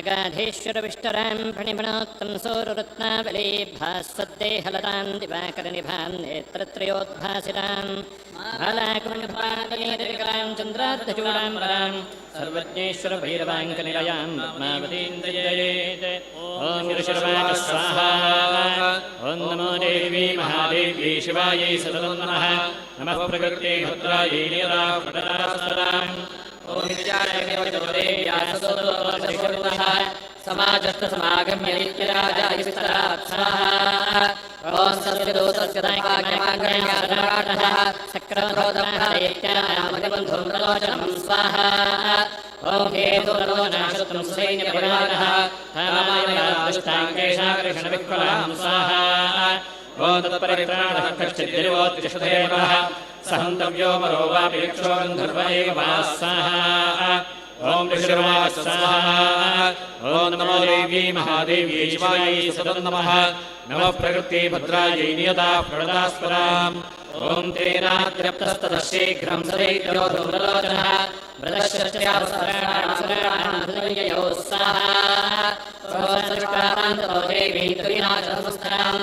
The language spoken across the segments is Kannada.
नागाधीश्वरविष्टरां फणिमणोत्तं सूररत्नावली भास्वद्देहलतां दिवाकरनिभां नेत्रत्रयोद्भासितां मालाकुण्डपाणिनिकरां चन्द्रार्धचूडां वरां सर्वज्ञेश्वरभैरवाङ्कनिलयां पद्मावतीन्द्रयेत् ॐ ऋषिर्वाच स्वाहा ॐ नमो देवी महादेव्यै शिवायै सततं नमः नमः प्रकृते भद्रायै नीरापटरास्तराम् ॐ विचारदेव्यासोदः समाजस्थसमागम्य नित्यराजाय विस्तरात् स्वाहा ॐ सत्यदोतस्य दायकाग्यमाग्रयाः सक्रोधोदमहदैत्यानामगबन्धुं प्रलोचनं स्वाहा ॐ हेतुरनो नाशुतं सैन्यपरिवारः कामाययाष्टाङ्गेशाकृष्णविक्वलां स्वाहा ॐ तत्परित्राणः कश्चिद्दिवोत्तिष्ठदेवः सहन्तव्यो मरो वापि यक्षो गन्धर्व एव वा स्वाहा ॐ ऋषिर्वाच स्वाहा ॐ नमो देव्यै महादेव्यै शिवायै सतं नमः नमः प्रकृत्यै भद्रायै नियता प्रणदास्पदाम् ॐ तेनाद्यप्तस्ततः शीघ्रं सदैत्यो धूम्रलोचनः व्रतश्चर्यावसराणां स्वाहा ॐ देवी त्रिनाथसंस्थां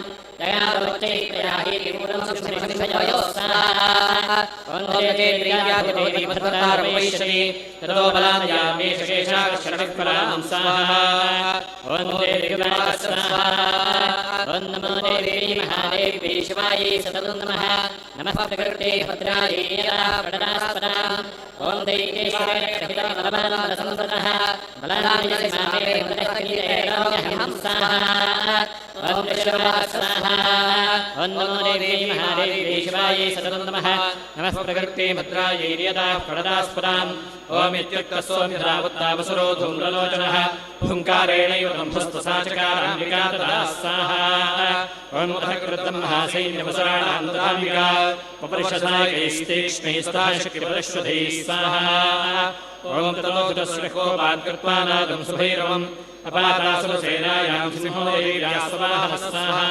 नमो देवी महादेवी शिवायै सततं नमः नमः प्रकृते भद्रायै पटरास्पदाम् ॐ दैकेश्वराय संवृतः बलानाय ॐ ऋषिर्वाच स्वाहा ॐ नमो देवी महादेवी शिवायै सततं नमः नमः प्रकृते भद्रायै नियताः प्रणदास्पदाम् ॐ इत्युक्तस्वमिधावत्तावसुरो धूम्रलोचनः हुङ्कारेणैव ब्रह्मस्तसाचकाराम्बिका तदा स्वाहा ॐ उदकृतं महासैन्यवसराणां तदाम्बिका उपरिषदायैस्तीक्ष्णैस्ताशक्तिपरश्वधैः स्वाहा ॐ ततोऽधुतस्विकोपात् कृत्वा नादं सुभैरवम् अपातासुरसेनायां सिंहोदैर्यास्वाहः स्वाहा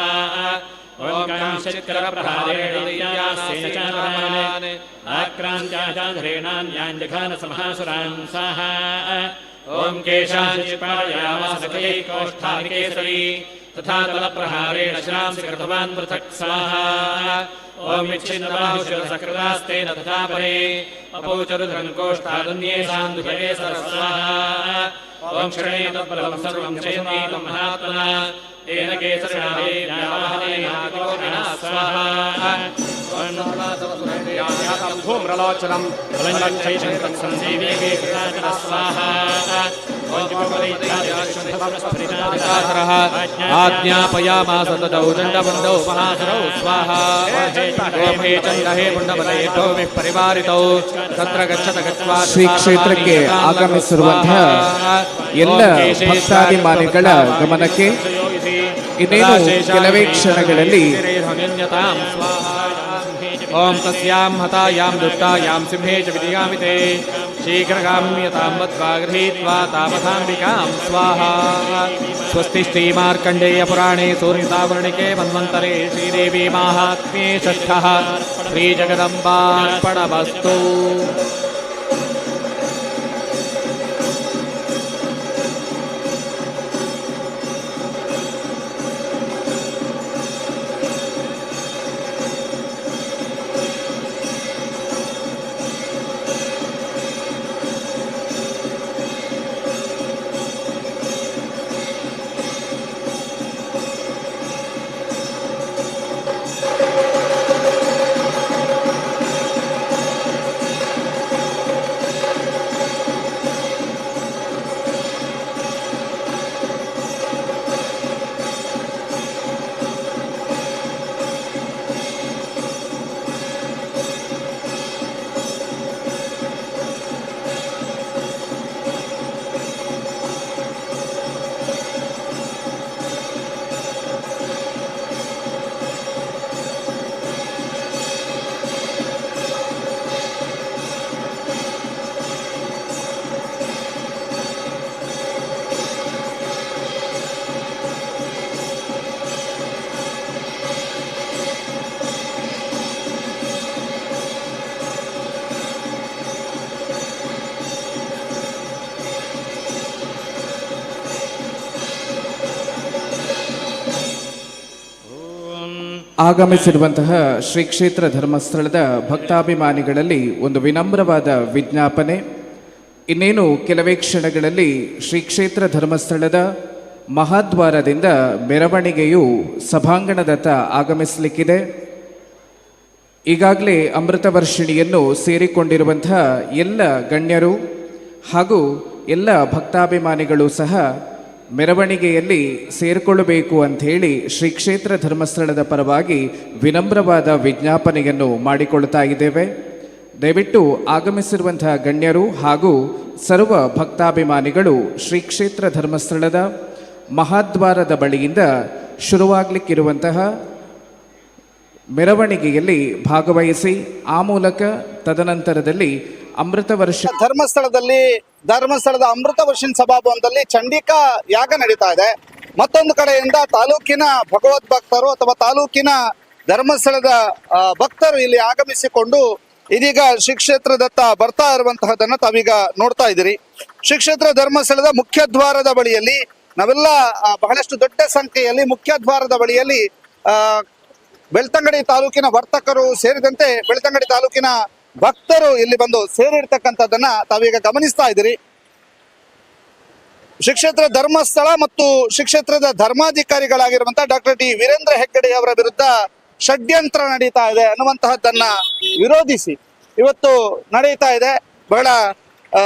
ॐ कांशचित्करप्रहारेण दैत्यास्यैनचारान् आक्रान्त्याजाधरेणान्याञ्जघानसमासुरान् स्वाहा ॐ केशाञ्चिपायामासकैकोष्ठानिकेसरी तथा तलप्रहारेण शिरांसि कृतवान् पृथक् स्वाहा ॐ विच्छिन्नबाहुशिरसकृतास्तेन तथा परे अपौचरुधङ्कोष्ठादन्येषां दुभये सरस्वाहा ॐ क्षणे तत्फलं सर्वं चयनीतं महात्मना तेन केसरिणावाहनेन स्वाहा धूम्रलोचनं फलञ्चैषन्तत्संसेवे स्वाहा आज्ञापयामास तदौ दण्डबन्धौ महासरौ स्वाहा ॐ हे चण्ड हे पुण्डबलेभ्यो परिवारितौ तत्र गच्छत गत्वा ಶ್ರೀ ಕ್ಷೇತ್ರಕ್ಕೆ ಆಗಮಿಸಿರುವಂತಹ ಎಲ್ಲ ಭಕ್ತಾಭಿಮಾನಿಗಳ ಗಮನಕ್ಕೆ ಇನ್ನೇನು ಕೆಲವೇ ಕ್ಷಣಗಳಲ್ಲಿ ॐ तस्यां हतायां दुष्टायां सिंहे च विधियामिते शीघ्रगाम्यतां मत्वा गृहीत्वा तावथाम्बिकां स्वाहा स्वस्ति श्रीमार्कण्डेयपुराणे सूर्यतावर्णिके मन्वन्तरे श्रीदेवी माहात्म्ये षष्ठः श्रीजगदम्बार्पणमस्तु। ಆಗಮಿಸಿರುವಂತಹ ಶ್ರೀ ಕ್ಷೇತ್ರ ಧರ್ಮಸ್ಥಳದ ಭಕ್ತಾಭಿಮಾನಿಗಳಲ್ಲಿ ಒಂದು ವಿನಮ್ರವಾದ ವಿಜ್ಞಾಪನೆ. ಇನ್ನೇನು ಕೆಲವೇ ಕ್ಷಣಗಳಲ್ಲಿ ಶ್ರೀ ಕ್ಷೇತ್ರ ಧರ್ಮಸ್ಥಳದ ಮಹಾದ್ವಾರದಿಂದ ಮೆರವಣಿಗೆಯು ಸಭಾಂಗಣದತ್ತ ಆಗಮಿಸಲಿಕ್ಕಿದೆ. ಈಗಾಗಲೇ ಅಮೃತ ವರ್ಷಿಣಿಯನ್ನು ಸೇರಿಕೊಂಡಿರುವಂತಹ ಎಲ್ಲ ಗಣ್ಯರು ಹಾಗೂ ಎಲ್ಲ ಭಕ್ತಾಭಿಮಾನಿಗಳು ಸಹ ಮೆರವಣಿಗೆಯಲ್ಲಿ ಸೇರಿಕೊಳ್ಳಬೇಕು ಅಂಥೇಳಿ ಶ್ರೀ ಕ್ಷೇತ್ರ ಧರ್ಮಸ್ಥಳದ ಪರವಾಗಿ ವಿನಮ್ರವಾದ ವಿಜ್ಞಾಪನೆಯನ್ನು ಮಾಡಿಕೊಳ್ತಾ ಇದ್ದೇವೆ. ದಯವಿಟ್ಟು ಆಗಮಿಸಿರುವಂತಹ ಗಣ್ಯರು ಹಾಗೂ ಸರ್ವ ಭಕ್ತಾಭಿಮಾನಿಗಳು ಶ್ರೀ ಕ್ಷೇತ್ರ ಧರ್ಮಸ್ಥಳದ ಮಹಾದ್ವಾರದ ಬಳಿಯಿಂದ ಶುರುವಾಗಲಿಕ್ಕಿರುವಂತಹ ಮೆರವಣಿಗೆಯಲ್ಲಿ ಭಾಗವಹಿಸಿ ಆ ಮೂಲಕ ತದನಂತರದಲ್ಲಿ ಅಮೃತ ವರ್ಷ ಧರ್ಮಸ್ಥಳದ ಅಮೃತ ವರ್ಷಿಣಿ ಸಭಾಭವನದಲ್ಲಿ ಚಂಡಿಕಾ ಯಾಗ ನಡೀತಾ ಇದೆ. ಮತ್ತೊಂದು ಕಡೆಯಿಂದ ತಾಲೂಕಿನ ಭಗವದ್ ಭಕ್ತರು ಅಥವಾ ತಾಲೂಕಿನ ಧರ್ಮಸ್ಥಳದ ಭಕ್ತರು ಇಲ್ಲಿ ಆಗಮಿಸಿಕೊಂಡು ಇದೀಗ ಶ್ರೀ ಕ್ಷೇತ್ರದತ್ತ ಬರ್ತಾ ಇರುವಂತಹದನ್ನ ತಾವೀಗ ನೋಡ್ತಾ ಇದ್ದೀರಿ. ಶ್ರೀ ಕ್ಷೇತ್ರ ಧರ್ಮಸ್ಥಳದ ಮುಖ್ಯ ದ್ವಾರದ ಬಳಿಯಲ್ಲಿ ನಾವೆಲ್ಲ ಬಹಳಷ್ಟು ದೊಡ್ಡ ಸಂಖ್ಯೆಯಲ್ಲಿ ಮುಖ್ಯ ದ್ವಾರದ ಬಳಿಯಲ್ಲಿ ಬೆಳ್ತಂಗಡಿ ತಾಲೂಕಿನ ವರ್ತಕರು ಸೇರಿದಂತೆ ಬೆಳ್ತಂಗಡಿ ತಾಲೂಕಿನ ಭಕ್ತರು ಇಲ್ಲಿ ಬಂದು ಸೇರಿರ್ತಕ್ಕಂಥದ್ದನ್ನ ತಾವೀಗ ಗಮನಿಸ್ತಾ ಇದ್ದೀರಿ. ಶ್ರೀ ಕ್ಷೇತ್ರ ಧರ್ಮಸ್ಥಳ ಮತ್ತು ಶ್ರೀ ಕ್ಷೇತ್ರದ ಧರ್ಮಾಧಿಕಾರಿಗಳಾಗಿರುವಂತಹ ಡಾಕ್ಟರ್ ಟಿ ವೀರೇಂದ್ರ ಹೆಗ್ಗಡೆ ಅವರ ವಿರುದ್ಧ ಷಡ್ಯಂತ್ರ ನಡೀತಾ ಇದೆ ಅನ್ನುವಂತಹದ್ದನ್ನ ವಿರೋಧಿಸಿ ಇವತ್ತು ನಡೀತಾ ಇದೆ. ಬಹಳ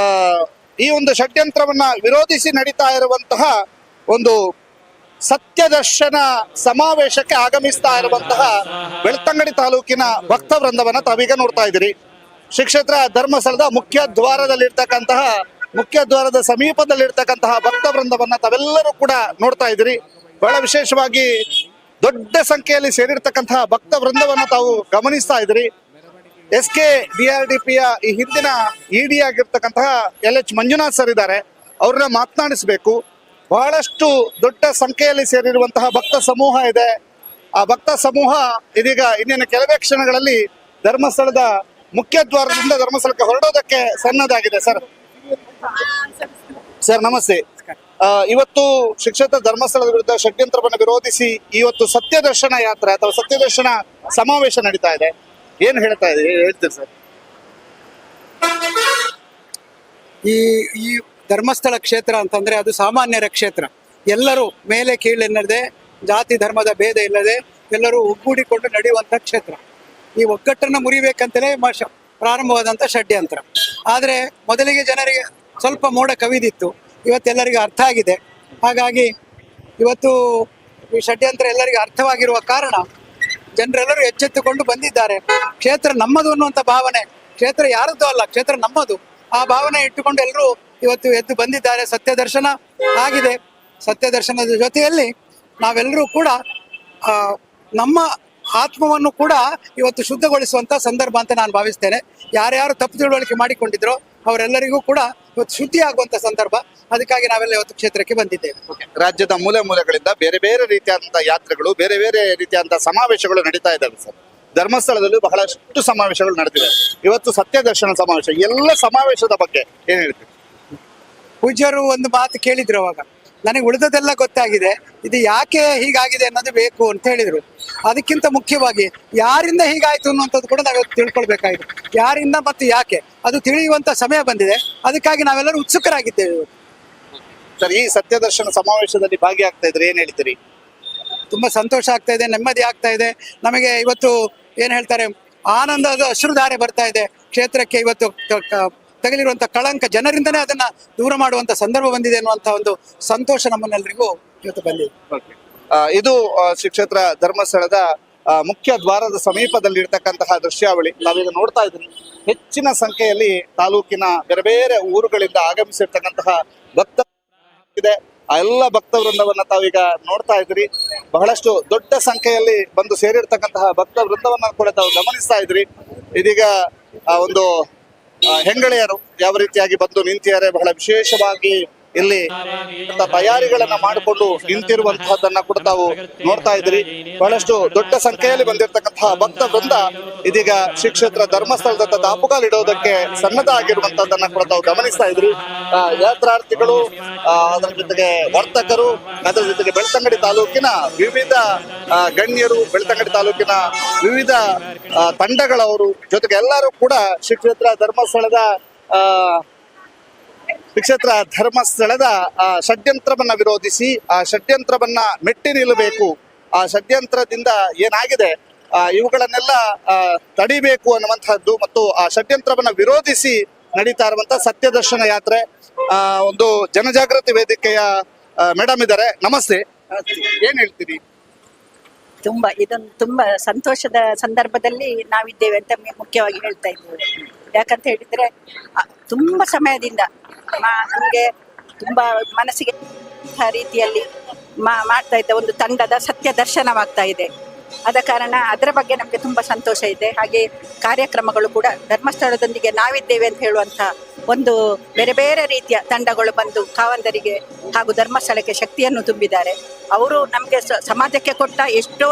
ಈ ಒಂದು ಷಡ್ಯಂತ್ರವನ್ನ ವಿರೋಧಿಸಿ ನಡೀತಾ ಇರುವಂತಹ ಒಂದು ಸತ್ಯದರ್ಶನ ಸಮಾವೇಶಕ್ಕೆ ಆಗಮಿಸ್ತಾ ಇರುವಂತಹ ಬೆಳ್ತಂಗಡಿ ತಾಲೂಕಿನ ಭಕ್ತ ವೃಂದವನ್ನ ತಾವೀಗ ನೋಡ್ತಾ ಇದ್ದೀರಿ. ಶ್ರೀ ಕ್ಷೇತ್ರ ಧರ್ಮಸ್ಥಳದ ಮುಖ್ಯ ದ್ವಾರದ ಸಮೀಪದಲ್ಲಿರ್ತಕ್ಕಂತಹ ಭಕ್ತ ವೃಂದವನ್ನ ತಾವೆಲ್ಲರೂ ಕೂಡ ನೋಡ್ತಾ ಇದ್ದೀರಿ. ಬಹಳ ವಿಶೇಷವಾಗಿ ದೊಡ್ಡ ಸಂಖ್ಯೆಯಲ್ಲಿ ಸೇರಿರ್ತಕ್ಕಂತಹ ಭಕ್ತ ವೃಂದವನ್ನ ತಾವು ಗಮನಿಸ್ತಾ ಇದ್ದೀರಿ. SKDRDPಯ ಈ ಹಿಂದಿನ ED ಆಗಿರ್ತಕ್ಕಂತಹ LH ಮಂಜುನಾಥ್ ಸರ್ ಇದ್ದಾರೆ, ಅವ್ರನ್ನ ಮಾತನಾಡಿಸಬೇಕು. ಬಹಳಷ್ಟು ದೊಡ್ಡ ಸಂಖ್ಯೆಯಲ್ಲಿ ಸೇರಿರುವಂತಹ ಭಕ್ತ ಸಮೂಹ ಇದೆ. ಆ ಭಕ್ತ ಸಮೂಹ ಇದೀಗ ಇನ್ನೇನು ಕೆಲವೇ ಕ್ಷಣಗಳಲ್ಲಿ ಧರ್ಮಸ್ಥಳದ ಮುಖ್ಯ ದ್ವಾರದಿಂದ ಧರ್ಮಸ್ಥಳಕ್ಕೆ ಹೊರಡೋದಕ್ಕೆ ಸನ್ನದ್ಧಾಗಿದೆ. ಸರ್ ನಮಸ್ತೆ. ಇವತ್ತು ಶ್ರೀ ಕ್ಷೇತ್ರ ಧರ್ಮಸ್ಥಳದ ವಿರುದ್ಧ ಷಡ್ಯಂತ್ರವನ್ನು ವಿರೋಧಿಸಿ ಇವತ್ತು ಸತ್ಯದರ್ಶನ ಯಾತ್ರೆ ಅಥವಾ ಸತ್ಯದರ್ಶನ ಸಮಾವೇಶ ನಡೀತಾ ಇದೆ. ಏನ್ ಹೇಳ್ತೀರಿ ಸರ್? ಈ ಧರ್ಮಸ್ಥಳ ಕ್ಷೇತ್ರ ಅಂತಂದ್ರೆ ಅದು ಸಾಮಾನ್ಯರ ಕ್ಷೇತ್ರ. ಎಲ್ಲರೂ ಮೇಲೆ ಕೀಳೆನ್ನದೆ, ಜಾತಿ ಧರ್ಮದ ಭೇದ ಇಲ್ಲದೆ ಎಲ್ಲರೂ ಒಗ್ಗೂಡಿಕೊಂಡು ನಡೆಯುವಂಥ ಕ್ಷೇತ್ರ. ಈ ಒಗ್ಗಟ್ಟನ್ನು ಮುರಿಬೇಕಂತಲೇ ಪ್ರಾರಂಭವಾದಂಥ ಷಡ್ಯಂತ್ರ. ಆದರೆ ಮೊದಲಿಗೆ ಜನರಿಗೆ ಸ್ವಲ್ಪ ಮೋಡ ಕವಿದಿತ್ತು, ಇವತ್ತೆಲ್ಲರಿಗೂ ಅರ್ಥ ಆಗಿದೆ. ಹಾಗಾಗಿ ಇವತ್ತು ಈ ಷಡ್ಯಂತ್ರ ಎಲ್ಲರಿಗೂ ಅರ್ಥವಾಗಿರುವ ಕಾರಣ ಜನರೆಲ್ಲರೂ ಎಚ್ಚೆತ್ತುಕೊಂಡು ಬಂದಿದ್ದಾರೆ. ಕ್ಷೇತ್ರ ನಮ್ಮದು ಅನ್ನುವಂಥ ಭಾವನೆ, ಕ್ಷೇತ್ರ ಯಾರದ್ದು ಅಲ್ಲ, ಕ್ಷೇತ್ರ ನಮ್ಮದು, ಆ ಭಾವನೆ ಇಟ್ಟುಕೊಂಡು ಎಲ್ಲರೂ ಇವತ್ತು ಎದ್ದು ಬಂದಿದ್ದಾರೆ. ಸತ್ಯದರ್ಶನ ಆಗಿದೆ. ಸತ್ಯದರ್ಶನದ ಜೊತೆಯಲ್ಲಿ ನಾವೆಲ್ಲರೂ ಕೂಡ ನಮ್ಮ ಆತ್ಮವನ್ನು ಕೂಡ ಇವತ್ತು ಶುದ್ಧಗೊಳಿಸುವಂತ ಸಂದರ್ಭ ಅಂತ ನಾನು ಭಾವಿಸ್ತೇನೆ. ಯಾರ್ಯಾರು ತಪ್ಪು ತಿಳುವಳಿಕೆ ಮಾಡಿಕೊಂಡಿದ್ರೋ ಅವರೆಲ್ಲರಿಗೂ ಕೂಡ ಇವತ್ತು ಶುದ್ಧಿ ಆಗುವಂತ ಸಂದರ್ಭ. ಅದಕ್ಕಾಗಿ ನಾವೆಲ್ಲ ಇವತ್ತು ಕ್ಷೇತ್ರಕ್ಕೆ ಬಂದಿದ್ದೇವೆ. ರಾಜ್ಯದ ಮೂಲೆಗಳಿಂದ ಬೇರೆ ಬೇರೆ ರೀತಿಯಾದಂತಹ ಯಾತ್ರೆಗಳು, ಬೇರೆ ಬೇರೆ ರೀತಿಯಾದಂತಹ ಸಮಾವೇಶಗಳು ನಡೀತಾ ಇದ್ದಾವೆ ಸರ್. ಧರ್ಮಸ್ಥಳದಲ್ಲೂ ಬಹಳಷ್ಟು ಸಮಾವೇಶಗಳು ನಡೆದಿದೆ. ಇವತ್ತು ಸತ್ಯದರ್ಶನ ಸಮಾವೇಶ. ಎಲ್ಲ ಸಮಾವೇಶದ ಬಗ್ಗೆ ಏನ್ ಹೇಳ್ತೀವಿ? ಪೂಜ್ಯರು ಒಂದು ಮಾತು ಕೇಳಿದ್ರು ಅವಾಗ, ನನಗೆ ಉಳಿದದೆಲ್ಲ ಗೊತ್ತಾಗಿದೆ, ಇದು ಯಾಕೆ ಹೀಗಾಗಿದೆ ಅನ್ನೋದು ಬೇಕು ಅಂತ ಹೇಳಿದ್ರು. ಅದಕ್ಕಿಂತ ಮುಖ್ಯವಾಗಿ ಯಾರಿಂದ ಹೀಗಾಯ್ತು ಅನ್ನುವಂಥದ್ದು ಕೂಡ ನಾವು ತಿಳ್ಕೊಳ್ಬೇಕಾಗಿದೆ. ಯಾರಿಂದ ಮತ್ತು ಯಾಕೆ ಅದು ತಿಳಿಯುವಂತ ಸಮಯ ಬಂದಿದೆ. ಅದಕ್ಕಾಗಿ ನಾವೆಲ್ಲರೂ ಉತ್ಸುಕರಾಗಿದ್ದೇವೆ. ಸರ್, ಈ ಸತ್ಯದರ್ಶನ ಸಮಾವೇಶದಲ್ಲಿ ಭಾಗಿಯಾಗ್ತಾ ಇದ್ರೆ ಏನ್ ಹೇಳ್ತೀರಿ? ತುಂಬಾ ಸಂತೋಷ ಆಗ್ತಾ ಇದೆ, ನೆಮ್ಮದಿ ಆಗ್ತಾ ಇದೆ. ನಮಗೆ ಇವತ್ತು ಏನ್ ಹೇಳ್ತಾರೆ, ಆನಂದದ ಅಶ್ರುಧಾರೆ ಬರ್ತಾ ಇದೆ. ಕ್ಷೇತ್ರಕ್ಕೆ ಇವತ್ತು ತಗಲಿರುವಂತ ಕಳಂಕ ಜನರಿಂದನೇ ಅದನ್ನ ದೂರ ಮಾಡುವಂತ ಸಂದರ್ಭ ಬಂದಿದೆ ಅನ್ನುವಂತ ಒಂದು ಸಂತೋಷ ನಮ್ಮನ್ನೆಲ್ಲರಿಗೂ ಇವತ್ತು ಬಂದಿದೆ. ಇದು ಶ್ರೀ ಕ್ಷೇತ್ರ ಧರ್ಮಸ್ಥಳದ ಮುಖ್ಯ ದ್ವಾರದ ಸಮೀಪದಲ್ಲಿ ಇರ್ತಕ್ಕಂತಹ ದೃಶ್ಯಾವಳಿ ನಾವೀಗ ನೋಡ್ತಾ ಇದ್ದೀವಿ. ಹೆಚ್ಚಿನ ಸಂಖ್ಯೆಯಲ್ಲಿ ತಾಲೂಕಿನ ಬೇರೆ ಬೇರೆ ಊರುಗಳಿಂದ ಆಗಮಿಸಿರ್ತಕ್ಕಂತಹ ಭಕ್ತ ಇದೆ. ಆ ಎಲ್ಲ ಭಕ್ತ ವೃಂದವನ್ನ ತಾವೀಗ ನೋಡ್ತಾ ಇದ್ರಿ. ಬಹಳಷ್ಟು ದೊಡ್ಡ ಸಂಖ್ಯೆಯಲ್ಲಿ ಬಂದು ಸೇರಿರ್ತಕ್ಕಂತಹ ಭಕ್ತ ವೃಂದವನ್ನ ಕೂಡ ತಾವು ಗಮನಿಸ್ತಾ ಇದ್ರಿ. ಇದೀಗ ಒಂದು ಹೆಂಗಳೆಯರು ಯಾವ ರೀತಿಯಾಗಿ ಬಂದು ನಿಂತಿದ್ದಾರೆ, ಬಹಳ ವಿಶೇಷವಾಗಿ ಇಲ್ಲಿ ತಯಾರಿಗಳನ್ನ ಮಾಡಿಕೊಂಡು ನಿಂತಿರುವಂತಹದ್ದನ್ನ ಕೂಡ ತಾವು ನೋಡ್ತಾ ಇದ್ರಿ. ಬಹಳಷ್ಟು ದೊಡ್ಡ ಸಂಖ್ಯೆಯಲ್ಲಿ ಬಂದಿರತಕ್ಕಂತಹ ಭಕ್ತ ವೃಂದ ಇದೀಗ ಶ್ರೀ ಕ್ಷೇತ್ರ ಧರ್ಮಸ್ಥಳದ ದಾಪುಗಾಲಿಡೋದಕ್ಕೆ ಸನ್ನದ್ಧ ಆಗಿರುವಂತಹದ್ದನ್ನ ಕೂಡ ತಾವು ಗಮನಿಸ್ತಾ ಇದ್ರಿ. ಯಾತ್ರಾರ್ಥಿಗಳು, ಅದರ ಜೊತೆಗೆ ವರ್ತಕರು, ಅದರ ಜೊತೆಗೆ ಬೆಳ್ತಂಗಡಿ ತಾಲೂಕಿನ ವಿವಿಧ ಗಣ್ಯರು, ಬೆಳ್ತಂಗಡಿ ತಾಲೂಕಿನ ವಿವಿಧ ತಂಡಗಳವರು ಜೊತೆಗೆ ಎಲ್ಲರೂ ಕೂಡ ಶ್ರೀ ಕ್ಷೇತ್ರ ಧರ್ಮಸ್ಥಳದ ಷಡ್ಯಂತ್ರವನ್ನ ವಿರೋಧಿಸಿ ಆ ಷಡ್ಯಂತ್ರವನ್ನ ಮೆಟ್ಟಿ ನಿಲ್ಲಬೇಕು, ಆ ಷಡ್ಯಂತ್ರದಿಂದ ಏನಾಗಿದೆ ಇವುಗಳನ್ನೆಲ್ಲ ತಡಿಬೇಕು ಅನ್ನುವಂತಹದ್ದು ಮತ್ತು ಆ ಷಡ್ಯಂತ್ರವನ್ನ ವಿರೋಧಿಸಿ ನಡೀತಾ ಇರುವಂತಹ ಸತ್ಯದರ್ಶನ ಯಾತ್ರೆ. ಒಂದು ಜನಜಾಗೃತಿ ವೇದಿಕೆಯ ಮೇಡಮ್ ಇದ್ದಾರೆ. ನಮಸ್ತೆ, ಏನ್ ಹೇಳ್ತೀರಿ? ಇದೊಂದು ತುಂಬಾ ಸಂತೋಷದ ಸಂದರ್ಭದಲ್ಲಿ ನಾವಿದ್ದೇವೆ ಅಂತ ಮುಖ್ಯವಾಗಿ ಹೇಳ್ತಾ ಇದ್ದೇವೆ. ಯಾಕಂತ ಹೇಳಿದ್ರೆ ತುಂಬಾ ಸಮಯದಿಂದ ನಮಗೆ ತುಂಬಾ ಮನಸ್ಸಿಗೆ ರೀತಿಯಲ್ಲಿ ಮಾಡ್ತಾ ಇದ್ದ ಒಂದು ತಂಡದ ಸತ್ಯ ದರ್ಶನವಾಗ್ತಾ ಇದೆ. ಆದ ಕಾರಣ ಅದರ ಬಗ್ಗೆ ನಮಗೆ ತುಂಬಾ ಸಂತೋಷ ಇದೆ. ಹಾಗೆ ಕಾರ್ಯಕ್ರಮಗಳು ಕೂಡ ಧರ್ಮಸ್ಥಳದೊಂದಿಗೆ ನಾವಿದ್ದೇವೆ ಅಂತ ಹೇಳುವಂತ ಒಂದು ಬೇರೆ ಬೇರೆ ರೀತಿಯ ತಂಡಗಳು ಬಂದು ಕಾವಂದರಿಗೆ ಹಾಗೂ ಧರ್ಮಸ್ಥಳಕ್ಕೆ ಶಕ್ತಿಯನ್ನು ತುಂಬಿದ್ದಾರೆ. ಅವರು ನಮಗೆ ಸಮಾಜಕ್ಕೆ ಕೊಟ್ಟ ಎಷ್ಟೋ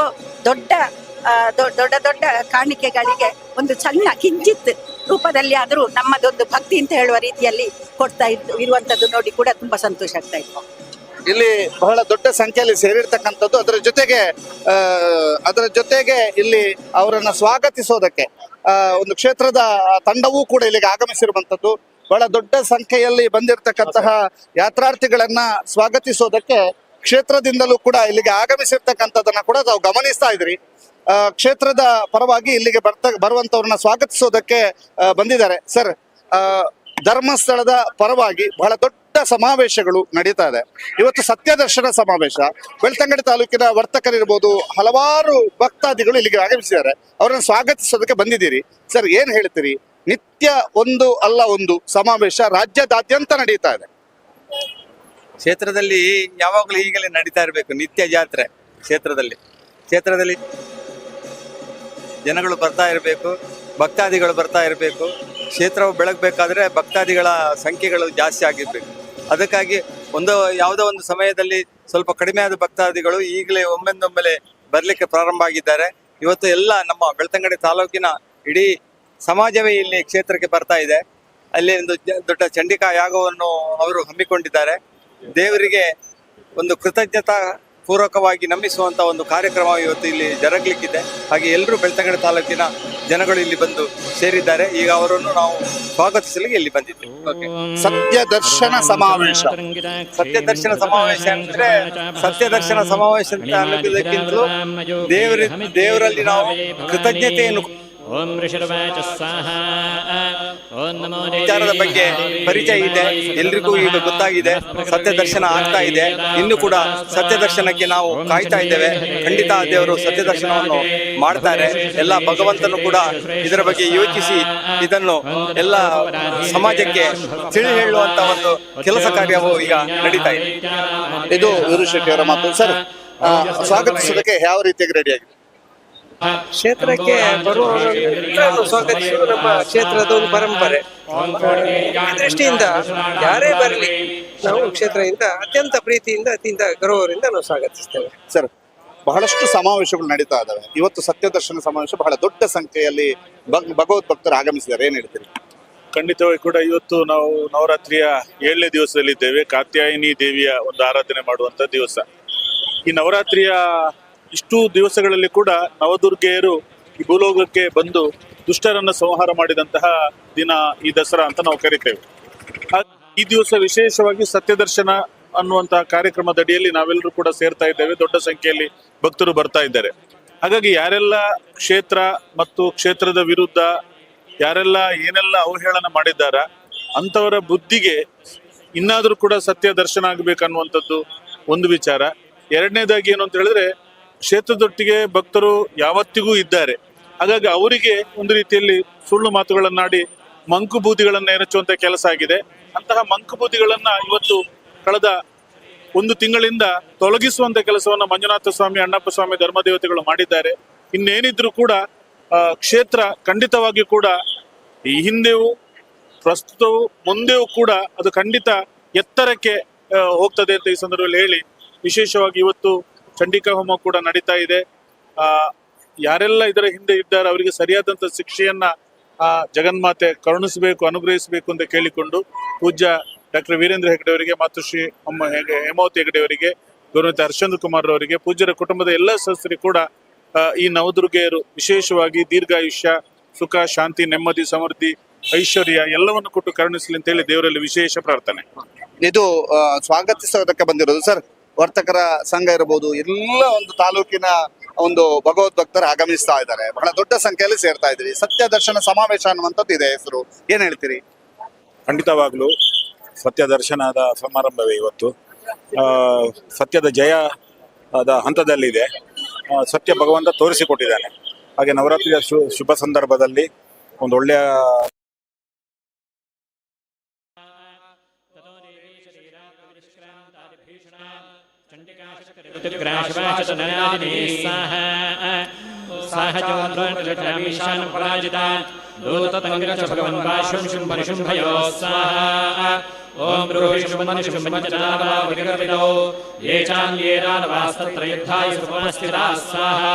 ದೊಡ್ಡ ದೊಡ್ಡ ಕಾಣಿಕೆಗಳಿಗೆ ಒಂದು ಸಣ್ಣ ಕಿಂಚಿತ್ ರೂಪದಲ್ಲಿ ಆದರೂ ನಮ್ಮದೊಂದು ಭಕ್ತಿ ಅಂತ ಹೇಳುವ ರೀತಿಯಲ್ಲಿ ಕೊಡ್ತಾ ಇರುವಂತದ್ದು ನೋಡಿ ಕೂಡ ತುಂಬಾ ಸಂತೋಷ ಆಗ್ತಾ ಇತ್ತು. ಇಲ್ಲಿ ಬಹಳ ದೊಡ್ಡ ಸಂಖ್ಯೆಯಲ್ಲಿ ಸೇರಿರ್ತಕ್ಕಂಥದ್ದು, ಅದರ ಜೊತೆಗೆ ಇಲ್ಲಿ ಅವರನ್ನ ಸ್ವಾಗತಿಸೋದಕ್ಕೆ ಒಂದು ಕ್ಷೇತ್ರದ ತಂಡವೂ ಕೂಡ ಇಲ್ಲಿಗೆ ಆಗಮಿಸಿರುವಂತದ್ದು. ಬಹಳ ದೊಡ್ಡ ಸಂಖ್ಯೆಯಲ್ಲಿ ಬಂದಿರತಕ್ಕಂತಹ ಯಾತ್ರಾರ್ಥಿಗಳನ್ನ ಸ್ವಾಗತಿಸೋದಕ್ಕೆ ಕ್ಷೇತ್ರದಿಂದಲೂ ಕೂಡ ಇಲ್ಲಿಗೆ ಆಗಮಿಸಿರ್ತಕ್ಕಂಥದ್ದನ್ನ ಕೂಡ ತಾವು ಗಮನಿಸ್ತಾ ಇದ್ರಿ. ಕ್ಷೇತ್ರದ ಪರವಾಗಿ ಇಲ್ಲಿಗೆ ಬರುವಂತವ್ರನ್ನ ಸ್ವಾಗತಿಸೋದಕ್ಕೆ ಬಂದಿದ್ದಾರೆ. ಸರ್, ಧರ್ಮಸ್ಥಳದ ಪರವಾಗಿ ಬಹಳ ದೊಡ್ಡ ಸಮಾವೇಶಗಳು ನಡೀತಾ ಇದೆ. ಇವತ್ತು ಸತ್ಯದರ್ಶನ ಸಮಾವೇಶ. ಬೆಳ್ತಂಗಡಿ ತಾಲೂಕಿನ ವರ್ತಕರಿರ್ಬೋದು, ಹಲವಾರು ಭಕ್ತಾದಿಗಳು ಇಲ್ಲಿಗೆ ಆಗಮಿಸಿದ್ದಾರೆ. ಅವರನ್ನು ಸ್ವಾಗತಿಸೋದಕ್ಕೆ ಬಂದಿದ್ದೀರಿ. ಸರ್, ಏನ್ ಹೇಳ್ತೀರಿ? ನಿತ್ಯ ಒಂದು ಅಲ್ಲ ಒಂದು ಸಮಾವೇಶ ರಾಜ್ಯದಾದ್ಯಂತ ನಡೀತಾ ಇದೆ. ಕ್ಷೇತ್ರದಲ್ಲಿ ಯಾವಾಗಲೂ ಈಗಲೇ ನಡೀತಾ ಇರಬೇಕು ನಿತ್ಯ ಜಾತ್ರೆ. ಕ್ಷೇತ್ರದಲ್ಲಿ ಜನಗಳು ಬರ್ತಾ ಇರಬೇಕು, ಭಕ್ತಾದಿಗಳು ಬರ್ತಾ ಇರಬೇಕು. ಕ್ಷೇತ್ರವು ಬೆಳಗಬೇಕಾದ್ರೆ ಭಕ್ತಾದಿಗಳ ಸಂಖ್ಯೆಗಳು ಜಾಸ್ತಿ ಆಗಿರ್ಬೇಕು. ಅದಕ್ಕಾಗಿ ಯಾವುದೋ ಒಂದು ಸಮಯದಲ್ಲಿ ಸ್ವಲ್ಪ ಕಡಿಮೆ ಆದ ಭಕ್ತಾದಿಗಳು ಈಗಲೇ ಒಮ್ಮೆಂದೊಮ್ಮೆಲೆ ಬರಲಿಕ್ಕೆ ಪ್ರಾರಂಭ ಆಗಿದ್ದಾರೆ. ಇವತ್ತು ಎಲ್ಲ ನಮ್ಮ ಬೆಳ್ತಂಗಡಿ ತಾಲೂಕಿನ ಇಡೀ ಸಮಾಜವೇ ಇಲ್ಲಿ ಕ್ಷೇತ್ರಕ್ಕೆ ಬರ್ತಾ ಇದೆ. ಅಲ್ಲಿ ಒಂದು ದೊಡ್ಡ ಚಂಡಿಕಾ ಯಾಗವನ್ನು ಅವರು ಹಮ್ಮಿಕೊಂಡಿದ್ದಾರೆ. ದೇವರಿಗೆ ಒಂದು ಕೃತಜ್ಞತಾ ಪೂರ್ವಕವಾಗಿ ನಂಬಿಸುವಂತ ಒಂದು ಕಾರ್ಯಕ್ರಮ ಇವತ್ತು ಇಲ್ಲಿ ಜರುಗಲಿಕ್ಕಿದೆ. ಹಾಗೆ ಎಲ್ಲರೂ ಬೆಳ್ತಂಗಡಿ ತಾಲೂಕಿನ ಜನಗಳು ಇಲ್ಲಿ ಬಂದು ಸೇರಿದ್ದಾರೆ. ಈಗ ಅವರನ್ನು ನಾವು ಸ್ವಾಗತಿಸಲಿಕ್ಕೆ ಇಲ್ಲಿ ಬಂದಿದ್ದೇವೆ. ಸತ್ಯದರ್ಶನ ಸಮಾವೇಶ ಅಂದ್ರೆ ಸತ್ಯದರ್ಶನ ಸಮಾವೇಶ ಅಂತ ಅನ್ನೋದಕ್ಕಿಂತಲೂ ದೇವರಲ್ಲಿ ನಾವು ಕೃತಜ್ಞತೆಯನ್ನು ವಿಚಾರದ ಬಗ್ಗೆ ಪರಿಚಯ ಇದೆ, ಎಲ್ರಿಗೂ ಈಗ ಗೊತ್ತಾಗಿದೆ. ಸತ್ಯ ದರ್ಶನ ಆಗ್ತಾ ಇದೆ. ಇನ್ನು ಕೂಡ ಸತ್ಯ ದರ್ಶನಕ್ಕೆ ನಾವು ಕಾಯ್ತಾ ಇದ್ದೇವೆ. ಖಂಡಿತ ದೇವರು ಸತ್ಯ ದರ್ಶನವನ್ನು ಮಾಡ್ತಾರೆ. ಎಲ್ಲ ಭಗವಂತನು ಕೂಡ ಇದರ ಬಗ್ಗೆ ಯೋಚಿಸಿ ಇದನ್ನು ಎಲ್ಲ ಸಮಾಜಕ್ಕೆ ತಿಳಿ ಹೇಳುವಂತ ಒಂದು ಕೆಲಸ ಕಾರ್ಯವು ಈಗ ನಡೀತಾ ಇದೆ. ಇದು ವೀರು ಶೆಟ್ಟಿ ಅವರ ಮಾತು. ಸರ್, ಸ್ವಾಗತಿಸೋದಕ್ಕೆ ಯಾವ ರೀತಿಯಾಗಿ ರೆಡಿ ಆಗಿದೆ? ಕ್ಷೇತ್ರಕ್ಕೆ ಬರುವವರನ್ನು ಸ್ವಾಗತಿಸುವುದು ನಮ್ಮ ಕ್ಷೇತ್ರದ ಒಂದು ಪರಂಪರೆ. ಈ ದೃಷ್ಟಿಯಿಂದ ಯಾರೇ ಬರಲಿ ನಾವು ಕ್ಷೇತ್ರದಿಂದ ಅತ್ಯಂತ ಪ್ರೀತಿಯಿಂದ ಅತ್ಯಂತ ಗೌರವದಿಂದ ನಾವು ಸ್ವಾಗತಿಸ್ತೇವೆ. ಸರ್, ಬಹಳಷ್ಟು ಸಮಾವೇಶಗಳು ನಡೀತಾ ಇದಾವೆ. ಇವತ್ತು ಸತ್ಯದರ್ಶನ ಸಮಾವೇಶ ಬಹಳ ದೊಡ್ಡ ಸಂಖ್ಯೆಯಲ್ಲಿ ಭಗವದ್ ಭಕ್ತರು ಆಗಮಿಸಿದ್ದಾರೆ. ಏನ್ ಹೇಳ್ತೀರಿ? ಖಂಡಿತವಾಗಿ ಕೂಡ ಇವತ್ತು ನಾವು ನವರಾತ್ರಿಯ 7ನೇ ದಿವಸದಲ್ಲಿದ್ದೇವೆ. ಕಾತ್ಯಾಯಿನಿ ದೇವಿಯ ಒಂದು ಆರಾಧನೆ ಮಾಡುವಂತ ದಿವಸ. ಈ ನವರಾತ್ರಿಯ ಇಷ್ಟು ದಿವಸಗಳಲ್ಲಿ ಕೂಡ ನವದುರ್ಗೆಯರು ಈ ಭೂಲೋಕಕ್ಕೆ ಬಂದು ದುಷ್ಟರನ್ನ ಸಂಹಾರ ಮಾಡಿದಂತಹ ದಿನ ಈ ದಸರಾ ಅಂತ ನಾವು ಕರಿತೇವೆ. ಈ ದಿವಸ ವಿಶೇಷವಾಗಿ ಸತ್ಯದರ್ಶನ ಅನ್ನುವಂತಹ ಕಾರ್ಯಕ್ರಮದ ಅಡಿಯಲ್ಲಿ ನಾವೆಲ್ಲರೂ ಕೂಡ ಸೇರ್ತಾ ಇದ್ದೇವೆ. ದೊಡ್ಡ ಸಂಖ್ಯೆಯಲ್ಲಿ ಭಕ್ತರು ಬರ್ತಾ ಇದ್ದಾರೆ. ಹಾಗಾಗಿ ಯಾರೆಲ್ಲ ಕ್ಷೇತ್ರ ಮತ್ತು ಕ್ಷೇತ್ರದ ವಿರುದ್ಧ ಯಾರೆಲ್ಲ ಏನೆಲ್ಲ ಅವಹೇಳನ ಮಾಡಿದ್ದಾರ ಅಂತವರ ಬುದ್ಧಿಗೆ ಇನ್ನಾದ್ರೂ ಕೂಡ ಸತ್ಯ ದರ್ಶನ ಆಗ್ಬೇಕನ್ನುವಂಥದ್ದು ಒಂದು ವಿಚಾರ. ಎರಡನೇದಾಗಿ ಏನು ಅಂತ ಹೇಳಿದ್ರೆ, ಕ್ಷೇತ್ರದೊಟ್ಟಿಗೆ ಭಕ್ತರು ಯಾವತ್ತಿಗೂ ಇದ್ದಾರೆ. ಹಾಗಾಗಿ ಅವರಿಗೆ ಒಂದು ರೀತಿಯಲ್ಲಿ ಸುಳ್ಳು ಮಾತುಗಳನ್ನಾಡಿ ಮಂಕುಬೂದಿಗಳನ್ನ ಎರಚುವಂತ ಕೆಲಸ ಆಗಿದೆ. ಅಂತಹ ಮಂಕುಬೂದಿಗಳನ್ನ ಇವತ್ತು ಕಳೆದ 1 ತಿಂಗಳಿಂದ ತೊಲಗಿಸುವಂತ ಕೆಲಸವನ್ನ ಮಂಜುನಾಥ ಸ್ವಾಮಿ, ಅಣ್ಣಪ್ಪ ಸ್ವಾಮಿ ಧರ್ಮದೇವತೆಗಳು ಮಾಡಿದ್ದಾರೆ. ಇನ್ನೇನಿದ್ರು ಕೂಡ ಕ್ಷೇತ್ರ ಖಂಡಿತವಾಗಿಯೂ ಕೂಡ ಈ ಹಿಂದೆಯೂ ಪ್ರಸ್ತುತವೂ ಮುಂದೆಯೂ ಕೂಡ ಅದು ಖಂಡಿತ ಎತ್ತರಕ್ಕೆ ಹೋಗ್ತದೆ ಅಂತ ಈ ಸಂದರ್ಭದಲ್ಲಿ ಹೇಳಿ, ವಿಶೇಷವಾಗಿ ಇವತ್ತು ಚಂಡಿಕಾ ಹೋಮ ಕೂಡ ನಡೀತಾ ಇದೆ. ಯಾರೆಲ್ಲ ಇದರ ಹಿಂದೆ ಇದ್ದಾರೆ ಅವರಿಗೆ ಸರಿಯಾದಂತ ಶಿಕ್ಷೆಯನ್ನ ಜಗನ್ಮಾತೆ ಕರುಣಿಸಬೇಕು, ಅನುಗ್ರಹಿಸಬೇಕು ಅಂತ ಕೇಳಿಕೊಂಡು ಪೂಜ್ಯ ಡಾಕ್ಟರ್ ವೀರೇಂದ್ರ ಹೆಗ್ಡೆ ಅವರಿಗೆ, ಮಾತೃಶ್ರೀ ಹೇಮಾವತಿ ಹೆಗ್ಡೆ ಅವರಿಗೆ, ಗೌರವಿತ ಹರ್ಷೇಂದ್ರ ಕುಮಾರ್ ಅವರಿಗೆ, ಪೂಜ್ಯರ ಕುಟುಂಬದ ಎಲ್ಲ ಸದಸ್ಯರಿಗೆ ಕೂಡ ಈ ನವದುರ್ಗೆಯರು ವಿಶೇಷವಾಗಿ ದೀರ್ಘಾಯುಷ್ಯ, ಸುಖ, ಶಾಂತಿ, ನೆಮ್ಮದಿ, ಸಮೃದ್ಧಿ, ಐಶ್ವರ್ಯ ಎಲ್ಲವನ್ನು ಕೊಟ್ಟು ಕರುಣಿಸಲಿ ಅಂತ ಹೇಳಿ ದೇವರಲ್ಲಿ ವಿಶೇಷ ಪ್ರಾರ್ಥನೆ. ಇದು ಸ್ವಾಗತಿಸೋದಕ್ಕೆ ಬಂದಿರೋದು ಸರ್. ವರ್ತಕರ ಸಂಘ ಇರಬಹುದು, ಎಲ್ಲ ಒಂದು ತಾಲೂಕಿನ ಒಂದು ಭಗವದ್ ಭಕ್ತರು ಆಗಮಿಸ್ತಾ ಇದ್ದಾರೆ. ಬಹಳ ದೊಡ್ಡ ಸಂಖ್ಯೆಯಲ್ಲಿ ಸೇರ್ತಾ ಇದ್ರಿ. ಸತ್ಯ ದರ್ಶನ ಸಮಾವೇಶ ಅನ್ನುವಂಥದ್ದು ಇದೆ ಹೆಸರು, ಏನ್ ಹೇಳ್ತೀರಿ? ಖಂಡಿತವಾಗ್ಲೂ ಸತ್ಯ ದರ್ಶನದ ಸಮಾರಂಭವೇ ಇವತ್ತು. ಸತ್ಯದ ಜಯದ ಹಂತದಲ್ಲಿದೆ. ಸತ್ಯ ಭಗವಂತ ತೋರಿಸಿಕೊಟ್ಟಿದ್ದಾನೆ. ಹಾಗೆ ನವರಾತ್ರಿಯ ಶುಭ ಸಂದರ್ಭದಲ್ಲಿ ಒಂದು ಒಳ್ಳೆಯ ಓಂ ಯೇ ಚಾನ್ಯೇರಾನವಾಸ್ತತ್ರ ಯುದ್ಧಾಯ ಸುಪಮಸ್ಥಿತಾ ಸ್ವಾಹಾ.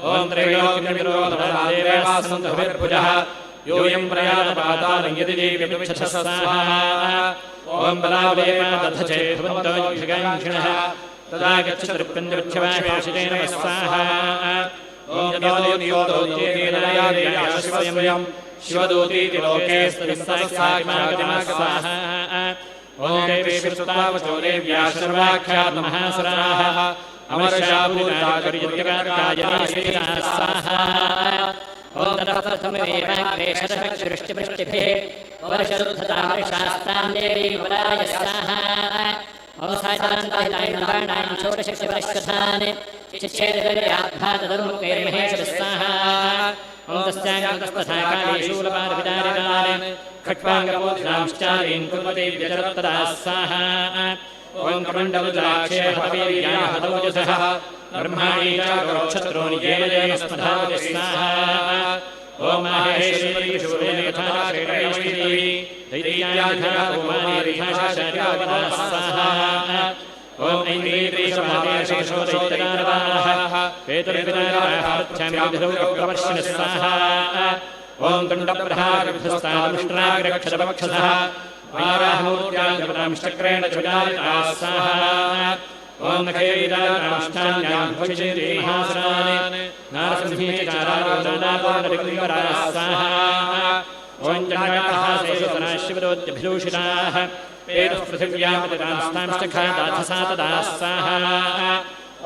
ಓಂ ತ್ರೈಲೋಕ್ಯವಿರೋಧವಾದೇವಾಸಂತಭುಜಃ ಯೋಯಂ ಪ್ರಯಾತಪಾತಾಲಂ ಯದಿ ದೇವ್ಯಮಿಚ್ಛಸ ಸ್ವಾಹಾ. ಓಂ ಬಲಾವೇಮಾದಧಚೇದ್ಭವಂತೋ ಯುಗಾಂಕ್ಷಿಣಃ ತದಾ ಗಚ್ಚತೃಪ್ಯಂದ್ರಚ್ಛವಾಶೇನ ಸ್ವಾಹಾ. ಓಂ ಯದೋ ನಿಯೋದೋತ್ಯೇನಾಯಾದಿಯಾಶಿವಯಂ ಶಿವದೂತೀತಿ ಲೋಕೇಸ್ತವಿಸ್ಸಾಕ್ಷಾತ್ಮಾಗಮಃ ಸ್ವಾಹಾ. ಓಂ ದೇವೇಶ್ವರಸ್ವಾವಚೋ ದೇವ್ಯಾ ಸರ್ವಾಖ್ಯಾತ ಮಹಾಸುರಾಃ ಅಮರಶಾಭೂತಾಕರ್ಯತ್ಯಕಾರ್ಯಾಯ ಸ್ವಾಹಾ. ಓಂ ತತಃಸಮವೇವಾಗ್ರೇಷದೃಷ್ಟಿಪೃಷ್ಟಿಭೇ ವರ್ಷರುದ್ಧತಾಮೃಷಾಸ್ತಾಂದೇವಿ ವರಾಯ ಸ್ವಾಹಾ. ಓಂ ಸಾಯತಾಂತಾಹಿತಾಯ ಷೋಡಶಿವಶ್ವಧಾನ್ ಚಿಚ್ಛೇದರ್ಯಾದ್ಭಾತಧರ್ಮಕೈರ್ಮಹೇಶ್ವರ ಸ್ವಾಹಾ. ಓಂ ತಸ್ಯಾಂಗಸ್ತಥಾಕಾಲೇ ಶೂಲಪಾದವಿದಾರಿತಾನ್ ಖಟ್ವಾಂಗಪೋಧಿನಾಂಶ್ಚಾರೀನ್ ಕುರ್ವತೆ ವ್ಯಜರತ್ತದಾ ಸ್ವಾಹಾ. ಓಂ ಕಮಂಡಲುಜಾಕ್ಷೇ ಹತವೀರ್ಯಾಯ ಹತೌಜಸಃ ಬ್ರಹ್ಮಾಣಿ ಚಾಕ್ಷತ್ರೋಣಿ ಯೇನ ಯೇನ ಸ್ಮಧಾವತಿ ಸ್ವಾಹಾ. ಓಂ ಮಾಹೇಶ್ವರಿ ಶೂರೇಣ ಯಥಾ ಶ್ರೇಣೈಶ್ವರಿ ದೈತ್ಯಾಧಿಕಾರಕುಮಾರೀರಿಷಾಚಾರ್ಯಾವತಾ ಸ್ವಾಹಾ. ಓಂ ಐಂದ್ರೀಯೇಶೋದೈತ್ಯಗಾರವಾಹ ಪೇತೃಪಿತಾರಹಾರ್ಚ್ಛಾಮ್ಯಧಿರೌ ಸ್ವಾಹಾ. ಓಂ ದಂಡಪ್ರಹಾರವಿಧಸ್ತಾನುಷ್ಟ್ರಾಗ್ರಕ್ಷದವಕ್ಷಸಃ ವಾರಾಹಮೂರ್ತ್ಯಾಂಗಪದಾಂಶ್ಚಕ್ರೇಣ ಜ್ವಲಾಲಿತಾ ಸ್ವಾಹಾ. ಓಂ ನಖೈರಾಷ್ಟಾನ್ಯಾಂ ಭವಿಷ್ಯತಿ ಮಹಾಸುರಾನ್ ನಾರಸಿಂಹೀಚಾರಾರೋದನಾಪೂರ್ಣವಿಗ್ರಹಾ ಸ್ವಾಹಾ. ಓಂ ಚಂಡಾಹಾಸೇಶಿವರೋದ್ಯಭಿಲೂಷಿತಾಃ ಏತಃ ಪೃಥಿವ್ಯಾಮತಿತಾಂಸ್ತಾಂಶ್ಚಖಾದಾಥಸಾ ತದಾ ಸ್ವಾಹಾ.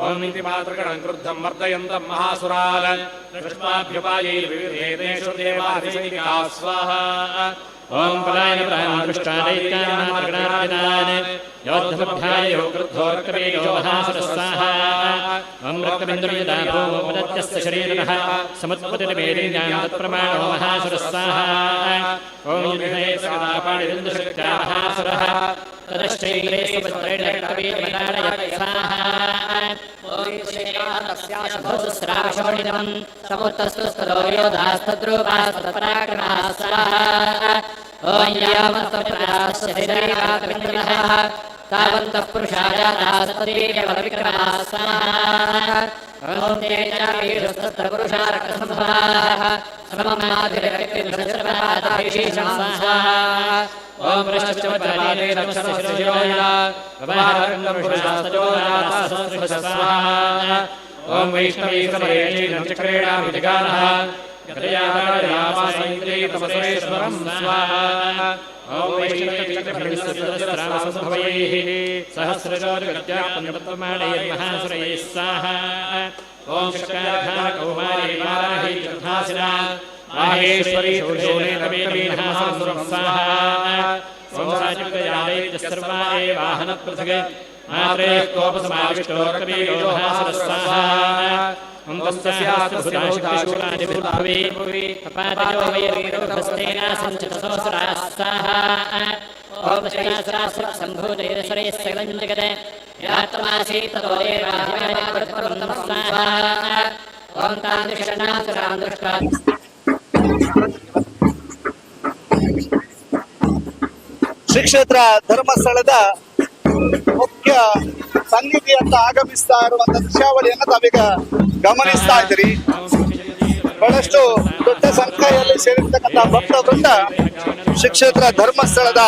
ಓಂ ಇತಿ ಮಾತೃಗಣಂ ಕ್ರುದ್ಧಂ ವರ್ಧಯಂತಂ ಮಹಾಸುರಾನ್ ದೃಷ್ಟಾಭ್ಯುಪಾಯೈರ್ವಿವಿಧೇತೇಷು ದೇವಾಧಿಸೈನಿಕಾ ಸ್ವಾಹಾ. ಓಂ ಪಲಾಯನ ಪ್ರಾಣದೃಷ್ಟಾ ದೈತ್ಯಾನಾಮರ್ಗಣಾರ್ಪಿತಾನ್ ಯೋದ್ಧಮಭ್ಯಾಯೋ ಕ್ರುದ್ಧೋರ್ಕವೇಯೋ ಮಹಾಸುರ ಸ್ವಾಹಾ. ಓಂ ರಕ್ತಬಿಂದುರ್ಯದಾ ಭೂಮೋಪದತ್ಯಸ್ಯ ಶರೀರತಃ ಸಮುತ್ಪತಿರ್ಮೇದಿನ್ಯಾಂ ತತ್ಪ್ರಮಾಣೋ ಮಹಾಸುರ ಸ್ವಾಹಾ. ಓಂ ಯುಧೇಸಕದಾಪಾಣಿರಿಂದುಶಕ್ತ್ಯಾ ಮಹಾಸುರಃ ತದಶ್ಚೈಲೇ ಸುಭದ್ರೈರ್ಕವೇಯಮನಾಡಯ ಸ್ವಾಹಾ. ಓಂ ಶ್ರೀರಾಮಸ್ಯಾಶಭೋಸ್ರಾವಶೋಣಿತಂ ಸಮುತ್ತಸ್ತುಸ್ತರೋ ಯೋಧಾಸ್ತದ್ರೂಪಾಸ್ತತ್ಪರಾಕ್ರಮಃ ಸ್ವಾಹಾ. ಓಂ ಯಾಮಸ್ತಪ್ರಾಸ್ಯ ಧೈರ್ಯಾಕವಿಂದ್ರಃ ತಾವಂತಃ ಪುರುಷಾಯಾತಾಸ್ತದೇವ್ಯವಲವಿಕ್ರಮಃ ಸ್ವಾಹಾ. ಓಂ ತೇಜಾವೀರಸ್ತತ್ರ ಪುರುಷಾರಕಸಂಭವಾಃ ಸಮಮಾಧಿರವಿಕ್ರಮಸರ್ವಪಾದವಿಶೇಷಂ ಸ್ವಾಹಾ. ಓಂ ವೃಶ್ಚಿಕವತ್ಪಾದೇ ರಕ್ಷಣಶಿರೋಯಾ ವ್ಯವಹಾರಕಂ ಪುರುಷಾಸ್ತಜೋರಾತಾಸಂಸ್ಪೃಶ ಸ್ವಾಹಾ. ಓಂ ವೈಷ್ಣವೀಕಮರೇಣೀನಂ ಚಕ್ರೇಣಾಭಿಜಗಾನಃ ಯತಯಾವಾಸೈಂದ್ರಿಯತಮಸೇಶ್ವರಂ ಸ್ವಾಹಾ. ಓಂ ವೈಷ್ಣವೀಕಮರೇಣೀಸಹಸ್ರಜೋರ್ಗತ್ಯಾಪನ್ಯಪದ್ಮಾಣೈಃ ಸ್ವಾಹಾ. ಓಂ ಶಕ್ರಾಧಾರಕೌಮಾರಿ ವಾರಾಹಿ ಚತುರ್ಧಾಸಿನಾ ಮಾಹೇಶ್ವರಿ ಶೋಷೇಣ ಕವೀನಃ ಸ್ವಾಹಾ. ಓಂ ಸಾಚಿಕಯಾದೈತ್ಯಸರ್ವಾ ವಾಹನ ಪೃಥಗ್ ಮಾತ್ರೇ ಕೋಪಸಮಾವಿಷ್ಟೋ ಕವೀರೋ ಮಹಾಸುರ ಸ್ವಾಹಾ. ಓಂ ತಸ್ಯಾಸ್ತುಭುತಾಶಕ್ತಿಶೂಲಾದಿಭುರ್ಭುವಿ ಅಪಾತಯೋ ವೈರೀರೋಧಸ್ತೇನ ಸಂಚಿತಸೋಸುರಾ ಸ್ವಾಹಾ. ಓಂ ಶ್ರೀಯಾಸರಾಸುರ ಸಂಭೂತೈರಸರೇ ಸಕಲಂ ಜಗತ್ ಯಾತ್ಮಾಸೀತತೋ ದೇವಾಧಿಪತಿಪರಂ ಸ್ವಾಹಾ. ಓಂ ತಾದೃಶನಾಸುರಾಂ ದೃಷ್ಟ್ವಾ ಶ್ರೀ ಕ್ಷೇತ್ರ ಧರ್ಮಸ್ಥಳದ ಮುಖ್ಯ ಸನ್ನಿಧಿಯತ್ತ ಆಗಮಿಸ್ತಾ ಇರುವಂತ ದೃಶ್ಯಾವಳಿಯನ್ನು ತಾವೀಗ ಗಮನಿಸ್ತಾ ಇದ್ದೀರಿ. ಬಹಳಷ್ಟು ದೊಡ್ಡ ಸಂಖ್ಯೆಯಲ್ಲಿ ಸೇರಿರ್ತಕ್ಕಂಥ ಭಕ್ತ ವೃಂದ ಶ್ರೀ ಕ್ಷೇತ್ರ ಧರ್ಮಸ್ಥಳದ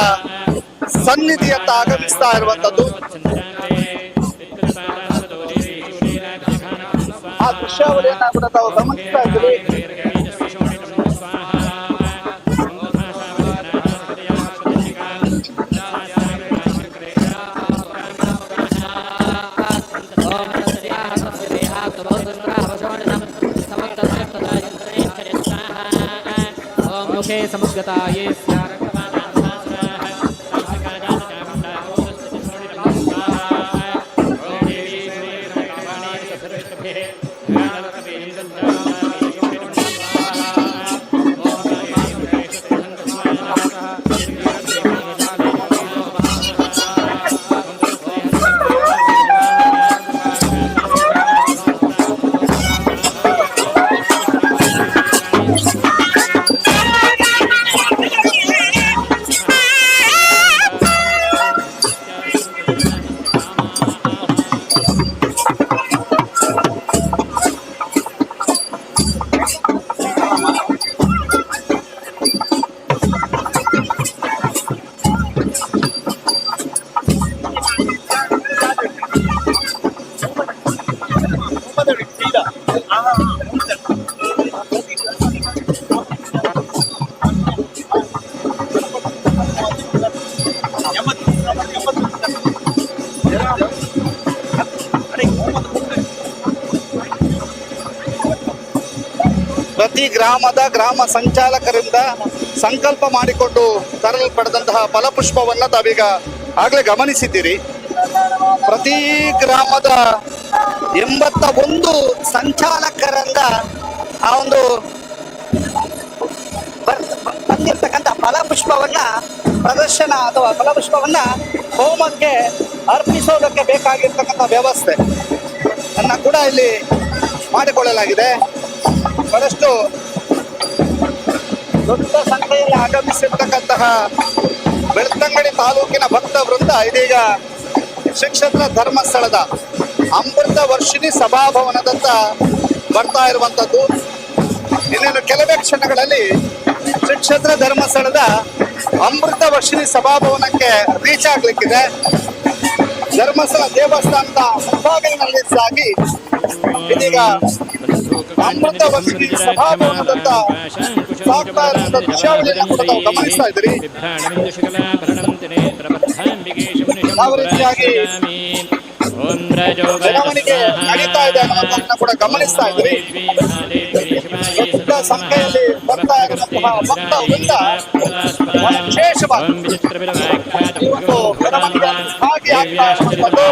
ಸನ್ನಿಧಿಯತ್ತ ಆಗಮಿಸ್ತಾ ಇರುವಂತದ್ದು. ಆ ದೃಶ್ಯಾವಳಿಯನ್ನ ಕೂಡ ತಾವು ಗಮನಿಸ್ತಾ ಇದ್ದೀರಿ. मुखे समुद्गताये ಪ್ರತಿ ಗ್ರಾಮದ ಗ್ರಾಮ ಸಂಚಾಲಕರಿಂದ ಸಂಕಲ್ಪ ಮಾಡಿಕೊಂಡು ತರಲ್ಪಡೆದಂತಹ ಫಲಪುಷ್ಪವನ್ನ ತಾವೀಗ ಆಗ್ಲೇ ಗಮನಿಸಿದ್ದೀರಿ. ಪ್ರತಿ ಗ್ರಾಮದ 81 ಸಂಚಾಲಕರಿಂದ ಆ ಒಂದು ಬಂದಿರ್ತಕ್ಕಂಥ ಫಲಪುಷ್ಪವನ್ನ ಪ್ರದರ್ಶನ ಅಥವಾ ಫಲಪುಷ್ಪವನ್ನ ಹೋಮಕ್ಕೆ ಅರ್ಪಿಸೋದಕ್ಕೆ ಬೇಕಾಗಿರ್ತಕ್ಕಂಥ ವ್ಯವಸ್ಥೆ ಅನ್ನ ಕೂಡ ಇಲ್ಲಿ ಮಾಡಿಕೊಳ್ಳಲಾಗಿದೆ. ಬಹಳಷ್ಟು ದೊಡ್ಡ ಸಂಖ್ಯೆಯಲ್ಲಿ ಆಗಮಿಸಿರ್ತಕ್ಕಂತಹ ಬೆಳ್ತಂಗಡಿ ತಾಲೂಕಿನ ಭಕ್ತ ವೃಂದ ಇದೀಗ ಶ್ರೀ ಕ್ಷೇತ್ರ ಧರ್ಮಸ್ಥಳದ ಅಮೃತ ವರ್ಷಿಣಿ ಸಭಾಭವನದತ್ತ ಬರ್ತಾ ಇರುವಂತದ್ದು. ಇನ್ನೇನು ಕೆಲವೇ ಕ್ಷಣಗಳಲ್ಲಿ ಶ್ರೀ ಕ್ಷೇತ್ರ ಧರ್ಮಸ್ಥಳದ ಅಮೃತ ವರ್ಷಿಣಿ ಸಭಾಭವನಕ್ಕೆ ರೀಚ್ ಆಗ್ಲಿಕ್ಕಿದೆ. ಧರ್ಮಸ್ಥಳ ದೇವಸ್ಥಾನದ ಮುಂಭಾಗದಲ್ಲಿ ಸಾಗಿ ಇದೀಗ ಅಮೃತ ವರ್ಷಿಣಿ ಸಭಾಭವನದತ್ತ ಸಾಗ್ತಾ ಇರುವಂತ ದೃಶ್ಯಾವಳಿಯನ್ನು ಕೂಡ ತಾವು ಗಮನಿಸ್ತಾ ಇದ್ದೀರಿ. ಯಾವ ರೀತಿಯಾಗಿ ಮೆರವಣಿಗೆ ನಡೀತಾ ಇದೆ ಅನ್ನೋದನ್ನ ಕೂಡ ಗಮನಿಸ್ತಾ ಇದ್ದೀರಿ. ದೊಡ್ಡ ಸಂಖ್ಯೆಯಲ್ಲಿ ಬರ್ತಾ ಇರುವಂತಹ ಭಕ್ತ ವೃಂದ ವಿಶೇಷವಾಗಿ ಇವತ್ತು ಮೆರವಣಿಗೆಯಲ್ಲಿ ಭಾಗಿಯಾಗ್ತಾ ಇರುವಂತದ್ದು.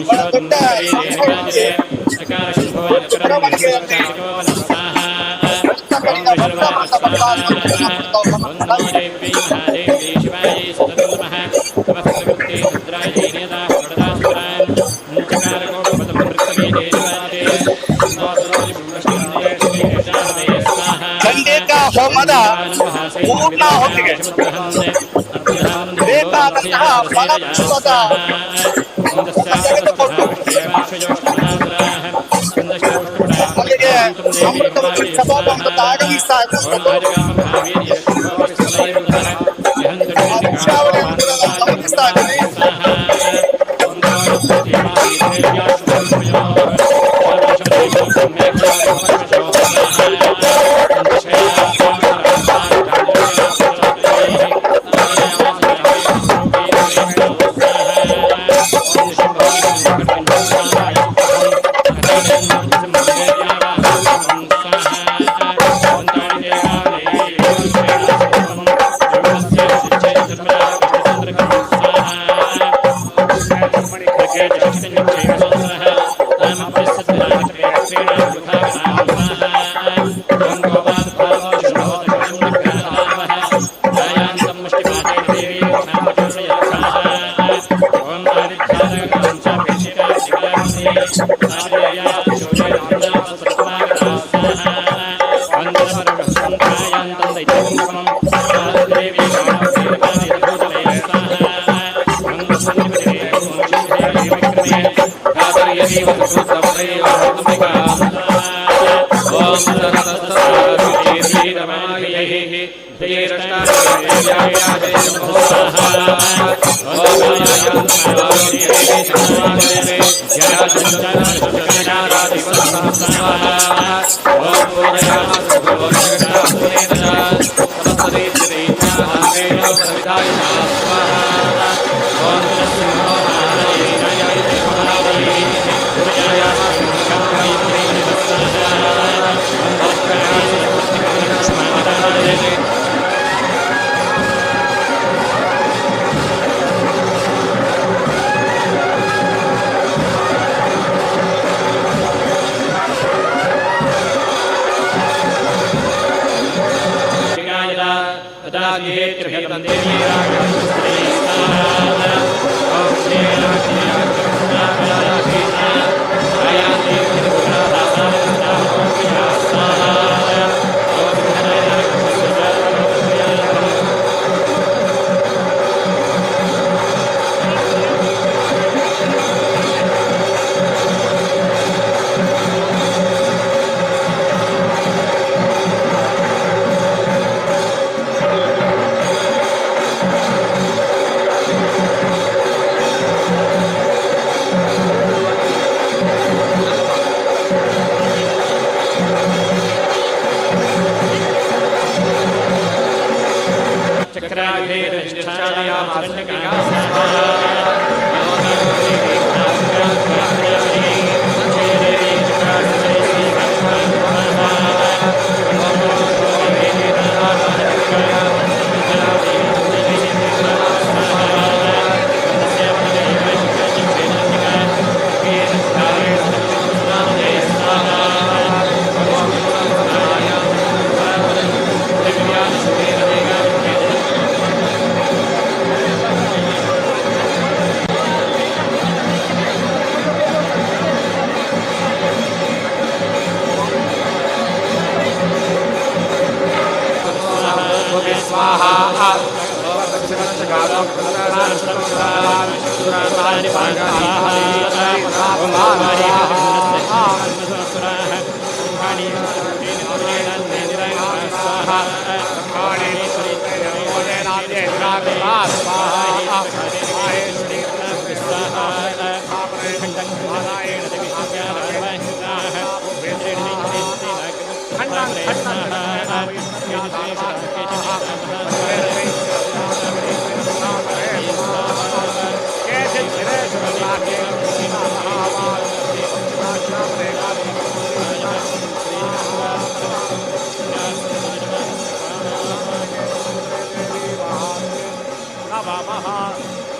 ಬಹಳ ದೊಡ್ಡ ಸಂಖ್ಯೆಯಲ್ಲಿ ಮೆರವಣಿಗೆಯಲ್ಲಿ ಬೆಳ್ತಂಗಡಿಯ ಭಕ್ತ ವೃಂದ ಬರ್ತಾ ಇರುವಂತದ್ದನ್ನು ತಾವು ಗಮನಿಸ್ತಾ ಇದ್ದೀರಿ. ಚಂಡಿಕಾ ಹೋಮದ ಪೂರ್ಣ ಹೊತ್ತಿಗೆ ಬೇಕಾದಂತಹ ಫಲಪುಷ್ಪದ ತೆಗೆದುಕೊಂಡು ಅಲ್ಲಿಗೆ ಅಮೃತ ವರ್ಷಿಣಿ ಸಭಾಭವನದತ್ತ ಆಗಮಿಸ್ತಾ ಇರುವಂತದ್ದು. ದೃಶ್ಯಾವಳಿಯನ್ನು ಕೂಡ ನಾವು ಗಮನಿಸ್ತಾ ಇದ್ದೀವಿ.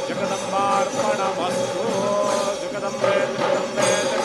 जगदम्बार्पणमस्तु जगदम्बे जगदम्बे जगदम्बे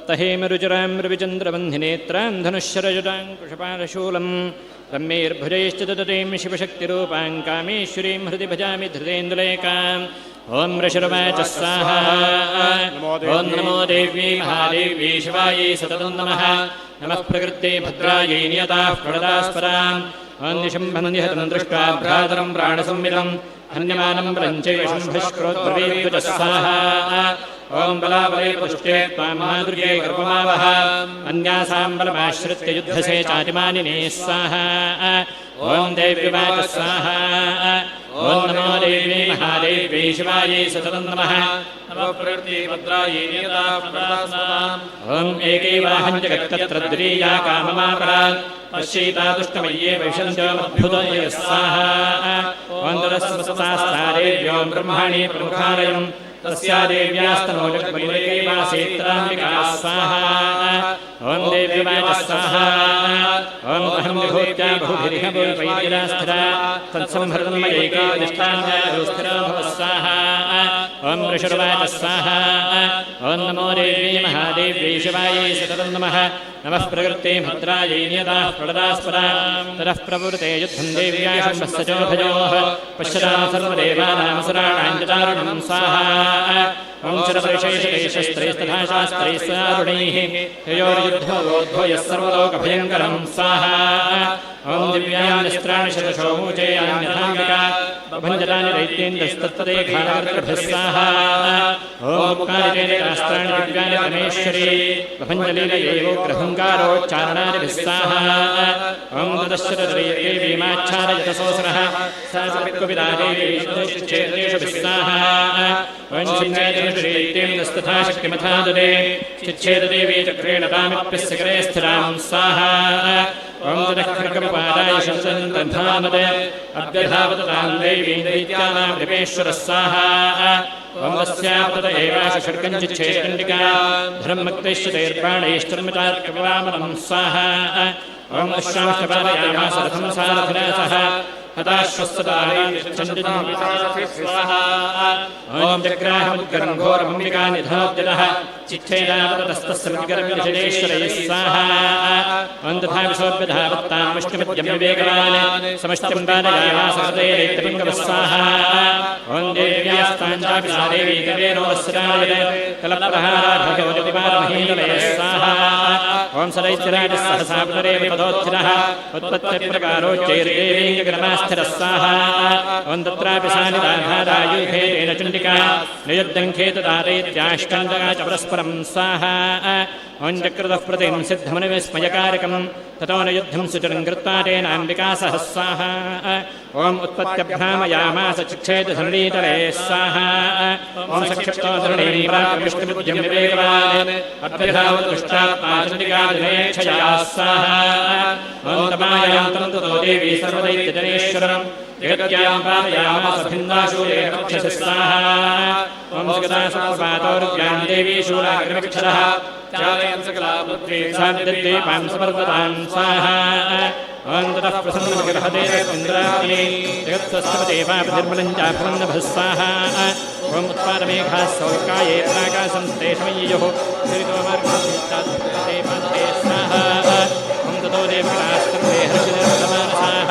तप्तहेमरुचिरां रविचन्द्रबन्धिनेत्रां धनुश्शरजुटां कुशपालशूलं रम्यैर्भुजैश्च ददतीं शिवशक्तिरूपां कामेश्वरीं हृदि भजामि धृतेन्दुलेकाम् ॐ ऋषिर्वाच स्वाहा ॐ नमो देव्यै महादेव्यै शिवायै सततं नमः नमः प्रकृते भद्रायै नियताः प्रणदास्पदाम् ॐ निशम्भन्दिहतं दृष्ट्वा भ्रातरं प्राणसंविदं हन्यमानं बलञ्चैव शम्भुष्क्रोद्ब्रवीद्युज स्वाहा ॐ बलाबले पुष्टे त्वां मादुर्ये गर्वमावह अन्यासां बलमाश्रित्य युद्धसे चातिमानिने स्वाहा ॐ देव्यवाच स्वाहा ॐ नमो देव्यै महादेव्यै शिवायै सततं नमः नमः प्रकृते भद्रायै नियताः प्रणदास्पदाम् ॐ एकैवाहं जगत्तत्र द्वितीया काममापरा पश्यैता दुष्टमय्ये वैशन्त्योमद्भुतये स्वाहा ॐ तदस्वस्तास्तादेव्यो ब्रह्माणि प्रमुखालयम् तस्या देव्यास्तनो जगद्वैकैवासेत्राम्बिका स्वाहा ॐ देव्यवाच स्वाहा ॐ अहं विभूत्या बहुभिरिह पूर्वैर्या स्थिरा तत्संहृतं मयैके निष्ठान्यास्थिरो भव स्वाहा ॐ ऋषिर्वाच स्वाहा ॐ नमो देव्यै महादेव्यै शिवायै सततं नमः नमः प्रकृते भद्रायै नियताः प्रणदास्पदाम् ततः प्रवृते युद्धं देव्या शम्भस्य चोभयोः पश्यतां सर्वदेवानामसुराणां च दारुणं स्वाहा ॐ शरपरिशेषैशस्त्रैस्तथा शास्त्रैः सारुणैः ययोर्युद्धोद्भो यः सर्वलोकभयङ्करं स्वाहा ॐ दिव्यां निस्त्राणि शतशो मूचेयान्यथाङ्गिका भञ्जतानि दैत्येन्द्रस्तत्तदेखानगर्भः स्वाहा ॐ मुखादितेन शास्त्राणि दिव्यानि परमेश्वरी भञ्जलीलयैवोग्रहङ्कारोच्चारणादिभिः स्वाहा ॐ ततश्चतुर्देवी भीमाच्छादयतसोऽसुरः सा सवित्वविदा देवी विष्णुश्चेदेषु स्वाहा ॐ चिन्नेतेन्द्रस्तथा शक्तिमथा ददे चिच्छेददेवी चक्रेण तामिप्यस्य करे स्थिरां स्वाहा ॐ तदःखर्गपादाय शंसन्तन्धानद अभ्यधावततां देवीं दैत्यानां दिपेश्वरः स्वाहा ॐ तस्यापत एवाश षड्कञ्चिच्छेदण्डिका धर्मक्तैश्चतैर्बाणैश्चर्मितार्कवामनं स्वाहा ॐ अश्वांशपादयामास रथं सारथिना सह स्वाहा ॐ जग्राहमुद्गरं घोरमम्बिका निधोद्यतः चिच्छेदावतस्तस्य मुद्गरविषदेश्वरैः स्वाहा ॐ तथा विशोद्यधावत्तां विष्णुमद्यं विवेकवान् समष्टिं पादयामास हृदयैत्यपिङ्गवः स्वाहा ॐ देव्यास्ताञ्चापि सा देवी कवेनोऽस्रायत कलप्रहारा भगवतिपारमहीतलये स्वाहा ॐ सदैत्यराजः सहसा पुनरेव पदोत्थितः उत्पत्तिप्रकारोच्चैर्देवीङ्गनमास्थिरः स्वाहा ॐ तत्रापि सा निदाधादायुधेन चण्डिका नियुद्धङ्खेतदादैत्याष्टाङ्गका च परस्परं स्वाहा ॐ चक्रतः प्रतिं सिद्धमनुविस्मयकारकं ततो न युद्धं सुचरं कृत्वा तेनाम्बिका सह स्वाहा ॐ उत्पत्त्यभ्रामयामास चिच्छेद धरणीतले स्वाहा ॐ सक्षिप्तो धरणीं प्राप्तविष्णुबुद्धिं विवेकवान् अभ्यधावतुष्टात्माचण्डिकादिनेच्छया स्वाहा ॐ तमायां तन्तुतो देवी सर्वदैत्यजनेश्वरम् जगत्यां पादयामास भिन्दाशूले रक्षसि स्वाहा ॐ जगदासुपातोर्व्यां देवी शूलाग्रविक्षरः चालयन् सकलापुत्री साद्यद्वीपां समर्पतां स्वाहा ॐ ततः प्रसन्नमग्रहदेवेन्द्राग्नि जगत्स्वस्थपदेवाभिर्मलं चाभवन्नभः स्वाहा ॐ उत्पादमेघाः सौकाये प्राकाशं स्तेषमय्युः श्रीतोमार्गते स्वाहा ॐ ततो देवरास्त्रमे हर्षनिर्धमानसाः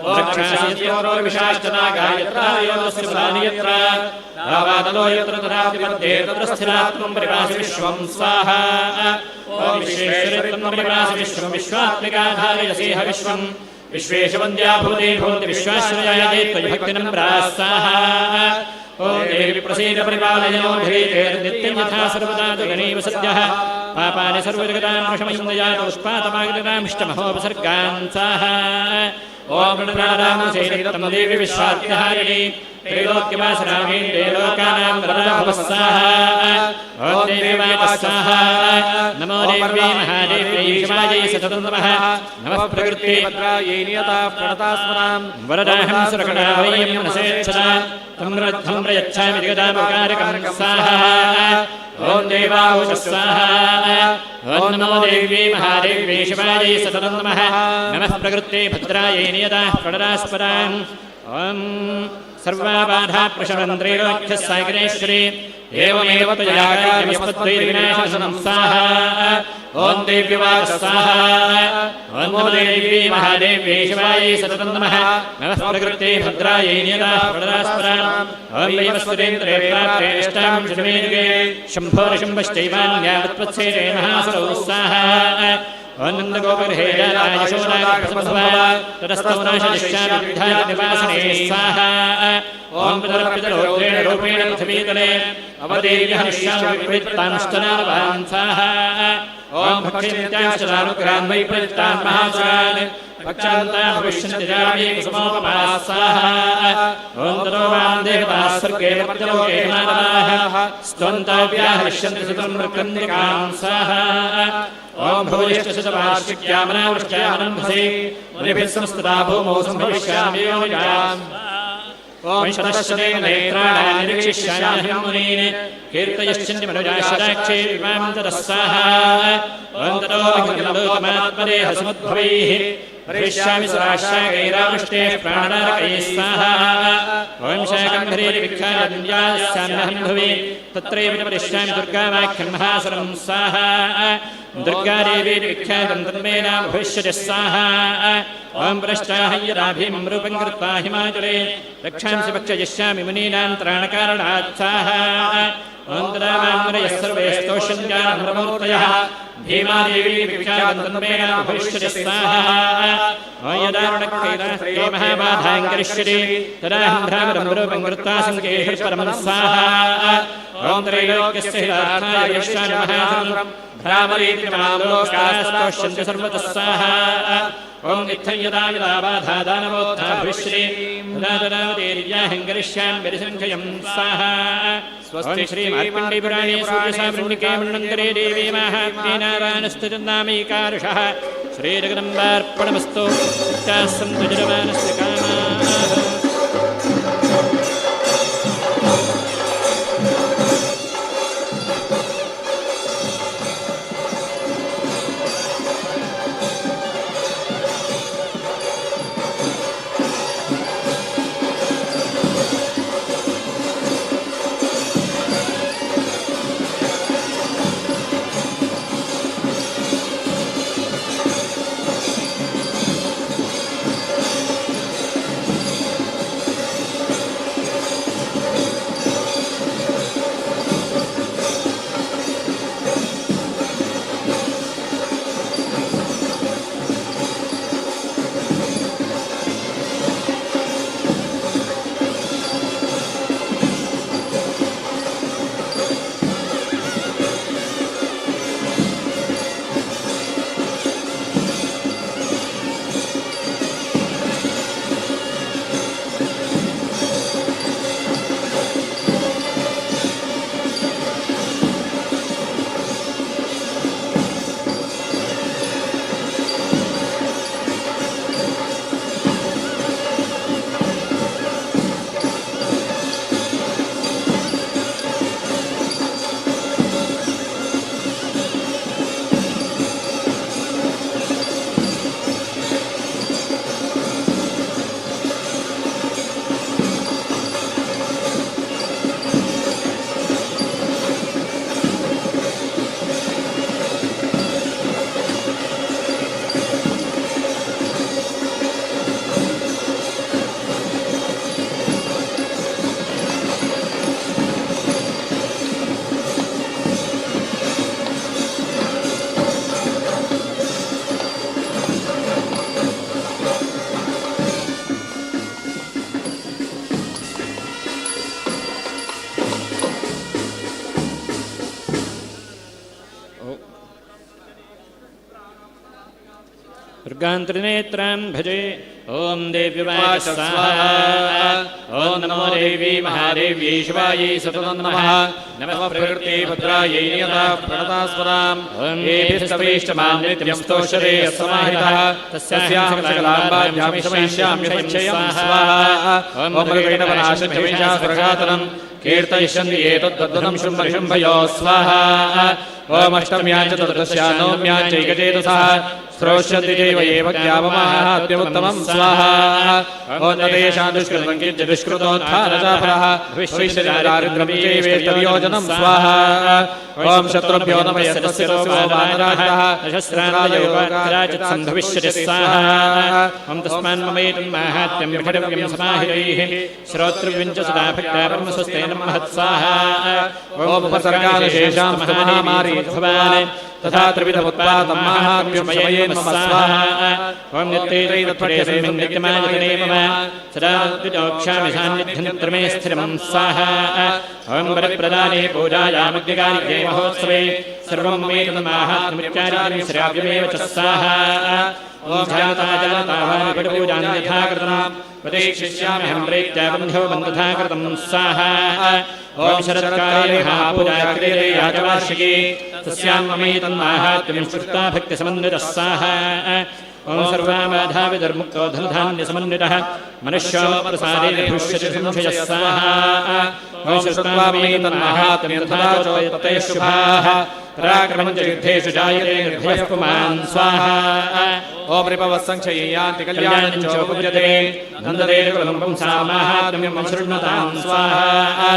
द्रक्षासीत्योरो विशाश्चनागायत्रायोदस्य प्रधानि यत्र रावादलो यत्र तदापि मध्ये तत्र स्थिरात्मं परिभासि विश्वं स्वाहा ॐ विश्वेश्वरत्वं परिभासि विश्वं विश्वात्मिकाधारयसेह विश्वं विश्वेशवन्द्या भवति भवन्ति विश्वाश्रयाय त्वयिभक्तिनम्रा स्वाहा ॐ देवी प्रसीद परिपालयो नित्यं यथा सर्वदा जगनीव सद्यः पापानि सर्वजगतां प्रशमयन्दयात उत्पातमाग्निरामिष्टमहोपसर्गान् स्वाहा ॐ प्रणरामसेनितं देवी विश्वात्याहारिणी त्रैलोक्यवासरामी लोकानां वरदाभवः स्वाहा ॐ देवी वाचः स्वाहा नमो देवी महादेव्यै शिवायै सततं नमः नमः प्रकृते भद्रायै नियता प्रणतास्मरां वरदाहं सुरकटावयं मनसेच्छदा तं रद्धं प्रयच्छामि जगदापकारकं स्वाहा ॐ देवाहुष स्वाहा ॐ नमो देवी महादेव्यै शिवायै सततं नमः नमः प्रकृते भद्रायै नियता प्रणतास्मरां ॐ सर्वाबाधा प्रशमन्त्रेणोऽख्यः सागरेश्वरी एवमेव त्वया कार्यमस्मद्वैर्विनाशनं स्वाहा ॐ देव्यवाच स्वाहा ॐ नमो देवी महादेव्यै शिवायै सततं नमः नमः प्रकृते भद्रायै नियता प्रणतास्मरां ॐ वैवस्वतेन्द्रे प्राप्ते अष्टाविंशतिमे युगे शम्भोरशम्भश्चैवान्यावत्वत्सेने महासुरौ स्वाहा नन्दगोपगृहेयाय यशोदाय ततस्तौनाशयिष्यामि विद्धानिवासने स्वाहा ॐ पितरपितरोद्रेण रूपेण पृथिवीतले अवतीर्य हनिष्यामि विपरीतांश्चनावान् स्वाहा ॐ भक्षित्याश्चलानुग्रहान् वै प्रयुक्तान् महासुरान् भक्षन्ता भविष्यन्ति जाये कुसुमोपमा स्वाहा ॐ ततो मां देवताः स्वर्गे मर्त्यलोके मानवाः स्तवन्ताव्याः हरिष्यन्ति सुतं मृत्युन्दिकां स्वाहा ॐ भूयश्च शतवार्षिक्यामनावृष्ट्यामनम्भसे मुनिभिः संस्तुता भूमौ सम्भविष्यामि योनिजाम् ॐ शतशतेन नेत्राणानि निरीक्षिष्यामि मुनीन् कीर्तयश्चन्ति मनुजाशदाक्षे विमां ततः स्वाहा ॐ ततो लोकमात्मदेह समुद्भवैः हरिष्यामि सुराशागैरावृष्टेः प्राणनारकैः स्वाहा ॐ शाकम्भरीर्विख्यातन्यास्याम्यहं भुवि तत्रैव च वदिष्यामि दुर्गावाक्यं महासुरं स्वाहा दुर्गादेवी विख्यातं तन्मे नाम भविष्यति स्वाहा ॐ पुनश्चाहय्यदाभीमं रूपं कृत्वा हिमाचले रक्षांसि भक्षयिष्यामि मुनीनां त्राणकारणात् स्वाहा ॐ तदा मान्मरयः सर्वे स्तोष्यन्त्यानमूर्तयः भीमादेवी विख्यातं तन्मे नाम भविष्यति स्वाहा ॐ यदा ऋणकैलासे महाबाधां करिष्यति तदा हन्ध्रामरं रूपं कृत्वा सङ्केः परमं स्वाहा ॐ त्रैलोक्यस्य हितार्थाय यष्यामि महासुरं भ्रामरीतिमालोकास्तोष्यन्ति सर्वतः स्वाहा ॐ इत्थं यदा यदा बाधा दानवोत्था भविष्यति तदा तदा देव्याहं करिष्यामि विरिसङ्ख्यं स्वाहा स्वस्ति श्रीमार्कण्डेयपुराणे सूर्यसावृण्यके मण्डन्तरे देवी माहात्म्ये नारायणस्तुतिर्नामैकार्षः श्रीजगदम्बार्पणमस्तु नित्याः सन्तु जडमानस्य कामाः दुर्गान्तर्नेत्रां भजे ॐ देव्यवाच स्वाहा ॐ नमो देवी महादेव्यै शिवायै सततं नमः नमः प्रकृते भद्रायै नियता प्रणतास्पदाम् एभिस्तवेष्टमां नित्यं स्तोषरे समाहितः तस्यां सकलाम्बाभ्यामिषमयिष्याम्यपच्छयं स्वाहा ॐ मृगैणवनाशभ्यमिषा स्वर्गातनं कीर्तयिष्यन्ति एतद्वद्वनं शुम्भयो स्वाहा ॐ अष्टम्यां च चतुर्दश्यां नवम्यां चैकचेतसः श्रोष्यन्ति चैव एव ज्ञापमाहात्म्यमुत्तमं स्वाहा ॐ तेषां दुष्कृतं किञ्चित् दुष्कृतोत्थानचाफलः भविष्यदारिद्र्यं स्वाहा ॐ शत्रुभ्यो नमः यस्तस्य वानराः सहस्राणयोगाचित् सम्भविष्यति स्वाहा ॐ तस्मान्ममेतं माहात्म्यं विषडव्यं समाहितैः श्रोतृव्यं च सदा भक्त्या ब्रह्मस्वस्तेन महत्स्वाहा ॐ उपसर्गादिशेषां महामारी भवान् तथा त्रिविधमुत्पादं माहात्म्यं मयेन मम स्वाहा ॐ नित्यैतै तत्फलेऽस्मिन् नित्यमायतने मम सदा विदोक्षामि सान्निध्यं मे स्थिरं स्वाहा ॐ वरप्रदाने पूजायामग्निकार्ये महोत्सवे सर्वं मे तन्माहात्म्यमित्यादिकं श्राव्यमेव च स्वाहा ॐ जातावानिपटपूजां यथा कृतं प्रतीक्षिष्याम्यहं प्रेत्या बन्धो बन्धुधा कृतं स्वाहा ॐ शरत्काले महापूजा क्रियते याचवार्षिकी तस्यां ममेतन्माहात्म्यं श्रुत्वा भक्तिसमन्वितः स्वाहा ॐ सर्वाबाधा विदर्मुक्तो धनधान्यसमन्वितः मनुष्यो प्रसादेन भुष्यति संशयः स्वाहा ॐ श्रुत्वा ममेतन्माहात्म्यं तथाचोत्तये शुभाः पराक्रमं च युद्धेषु जायते निर्भयः पुमान् स्वाहा ॐ रिपवः संक्षय्यान्ति कल्याणं चोपद्यते नन्दते कुलं पुंसामाहात्म्यं शृण्वतां स्वाहा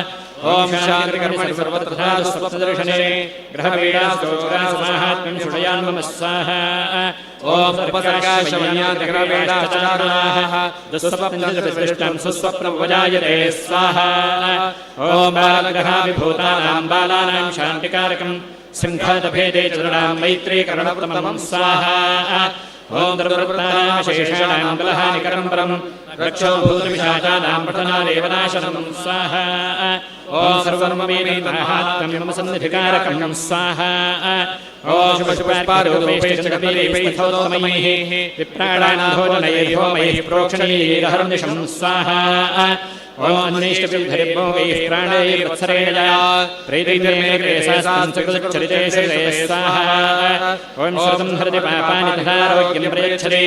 ॐ शान्तिकर्मणि सर्वत्र स्वप्नदर्शने ग्रहपीडास्तोत्रासमाहात्म्यं शृणयान्मम स्वाहा ॐ उपसर्गाशमन्यान्तिग्रहपीडाश्चारुणाः दुःस्वप्नदृष्टं सुस्वप्नमुपजायते स्वाहा ॐ बालग्रहाभिभूतानां बालानां शान्तिकारकं शृङ्खलभेदे चरणां मैत्रीकरणोत्तमं स्वाहा ॐ दुर्वृत्तानामशेषाणां बलहानिकरं परं रक्षो भूतपिशाचानां पठनादेव नाशनं स्वाहा ॐ सर्वं ममेतन्माहात्म्यं सन्निधिकारकं स्वाहा ॐ शुभशुभपुष्पारोपैश्चकपीलैस्तथोत्तमैः विप्राणां भोजनैर्होमैः प्रोक्षणैरहर्निशं स्वाहा ॐ अन्यैष्टभिर्भोगैः प्राणैर्वत्सरेण प्रीतिर्मेघ्रेसांसकृतचरिते स्वाहा ॐ श्रुतं हरति पापानि तथारोग्यं प्रयच्छति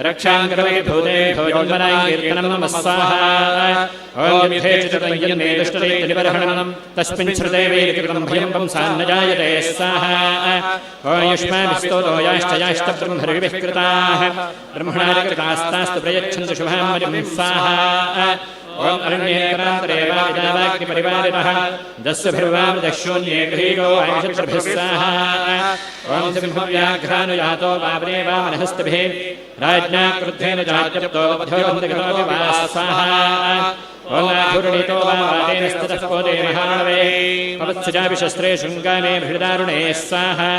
रक्षां करोति भूतेभ्यो जन्मनाकीर्तनं नमः स्वाहा ॐ युद्धे च तयन्मे दुष्टदैत्यनिबर्हणं तस्मिन् श्रुते वैरिकृतं भयं पुंसान्न जायते स्वाहा ॐ युष्माभिस्तोतो याश्च ब्रह्मर्विः कृताः ब्रह्मणादिकृतास्तास्तु प्रयच्छन्तु शुभां स्वाहा ॐ अरण्येकरान्तरे वाग्निपरिवारिणः दस्युभिर्वामदशून्ये गृहीतो आयुषभिः स्वाहा ॐ सिंहव्याघ्रानुयातो वावने वामनहस्तभिः राज्ञा क्रुद्धेन जात्यप्तो वधोबन्धगतो वा स्वाहा ॐ आधुर्णितो वा वातेन स्थितः पोते महाणवे पवत्सजापि शस्त्रे शृङ्गामे बृहदारुणे स्वाहा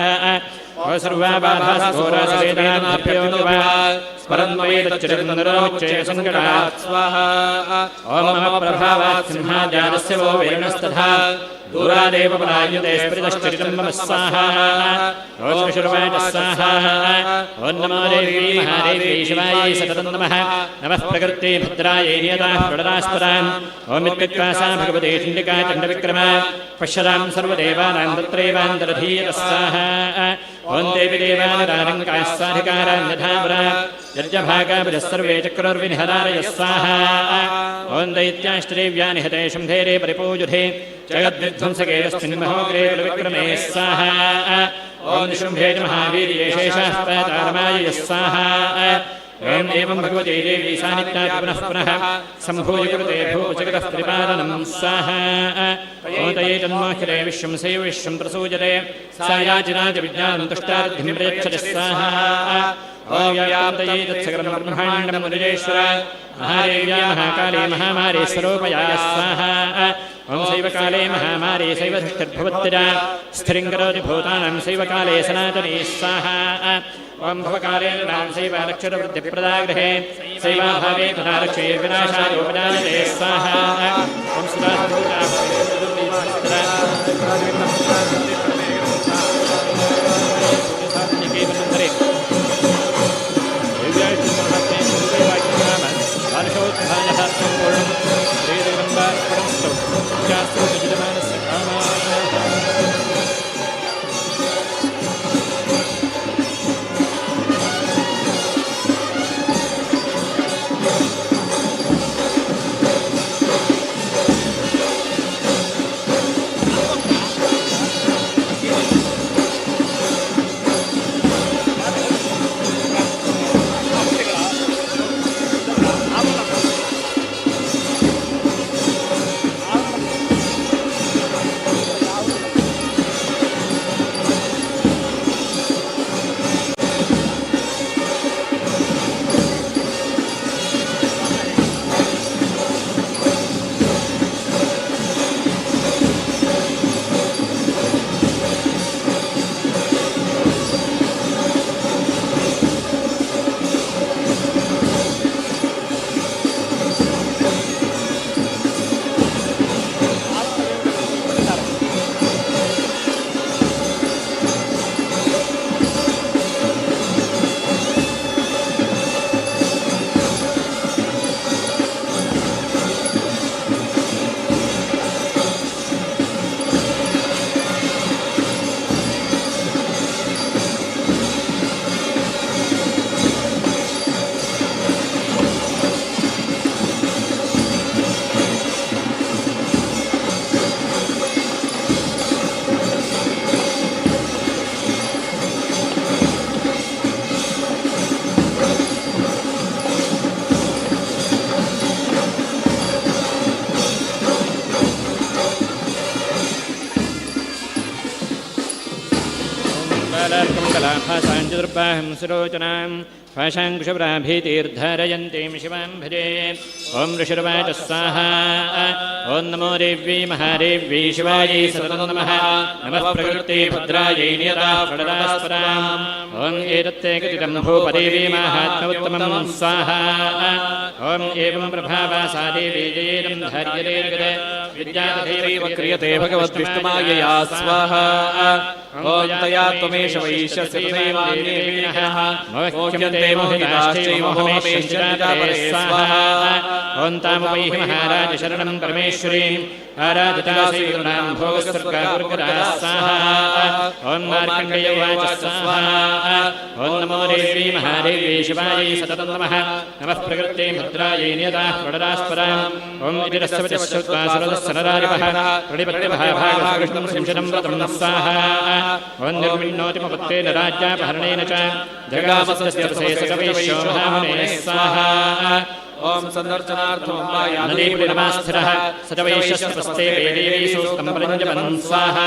ॐ सर्वा बाधास्घोरासवेदानाभ्यो वा स्मरन्मवेदच्चिरन्दरोच्चय सङ्कटात् स्वाहा ॐ मम प्रभावात् सिंहाजानस्य वो वेरणस्तथा दूरादेव पलायते स्मृतश्चरितं मम स्वाहा ॐ श्रीशुर्वाच स्वाहा ॐ नमो देवी महादेवी शिवायै सततं नमः नमः प्रकृते भद्रायै नियताः प्रणतास्पदाम् ॐ इत्युक्त्वा भगवते चण्डिका चण्डविक्रमा पश्यतां सर्वदेवानां तत्रैवान्तरधीयत स्वाहा ॐ देवी देवानारङ्काः साधिकारान्यधावरा यज्ञभागाभिः सर्वे चक्रुर्विनिहरारय स्वाहा ॐ दैत्याष्टदेव्यानि हते शम्भेरे परिपूजुधे जगद्विध्वंसके अस्मिन् महोग्रे विक्रमे स्वाहा ॐ निशुम्भे च महावीर्ये शेषाः पातारमाय स्वाहा ॐ एवं भगवती देवी सानिध्यात् पुनः पुनः सम्भूय कृते भूजगतः परिपालनं स्वाहा ॐ तये जन्मोऽखिले विश्वं सैव विश्वं प्रसूयते सा याचिनाच विज्ञानं तुष्टार्थिं प्रयच्छति स्वाहा ॐ यातये तत्सकलं ब्रह्माण्डं मुनिजेश्वर महादेव्या महाकाले महामारी स्वरूपया स्वाहा ॐ शैवकाले महामारी शैवधिष्ठिर्भवत्यजा स्थिरिं करोति भूतानां शैवकाले सनातनी स्वाहा ॐ भवकाले नृणां शैवालक्षरवृद्धिप्रदागृहे शैवाभावे तथा लक्ष्मीर्विनाशायोपजायते स्वाहा ॐ सुरासुरा कमलाभासाञ्चतुर्बाहं सुरोचनां भाषाङ्कुशप्राभीतीर्धारयन्तीं शिवां भजे ॐ ऋषिर्वाच स्वाहा ॐ नमो देव्यै महादेव्यै शिवायै सततं नमः नमः प्रकृते भद्रायै नियता फलदास्पदाम् ॐ एतत्ते कथितं भूपदेवी माहात्म्योत्तमं स्वाहा ॐ एवं प्रभावा सा देवी जयेदं धार्यते जगत् विद्यादेवैव क्रियते भगवद्विष्णुमायया स्वाहा ॐ तया त्वमेष वैश्यसेवान्येभिः मोह्यन्ते मोहिताश्चैव मोहमेश्वरापरे स्वाहा ॐ तामुपैः महाराज शरणं परमेश्वरीम् आराधिता श्रीगुरुणां भोगस्वर्गागुरुकरा स्वाहा ॐ मार्कण्डेय उवाच स्वाहा ॐ नमो देवी महादेवी शिवायै सततं नमः नमः प्रकृते भद्रायै नियताः प्रणदास्पदाम् ॐ इति रस्यवचश्रुत्वा सुरदस्सनरारिपः प्रणिपत्यभः भागकृष्णं संशतं व्रतं स्वाहा ॐ निर्विण्णोतिमपत्तेन राज्यापहरणेन च जगामस्य सकवैश्यो महामुने स्वाहा ओम संदर्शनार्थं नदीपुरमास्थिरः स च वैश्यस्पस्ते देवी सूक्तं प्रञ्जपनं स्वाहा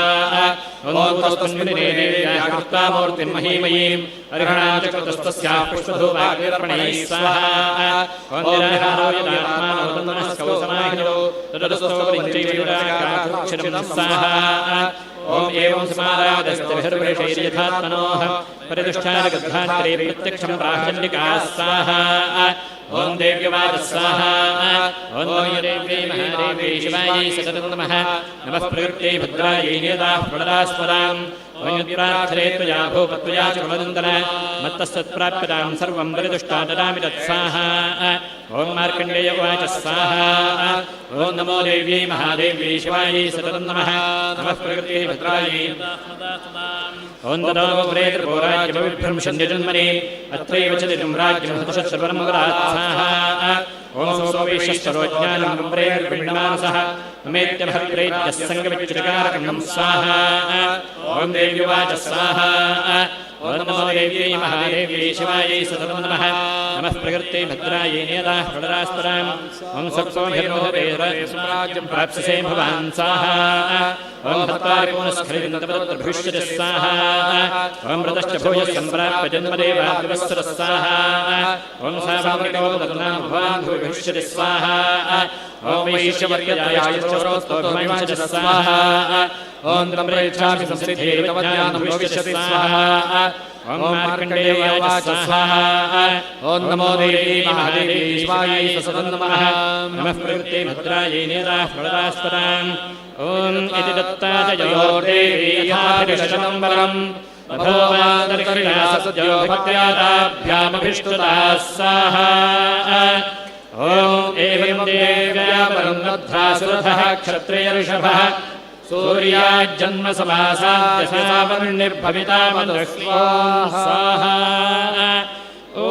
ॐ तस्मिन् देव्याः कृत्वा मूर्तिं महीमयीम् अर्हणां च कृतस्तस्याः पुष्पधूपाग्निर्पणैः स्वाहा ॐ निराहारो यदात्मानोदन्नस्कौ समाहितो तदस्तोपरिञ्चैवरागाक्षरं स्वाहा ॐ एवं समाराधस्तभिर्वृषैर्यथात्मनोः परिदुष्टानगद्धान्तरे प्रत्यक्षं प्राहचण्डिका स्वाहा ॐ देव्यवाच स्वाहा ॐ नमो देव्यै महादेव्यै शिवायै सततं नमः नमः प्रकृत्यै भद्रायै नियताः प्रणदास्पदाम् ॐ यत्प्रार्थने त्वया भूपत्वया च प्रवदन्तन मत्तस्तत्प्राप्यतां सर्वं परिदुष्टा ददामि तत्स्वाहा ॐ मार्कण्डेय उवाच स्वाहा ॐ नमो देव्यै महादेव्यै शिवायै सततं नमः नमः प्रकृत्यै भद्रायै ॐ ततो प्रेतृपोराज्यमविभ्रंशन्यजन्मने अत्रैव च दिनं राज्यं हतशत्सर्वमगरात् स्वाहा ॐ सोपवेश्यस्तरोज्ञानं प्रेतृपिण्डमानसः ममेत्यभद्रैत्यः सङ्गविच्युतकारकं स्वाहा ॐ देव्युवाच स्वाहा ॐ नमो देव्यै महादेव्यै शिवायै सततं नमः नमः प्रकृत्यै भद्रायै नियताः प्रणदास्पदाम् ॐ सत्त्वोऽभिर्मुहते प्राप्स्यसे भवान् स्वाहा ॐ हत्वारि पुनस्खलितभविष्यति स्वाहा ॐ व्रतश्च भूयः सम्प्राप्य जन्मदेवादिवत्सरः स्वाहा ॐ सावामिकोपदग्नां भवान् भविष्यति स्वाहा ॐ वैश्यवर्यजायाश्चरोस्तोभिमंशति स्वाहा ॐ तम्रेच्छापि संसिद्धेर्विज्ञानं भविष्यति स्वाहा ॐ मार्कण्डेय उवाच स्वाहा ॐ नमो देवी महादेवी शिवायै सततं नमः नमः प्रकृत्यै भद्रायै नियताः प्रणदास्पदाम् ॐ इति दत्ताजयोर्देवी यथाभिषतं वरम् अभोवादर्शिना सद्यो भक्त्या ताभ्यामभिष्टुताः स्वाहा ॐ एवं देव्या परं लब्धासुरथः क्षत्रियऋषभः सूर्याज्जन्मसमासाद्यसावर्णिर्भविता मनुष्यो स्वाहा ॐ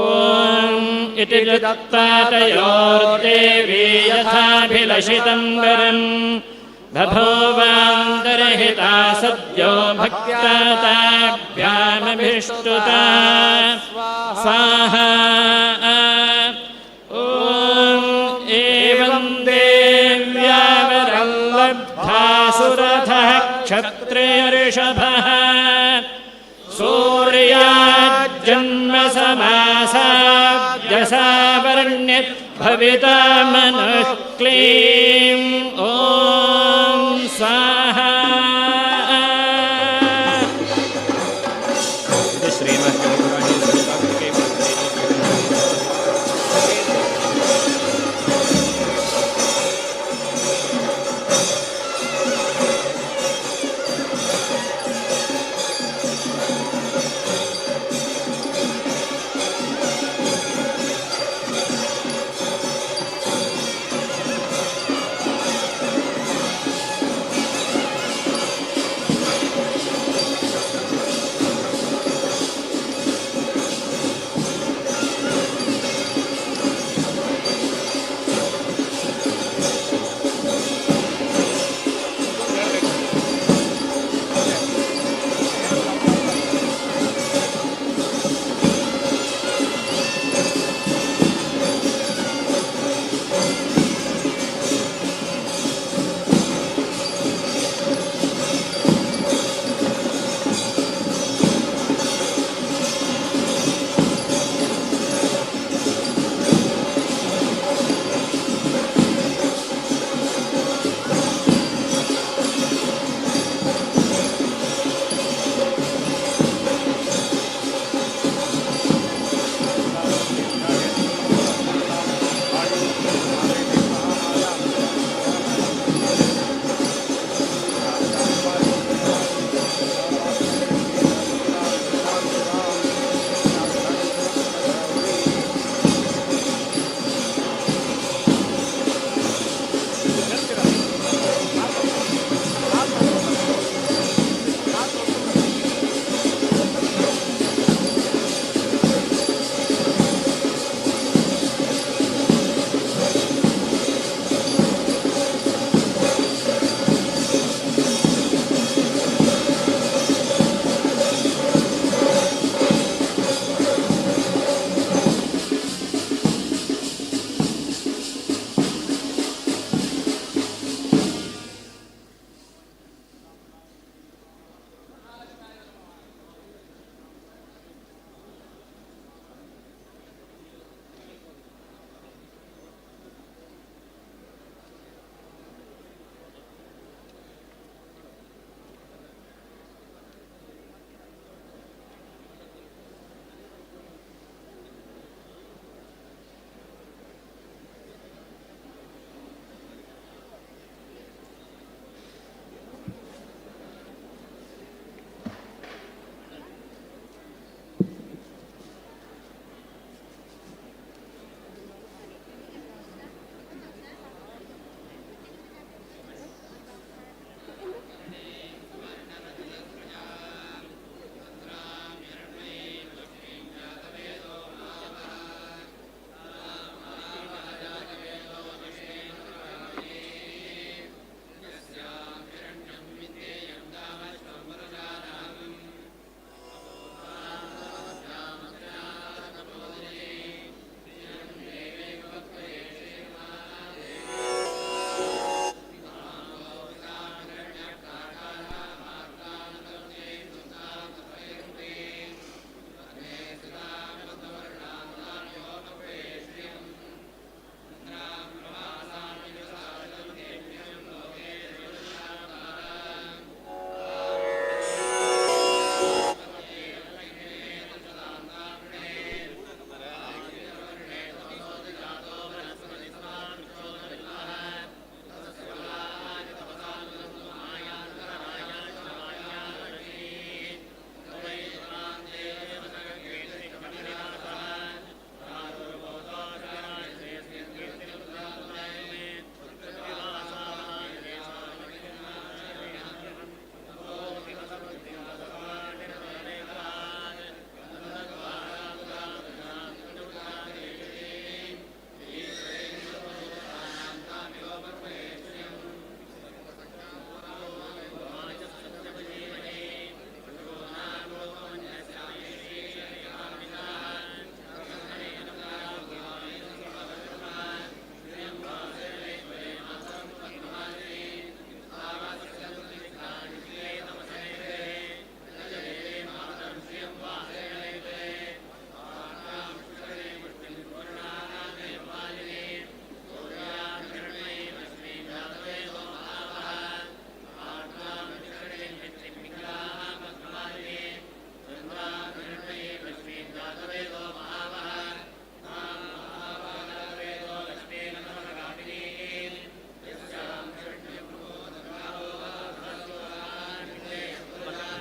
इति दत्तातयोर्देवी यथाभिलषितं वरम् बभोवान्तर्हिता सद्यो भक्त्या ताभ्यामभिष्टुता स्वाहा ॐ एवं देव्या वरं लब्धासुरथः क्षत्रियऋषभः सूर्याज्जन्मसमासाद्यसावर्ण्यर्भविता मनुष्क्लीम् ॐ स्वाहा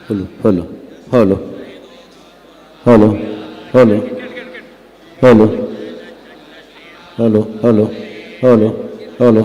hello hello hello hello hello hello hello hello hello hello hello hello hello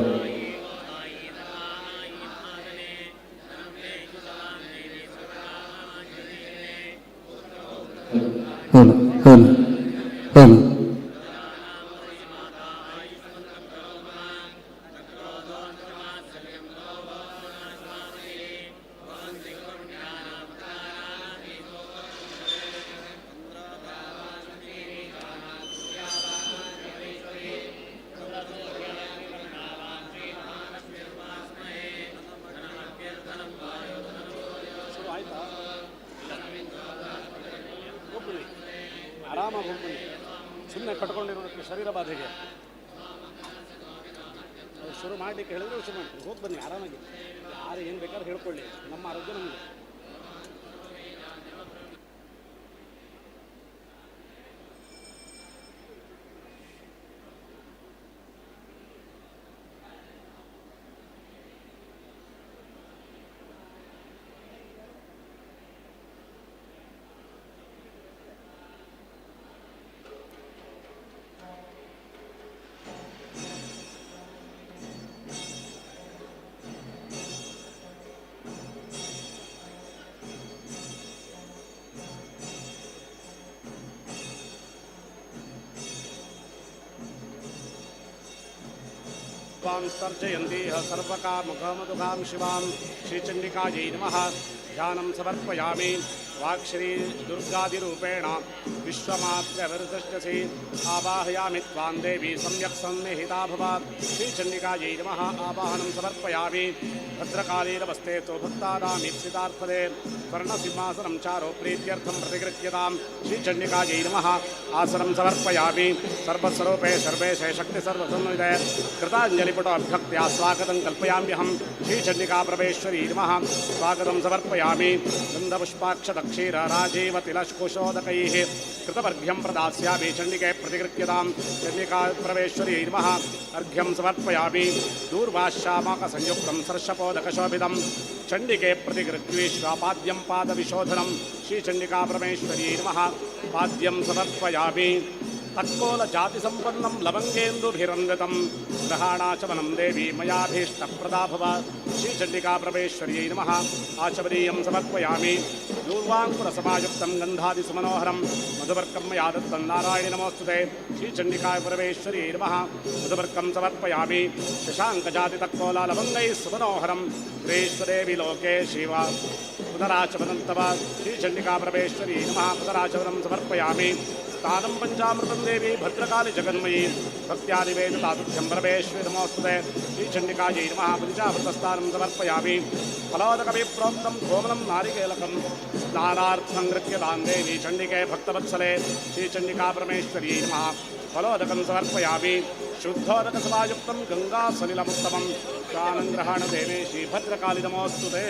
ಆರಾಮಾಗಿ ಹೋಗ್ಬನ್ನಿ, ಸುಮ್ಮನೆ ಕಟ್ಕೊಂಡಿರೋದಕ್ಕೆ ಶರೀರ ಬಾಧೆಗೆ ಶುರು ಮಾಡಲಿಕ್ಕೆ ಹೇಳಿದ್ರೆ ಶುರು ಮಾಡ್ತೀವಿ. ಹೋಗಿ ಬನ್ನಿ ಆರಾಮಾಗಿ, ಯಾರು ಏನು ಬೇಕಾದ್ರೂ ಹೇಳ್ಕೊಳ್ಳಿ, ನಮ್ಮ ಆರೋಗ್ಯ ನಮಗೆ. तर्जयन्तीह सर्वकामकामदुघां शिवां श्रीचण्डिकायै नमः। ध्यानं समर्पयामि। वाक्श्री दुर्गादिरूपेण विश्वमात्रविर्दृष्टसि आवाहयामि त्वां देवी सम्यक् सन्निहिता भव। श्रीचण्डिकायै नमः। आवाहनं समर्पयामि। भद्रकाली नमस्ते तो भक्तानामीप्सितार्थदे स्वर्णसिंहासनं चारो प्रीत्यर्थं प्रतिगृह्यतां। श्रीचण्डिकायै नमः। आसनं समर्पयामि। सर्वस्वरूपे सर्वेशे शक्ति सर्वसंविदे कृताञ्जलिपुटो अभ्यक्त्या स्वागतं कल्पयाम्यहं। श्रीचण्डिकापरमेश्वरी नमः। स्वागतं समर्पयामि। गन्धपुष्पाक्षदक्षीर राजीवतिलकुशोदकैः कृतवर्घ्यं प्रदास्यामि। चण्डिके प्रतिगृह्यतां। चण्डिकापरमेश्वरी नमः। अर्घ्यं समर्पयामि। दूर्वाश्यामकसंयुक्तं सर्षपोदकशोभितं चण्डिके प्रतिगृह्येष्वापाद्यं पादविशोधनं। श्रीचण्डिकापरमेश्वरी नमः। पाद्यं समर्पयामि। तत्कोलजातिसम्पन्नं लवङ्गेन्दुभिरन्वितं ग्रहाणाचमनं देवी मयाभीष्टप्रदा भव। श्रीचण्डिकापरमेश्वर्यै नमः। आचमनीयं समर्पयामि। दूर्वाङ्कुरसमायुक्तं गन्धादिसुमनोहरं मधुवर्कं मया दत्तं नारायणि नमोऽस्तुते। श्रीचण्डिकापरमेश्वर्यै नमः। मधुवर्कं समर्पयामि। शशाङ्कजातितत्कोललवङ्गैः सुमनोहरं श्रीश्वदेवी लोके शिव पुनराचमनं तव। श्रीचण्डिकापरमेश्वर्यै नमः। पुनराचमनं समर्पयामि। स्थानं पञ्चामृतं देवी भद्रकाली जगन्मयी भक्त्या निवेदितादुभ्यं परमेश्वरी नमोऽस्तुते। श्रीचण्डिकायै नमः। पञ्चामृतस्थानं समर्पयामि। फलोदकविप्रोक्तं कोमलं नारिकेलकं स्नानार्थं गृह्यतां देवी चण्डिके भक्तवत्सले। श्रीचण्डिकापरमेश्वर्यै नमः। फलोदकं समर्पयामि। शुद्धोदकसमायुक्तं गङ्गासलिलमुत्तमं स्नानं ग्रहाण देवी श्रीभद्रकाली नमोऽस्तुते।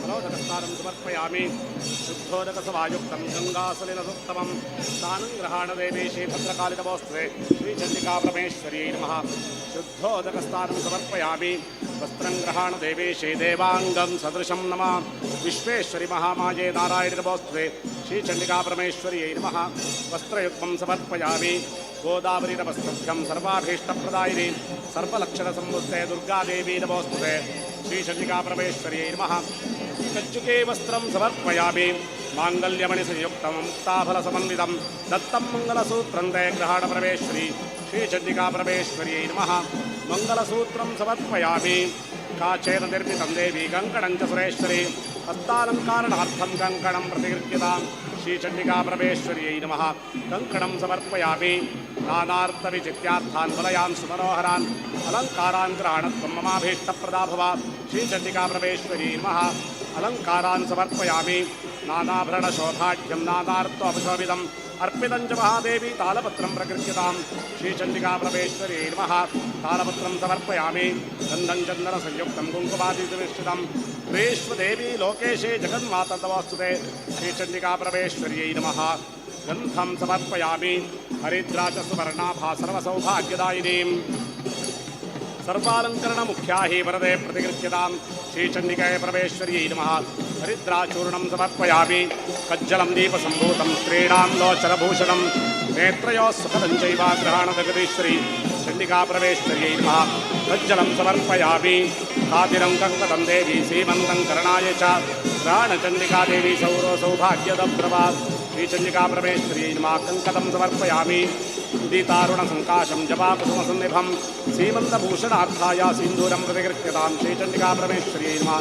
फलोदकस्नानं समर्पयामि। शुद्धोदकसमायुक्तं गङ्गासलिलमुत्तमं स्नानं ग्रहाण देवी श्रीभद्रकाली नमोऽस्तुते। श्रीचण्डिकापरमेश्वर्यै नमः। शुद्धोदकस्नानं समर्पयामि। वस्त्रं ग्रहाण देवी श्रीदेवाङ्गं सदृशं नमः। विश्वेश्वरि महामाये नारायणि नमोऽस्तुते। श्रीचण्डिकापरमेश्वर्यै नमः। वस्त्रयुग्मं समर्पयामि। गोदावरी नमस्तभ्यं सर्वाभीष्टप्रदायिनी सर्वलक्षणसम्मुक्ते दुर्गादेवी नमोऽस्तुते। श्रीचण्डिकापरमेश्वर्यै नमः। कच्चुके वस्त्रं समर्पयामि। माङ्गल्यमणिसंयुक्तं मुक्ताफलसमन्वितं दत्तं मङ्गलसूत्रं ते ग्रहाणपरमेश्वरी श्रीचण्डिकापरमेश्वर्यै नमः। मङ्गलसूत्रं समर्पयामि। काचेन निर्मितं देवी कङ्कणं च सुरेश्वरी हस्तालङ्कारणार्थं कङ्कणं प्रतिगृह्यतां। श्रीचण्डिकापरमेश्वर्यै नमः। कङ्कणं समर्पयामि। नानार्थविचित्यार्थान् वलयान् सुमनोहरान् अलङ्कारान् ग्रहाणत्वं ममाभीष्टप्रदा भव। श्रीचण्डिकापरमेश्वर्यै नमः। अलङ्कारान् समर्पयामि। नानाभरणशोभाढ्यं नानार्थोपशोभितम् अर्पितं च महादेवी तालपत्रं प्रगृह्यतां। श्रीचण्डिकापरमेश्वर्यै नमः। तालपत्रं समर्पयामि। गन्धं चन्दनसंयुक्तं कुङ्कुमादिविष्टितं विश्वदेवी लोकेशे जगन्माता नमोऽस्तुते। श्रीचण्डिकापरमेश्वर्यै नमः। गन्धं समर्पयामि। हरिद्रा च सुवर्णाभा सर्वसौभाग्यदायिनीम् सर्वालङ्करणमुख्या हि वरदे प्रतिगृह्यतां श्रीचण्डिकाय परमेश्वर्यै नमः। हरिद्राचूर्णं समर्पयामि कज्जलं दीपसम्भूतं स्त्रीणां लोचनभूषणं नेत्रयोः सुखदं चैवाग्रहाणजगदीश्वरी चण्डिका परमेश्वर्यै नमः। कज्जलं समर्पयामि कातिरं कङ्कतं देवी सीमन्तं करणाय च ग्रहाणचण्डिका देवी सौरो सौभाग्यदब्रवा श्रीचण्डिका परमेश्वर्यै नमः। कङ्कतं समर्पयामि उदितारुणसङ्काशं जपाकुसुमसन्निभं सीमन्तभूषणार्थाय सिन्दूरं प्रतिगृह्यतां श्रीचण्डिका परमेश्वर्यै नमः।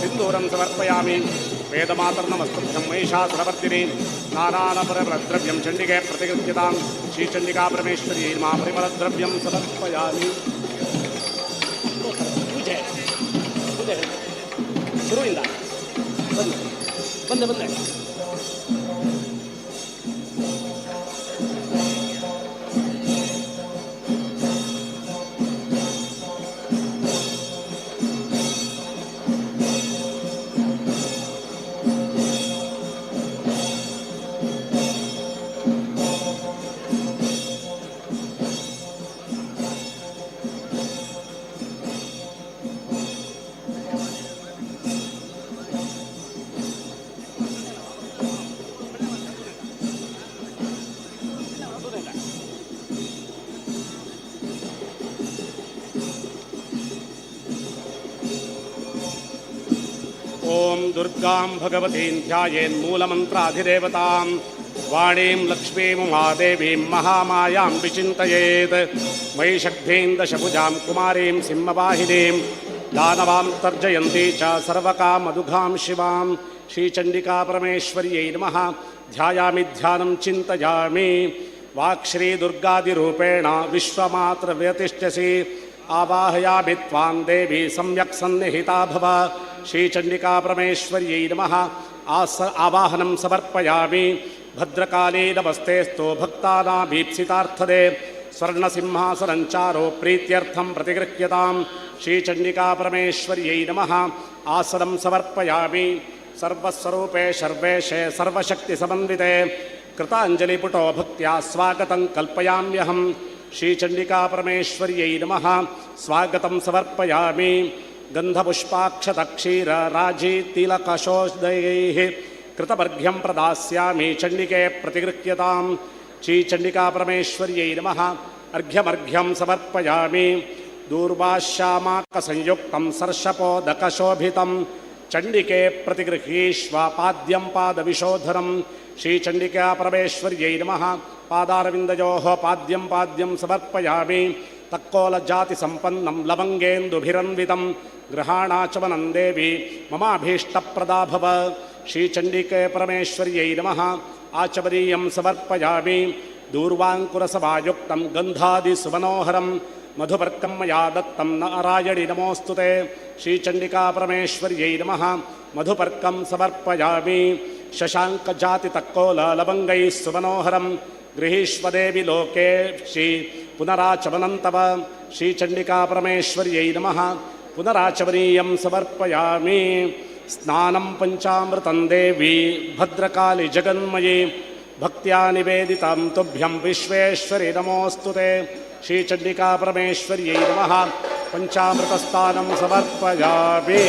सिन्दूरं समर्पयामि वेदमातर्नमस्तुभ्यं महिषासुरवर्धिनी नारायणपरद्रव्यं चण्डिके प्रतिगृह्यतां श्रीचण्डिका परमेश्वर्यै नमः। परिमलद्रव्यं समर्पयामि पूजे पूजे ಶುರುವಿಂದ ಬಂದೆ ओम दुर्गां भगवतीं ध्यायेन्मूलमन्त्राधिदेवतां वाणीं लक्ष्मीमुमादेवीं महामायां विचिन्तयेत्। महिषग्धीं दशभुजां कुमारीं सिंहवाहिनीं दानवां तर्जयन्ती च सर्वकामदुघां शिवां श्रीचण्डिका परमेश्वर्यै नमः। ध्यायामि ध्यानं चिन्तयामि वाक्श्री दुर्गादिरूपेण विश्वमात्रव्यतिष्ठसि आवाहयामि त्वां देवी सम्यक् सन्निहिता भव श्रीचण्डिका परमेश्वर्यै नमः। आवाहनं समर्पयामि भद्रकाली नमस्तेस्तु भक्तानाभीप्सितार्थदे स्वर्णसिंहासनञ्चारो प्रीत्यर्थं प्रतिगृह्यतां श्रीचण्डिका परमेश्वर्यै नमः। आसनं समर्पयामि सर्वस्वरूपे सर्वेशे सर्वशक्तिसमन्विते कृताञ्जलिपुटो भक्त्या स्वागतं कल्पयाम्यहं श्रीचण्डिका परमेश्वर्यै नमः। स्वागतं समर्पयामि गन्धपुष्पाक्षतक्षीरराजीतिलकशोदयैः कृतवर्घ्यं प्रदास्यामि चण्डिके प्रतिगृह्यतां श्रीचण्डिका परमेश्वर्यै नमः। अर्घ्यमर्घ्यं समर्पयामि दूर्वाश्यामाकसंयुक्तं सर्षपोदकशोभितं चण्डिके प्रतिगृहीष्व पाद्यं पादविशोधनं श्रीचण्डिका परमेश्वर्यै नमः। पादारविन्दयोः पाद्यं समर्पयामि तक्कोलजातिसम्पन्नं लवङ्गेन्दुभिरन्वितं गृहाणाचमनं देवी ममाभीष्टप्रदा भव श्रीचण्डिके परमेश्वर्यै नमः। आचमनीयं समर्पयामि दूर्वाङ्कुरसभायुक्तं गन्धादिसुमनोहरं मधुपर्कं मया दत्तं नारायणि नमोऽस्तु ते श्रीचण्डिका परमेश्वर्यै नमः। मधुपर्कं समर्पयामि शशाङ्कजातितक्कोललवङ्गैः सुमनोहरं गृहीष्वदेवि लोके श्री पुनराचमनं तव श्रीचण्डिका परमेश्वर्यै नमः। पुनराचमनीयं समर्पयामि स्नानं पञ्चामृतं देवी भद्रकाली जगन्मयी भक्त्या निवेदितं तुभ्यं विश्वेश्वरि नमोऽस्तु ते श्रीचण्डिका परमेश्वर्यै नमः। पञ्चामृतस्नानं समर्पयामि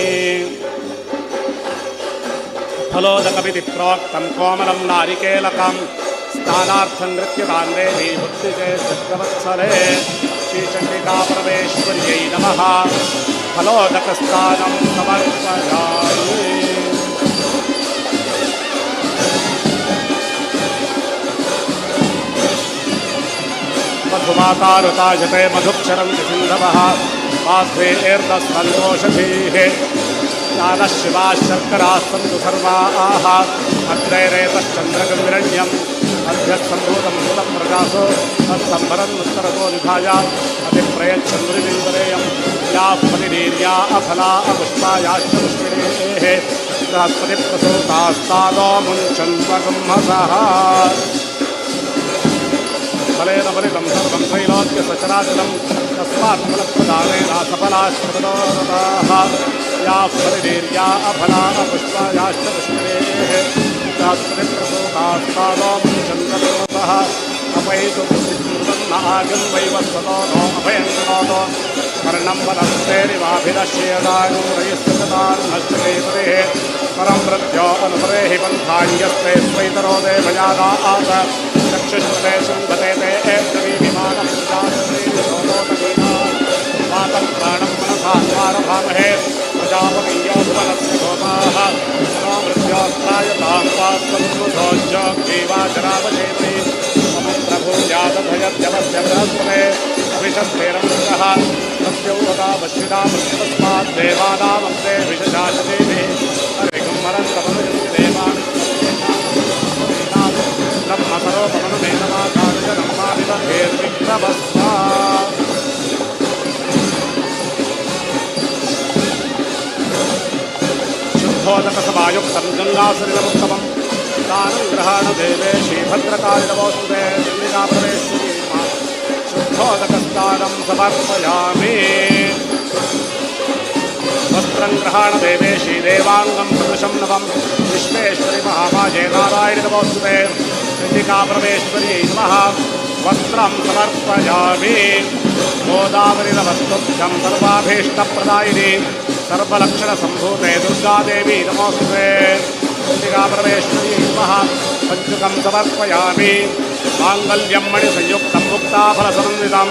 फलोदकमिति प्रोक्तं कोमलं नारिकेलकं स्नानार्थं नृत्यतां देवी भक्तिजे सद्वत्सरे श्रीचण्डिका परमेश्वर्यै नमः। फलोदकस्नानं समर्पयामि मधुमातारुताजते मधुक्षरन्ति सिन्धवः पार्श्वे एर्दस्सन्तोषधीः तानः शिवाः शर्कराः सन्तु सर्वाः अग्रैरेतश्चन्द्रगम्भिरण्यं अभ्यस्सम्भूतं मूलं प्रजासो तत्सम्भरन् उत्तरतो निधाय अतिप्रयच्छन्द्रिविन्दरेयं या फलिनीर्या अफला अपुष्पायाश्च पुष्पिणेः बृहस्पतिप्रसूतास्तादो मुञ्चन्त्वगुम्हसः फलेन फलितं सर्वं त्रैलोक्यसचराचरं तस्मात् फलप्रदानेन सफलाश्चतुरोरथाः या फलिनीर्या अफला अपुष्पायाश्च पुष्पिणेः बृहस्पतिप्रसूतास्तादो मुञ्चन्त्वगुम्हसः तपयितुं सिद्धन्नागं वैवस्वतो नो अभयं कृणोतो कर्णं वदस्तेरिवाभिदश्येदानुरयस्तदान्नश्चेतरे परं प्रत्यो अनुपरेहि पन्थान्यस्ते स्वैतरो देवयादात चक्षुष्पते शृङ्गते ते एतवीविमानं पातं प्राणं मनसा द्वारभामहे प्रजापतियो भुवनस्य गोपाः नो मृत्योस्त्रायतां पास्वसोज्योग्जीवाचरावशेति समुद्रभूयादभयद्यवस्य बृहस्पते अभिषस्तेरमृतः तस्यौवदावश्विदा मृत्युतस्मात् देवानामन्ते विषजाशदेवे हरिगुं हरन्तमनुजन्ति देवान् ब्रह्मसरोपमनुमेनमाकार्यनम्मादिवधेर्विक्रमस्वा शुद्धोदकसमायुक्तं गङ्गासलिलमुत्तमं दानं ग्रहाणदेवे श्रीभद्रकालिनमोऽस्तुते चण्डिकाप्रवेश्वरी शुद्धोदकस्नानं समर्पयामि वस्त्रं ग्रहाणदेवे श्रीदेवाङ्गं सदृशं नवं विश्वेश्वरि महामाये नारायणि नमोऽस्तुते चण्डिकाप्रवेश्वर्यै नमः वस्त्रं समर्पयामि गोदावरि नमस्तुभ्यं सर्वाभीष्टप्रदायिनि सर्वलक्षणसम्भूते दुर्गादेवी नमोऽस्तुते चण्डिकाप्रवेश्वर्यै नमः पञ्चुकं समर्पयामि माङ्गल्यं मणिसंयुक्तं मुक्ताफलसमन्वितं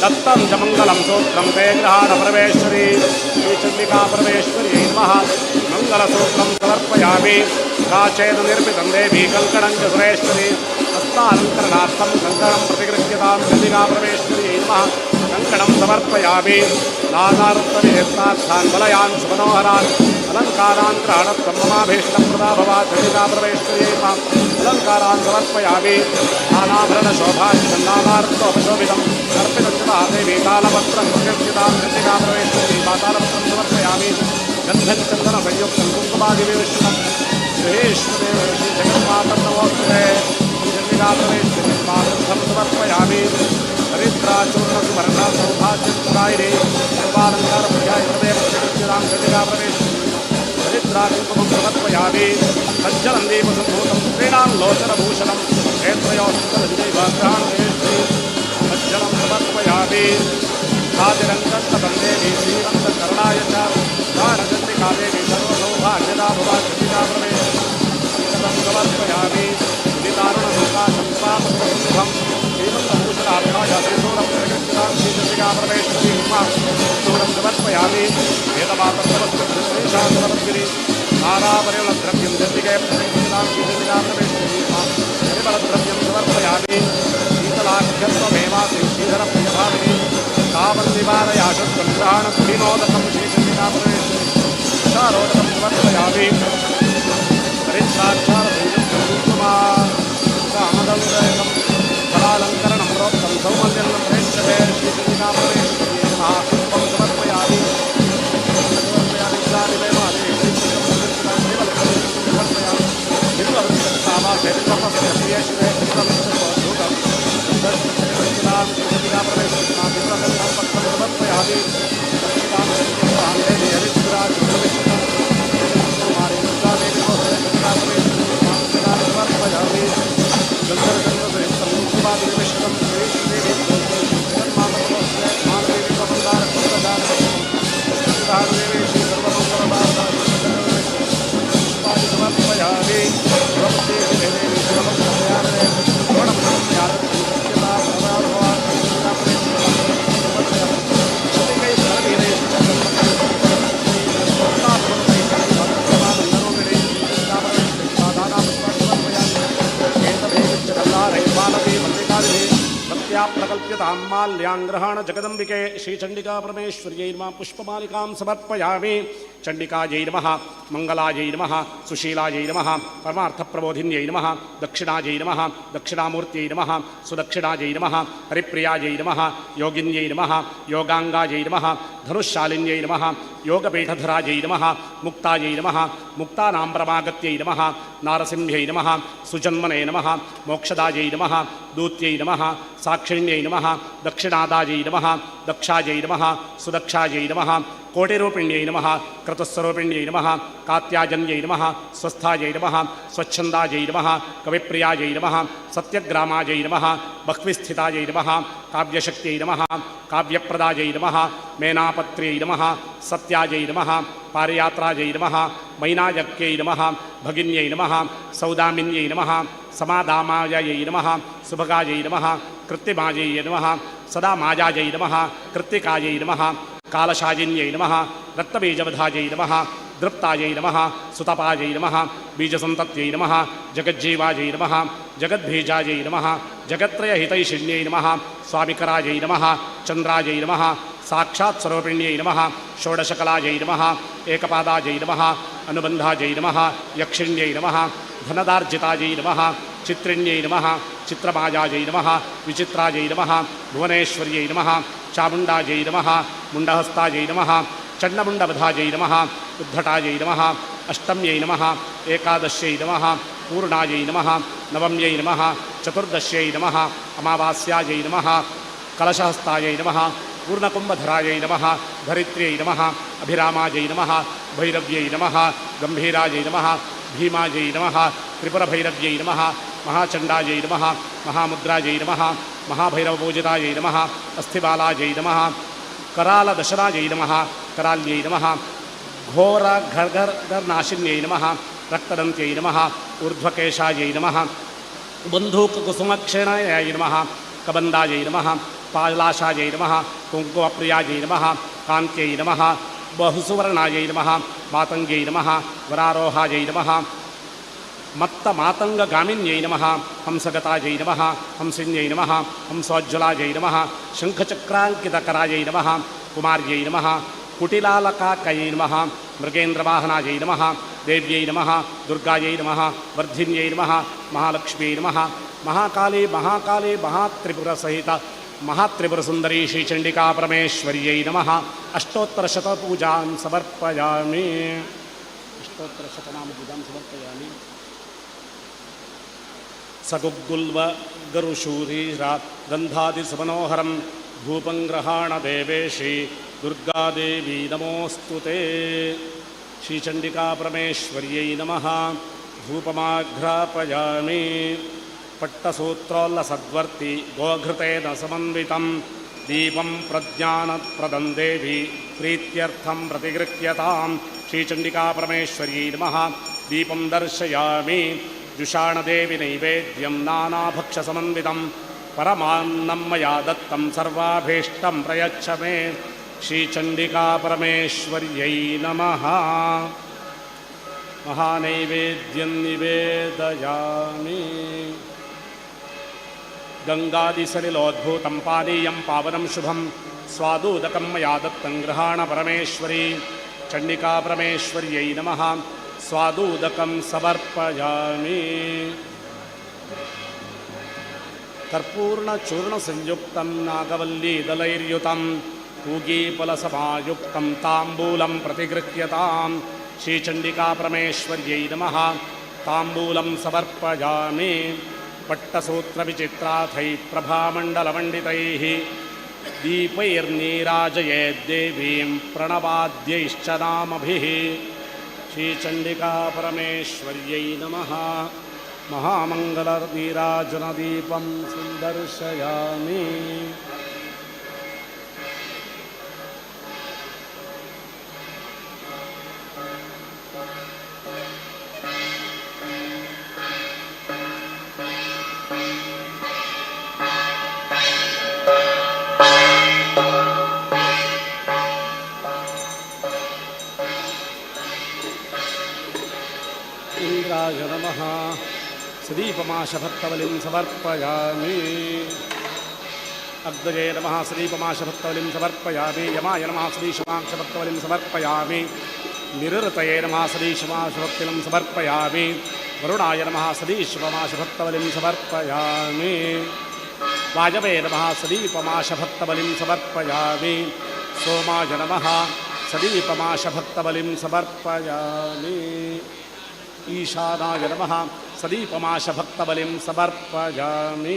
दत्तं च मङ्गलं सूत्रं ते ग्रहाणपरमेश्वरी श्रीचण्डिकापरमेश्वर्यै नमः मङ्गलसूत्रं समर्पयामि काचेन निर्मितं देवी कङ्कणं च सुरेश्वरी हस्तालङ्करणार्थं कङ्कणं प्रतिगृह्यतां चण्डिकापरमेश्वर्यै नमः कङ्कणं समर्पयामि नानार्थविहेत्रार्थान् वलयान् सुमनोहरान् अलङ्कारान् ग्रहणत्वं ममाभीष्टप्रदा भवा चण्डिकापरमेश्वर्यै नमः अलङ्कारान् समर्पयामि नानाभरणशोभाच्छन्नानार्थोपशोभितम् अर्पितं च देवी कालपत्रं प्रत्यक्षितां चण्डिकापरमेश्वर्यै मातालपत्रं समर्पयामि गन्धञ्चन्दनसंयुक्तं कुङ्कुमादिविमिश्रितं गृहेश्वरे श्रीजगन्मातर्नमोऽस्तुते चण्डिकापरमेश्वर्यै मातृं समर्पयामि हरिद्राचूर्णसुवर्णसौभाग्यप्रदायिने सर्वालङ्कारप्रियाय हृदये प्रत्यक्षितां चण्डिकापरमेश्वर्यै हरिद्राकुङ्कुमं समर्पयामि सज्जनं दीपसम्भूतं स्त्रीणां लोचनभूषणं क्षेत्रयोस्तरजिदैवाग्रहाणेश्वरी सज्जनं समर्पयामि आदिरङ्गस्ततं देवी श्रीरङ्गकर्णाय च प्राणचण्डिकादेवी सर्वसौभाग्यदा भवा चण्डिकाप्रवेशं समर्पयामि नितारुणसुखाशं पापसुखं श्रीमन्तभूषणाभ्याय श्रीशूरं प्रगच्छतां श्रीचण्डिकाप्रवेश्वरी शूरं समर्पयामि वेदमातर्वस्त्रीशां समर्पिणी नारापरिमलद्रव्यं चण्डिके प्रगच्छतां श्रीचण्डिकाप्रवेश्वरी परिमलद्रव्यं समर्पयामि शीतलाख्यत्वमेवासि श्रीधरप्रियभामिनी तावन्निवारयाशस्त्रं ग्रहाणकुडिनोदकं श्रीचण्डिकाप्रवेश्वरी तुषारोदकं समर्पयामि हरिद्राक्षारसंयुक्तकुङ्कुमादं फलालङ्करणं प्रोक्तं सौमल्यं प्रेष्यते श्रीचण्डिकाप्रवेश्वर्यै नमः पुष्पं समर्पयामि प्रकल्प्यतां माल्याङ्ग्रहाण जगदम्बिके श्रीचण्डिकापरमेश्वर्यै नमः पुष्पमालिकां समर्पयामि चण्डिकायै नमः मङ्गलायै नमः सुशीलायै नमः परमार्थप्रबोधिन्यै नमः दक्षिणायै नमः दक्षिणामूर्त्यै नमः सुदक्षिणायै नमः हरिप्रियायै नमः योगिन्यै नमः योगाङ्गायै नमः धनुशालिन्यै नमः योगपीठधरायै नमः मुक्तायै नमः मुक्तानां परमागत्यै नमः नारसिंह्यै नमः सुजन्मने नमः मोक्षदायै नमः दूत्यै नमः साक्षिण्यै नमः दक्षिणादायै नमः दक्षायै नमः सुदक्षायै नमः कोटिरूपिण्यै नमः क्रतुस्वरूपिण्यै नमः कात्याजन्यै नमः स्वस्थायै नमः स्वच्छन्दायै नमः कविप्रियायै नमः सत्यग्रामायै नमः बह्विस्थितायै नमः काव्यशक्त्यै नमः काव्यप्रदायै नमः मेनापत्र्यै नमः सत्यायै नमः पारियात्रायै नमः मैनायक्यै नमः भगिन्यै नमः सौदामिन्यै नमः समादामायै नमः सुभगायै नमः कृत्तिमायै नमः सदामाजायै नमः कृत्तिकायै नमः कालशाजिन्यै नमः रक्तबीजवधायै नमः दृप्तायै नमः सुतपायै नमः बीजसन्तत्यै नमः जगज्जीवायै नमः जगद्बीजायै नमः जगत्त्रयहितैषिण्यै नमः स्वामिकरायै नमः चन्द्रायै नमः साक्षात्स्वरूपिण्यै नमः षोडशकलायै नमः एकपादायै नमः अनुबन्धायै नमः यक्षिण्यै नमः धनदार्जितायै नमः चित्रिण्यै नमः चित्रमाजायै नमः विचित्रायै नमः भुवनेश्वर्यै नमः चामुण्डायै नमः मुण्डहस्तायै नमः चण्डमुण्डवधायै नमः उद्धटायै नमः अष्टम्यै नमः एकादश्यै नमः पूर्णायै नमः नवम्यै नमः चतुर्दश्यै नमः अमावास्यायै नमः कलशहस्तायै नमः पूर्णकुम्भधरायै नमः धरित्र्यै नमः अभिरामायै नमः भैरव्यै नमः गम्भीरायै नमः भीमायै नमः त्रिपुरभैरव्यै नमः महाचण्डायै नमः महामुद्रायै नमः महाभैरवपूजितायै नमः अस्थिबालायै नमः करालदशनायै नमः कराल्यै नमः घोरघर्घर्नाशिन्यै नमः रक्तदन्त्यै नमः ऊर्ध्वकेशायै नमः बन्धूककुसुमक्षेणायै नमः कबन्दायै नमः पालाशायै नमः कुङ्कुमप्रियायै नमः कान्त्यै नमः बहुसुवर्णायै नमः मातङ्ग्यै नमः वरारोहायै नमः मत्तमातङ्गगामिन्यै नमः हंसगतायै नमः हंसिन्यै नमः हंसोज्ज्वलायै नमः शङ्खचक्राङ्कितकरायै नमः कुमार्यै नमः कुटिलालकाकयै नमः मृगेन्द्रवाहनायै नमः देव्यै नमः दुर्गायै नमः वर्धिन्यै नमः महालक्ष्म्यै नमः महाकाली महाकाली महात्रिपुरसहित महात्रिपुरसुन्दरी श्रीचण्डिका परमेश्वर्यै नमः अष्टोत्तरशतपूजां समर्पयामि अष्टोत्तरशतनामपूजां समर्पयामि सगुग्गुल्व गरुशूरीरा गन्धादिसुमनोहरं धूपं ग्रहाण देवेशी दुर्गादेवी नमोऽस्तु ते श्रीचण्डिका परमेश्वर्यै नमः धूपमाघ्रापयामि पट्टसूत्रोल्लसद्वर्ति गोघृतेन समन्वितं दीपं प्रज्ञानप्रदं देवी प्रीत्यर्थं प्रतिगृह्यतां श्रीचण्डिका परमेश्वर्यै नमः दीपं दर्शयामि जुषाणदेवी नैवेद्यं नानाभक्षसमन्वितं परमान्नं मया दत्तं सर्वाभीष्टं प्रयच्छ मे श्रीचण्डिका परमेश्वर्यै नमः महानैवेद्यं निवेदयामि गङ्गादिसलिलोद्भूतं पानीयं पावनं शुभं स्वादूदकं मया दत्तं गृहाण परमेश्वरी चण्डिका परमेश्वर्यै नमः स्वादूदकं समर्पयामि कर्पूर्णचूर्णसंयुक्तं नागवल्लीदलैर्युतं पूगीफलसमायुक्तं ताम्बूलं प्रतिगृह्यतां श्रीचण्डिका परमेश्वर्यै नमः ताम्बूलं समर्पयामि पट्टसूत्रविचित्राथैः प्रभामण्डलमण्डितैः दीपैर्नीराजयेद्देवीं प्रणवाद्यैश्च नामभिः श्रीचण्डिका परमेश्वर्यै नमः महामङ्गलनीराजनदीपं सुदर्शयामि इंद्राय नमः श्रीपमाशभक्तवलिं समर्पयामि अग्नये नमः श्रीपमाशभक्तवलिं समर्पयामि यमाय नमः श्रीशमाशभक्तवलिं समर्पयामि निरृतये नमः श्रीशमाशभक्तिं समर्पयामि वरुणाय नमः श्रीशमाशभक्तवलिं समर्पयामि वायवे नमः श्रीपमाशभक्तवलिं समर्पयामि सोमाय नमः श्रीपमाशभक्तवलिं समर्पयामि ईशानाय नमः श्रीपमाशभक्तबलिं समर्पयामि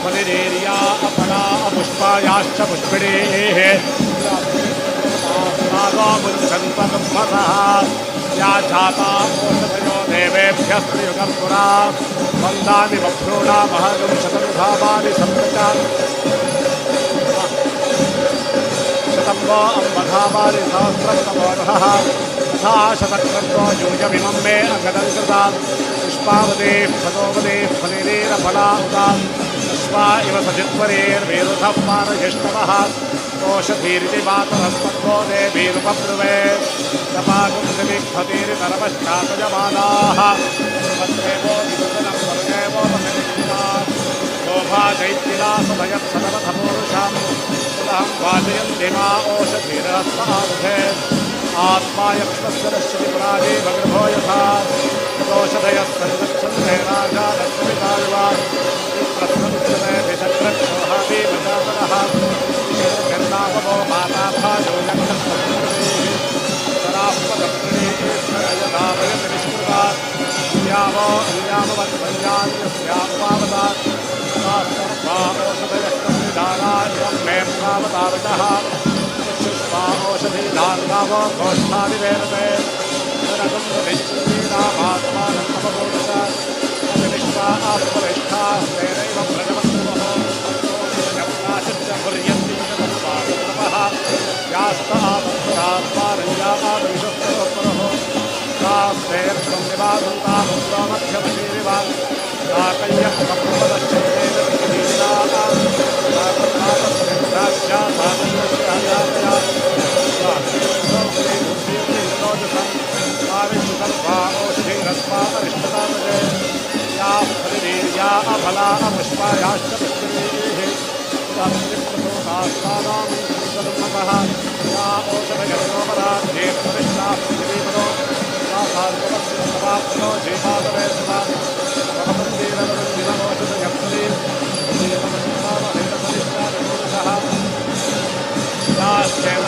फलिरेरिया अपरा पुष्पायाश्च पुष्पिणेः या जाता ओषधयो देवेभ्यस्त्रियुगं पुरा वन्दामि बभ्रूणामहगं शतमुखामानि सम्प्रचा शतं वो अम्बधामानि सहस्रतमोऽर्हः तथा शतक्रतो यूयमिमं मे अगदं कृता पुष्पावदेः फलोवदेः फलिरेरफला उदा अश्वा इव सजित्वरेर्वेरुधः पारयिष्टवः ओषधीरिति मातरस्पत्वो देवीरुपब्रुवे तपाकुंसविक्फतीरितरपश्चातयमानाः पत्रेवो विदुदनं वर्गेवो पथनिष्ठात् शोभा चैत्तिलासभयत्सदवधपूरुषां पुनः वाजयन्ति मा ओषधीरस्तारुधे आत्मा यक्षस्य नश्यति भगर्भो यथा दोषधयः संरक्षन्ते राजा लक्ष्मीतायुवा प्रस्वक्षमेभिषक्रक्षोहाभिमजातरः गन्नावो माताभाजो यक्षरापदप्रणीयदावयति निष्कृता यावो अन्यामवत्पञ्चान्यस्यामुपावतात् सर्वा ओषधयस्तन्निधाना इदं मे प्रावतावतः चक्षुष्वा ओषधीधान्नावो गोष्ठादिवेदते नरकं प्रतिष्ठीनामात्मानं तमपूरुष अतिनिष्ठा आत्मनिष्ठा तेनैव व्रजवत्तमो यम्नाशिश्च कुर्यन्ति तत्पादतपः यास्तात्मरात्मारञ्जामादविशस्तरोपरः तास्तेर्त्वं निवासन्तामुद्रो मध्यमशीरिव ताकय्यः कप्रपदश्चेतेन या अफला पुष्पायाश्च पुष्पिणीः तत्त्रिप्रसोदास्तानां संसदन्नतः या ओषधयज्ञोपराध्ये प्रतिष्ठाः पृथिवीपदो या भार्गवस्य समाप्तो जीवातवे सदा भवन्तीरवरुन्दिनमोषधयप्री जीवमशिष्टामहेतसनिष्ठानपुरुषः याश्चैव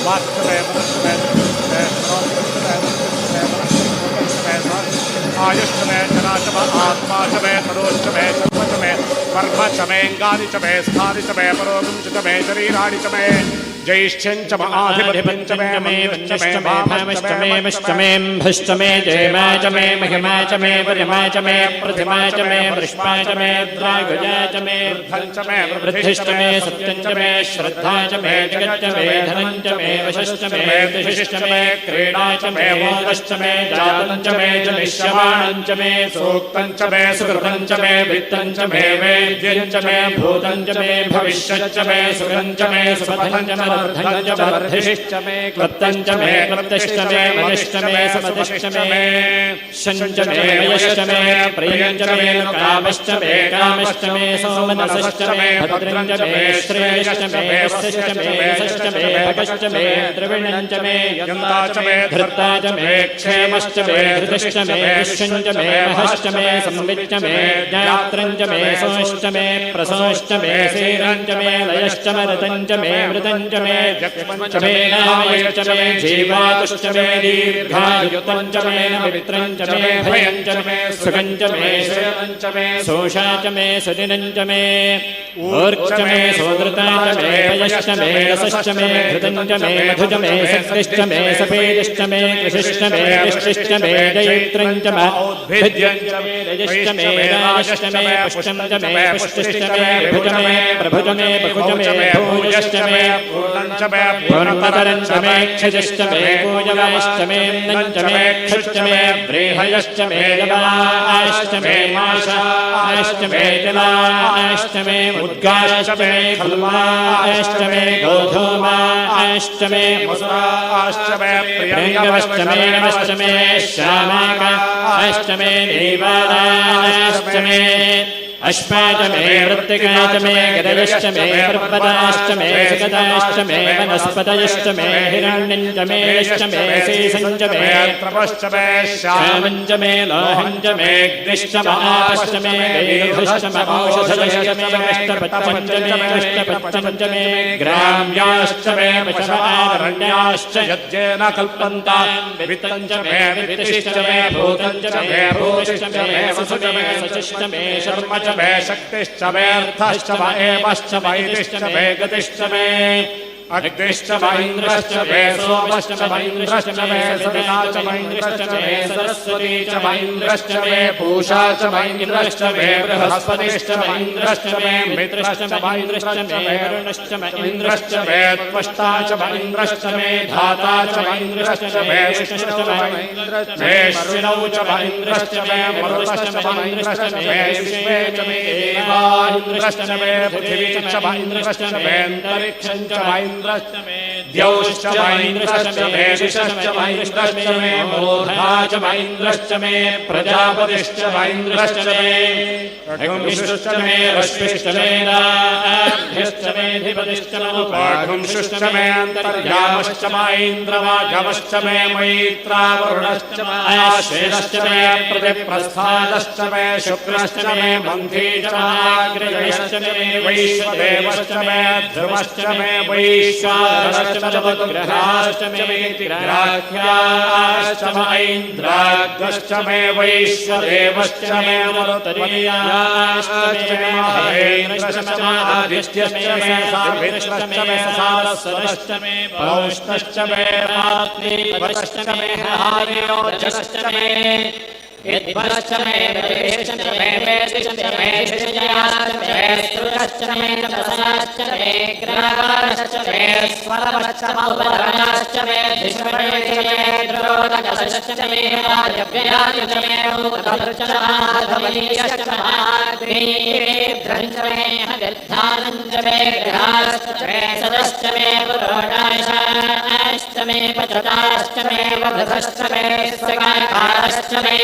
वाक्चमे मुक्चमे आयुष्चमे जनाचम आत्माचमे तरोचमे कर्मचमे कर्मचमेऽङ्गानि चमे स्थानि चमे परोगं चमे शरीराणि चमे जैष्ठ्यञ्चम आधिपत्यञ्चमे वन्यश्चमे भामश्चमे मश्चमे भश्चमे जयमाचमे महिमाचमे परिमाचमे प्रतिमाचमे वृष्माचमे द्रागुजाचमे वृद्धञ्चमे वृद्धिश्चमे सत्यञ्चमे श्रद्धाचमे जगच्चमे धनञ्चमे वशश्चमे दिशिश्चमे क्रीडाचमे मोदश्चमे जातञ्चमे जनिष्यमाणञ्चमे सूक्तञ्चमे सुकृतञ्चमे वित्तञ्चमे वेद्यञ्चमे भूतञ्चमे भविष्यच्चमे सुगञ्चमे सुपथञ्चमे वर्धिश्चमे क्लप्तञ्चमे क्लप्तिश्चमे मदिश्चमे समदिश्चमे शञ्चमे वयश्चमे प्रियञ्चमे कामश्चमे कामश्चमे सोमनसश्चमे भद्रञ्चमे श्रेयश्चमे वस्तिश्चमे यशश्चमे भगश्चमे द्रविणञ्चमे यन्ताचमे धृताचमे क्षेमश्चमे धृतिश्चमे दुष्यञ्चमे महश्चमे संविच्चमे ज्ञात्रञ्चमे सोश्चमे प्रसोश्चमे सीरञ्चमे लयश्चमे ऋतञ्चमे मृतञ्चमे जक्ष्मञ्चमे नामयश्चमे जीवातुश्चमे दीर्घायुतञ्चमे पवित्रञ्चमे भयञ्चमे सुखञ्चमे श्रेयञ्चमे सोषाचमे सुदिनञ्चमे ऊर्चमे सोदृताचमे पयश्चमे रसश्चमे घृतञ्चमे मधुचमे शक्तिश्चमे सफेदिश्चमे कृषिश्चमे विष्टिश्चमे जयित्रञ्चमे औद्भिद्यञ्चमे रजश्चमे राजश्चमे पुष्टञ्चमे पुष्टिश्चमे विभुजमे प्रभुजमे बहुजमे भूयश्चमे पूर्णञ्चमे पूर्णतरञ्चमे क्षितिश्चमे पूजवश्चमे नञ्चमे क्षुश्चमे व्रीहयश्चमे जवाश्चमे माशाश्चमे जलाश्चमे उद्गाश्चमे खल्वाश्चमे गोधूमाश्चमे मुसराश्चमे प्रियङ्गवश्चमे नमश्चमे श्यामाकाश्चमे नीवालाश्चमे अश्वाचमे वृत्तिकाचमे गदयश्चमे पर्वताश्चमे सुगताश्चमे वनस्पतयश्चमे हिरण्यञ्चमे यश्चमे शेषञ्चमे त्रपश्चमे श्यामञ्चमे लोहञ्चमे ग्निश्चमापश्चमे गैर्घुश्चमौषधयश्चमे अष्टपञ्चमे ग्राम्याश्चमे पशवारण्याश्च यज्ञेन कल्पन्तान् वित्तञ्चमे वित्तिश्चमे भूतञ्चमे भूतिश्चमे सुसुचमे सचिश्चमे शर्म मे शक्तिश्च मेऽर्थश्च म एवश्च मैतिश्च मे गतिश्च मे अग्निश्च मैन्द्रश्च मे सोमश्च मैन्द्रश्च मे सविता च मैन्द्रश्च मे सरस्वती च मैन्द्रश्च मे पूषा च मैन्द्रश्च मे बृहस्पतिश्च मैन्द्रश्च मे मित्रश्च मैन्द्रश्च मे वरुणश्च मैन्द्रश्च मे त्वष्टा च मैन्द्रश्च मे धाता च मैन्द्रश्च मे विष्णुश्च मैन्द्रश्च मे श्रिणौ च मैन्द्रश्च मे मरुतश्च मैन्द्रश्च मे विश्वे च मे देवान्द्रश्च मे पृथिवी च मैन्द्रश्च मे अन्तरिक्षं च मैन्द्रश्च मे द्यौश्च मैन्द्रश्च मे दिशश्च मैन्द्रश्च मे मूर्धा च मैन्द्रश्च मे प्रजापतिश्च मैन्द्रश्च मे अग्निश्च मे रश्मिश्च मे नाभ्यश्च मे धिपतिश्च नमुपाघुंश्च मे अन्तर्यामश्च मैन्द्रवागमश्च मे मैत्रावरुणश्च आश्वेश्च मे प्रतिप्रस्थादश्च मे शुक्रश्च मे मन्थी च महाग्रयश्च मे वैश्वदेवश्च मे ध्रुवश्च मे वैश्वानरश्च ग्रहाश्च मे ग्राह्याश्च मैन्द्राग्श्च मे वैश्वदेवश्च मे मरुतरीयाश्च मे महेन्द्रश्च मे आदित्यश्च मे सावित्रश्च मे सारस्वतश्च मे पौष्णश्च मे मातृवश्च मे हार्योजश्च मे यद्वश्च मे वेश्च मे वेदिश्च मे शयाश्च मे स्तुतश्च मे तपसाश्च मे ग्रावाश्च मे स्वरवश्च मौवराश्च मे धिष्मये द्रोणकश्च मे वायव्याश्च मे भूतश्च माधवनीयश्च महाग्नीर्ध्रञ्च मे हविर्धानञ्च मे ग्रहाश्च मे सदश्च मे पुरोडाशाश्च मे पचताश्च मे वभृतश्च मे सगाकाश्च मे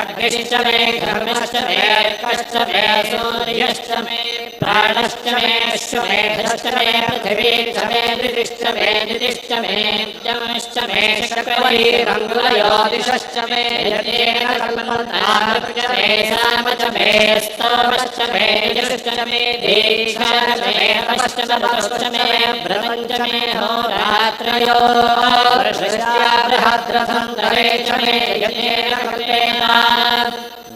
अग्निश्च मे घर्मश्च मे अर्कश्च मे सूर्यश्च मे प्राणश्च मे अश्वमेधश्च मे पृथिवी च मे दितिश्च मे नितिश्च मे नित्यमश्च मे शक्रवैरङ्गुलयोदिशश्च मे यतेन कल्पन्तामश्च मे सामच मे स्तोमश्च मे यश्च मे दीक्षाश्च मे तपश्च तपश्च मे ब्रह्मञ्च मे होरात्रयो वर्षस्या बृहद्रथन्द्रे च मे यतेन कल्पेन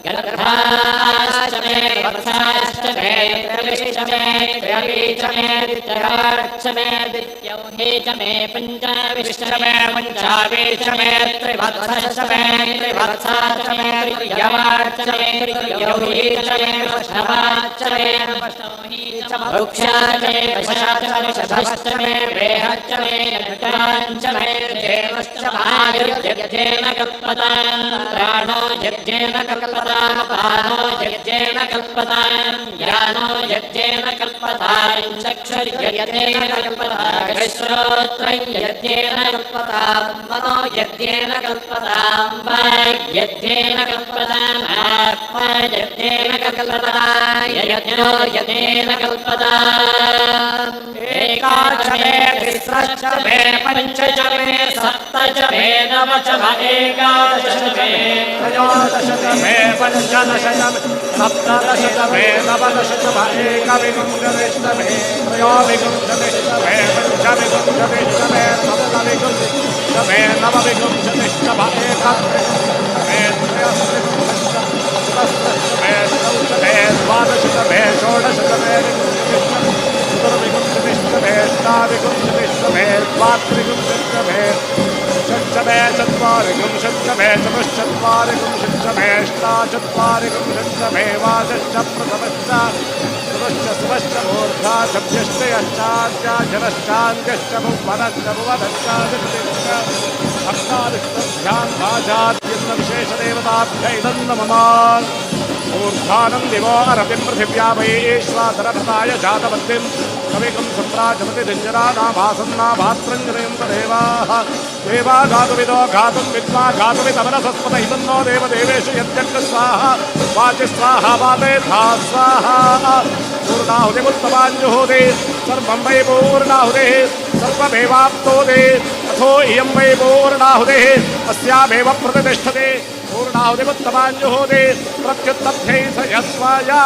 गर्भाश्च मे वत्साश्च मे त्रविश्च मे त्रयीच मे द्वितीयाश्च मे द्वितीयौहे च मे पञ्चाविश्च मे पञ्चावीश्च मे त्रिवत्सश्च मे त्रिवत्साश्च मे त्रियवाश्च मे त्रियौहे च मे वैष्णवाश्च मे वैष्णौहे च वृक्षाश्च मे वशाश्च मे वृषभश्च मे वेहश्च मे यज्ञाश्च मे देवश्च भार्यज्ञेन कल्पतां प्राणो यज्ञेन कल्पतां पानो यज्ञेन कल्पतां ज्ञानो यज्ञेन कल्पतां चक्षुर्यज्ञेन कल्पतां श्रोत्रं यज्ञेन कल्पतां मनो यज्ञेन कल्पतां वाग्यज्ञेन कल्पतां आत्मा यज्ञेन कल्पतां यज्ञो यज्ञेन कल्पतां एकाच मे तिस्रश्च मे पञ्च च मे सप्त च मे नव च एकादश मे त्रयोदश मे पञ्चदश सप्तदश मे नवदश एकविंशतिश्च मे त्रयोविंशतिश्च मे पञ्चविंशतिश्च मे सप्तविंशतिश्च मे नवविंशतिश्च मे त्रयस्त्रिंशतिश्च मे द्वादश मे षोडश मे चतुर्विंशतिश्च मे अष्टाविंशतिश्च मे द्वात्रिंशतिश्च मे षट्च मे चत्वारिंशतिश्च मे चतुश्चत्वारिंशतिश्च मे अष्टाचत्वारिंशतिश्च मे वादश्च प्रथमश्च चतुश्च शिवश्च मूर्धा सभ्यश्च यश्चाद्याजनश्चान्त्यश्च भुवनश्च भुवनश्चादित्यश्च अष्टादिष्टभ्यां भाजाद्यन्नविशेषदेवताभ्यै नमः ऊर्ध्वानं दिवो अरविं पृथिव्या वैश्वानरभृताय जातवन्तिं कविकं सम्राजमति दिञ्जरानाभासन्नाभात्रञ्जनयं देवाः देवा गातुविदो गातुं विद्मा गातुविदमनसस्पत इदन्नो देवदेवेषु यद्यज्ञ स्वाहा वाचि स्वाहा वाते धा स्वाहा पूर्णाहुतिमुत्तमाञ्जुहोति सर्वं वै पूर्णाहुतिः सर्वमेवाप्नोति अथो इयं वै पूर्णाहुतिः अस्यामेव प्रतिष्ठते पूर्णाहुतिमुत्तमाञ्जुहोति प्रत्युत्तब्धै स यस्वाया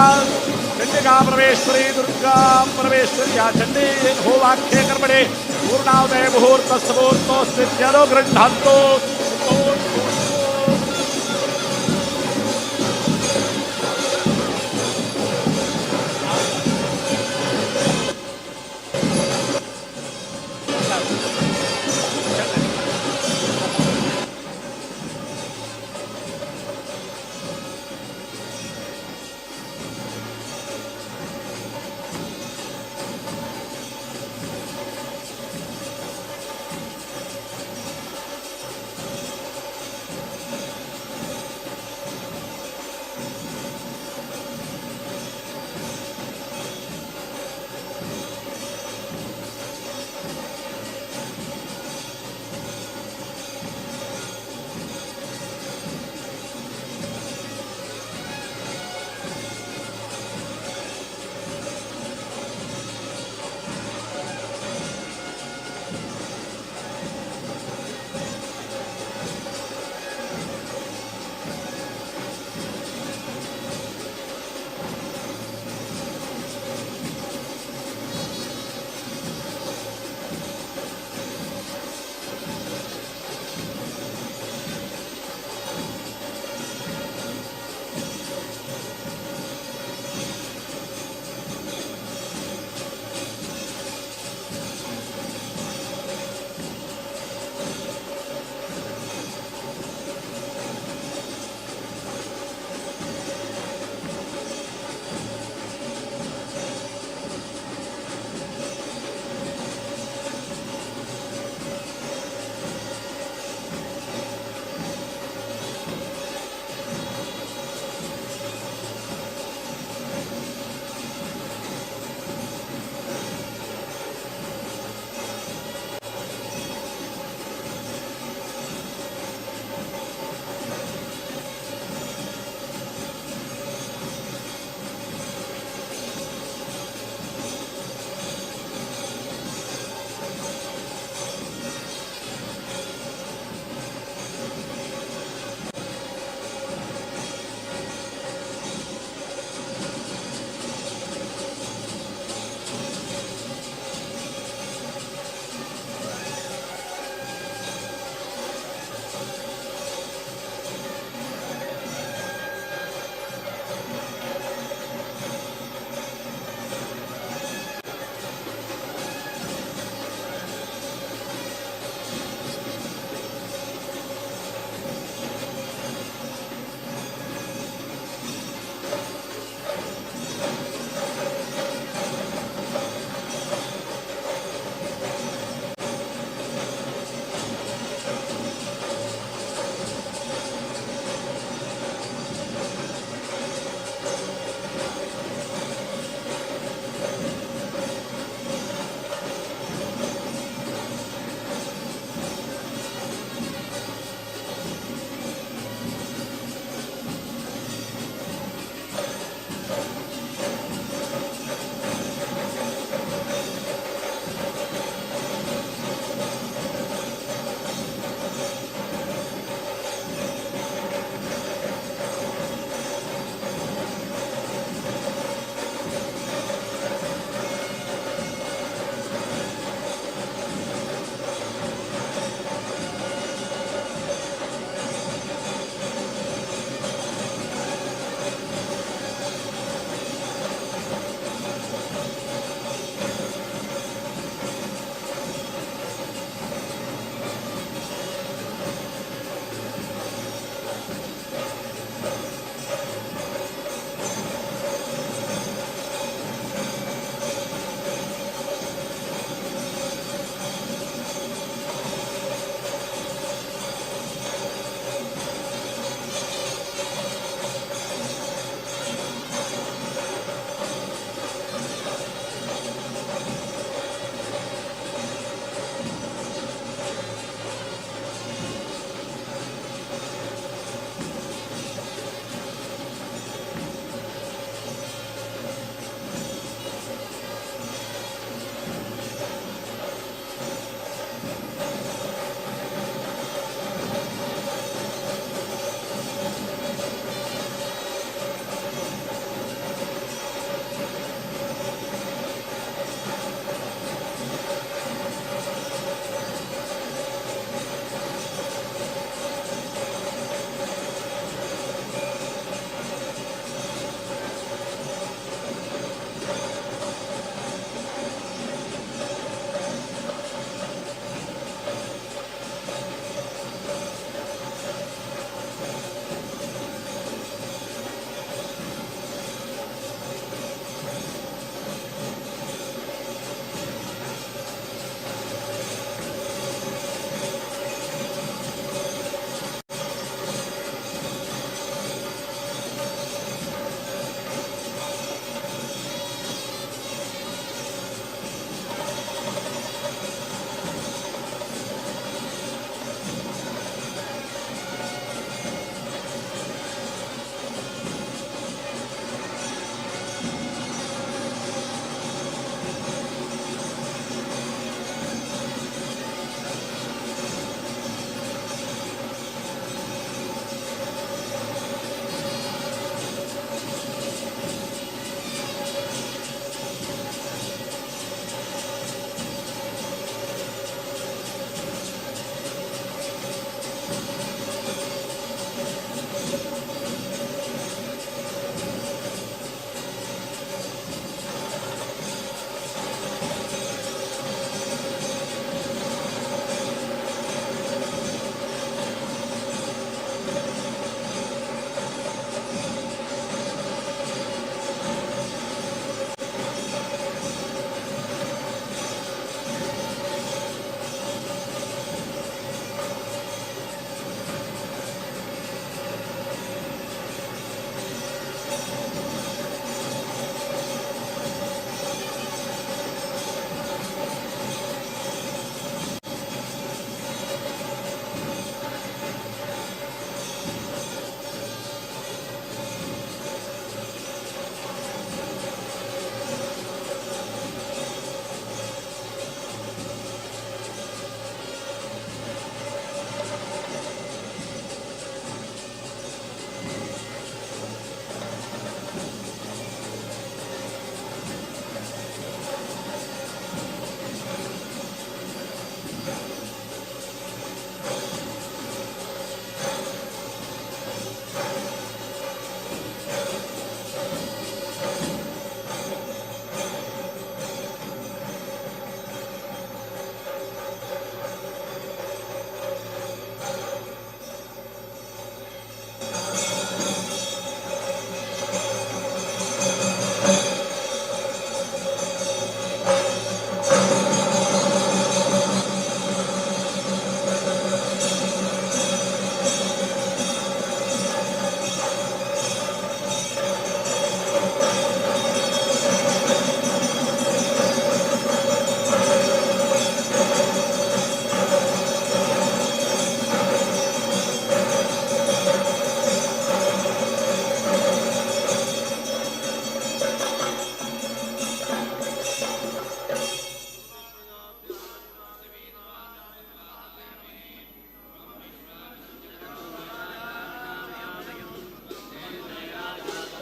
चण्डिका परमेश्वरी दुर्गा परमेश्वर्या चण्डी होवाख्ये कर्मणे पूर्णाहुते मुहूर्तस्य मुहूर्तोऽस्ति जनुगृह्णन्तु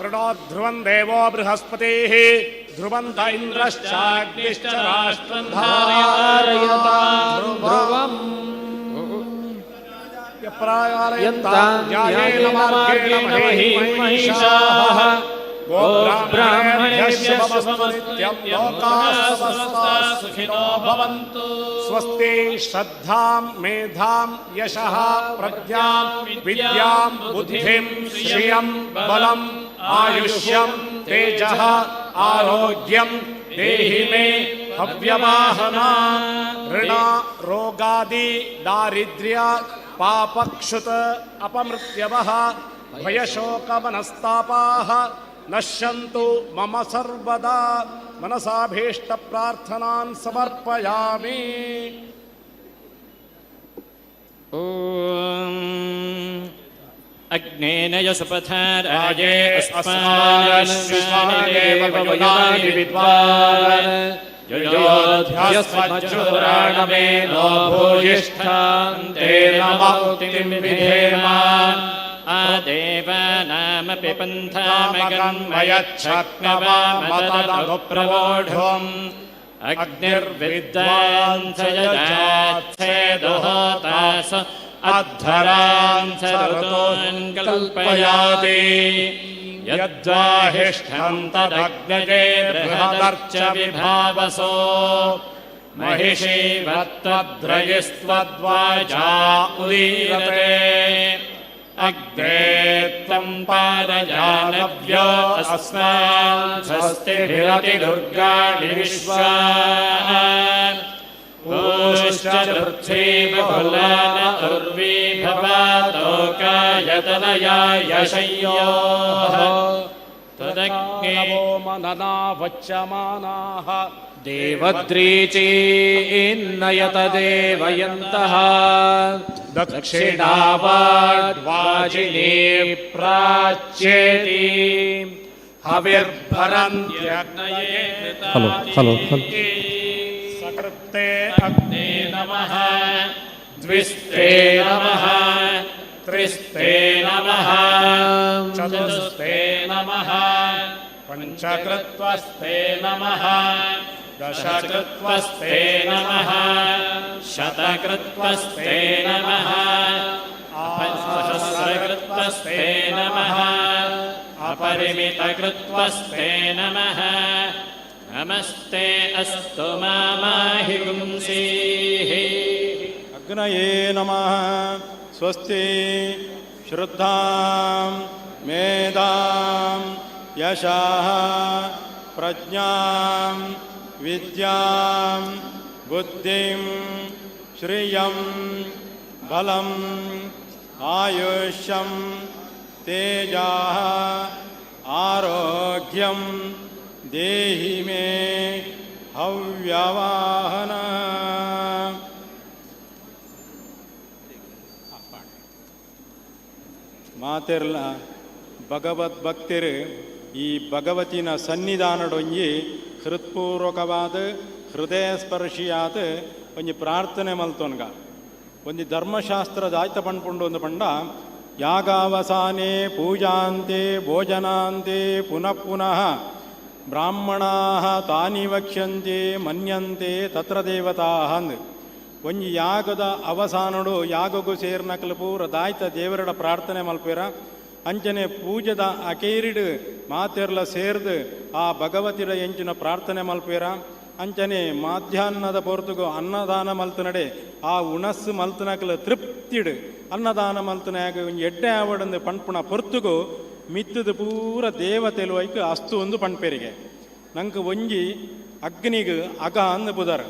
वरुणोध्रुवं देवो बृहस्पतिः ध्रुवन्त इन्द्रश्चाग्निश्च राष्ट्रं धारयतां ध्रुवम् प्रायारयन्तां मार्गेण महिषाः गोब्राह्मणेभ्यः स्वस्ति नित्यं लोकाः समस्ताः सुखिनो भवन्तु। स्वस्ति श्रद्धां मेधां यशः प्रज्ञां विद्यां बुद्धिं श्रियं बलम् आयुष्यं तेजः आरोग्यं देहि मे हव्यवाहना। ऋण रोगादि दारिद्र्य पापक्षुत अपमृत्यवः भयशोकमनस्तापाः नश्यन्तु मम सर्वदा। मनसाभीष्टप्रार्थनान् समर्पयामि। ॐ अग्नेन यशुपथा राजे अस्मान् विद्वान् योध्यास्मज्जुराणमेनो भूयिष्ठां तेन मौक्तिं विधेम। आदेवानामपि पन्थामगन्मयच्छक्नवामतदनुप्रवोढुम् अग्निर्विद्वांसयजाच्छेदुहोतास अद्धरांस ऋतून् कल्पयाति। यद्वाहिष्ठं तदग्नजे बृहदर्च विभावसो महिषीवत्तद्रयिस्त्वद्वाजा उदीरते। अग्रे तं पारजानव्यो अस्मान् स्वस्तिभिरति दुर्गाणि विश्वा। पूश्च पृथ्वी बहुलान उर्वी भवातोकायतनया यशय्योः। तदग्ने मनना वच्यमानाः देवद्रीचीन्नयत देवयन्तः दक्षिणावाड्वाजिनी प्राच्येति हविर्भरन्त्यग्नये सकृत्ते अग्ने नमः द्विस्ते नमः त्रिस्ते नमः चतुस्ते नमः पञ्चकृत्वस्ते नमः दशकृत्वस्ते नमः शतकृत्वस्ते नमः सहस्रकृत्वस्ते नमः अपरिमितकृत्वस्ते नमः। नमस्ते अस्तु मामाहि गुंसीः। अग्नये नमः। स्वस्ति श्रद्धां मेधां यशः प्रज्ञां विद्यां बुद्धिं श्रियं बलम् आयुष्यं तेजः आरोग्यं देहि मे हव्यवाहना। ಮಾತೆರ್ಲ ಭಗವದ್ಭಕ್ತರು ಈ ಭಗವತಿನ ಸನ್ನಿಧಾನಡೊಂಜಿ ಹೃತ್ಪೂರ್ವಕವಾದ ಹೃದಯ ಸ್ಪರ್ಶಿಯಾದ ಒಂಜಿ ಪ್ರಾರ್ಥನೆ ಮಲ್ತೊನ್ಗ ಒಂಜಿ ಧರ್ಮಶಾಸ್ತ್ರದ ಆಯ್ತ ಪಂಡ್ಪುಂಡು ಒಂದು ಪಂಡ ಯಾಗಾವಸಾನೆ ಪೂಜಾಂತೆ ಭೋಜನಾಂತೆ ಪುನಃ ಪುನಃ ಬ್ರಾಹ್ಮಣಾ ತಾನಿ ವಕ್ಷ್ಯಂತೆ ಮನ್ಯಂತೆ ತತ್ರ ದೇವತಾ ಅಂದ್ ಒಂಜಿ ಯಾಗದ ಅವಸಾನಡು ಯಾಗಗೂ ಸೇರ್ನಕಲು ಪೂರ ದಾಯ್ತ ದೇವರಡ ಪ್ರಾರ್ಥನೆ ಮಲ್ಪೇರ ಅಂಚನೆ ಪೂಜದ ಅಕೇರಿಡು ಮಾತೆರ್ಲ ಸೇರ್ದು ಆ ಭಗವತಿರ ಎಂಚಿನ ಪ್ರಾರ್ಥನೆ ಮಲ್ಪೇರ ಅಂಚನೆ ಮಧ್ಯಾಹ್ನದ ಪೊರ್ತುಗು ಅನ್ನದಾನ ಮಲ್ತನಡೆ ಆ ಉಣಸ್ಸು ಮಲ್ತನಕಲು ತೃಪ್ತಿಡು ಅನ್ನದಾನ ಮಲ್ತನಾಗ ಒಂಜಿ ಎಡ್ಡೆ ಆವಡಂದು ಪಣ್ಪುಣ ಪೊರ್ತುಗು ಮಿತ್ತದು ಪೂರ ದೇವತೆಲು ಐಕ್ ಅಸ್ತು ಒಂದು ಪಣ್ಪೇರಿಗೆ ನಂಗೆ ಒಂಜಿ ಅಗ್ನಿಗೆ ಅಗ ಅಂದು ಬುದರ್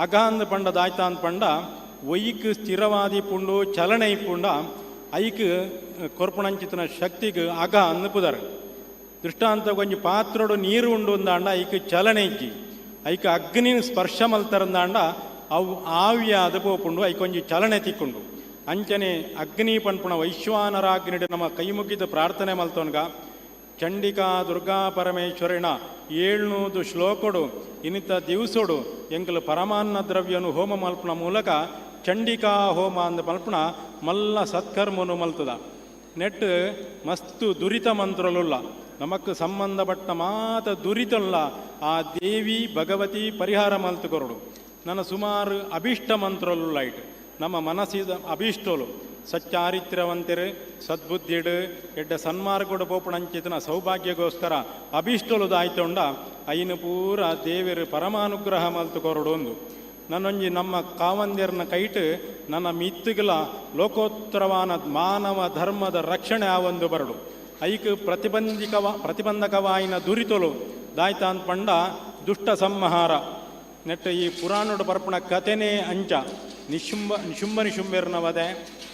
ಅಗ ಅಂದು ಪಂಡ ದಾಯ್ತ ಅಂದ್ ಪಂಡ ಒಯ್ಕ್ ಸ್ಥಿರವಾದಿ ಪುಂಡು ಚಲನೆ ಇಪ್ಪುಂಡ ಐಕ್ ಕೊರ್ಪಣಂಚಿತನ ಶಕ್ತಿಗೆ ಅಗ ಅಂದು ಪುದರ್ ದೃಷ್ಟಾಂತ ಒಂಜಿ ಪಾತ್ರೋಡು ನೀರು ಉಂಡು ಅಂದಾಂಡ ಐಕ್ ಚಲನೆ ಇಜ್ಜಿ ಐಕ್ ಅಗ್ನಿ ಸ್ಪರ್ಶ ಮಲ್ತರಂದಾಂಡ ಅವು ಆವ್ಯಾದ ಪೋಪುಂಡು ಐಕೊಂಜಿ ಚಲನೆ ತಿಕ್ಕೊಂಡು ಅಂಚನೆ ಅಗ್ನಿ ಪಣ್ಪುಣ ವೈಶ್ವಾನರಾಗ್ನಿಡು ನಮ್ಮ ಕೈ ಮುಗಿದ ಪ್ರಾರ್ಥನೆ ಮಲ್ತೋನ್ಗ ಚಂಡಿಕಾ ದುರ್ಗಾ ಪರಮೇಶ್ವರಿನ 700 ಶ್ಲೋಕಡು ಇನ್ನಿತ ದಿವಸೋಡು ಎಂಕಲು ಪರಮಾನ್ನ ದ್ರವ್ಯನು ಹೋಮ ಮಲ್ಪನ ಮೂಲಕ ಚಂಡಿಕಾ ಹೋಮ ಅಂದ ಮಲ್ಪನ ಮಲ್ಲ ಸತ್ಕರ್ಮನು ಮಲ್ತದ ನೆಟ್ ಮಸ್ತು ದುರಿತ ಮಂತ್ರಲುಲ್ಲ ನಮಕ್ ಸಂಬಂಧಪಟ್ಟ ಮಾತ ದುರಿತಲ್ಲ ಆ ದೇವಿ ಭಗವತಿ ಪರಿಹಾರ ಮಲ್ತು ಕೊರಡು ನನ್ನ ಸುಮಾರು ಅಭಿಷ್ಟ ಮಂತ್ರಲು ಲೈಟ್ ನಮ್ಮ ಮನಸ್ಸಿದ ಅಭಿಷ್ಟೋಲು ಸಚ್ಚಾರಿತ್ರ್ಯವಂತಿರು ಸದ್ಬುದ್ಧಿಡು ಎಡ್ಡ ಸನ್ಮಾರ್ಗಡು ಪೋಪಣಂಚಿತನ ಸೌಭಾಗ್ಯಗೋಸ್ಕರ ಅಭಿಷ್ಟೋಲು ದಾಯ್ತೊಂಡ ಐನು ಪೂರ ದೇವರು ಪರಮಾನುಗ್ರಹ ಮಲ್ತು ಕೊರಡೊಂದು ನನ್ನೊಂಜಿ ನಮ್ಮ ಕಾವಂದಿರನ ಕೈಟ್ ನನ್ನ ಮಿತ್ತುಗಳ ಲೋಕೋತ್ತರವಾನ ಮಾನವ ಧರ್ಮದ ರಕ್ಷಣೆ ಆವೊಂದು ಬರಡು ಐಕ್ ಪ್ರತಿಬಂಧಕವಾಯಿನ ದುರಿತೊಲು ದಾಯ್ತ ಅಂತ ಪಂಡ ದುಷ್ಟ ಸಂಹಾರ ನೆಟ್ಟ ಈ ಪುರಾಣದ ಬರ್ಪಣ ಕಥೆನೇ ಅಂಚ ನಿಶುಂಭನಿಶುಂಭೆರ್ನ ವಧೆ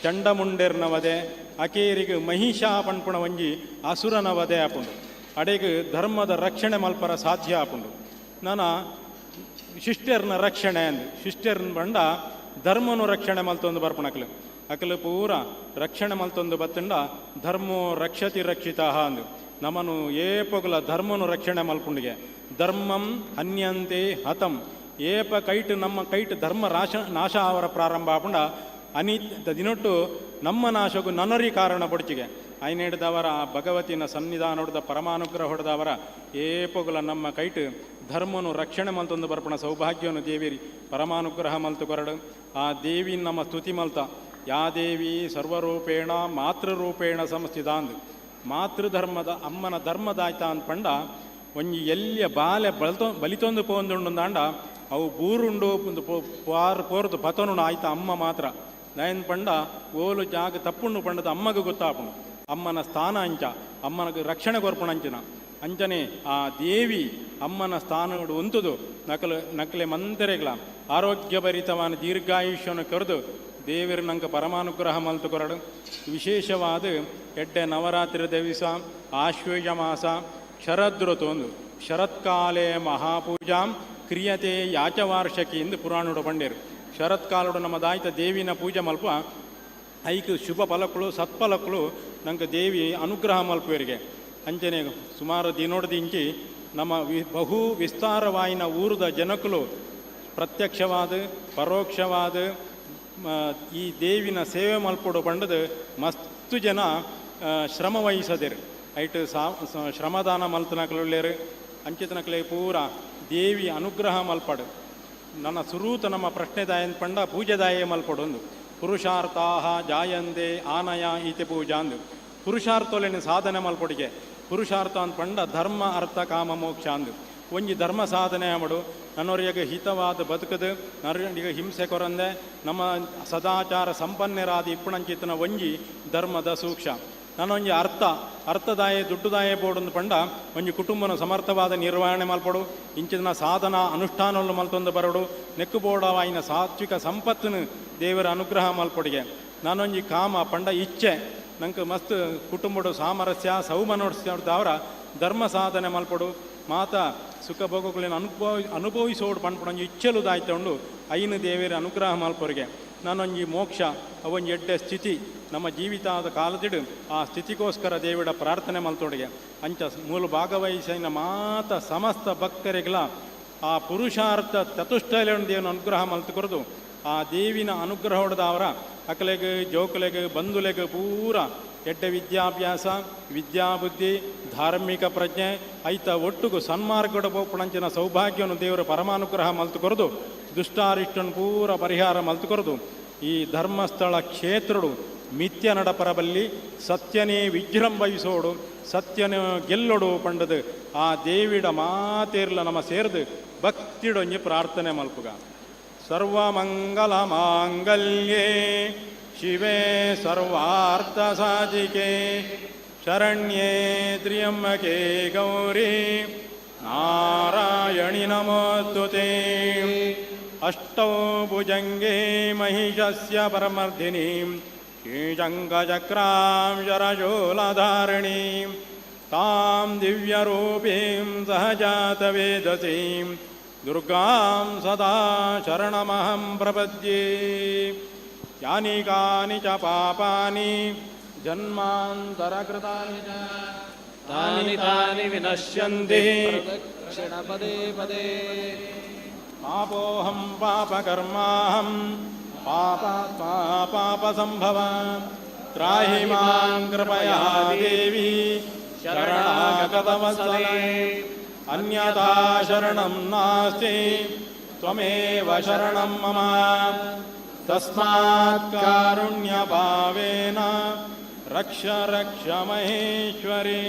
ಚಂಡಮುಂಡೆರ್ನ ವಧೆ ಅಕೇರಿಗೆ ಮಹಿಷಾ ಪಣ್ಪುಣ ಒಂಜಿ ಅಸುರನ ವಧೆ ಆಪುಂಡು ಅಡೆಗೆ ಧರ್ಮದ ರಕ್ಷಣೆ ಮಲ್ಪರ ಸಾಧ್ಯ ಆಪುಂಡು ನಾನು ಶಿಷ್ಟ್ಯರ್ನ ರಕ್ಷಣೆ ಅಂದು ಶಿಷ್ಟ್ಯರ್ನ ಬಂಡ ಧರ್ಮನು ರಕ್ಷಣೆ ಮಲ್ತೊಂದು ಬರ್ಪಣಕ್ಲು ಅಕಲು ಪೂರ ರಕ್ಷಣೆ ಮಲ್ತೊಂದು ಬತ್ತಂಡ ಧರ್ಮೋ ರಕ್ಷತಿ ರಕ್ಷಿತ ಅಂದು ನಮ್ಮನು ಏಪೊಗಲ ಧರ್ಮನು ರಕ್ಷಣೆ ಮಲ್ಪುಂಡಿಗೆ ಧರ್ಮಂ ಹನ್ಯಂತೆ ಹತಂ ಏಪ ಕೈಟ್ ನಮ್ಮ ಕೈಟ್ ಧರ್ಮ ನಾಶ ಅವರ ಪ್ರಾರಂಭ ಆಪುಂಡ ದಿನೊಟ್ಟು ನಮ್ಮ ನಾಶಗೂ ನನರಿ ಕಾರಣ ಪಡಿಚಿಗೆ ಐನೇಡ್ದವರ ಭಗವತಿನ ಸನ್ನಿಧಾನ ಹೊಡೆದ ಪರಮಾನುಗ್ರಹ ಹೊಡೆದವರ ಏಪೊಗಲ ನಮ್ಮ ಕೈಟ್ ಧರ್ಮನು ರಕ್ಷಣೆ ಮಲ್ತೊಂದು ಬರ್ಪಣ ಸೌಭಾಗ್ಯವನ್ನು ದೇವಿರಿ ಪರಮಾನುಗ್ರಹ ಮಲ್ತು ಕೊರಡು ಆ ದೇವಿ ನಮ್ಮ ಸ್ತುತಿ ಮಲ್ತ ಯಾ ದೇವಿ ಸರ್ವರೂಪೇಣ ಮಾತೃರೂಪೇಣ ಸಂಸ್ಥಿತಾಂದು ಮಾತೃಧರ್ಮದ ಅಮ್ಮನ ಧರ್ಮದಾಯ್ತ ಅಂದ್ಪಂಡ ಒಂಜಿ ಎಲ್ಲಿಯ ಬಾಲೆ ಬಲಿತೊಂದು ಪೋಂದುಂಡು ಅವು ಬೂರುಂಡು ಪೋರ್ದು ಪತನುಂಡು ಆಯ್ತ ಅಮ್ಮ ಮಾತ್ರ ನಯನ್ ಪಂಡ ಓಲು ಜಾಗ ತಪ್ಪುಂಡು ಪಂಡದ ಅಮ್ಮಗೂ ಗೊತ್ತಾಪುಂಡು ಅಮ್ಮನ ಸ್ಥಾನ ಅಂಚ ಅಮ್ಮನಗೆ ರಕ್ಷಣೆ ಕೊರ್ಪುಣ ಅಂಚನ ಅಂಚನೆ ಆ ದೇವಿ ಅಮ್ಮನ ಸ್ಥಾನಗಳು ಒಂತುದು ನಕಲೆ ಮಂತೆರೆಗಳ ಆರೋಗ್ಯಭರಿತವಾದ ದೀರ್ಘಾಯುಷ್ಯವನ್ನು ಕರೆದು ದೇವರು ನಂಗೆ ಪರಮಾನುಗ್ರಹ ಮಲ್ತು ಕೊರಡು ವಿಶೇಷವಾದ ಎಡ್ಡೆ ನವರಾತ್ರಿ ದಿವಸ ಆಶ್ವೇಜ ಮಾಸ ಶರದೃತೊಂದು ಶರತ್ಕಾಲೇ ಮಹಾಪೂಜಾಂ ಕ್ರಿಯತೆ ಯಾಚವಾರ್ಷಕಿ ಎಂದು ಪುರಾಣುಡು ಪಂಡೇರು ಶರತ್ಕಾಲುಡು ನಮ್ಮ ದಾಯ್ತ ದೇವಿನ ಪೂಜೆ ಮಲ್ಪ ಐಕ್ ಶುಭ ಫಲಗಳು ಸತ್ಫಲಗಳು ನಂಗೆ ದೇವಿ ಅನುಗ್ರಹ ಮಲ್ಪುವರಿಗೆ ಅಂಚನೆ ಸುಮಾರು ದಿನೋಡ್ದಿಂಚಿ ನಮ್ಮ ಬಹು ವಿಸ್ತಾರವಾಯಿನ ಊರದ ಜನಕಲು ಪ್ರತ್ಯಕ್ಷವಾದ ಪರೋಕ್ಷವಾದ ಈ ದೇವಿನ ಸೇವೆ ಮಲ್ಪಡು ಪಂಡದು ಮಸ್ತು ಜನ ಶ್ರಮ ವಹಿಸದಿರು ಐಟ್ ಶ್ರಮದಾನ ಮಲ್ತನಕಲುಳ್ಳೇರು ಅಂಚಿತನಕಲೆ ಪೂರ ದೇವಿ ಅನುಗ್ರಹ ಮಲ್ಪಡು ನನ್ನ ಸುರೂತ ನಮ್ಮ ಪ್ರಶ್ನೆದಾಯ ಪಂಡ ಪೂಜೆದಾಯ ಮಲ್ಪಡೊಂದು ಪುರುಷಾರ್ಥಾಹ ಜಾಯಂದೆ ಆನಯ ಈತೆ ಪೂಜಾ ಅಂದು ಪುರುಷಾರ್ಥೋಲೆನ ಸಾಧನೆ ಮಲ್ಪೊಡಿಗೆ ಪುರುಷಾರ್ಥ ಅಂತ ಪಂಡ ಧರ್ಮ ಅರ್ಥ ಕಾಮ ಮೋಕ್ಷ ಅಂದು ಒಂಜಿ ಧರ್ಮ ಸಾಧನೆ ಮಾಡು ನನ್ನವರಿಗೆ ಹಿತವಾದ ಬದುಕದು ನರಿಗೆ ಹಿಂಸೆ ಕೊರಂದೆ ನಮ್ಮ ಸದಾಚಾರ ಸಂಪನ್ನರಾದ ಇಪ್ಪಣಂಚಿತನ ಒಂಜಿ ಧರ್ಮದ ಸೂಕ್ಷ್ಮ ನಾನೊಂಜಿ ಅರ್ಥದಾಯ ದುಡ್ಡುದಾಯ ಬೋಡೊಂದು ಪಂಡ ಒಂಜಿ ಕುಟುಂಬನ ಸಮರ್ಥವಾದ ನಿರ್ವಹಣೆ ಮಲ್ಪಡು ಇಂಚಿನ ಸಾಧನ ಅನುಷ್ಠಾನಗಳು ಮಲ್ತೊಂದು ಬರಡು ನೆಕ್ಕು ಬೋಡವಾಯಿನ ಸಾತ್ವಿಕ ಸಂಪತ್ತನ್ನು ದೇವರ ಅನುಗ್ರಹ ಮಲ್ಪೊಡಿಗೆ ನಾನೊಂಜಿ ಕಾಮ ಪಂಡ ಇಚ್ಛೆ ನಂಗೆ ಮಸ್ತ್ ಕುಟುಂಬಡು ಸಾಮರಸ್ಯ ಸೌಮನೋಡ್ಸ್ಯವರ ಧರ್ಮ ಸಾಧನೆ ಮಲ್ಪಡು ಮಾತ ಸುಖ ಭೋಗಗಳನ್ನ ಅನುಭವಿಸೋಡು ಪಂಡ್ಪಡೊಂಜಿ ಇಚ್ಛೆಲು ದಾಯ್ತೊಂಡು ಐನು ದೇವರ ಅನುಗ್ರಹ ಮಲ್ಪೊರಿಗೆ ನಾನೊಂಜಿ ಮೋಕ್ಷ ಅವೊಂಜಿ ಎಡ್ಡೆ ಸ್ಥಿತಿ ನಮ್ಮ ಜೀವಿತಾದ ಕಾಲದಿಡು ಆ ಸ್ಥಿತಿಗೋಸ್ಕರ ದೇವಿಡ ಪ್ರಾರ್ಥನೆ ಮಲ್ತೊಡಿಗೆ ಅಂಚ ಮೂಲ ಭಾಗವಹಿಸಿನ ಮಾತ ಸಮಸ್ತ ಭಕ್ತರಿಗಳ ಆ ಪುರುಷಾರ್ಥ ಚತುಷ್ಟಯವನ್ನು ದೇವನ ಅನುಗ್ರಹ ಮಲ್ತು ಕೊರದು ಆ ದೇವಿನ ಅನುಗ್ರಹ ಹೊಡೆದವರ ಅಕಲೆಗೆ ಜೋಕಲೆಗೆ ಬಂಧುಲೆಗೆ ಪೂರ ಎಡ್ಡೆ ವಿದ್ಯಾಭ್ಯಾಸ ವಿದ್ಯಾಬುದ್ಧಿ ಧಾರ್ಮಿಕ ಪ್ರಜ್ಞೆ ಐತ ಒಟ್ಟುಗು ಸನ್ಮಾರ್ಗದ ಪೋಪಣಂಚಿನ ಸೌಭಾಗ್ಯವನ್ನು ದೇವರ ಪರಮಾನುಗ್ರಹ ಮಲ್ತು ಕೊರದು ದುಷ್ಟಾರಿಷ್ಟನ್ನು ಪೂರ ಪರಿಹಾರ ಮಲ್ತು ಕೊರದು ಈ ಧರ್ಮಸ್ಥಳ ಕ್ಷೇತ್ರಡು ಮಿಥ್ಯ ನಡಪರಬಲ್ಲಿ ಸತ್ಯನೇ ವಿಜೃಂಭಿಸೋಡು ಸತ್ಯನ ಗೆಲ್ಲೊಡು ಪಂಡದು ಆ ದೇವಿಡ ಮಾತೇರ್ಲ ನಮ್ಮ ಸೇರ್ದು ಭಕ್ತಿಡೊಂಜಿ ಪ್ರಾರ್ಥನೆ ಮಲ್ಪುಗ ಸರ್ವಮಂಗಲ ಮಾಂಗಲ್ಯೇ ಶಿವೇ ಸರ್ವಾರ್ಥ ಸಾಧಿಕೆ ಶರಣ್ಯೇ ತ್ರ್ಯಂಬಕೆ ಗೌರಿ ನಾರಾಯಣಿ ನಮೋಸ್ತುತೇ ಅಷ್ಟೌ ಭುಜಂಗೇ ಮಹಿಷಸ್ಯ ಪರಮರ್ಧಿನೀಂ ಶ್ರೀಜಂಗಚಕ್ರಾಂ ಶರಶೂಲಧಾರಿಣೀಂ ತಾಂ ದಿವ್ಯರೂಪೀಂ ಸಹಜಾತವೇದಸೀಂ ದುರ್ಗಾಂ ಸದಾ ಶರಣಮಹಂ ಪ್ರಪದ್ಯೆ ಯಾನಿ ಕಾನಿ ಚ ಪಾಪಾನಿ ಜನ್ಮಾಂತರಕೃತಾನಿ ಚ ತಾನಿ ತಾನಿ ವಿನಶ್ಯಂತಿ ಪದೇ ಪದೇ ಪಾಪೋಹಂ ಪಾಪಕರ್ಮಾಹಂ ಪಾಪಾತ್ಮಾ ಪಾಪಸಂಭವ ತ್ರಾಹಿ ಮಾಂ ಕೃಪಯಾ ದೇವಿ ಶರಣಾಗತವತ್ಸಲೆ ಅನ್ಯಥಾ ಶರಣಂ ನಾಸ್ತಿ ತ್ವಮೇವ ಶರಣಂ ಮಮ ತಸ್ಮಾತ್ ಕಾರುಣ್ಯ ಭಾವೇನ ರಕ್ಷ ರಕ್ಷ ಮಹೇಶ್ವರಿ.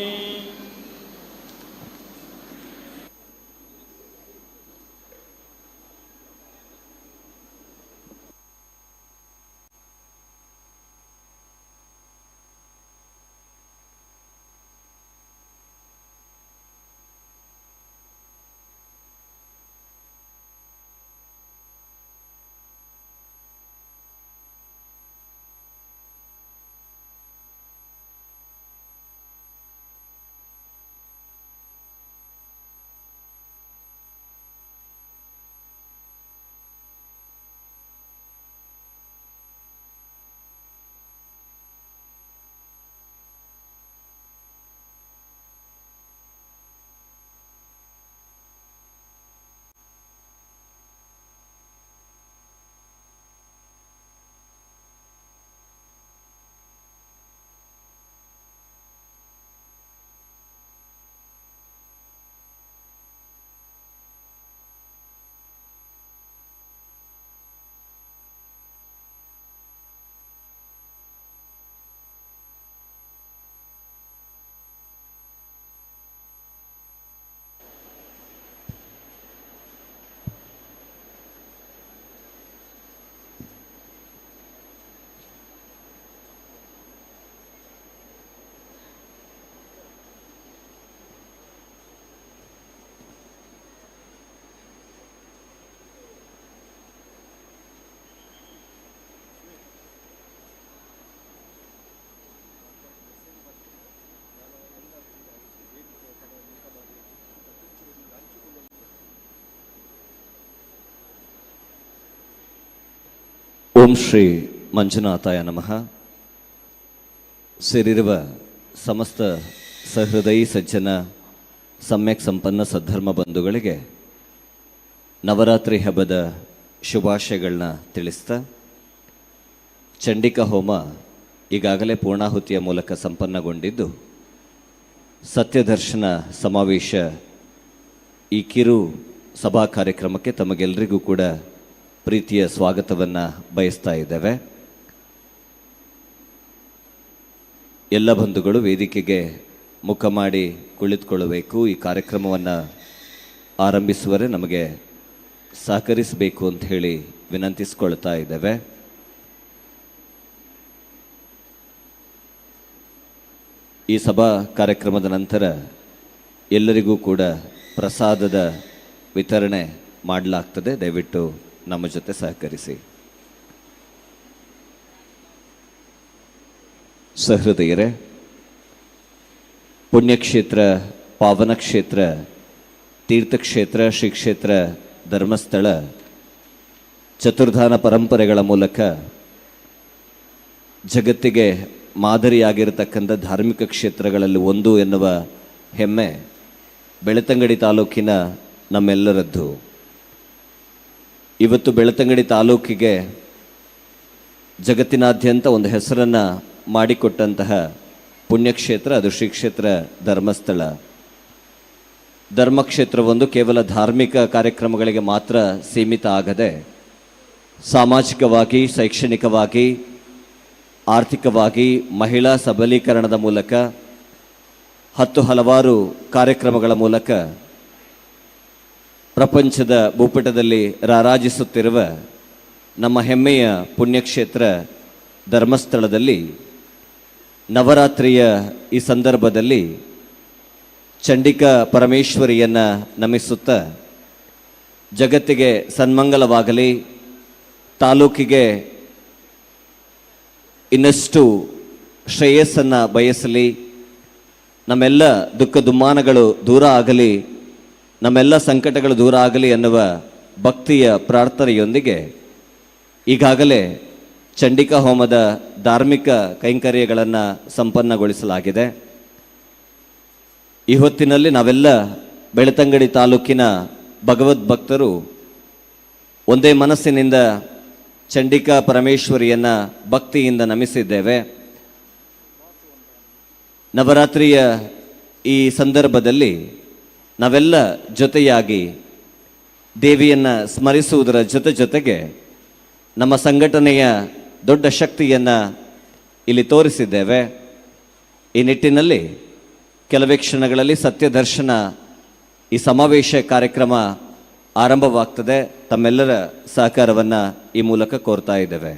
ಓಂ ಶ್ರೀ ಮಂಜುನಾಥಾಯ ನಮಃ. ಸೇರಿರುವ ಸಮಸ್ತ ಸಹೃದಯಿ ಸಜ್ಜನ ಸಮ್ಯಕ್ ಸಂಪನ್ನ ಸದ್ಧರ್ಮ ಬಂಧುಗಳಿಗೆ ನವರಾತ್ರಿ ಹಬ್ಬದ ಶುಭಾಶಯಗಳನ್ನ ತಿಳಿಸ್ತಾ, ಚಂಡಿಕಾ ಹೋಮ ಈಗಾಗಲೇ ಪೂರ್ಣಾಹುತಿಯ ಮೂಲಕ ಸಂಪನ್ನಗೊಂಡಿದ್ದು, ಸತ್ಯದರ್ಶನ ಸಮಾವೇಶ ಈ ಕಿರು ಸಭಾ ಕಾರ್ಯಕ್ರಮಕ್ಕೆ ತಮಗೆಲ್ಲರಿಗೂ ಕೂಡ ಪ್ರೀತಿಯ ಸ್ವಾಗತವನ್ನು ಬಯಸ್ತಾ ಇದ್ದೇವೆ. ಎಲ್ಲ ಬಂಧುಗಳು ವೇದಿಕೆಗೆ ಮುಖ ಮಾಡಿ ಕುಳಿತುಕೊಳ್ಳಬೇಕು. ಈ ಕಾರ್ಯಕ್ರಮವನ್ನು ಆರಂಭಿಸುವರೆ ನಮಗೆ ಸಹಕರಿಸಬೇಕು ಅಂತ ಹೇಳಿ ವಿನಂತಿಸಿಕೊಳ್ತಾ ಇದ್ದೇವೆ. ಈ ಸಭಾ ಕಾರ್ಯಕ್ರಮದ ನಂತರ ಎಲ್ಲರಿಗೂ ಕೂಡ ಪ್ರಸಾದದ ವಿತರಣೆ ಮಾಡಲಾಗ್ತದೆ. ದಯವಿಟ್ಟು ನಮ್ಮ ಜೊತೆ ಸಹಕರಿಸಿ. ಸಹೃದಯರೇ, ಪುಣ್ಯಕ್ಷೇತ್ರ, ಪಾವನ ಕ್ಷೇತ್ರ, ತೀರ್ಥಕ್ಷೇತ್ರ, ಶ್ರೀ ಕ್ಷೇತ್ರ, ಧರ್ಮಸ್ಥಳ ಚತುರ್ಧಾನ ಪರಂಪರೆಗಳ ಮೂಲಕ ಜಗತ್ತಿಗೆ ಮಾದರಿಯಾಗಿರತಕ್ಕಂಥ ಧಾರ್ಮಿಕ ಕ್ಷೇತ್ರಗಳಲ್ಲಿ ಒಂದು ಎನ್ನುವ ಹೆಮ್ಮೆ ಬೆಳ್ತಂಗಡಿ ತಾಲೂಕಿನ ನಮ್ಮೆಲ್ಲರದ್ದು. ಇವತ್ತು ಬೆಳ್ತಂಗಡಿ ತಾಲೂಕಿಗೆ ಜಗತ್ತಿನಾದ್ಯಂತ ಒಂದು ಹೆಸರನ್ನು ಮಾಡಿಕೊಟ್ಟಂತಹ ಪುಣ್ಯಕ್ಷೇತ್ರ ಅದು ಶ್ರೀ ಕ್ಷೇತ್ರ ಧರ್ಮಸ್ಥಳ. ಧರ್ಮಕ್ಷೇತ್ರವೊಂದು ಕೇವಲ ಧಾರ್ಮಿಕ ಕಾರ್ಯಕ್ರಮಗಳಿಗೆ ಮಾತ್ರ ಸೀಮಿತ ಆಗದೆ ಸಾಮಾಜಿಕವಾಗಿ, ಶೈಕ್ಷಣಿಕವಾಗಿ, ಆರ್ಥಿಕವಾಗಿ, ಮಹಿಳಾ ಸಬಲೀಕರಣದ ಮೂಲಕ ಹಲವಾರು ಕಾರ್ಯಕ್ರಮಗಳ ಮೂಲಕ ಪ್ರಪಂಚದ ಭೂಪಟದಲ್ಲಿ ರಾರಾಜಿಸುತ್ತಿರುವ ನಮ್ಮ ಹೆಮ್ಮೆಯ ಪುಣ್ಯಕ್ಷೇತ್ರ ಧರ್ಮಸ್ಥಳದಲ್ಲಿ ನವರಾತ್ರಿಯ ಈ ಸಂದರ್ಭದಲ್ಲಿ ಚಂಡಿಕಾ ಪರಮೇಶ್ವರಿಯನ್ನು ನಮಿಸುತ್ತಾ ಜಗತ್ತಿಗೆ ಸನ್ಮಂಗಲವಾಗಲಿ, ತಾಲೂಕಿಗೆ ಇನ್ನಷ್ಟು ಶ್ರೇಯಸ್ಸನ್ನು ಬಯಸಲಿ, ನಮ್ಮೆಲ್ಲ ದುಃಖ ದುಮ್ಮಾನಗಳು ದೂರ ಆಗಲಿ, ನಮ್ಮೆಲ್ಲ ಸಂಕಟಗಳು ದೂರ ಆಗಲಿ ಎನ್ನುವ ಭಕ್ತಿಯ ಪ್ರಾರ್ಥನೆಯೊಂದಿಗೆ ಈಗಾಗಲೇ ಚಂಡಿಕಾ ಹೋಮದ ಧಾರ್ಮಿಕ ಕೈಂಕರ್ಯಗಳನ್ನು ಸಂಪನ್ನಗೊಳಿಸಲಾಗಿದೆ. ಈ ಹೊತ್ತಿನಲ್ಲಿ ನಾವೆಲ್ಲ ಬೆಳ್ತಂಗಡಿ ತಾಲೂಕಿನ ಭಗವದ್ಭಕ್ತರು ಒಂದೇ ಮನಸ್ಸಿನಿಂದ ಚಂಡಿಕಾ ಪರಮೇಶ್ವರಿಯನ್ನು ಭಕ್ತಿಯಿಂದ ನಮಿಸಿದ್ದೇವೆ. ನವರಾತ್ರಿಯ ಈ ಸಂದರ್ಭದಲ್ಲಿ ನಾವೆಲ್ಲ ಜೊತೆಯಾಗಿ ದೇವಿಯನ್ನು ಸ್ಮರಿಸುವುದರ ಜೊತೆಗೆ ನಮ್ಮ ಸಂಘಟನೆಯ ದೊಡ್ಡ ಶಕ್ತಿಯನ್ನು ಇಲ್ಲಿ ತೋರಿಸಿದ್ದೇವೆ. ಈ ನಿಟ್ಟಿನಲ್ಲಿ ಕೆಲವೇ ಕ್ಷಣಗಳಲ್ಲಿ ಸತ್ಯದರ್ಶನ ಈ ಸಮಾವೇಶ ಕಾರ್ಯಕ್ರಮ ಆರಂಭವಾಗ್ತದೆ. ತಮ್ಮೆಲ್ಲರ ಸಹಕಾರವನ್ನು ಈ ಮೂಲಕ ಕೋರ್ತಾ ಇದ್ದೇವೆ.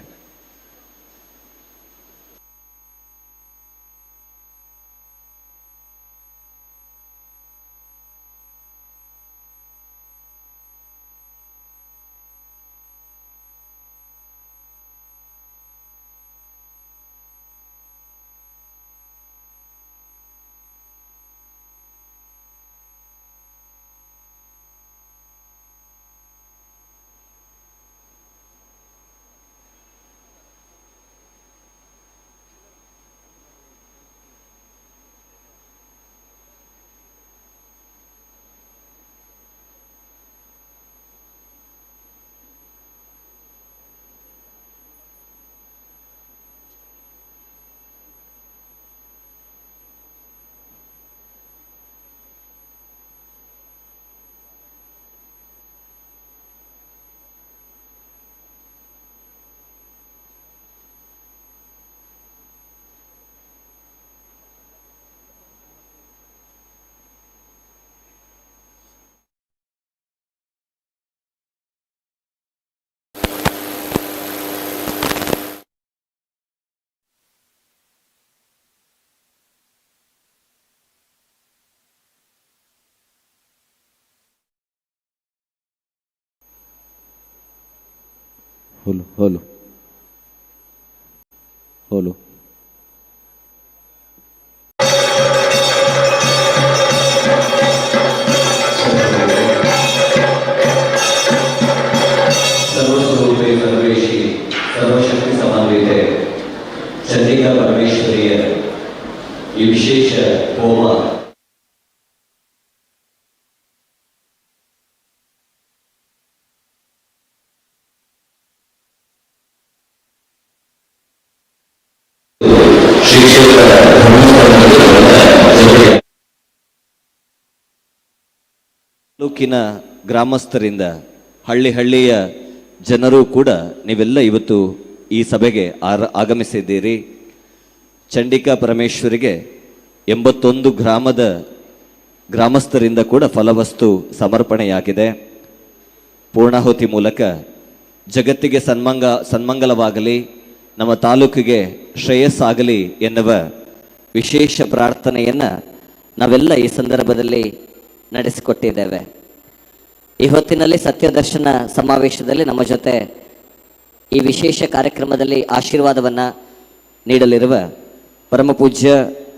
ಹೋಲು ಸರ್ವಸ್ವರೂಪೇ ಸರ್ವೇಶಿ ಸರ್ವಶಕ್ತಿ ಸಮಾನ್ವಿತೆ ಚಂಡಿಕಾ ಪರಮೇಶ್ವರಿಯ ಈ ವಿಶೇಷ ಹೋಮ ತಾಲೂಕಿನ ಗ್ರಾಮಸ್ಥರಿಂದ ಹಳ್ಳಿಯ ಜನರು ಕೂಡ ನೀವೆಲ್ಲ ಇವತ್ತು ಈ ಸಭೆಗೆ ಆಗಮಿಸಿದ್ದೀರಿ. ಚಂಡಿಕಾ ಪರಮೇಶ್ವರಿಗೆ 81 ಗ್ರಾಮದ ಗ್ರಾಮಸ್ಥರಿಂದ ಕೂಡ ಫಲವಸ್ತು ಸಮರ್ಪಣೆಯಾಗಿದೆ. ಪೂರ್ಣಾಹುತಿ ಮೂಲಕ ಜಗತ್ತಿಗೆ ಸನ್ಮಂಗಲವಾಗಲಿ, ನಮ್ಮ ತಾಲೂಕಿಗೆ ಶ್ರೇಯಸ್ಸಾಗಲಿ ಎನ್ನುವ ವಿಶೇಷ ಪ್ರಾರ್ಥನೆಯನ್ನು ನಾವೆಲ್ಲ ಈ ಸಂದರ್ಭದಲ್ಲಿ ನಡೆಸಿಕೊಟ್ಟಿದ್ದೇವೆ. ಈ ಹೊತ್ತಿನಲ್ಲಿ ಸತ್ಯದರ್ಶನ ಸಮಾವೇಶದಲ್ಲಿ ನಮ್ಮ ಜೊತೆ ಈ ವಿಶೇಷ ಕಾರ್ಯಕ್ರಮದಲ್ಲಿ ಆಶೀರ್ವಾದವನ್ನು ನೀಡಲಿರುವ ಪರಮ ಪೂಜ್ಯ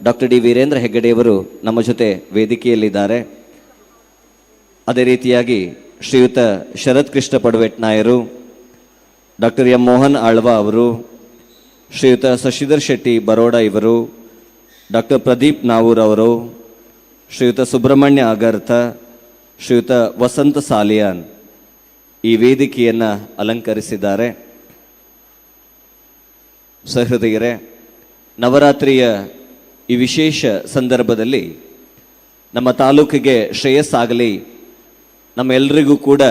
ಡಾಕ್ಟರ್ ಡಿ ವೀರೇಂದ್ರ ಹೆಗ್ಗಡೆಯವರು ನಮ್ಮ ಜೊತೆ ವೇದಿಕೆಯಲ್ಲಿದ್ದಾರೆ. ಅದೇ ರೀತಿಯಾಗಿ ಶ್ರೀಯುತ ಶರತ್ ಕೃಷ್ಣ ಪಡುವೆಟ್ನಾಯರು, ಡಾಕ್ಟರ್ ಎಂ ಮೋಹನ್ ಆಳ್ವಾ ಅವರು, ಶ್ರೀಯುತ ಶಶಿಧರ್ ಶೆಟ್ಟಿ ಬರೋಡ ಇವರು, ಡಾಕ್ಟರ್ ಪ್ರದೀಪ್ ನಾವೂರ್ ಅವರು, ಶ್ರೀಯುತ ಸುಬ್ರಹ್ಮಣ್ಯ ಅಗರ್ಥ, ಶ್ರೀಯುತ ವಸಂತ ಸಾಲಿಯಾನ್ ಈ ವೇದಿಕೆಯನ್ನು ಅಲಂಕರಿಸಿದ್ದಾರೆ. ಸಹೃದಯರೇ, ನವರಾತ್ರಿಯ ಈ ವಿಶೇಷ ಸಂದರ್ಭದಲ್ಲಿ ನಮ್ಮ ತಾಲೂಕಿಗೆ ಶ್ರೇಯಸ್ಸಾಗಲಿ, ನಮ್ಮೆಲ್ಲರಿಗೂ ಕೂಡ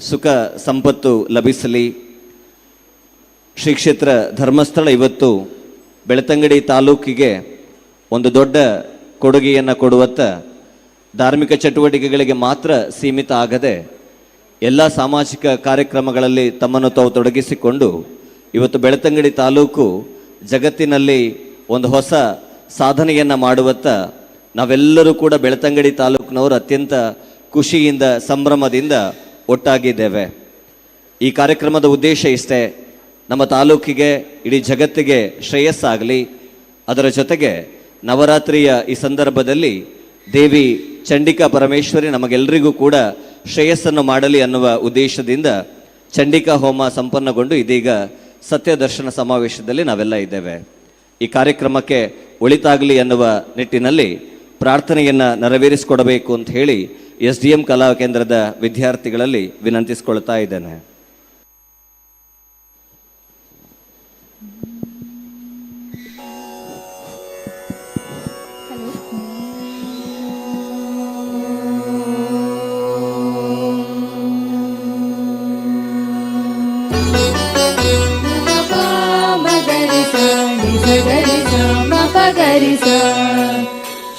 ಸುಖ ಸಂಪತ್ತು ಲಭಿಸಲಿ. ಶ್ರೀ ಕ್ಷೇತ್ರ ಧರ್ಮಸ್ಥಳ ಇವತ್ತು ಬೆಳ್ತಂಗಡಿ ತಾಲೂಕಿಗೆ ಒಂದು ದೊಡ್ಡ ಕೊಡುಗೆಯನ್ನು ಕೊಡುವತ್ತ ಧಾರ್ಮಿಕ ಚಟುವಟಿಕೆಗಳಿಗೆ ಮಾತ್ರ ಸೀಮಿತ ಆಗದೆ ಎಲ್ಲ ಸಾಮಾಜಿಕ ಕಾರ್ಯಕ್ರಮಗಳಲ್ಲಿ ತಮ್ಮನ್ನು ತಾವು ತೊಡಗಿಸಿಕೊಂಡು ಇವತ್ತು ಬೆಳ್ತಂಗಡಿ ತಾಲೂಕು ಜಗತ್ತಿನಲ್ಲಿ ಒಂದು ಹೊಸ ಸಾಧನೆಯನ್ನು ಮಾಡುವತ್ತ ನಾವೆಲ್ಲರೂ ಕೂಡ ಬೆಳ್ತಂಗಡಿ ತಾಲೂಕಿನವರು ಅತ್ಯಂತ ಖುಷಿಯಿಂದ ಸಂಭ್ರಮದಿಂದ ಒಟ್ಟಾಗಿದ್ದೇವೆ. ಈ ಕಾರ್ಯಕ್ರಮದ ಉದ್ದೇಶ ಇಷ್ಟೇ, ನಮ್ಮ ತಾಲೂಕಿಗೆ ಇಡೀ ಜಗತ್ತಿಗೆ ಶ್ರೇಯಸ್ಸಾಗಲಿ. ಅದರ ಜೊತೆಗೆ ನವರಾತ್ರಿಯ ಈ ಸಂದರ್ಭದಲ್ಲಿ ದೇವಿ ಚಂಡಿಕಾ ಪರಮೇಶ್ವರಿ ನಮಗೆಲ್ಲರಿಗೂ ಕೂಡ ಶ್ರೇಯಸ್ಸನ್ನು ಮಾಡಲಿ ಅನ್ನುವ ಉದ್ದೇಶದಿಂದ ಚಂಡಿಕಾ ಹೋಮ ಸಂಪನ್ನಗೊಂಡು ಇದೀಗ ಸತ್ಯದರ್ಶನ ಸಮಾವೇಶದಲ್ಲಿ ನಾವೆಲ್ಲ ಇದ್ದೇವೆ. ಈ ಕಾರ್ಯಕ್ರಮಕ್ಕೆ ಒಳಿತಾಗಲಿ ಅನ್ನುವ ನಿಟ್ಟಿನಲ್ಲಿ ಪ್ರಾರ್ಥನೆಯನ್ನು ನೆರವೇರಿಸಿಕೊಡಬೇಕು ಅಂತ ಹೇಳಿ SDM ಕಲಾ ಕೇಂದ್ರದ ವಿದ್ಯಾರ್ಥಿಗಳಲ್ಲಿ ವಿನಂತಿಸಿಕೊಳ್ತಾ ಇದ್ದೇನೆ.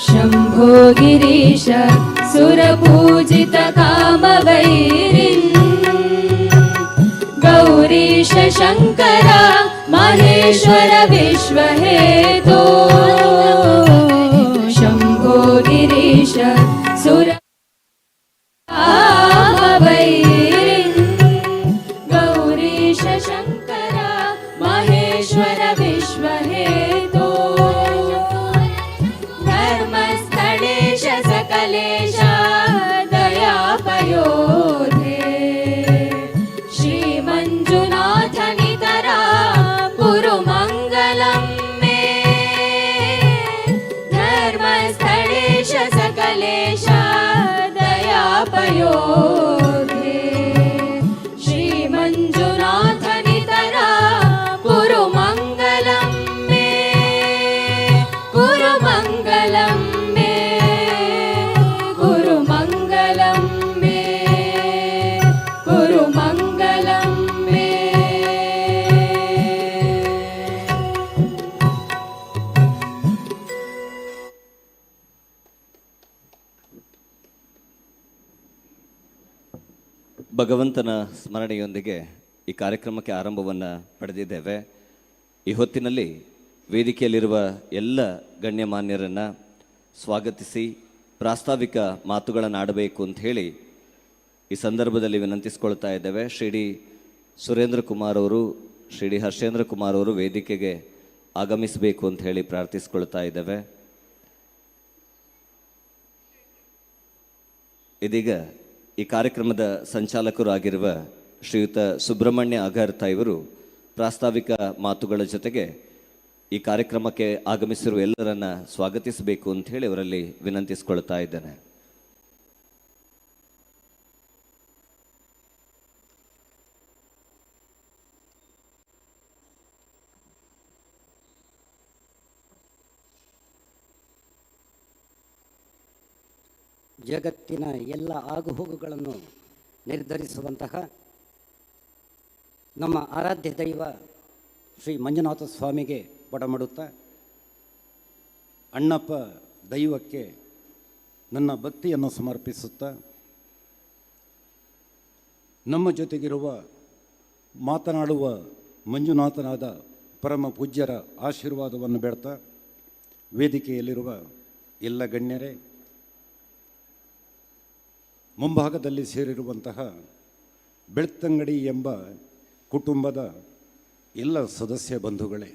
शम्भो गिरीश सुरपूजित कामवैरिन् गौरीश शङ्कर महेश्वर विश्वहेतो शम्भो गिरीश सुर कामवैरिन् गौरीश शङ्कर महेश्वर विश्वहेतो धर्मस्थलेश सकलेश दयापयोधे श्रीमञ्जुनाथ नितरा कुरु मङ्गलं मे धर्मस्थलेश सकलेश दयापयोधे श्रीमञ्जुनाथ नितरा कुरु मङ्गलं मे कुरु मङ्गलं मे कुरु मङ्गलं मे कुरु मङ्गलं मे ಭಗವಂತನ ಸ್ಮರಣೆಯೊಂದಿಗೆ ಈ ಕಾರ್ಯಕ್ರಮಕ್ಕೆ ಆರಂಭವನ್ನು ಪಡೆದಿದ್ದೇವೆ. ಈ ಹೊತ್ತಿನಲ್ಲಿ ವೇದಿಕೆಯಲ್ಲಿರುವ ಎಲ್ಲ ಗಣ್ಯಮಾನ್ಯರನ್ನು ಸ್ವಾಗತಿಸಿ ಪ್ರಾಸ್ತಾವಿಕ ಮಾತುಗಳನ್ನು ಆಡಬೇಕು ಅಂತ ಹೇಳಿ ಈ ಸಂದರ್ಭದಲ್ಲಿ ವಿನಂತಿಸ್ಕೊಳ್ತಾ ಇದ್ದೇವೆ. ಶ್ರೀ ಡಿ ಸುರೇಂದ್ರ ಕುಮಾರ್ ಅವರು, ಶ್ರೀ ಡಿ ಹರ್ಷೇಂದ್ರ ಕುಮಾರ್ ಅವರು ವೇದಿಕೆಗೆ ಆಗಮಿಸಬೇಕು ಅಂತ ಹೇಳಿ ಪ್ರಾರ್ಥಿಸ್ಕೊಳ್ತಾ ಇದ್ದೇವೆ. ಇದೀಗ ಈ ಕಾರ್ಯಕ್ರಮದ ಸಂಚಾಲಕರು ಆಗಿರುವ ಶ್ರೀಯುತ ಸುಬ್ರಹ್ಮಣ್ಯ ಅಗರ್ತ ಇವರು ಪ್ರಾಸ್ತಾವಿಕ ಮಾತುಗಳ ಜೊತೆಗೆ ಈ ಕಾರ್ಯಕ್ರಮಕ್ಕೆ ಆಗಮಿಸಿರುವ ಎಲ್ಲರನ್ನ ಸ್ವಾಗತಿಸಬೇಕು ಅಂತ ಹೇಳಿ ಅವರಲ್ಲಿ ವಿನಂತಿಸಿಕೊಳ್ತಾ ಇದ್ದೇನೆ. ಜಗತ್ತಿನ ಎಲ್ಲ ಆಗುಹೋಗುಗಳನ್ನು ನಿರ್ಧರಿಸುವಂತಹ ನಮ್ಮ ಆರಾಧ್ಯ ದೈವ ಶ್ರೀ ಮಂಜುನಾಥ ಸ್ವಾಮಿಗೆ ಒಡಮಾಡುತ್ತಾ, ಅಣ್ಣಪ್ಪ ದೈವಕ್ಕೆ ನನ್ನ ಭಕ್ತಿಯನ್ನು ಸಮರ್ಪಿಸುತ್ತಾ, ನಮ್ಮ ಜೊತೆಗಿರುವ ಮಾತನಾಡುವ ಮಂಜುನಾಥನಾದ ಪರಮ ಪೂಜ್ಯರ ಆಶೀರ್ವಾದವನ್ನು ಬೇಡ್ತಾ, ವೇದಿಕೆಯಲ್ಲಿರುವ ಎಲ್ಲ ಗಣ್ಯರೇ, ಮುಂಭಾಗದಲ್ಲಿ ಸೇರಿರುವಂತಹ ಬೆಳ್ತಂಗಡಿ ಎಂಬ ಕುಟುಂಬದ ಎಲ್ಲ ಸದಸ್ಯ ಬಂಧುಗಳೇ,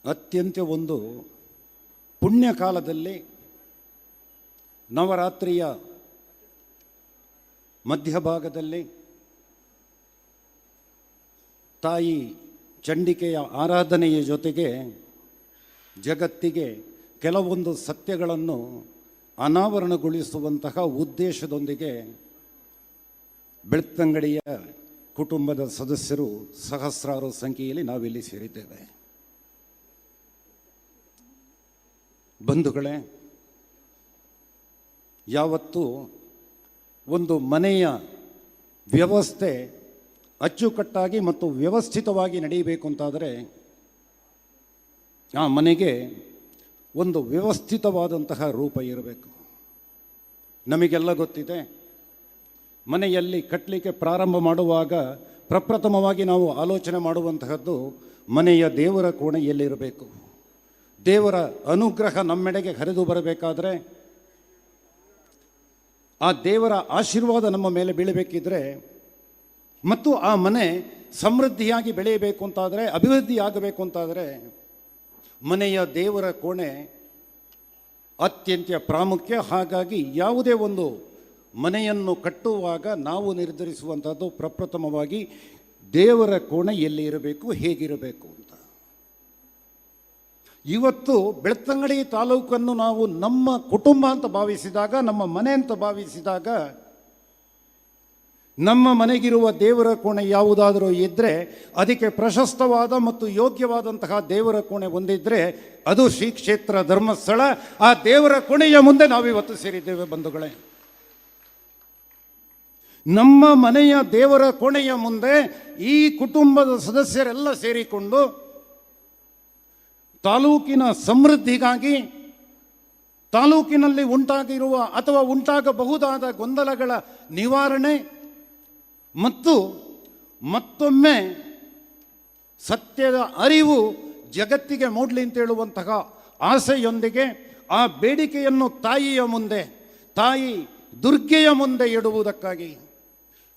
ಅತ್ಯಂತ ಒಂದು ಪುಣ್ಯ ಕಾಲದಲ್ಲಿ ನವರಾತ್ರಿಯ ಮಧ್ಯಭಾಗದಲ್ಲಿ ತಾಯಿ ಚಂಡಿಕೆಯ ಆರಾಧನೆಯ ಜೊತೆಗೆ ಜಗತ್ತಿಗೆ ಕೆಲವೊಂದು ಸತ್ಯಗಳನ್ನು ಅನಾವರಣಗೊಳಿಸುವಂತಹ ಉದ್ದೇಶದೊಂದಿಗೆ ಬೆಳ್ತಂಗಡಿಯ ಕುಟುಂಬದ ಸದಸ್ಯರು ಸಹಸ್ರಾರು ಸಂಖ್ಯೆಯಲ್ಲಿ ನಾವಿಲ್ಲಿ ಸೇರಿದ್ದೇವೆ. ಬಂಧುಗಳೇ, ಯಾವತ್ತೂ ಒಂದು ಮನೆಯ ವ್ಯವಸ್ಥೆ ಅಚ್ಚುಕಟ್ಟಾಗಿ ಮತ್ತು ವ್ಯವಸ್ಥಿತವಾಗಿ ನಡೆಯಬೇಕು ಅಂತಾದರೆ ಆ ಮನೆಗೆ ಒಂದು ವ್ಯವಸ್ಥಿತವಾದಂತಹ ರೂಪ ಇರಬೇಕು. ನಮಗೆಲ್ಲ ಗೊತ್ತಿದೆ, ಮನೆಯಲ್ಲಿ ಕಟ್ಟಲಿಕ್ಕೆ ಪ್ರಾರಂಭ ಮಾಡುವಾಗ ಪ್ರಪ್ರಥಮವಾಗಿ ನಾವು ಆಲೋಚನೆ ಮಾಡುವಂತಹದ್ದು ಮನೆಯ ದೇವರ ಕೋಣೆ ಎಲ್ಲಿರಬೇಕು. ದೇವರ ಅನುಗ್ರಹ ನಮ್ಮೆಡೆಗೆ ಹರಿದು ಬರಬೇಕಾದ್ರೆ, ಆ ದೇವರ ಆಶೀರ್ವಾದ ನಮ್ಮ ಮೇಲೆ ಬೀಳಬೇಕಿದ್ರೆ ಮತ್ತು ಆ ಮನೆ ಸಮೃದ್ಧಿಯಾಗಿ ಬೆಳೆಯಬೇಕು ಅಂತಾದರೆ, ಅಭಿವೃದ್ಧಿ ಆಗಬೇಕು ಅಂತಾದರೆ ಮನೆಯ ದೇವರ ಕೋಣೆ ಅತ್ಯಂತ ಪ್ರಾಮುಖ್ಯ. ಹಾಗಾಗಿ ಯಾವುದೇ ಒಂದು ಮನೆಯನ್ನು ಕಟ್ಟುವಾಗ ನಾವು ನಿರ್ಧರಿಸುವಂಥದ್ದು ಪ್ರಪ್ರಥಮವಾಗಿ ದೇವರ ಕೋಣೆ ಎಲ್ಲಿ ಇರಬೇಕು, ಹೇಗಿರಬೇಕು ಅಂತ. ಇವತ್ತು ಬೆಳ್ತಂಗಡಿ ತಾಲೂಕನ್ನು ನಾವು ನಮ್ಮ ಕುಟುಂಬ ಅಂತ ಭಾವಿಸಿದಾಗ, ನಮ್ಮ ಮನೆ ಅಂತ ಭಾವಿಸಿದಾಗ ನಮ್ಮ ಮನೆಗಿರುವ ದೇವರ ಕೋಣೆ ಯಾವುದಾದರೂ ಇದ್ದರೆ ಅದಕ್ಕೆ ಪ್ರಶಸ್ತವಾದ ಮತ್ತು ಯೋಗ್ಯವಾದಂತಹ ದೇವರ ಕೋಣೆ ಒಂದಿದ್ದರೆ ಅದು ಶ್ರೀ ಕ್ಷೇತ್ರ ಧರ್ಮಸ್ಥಳ. ಆ ದೇವರ ಕೋಣೆಯ ಮುಂದೆ ನಾವಿವತ್ತು ಸೇರಿದ್ದೇವೆ ಬಂಧುಗಳೇ. ನಮ್ಮ ಮನೆಯ ದೇವರ ಕೋಣೆಯ ಮುಂದೆ ಈ ಕುಟುಂಬದ ಸದಸ್ಯರೆಲ್ಲ ಸೇರಿಕೊಂಡು ತಾಲೂಕಿನ ಸಮೃದ್ಧಿಗಾಗಿ, ತಾಲೂಕಿನಲ್ಲಿ ಉಂಟಾಗಿರುವ ಅಥವಾ ಉಂಟಾಗಬಹುದಾದ ಗೊಂದಲಗಳ ನಿವಾರಣೆ ಮತ್ತು ಮತ್ತೊಮ್ಮೆ ಸತ್ಯದ ಅರಿವು ಜಗತ್ತಿಗೆ ಮೂಡಲಿ ಅಂತ ಹೇಳುವಂತಹ ಆಸೆಯೊಂದಿಗೆ ಆ ಬೇಡಿಕೆಯನ್ನು ತಾಯಿಯ ಮುಂದೆ, ತಾಯಿ ದುರ್ಗೆಯ ಮುಂದೆ ಇಡುವುದಕ್ಕಾಗಿ,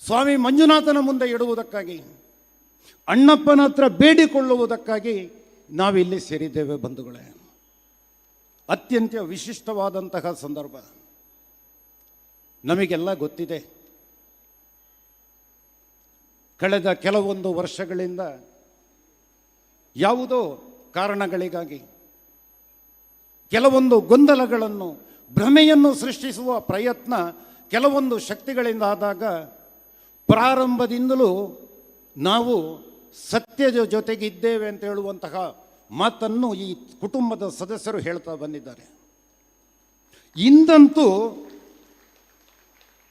ಸ್ವಾಮಿ ಮಂಜುನಾಥನ ಮುಂದೆ ಇಡುವುದಕ್ಕಾಗಿ, ಅಣ್ಣಪ್ಪನ ಹತ್ರ ಬೇಡಿಕೊಳ್ಳುವುದಕ್ಕಾಗಿ ನಾವಿಲ್ಲಿ ಸೇರಿದ್ದೇವೆ ಬಂಧುಗಳೇ. ಅತ್ಯಂತ ವಿಶಿಷ್ಟವಾದಂತಹ ಸಂದರ್ಭ. ನಮಗೆಲ್ಲ ಗೊತ್ತಿದೆ, ಕಳೆದ ಕೆಲವೊಂದು ವರ್ಷಗಳಿಂದ ಯಾವುದೋ ಕಾರಣಗಳಿಗಾಗಿ ಕೆಲವೊಂದು ಗೊಂದಲಗಳನ್ನು, ಭ್ರಮೆಯನ್ನು ಸೃಷ್ಟಿಸುವ ಪ್ರಯತ್ನ ಕೆಲವೊಂದು ಶಕ್ತಿಗಳಿಂದ ಆದಾಗ ಪ್ರಾರಂಭದಿಂದಲೂ ನಾವು ಸತ್ಯದ ಜೊತೆಗಿದ್ದೇವೆ ಅಂತ ಹೇಳುವಂತಹ ಮಾತನ್ನು ಈ ಕುಟುಂಬದ ಸದಸ್ಯರು ಹೇಳ್ತಾ ಬಂದಿದ್ದಾರೆ. ಇಂದಂತೂ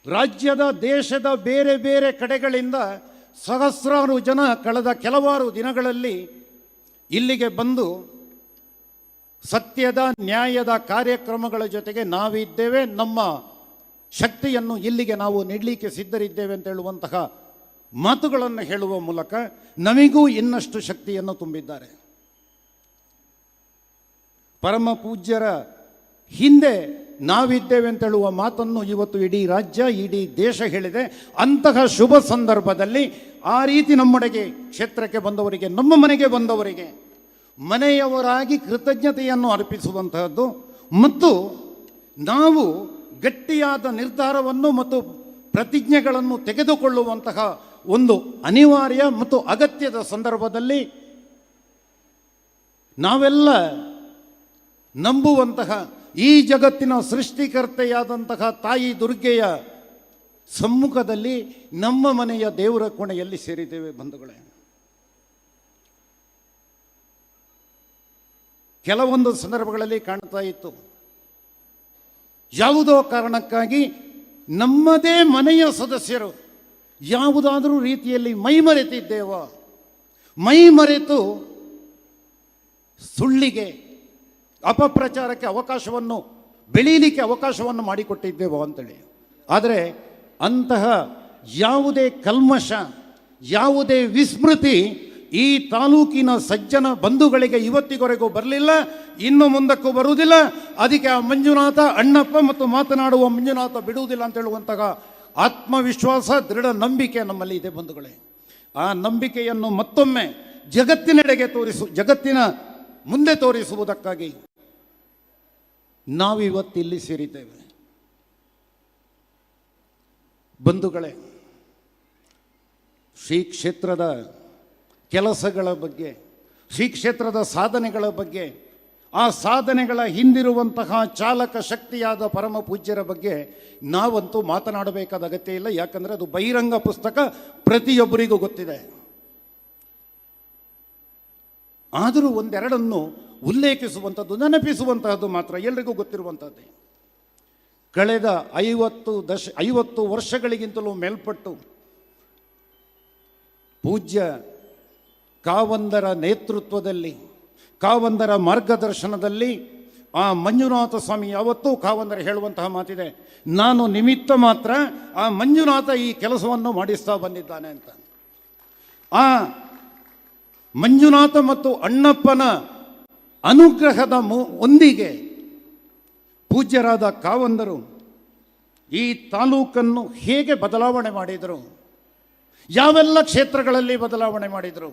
ರಾಜ್ಯದ, ದೇಶದ ಬೇರೆ ಬೇರೆ ಕಡೆಗಳಿಂದ ಸಹಸ್ರಾರು ಜನ ಕಳೆದ ಕೆಲವಾರು ದಿನಗಳಲ್ಲಿ ಇಲ್ಲಿಗೆ ಬಂದು ಸತ್ಯದ, ನ್ಯಾಯದ ಕಾರ್ಯಕ್ರಮಗಳ ಜೊತೆಗೆ ನಾವಿದ್ದೇವೆ, ನಮ್ಮ ಶಕ್ತಿಯನ್ನು ಇಲ್ಲಿಗೆ ನಾವು ನೀಡಲಿಕ್ಕೆ ಸಿದ್ಧರಿದ್ದೇವೆ ಅಂತ ಹೇಳುವಂತಹ ಮಾತುಗಳನ್ನು ಹೇಳುವ ಮೂಲಕ ನಮಗೂ ಇನ್ನಷ್ಟು ಶಕ್ತಿಯನ್ನು ತುಂಬಿದ್ದಾರೆ. ಪರಮ ಪೂಜ್ಯರ ಹಿಂದೆ ನಾವಿದ್ದೇವೆ ಅಂತ ಹೇಳುವ ಮಾತನ್ನು ಇವತ್ತು ಇಡೀ ರಾಜ್ಯ, ಇಡೀ ದೇಶ ಹೇಳಿದೆ. ಅಂತಹ ಶುಭ ಸಂದರ್ಭದಲ್ಲಿ ಆ ರೀತಿ ನಮ್ಮೊಳಗೆ ಕ್ಷೇತ್ರಕ್ಕೆ ಬಂದವರಿಗೆ, ನಮ್ಮ ಮನೆಗೆ ಬಂದವರಿಗೆ ಮನೆಯವರಾಗಿ ಕೃತಜ್ಞತೆಯನ್ನು ಅರ್ಪಿಸುವಂತಹದ್ದು ಮತ್ತು ನಾವು ಗಟ್ಟಿಯಾದ ನಿರ್ಧಾರವನ್ನು ಮತ್ತು ಪ್ರತಿಜ್ಞೆಗಳನ್ನು ತೆಗೆದುಕೊಳ್ಳುವಂತಹ ಒಂದು ಅನಿವಾರ್ಯ ಮತ್ತು ಅಗತ್ಯದ ಸಂದರ್ಭದಲ್ಲಿ ನಾವೆಲ್ಲ ನಂಬುವಂತಹ ಈ ಜಗತ್ತಿನ ಸೃಷ್ಟಿಕರ್ತೆಯಾದಂತಹ ತಾಯಿ ದುರ್ಗೆಯ ಸಮ್ಮುಖದಲ್ಲಿ ನಮ್ಮ ಮನೆಯ ದೇವರ ಕೋಣೆಯಲ್ಲಿ ಸೇರಿದ್ದೇವೆ ಬಂಧುಗಳೇ. ಕೆಲವೊಂದು ಸಂದರ್ಭಗಳಲ್ಲಿ ಕಾಣ್ತಾ ಇತ್ತು, ಯಾವುದೋ ಕಾರಣಕ್ಕಾಗಿ ನಮ್ಮದೇ ಮನೆಯ ಸದಸ್ಯರು ಯಾವುದಾದರೂ ರೀತಿಯಲ್ಲಿ ಮೈಮರೆತಿದ್ದೇವೋ, ಮೈಮರೆತು ಸುಳ್ಳಿಗೆ, ಅಪಪ್ರಚಾರಕ್ಕೆ ಅವಕಾಶವನ್ನು, ಬೆಳೀಲಿಕ್ಕೆ ಅವಕಾಶವನ್ನು ಮಾಡಿಕೊಟ್ಟಿದ್ದೇವೋ ಅಂತೇಳಿ. ಆದರೆ ಅಂತಹ ಯಾವುದೇ ಕಲ್ಮಶ, ಯಾವುದೇ ವಿಸ್ಮೃತಿ ಈ ತಾಲೂಕಿನ ಸಜ್ಜನ ಬಂಧುಗಳಿಗೆ ಇವತ್ತಿವರೆಗೂ ಬರಲಿಲ್ಲ, ಇನ್ನು ಮುಂದಕ್ಕೂ ಬರುವುದಿಲ್ಲ. ಅದಕ್ಕೆ ಆ ಮಂಜುನಾಥ, ಅಣ್ಣಪ್ಪ ಮತ್ತು ಮಾತನಾಡುವ ಮಂಜುನಾಥ ಬಿಡುವುದಿಲ್ಲ ಅಂತ ಹೇಳುವಂತಹ ಆತ್ಮವಿಶ್ವಾಸ, ದೃಢ ನಂಬಿಕೆ ನಮ್ಮಲ್ಲಿ ಇದೆ ಬಂಧುಗಳೇ. ಆ ನಂಬಿಕೆಯನ್ನು ಮತ್ತೊಮ್ಮೆ ಜಗತ್ತಿನೆಡೆಗೆ ಜಗತ್ತಿನ ಮುಂದೆ ತೋರಿಸುವುದಕ್ಕಾಗಿ ನಾವಿವತ್ತಿಲ್ಲಿ ಸೇರಿದ್ದೇವೆ ಬಂಧುಗಳೇ. ಶ್ರೀ ಕ್ಷೇತ್ರದ ಕೆಲಸಗಳ ಬಗ್ಗೆ, ಶ್ರೀ ಕ್ಷೇತ್ರದ ಸಾಧನೆಗಳ ಬಗ್ಗೆ, ಆ ಸಾಧನೆಗಳ ಹಿಂದಿರುವಂತಹ ಚಾಲಕ ಶಕ್ತಿಯಾದ ಪರಮ ಪೂಜ್ಯರ ಬಗ್ಗೆ ನಾವಂತೂ ಮಾತನಾಡಬೇಕಾದ ಅಗತ್ಯ ಇಲ್ಲ. ಯಾಕಂದರೆ ಅದು ಬಹಿರಂಗ ಪುಸ್ತಕ, ಪ್ರತಿಯೊಬ್ಬರಿಗೂ ಗೊತ್ತಿದೆ. ಆದರೂ ಒಂದೆರಡನ್ನು ಉಲ್ಲೇಖಿಸುವಂಥದ್ದು, ನೆನಪಿಸುವಂತಹದ್ದು ಮಾತ್ರ ಎಲ್ರಿಗೂ ಗೊತ್ತಿರುವಂಥದ್ದೇ. ಕಳೆದ 50 ವರ್ಷಗಳಿಗಿಂತಲೂ ಮೇಲ್ಪಟ್ಟು ಪೂಜ್ಯ ಕಾವಂದರ ನೇತೃತ್ವದಲ್ಲಿ, ಕಾವಂದರ ಮಾರ್ಗದರ್ಶನದಲ್ಲಿ ಆ ಮಂಜುನಾಥ ಸ್ವಾಮಿ ಯಾವತ್ತೂ ಕಾವಂದರ ಹೇಳುವಂತಹ ಮಾತಿದೆ, ನಾನು ನಿಮಿತ್ತ ಮಾತ್ರ, ಆ ಮಂಜುನಾಥ ಈ ಕೆಲಸವನ್ನು ಮಾಡಿಸ್ತಾ ಬಂದಿದ್ದಾನೆ ಅಂತ. ಆ ಮಂಜುನಾಥ ಮತ್ತು ಅಣ್ಣಪ್ಪನ ಅನುಗ್ರಹದ ಒಂದಿಗೆ ಪೂಜ್ಯರಾದ ಕಾವಂದರು ಈ ತಾಲೂಕನ್ನು ಹೇಗೆ ಬದಲಾವಣೆ ಮಾಡಿದರು, ಯಾವೆಲ್ಲ ಕ್ಷೇತ್ರಗಳಲ್ಲಿ ಬದಲಾವಣೆ ಮಾಡಿದರು,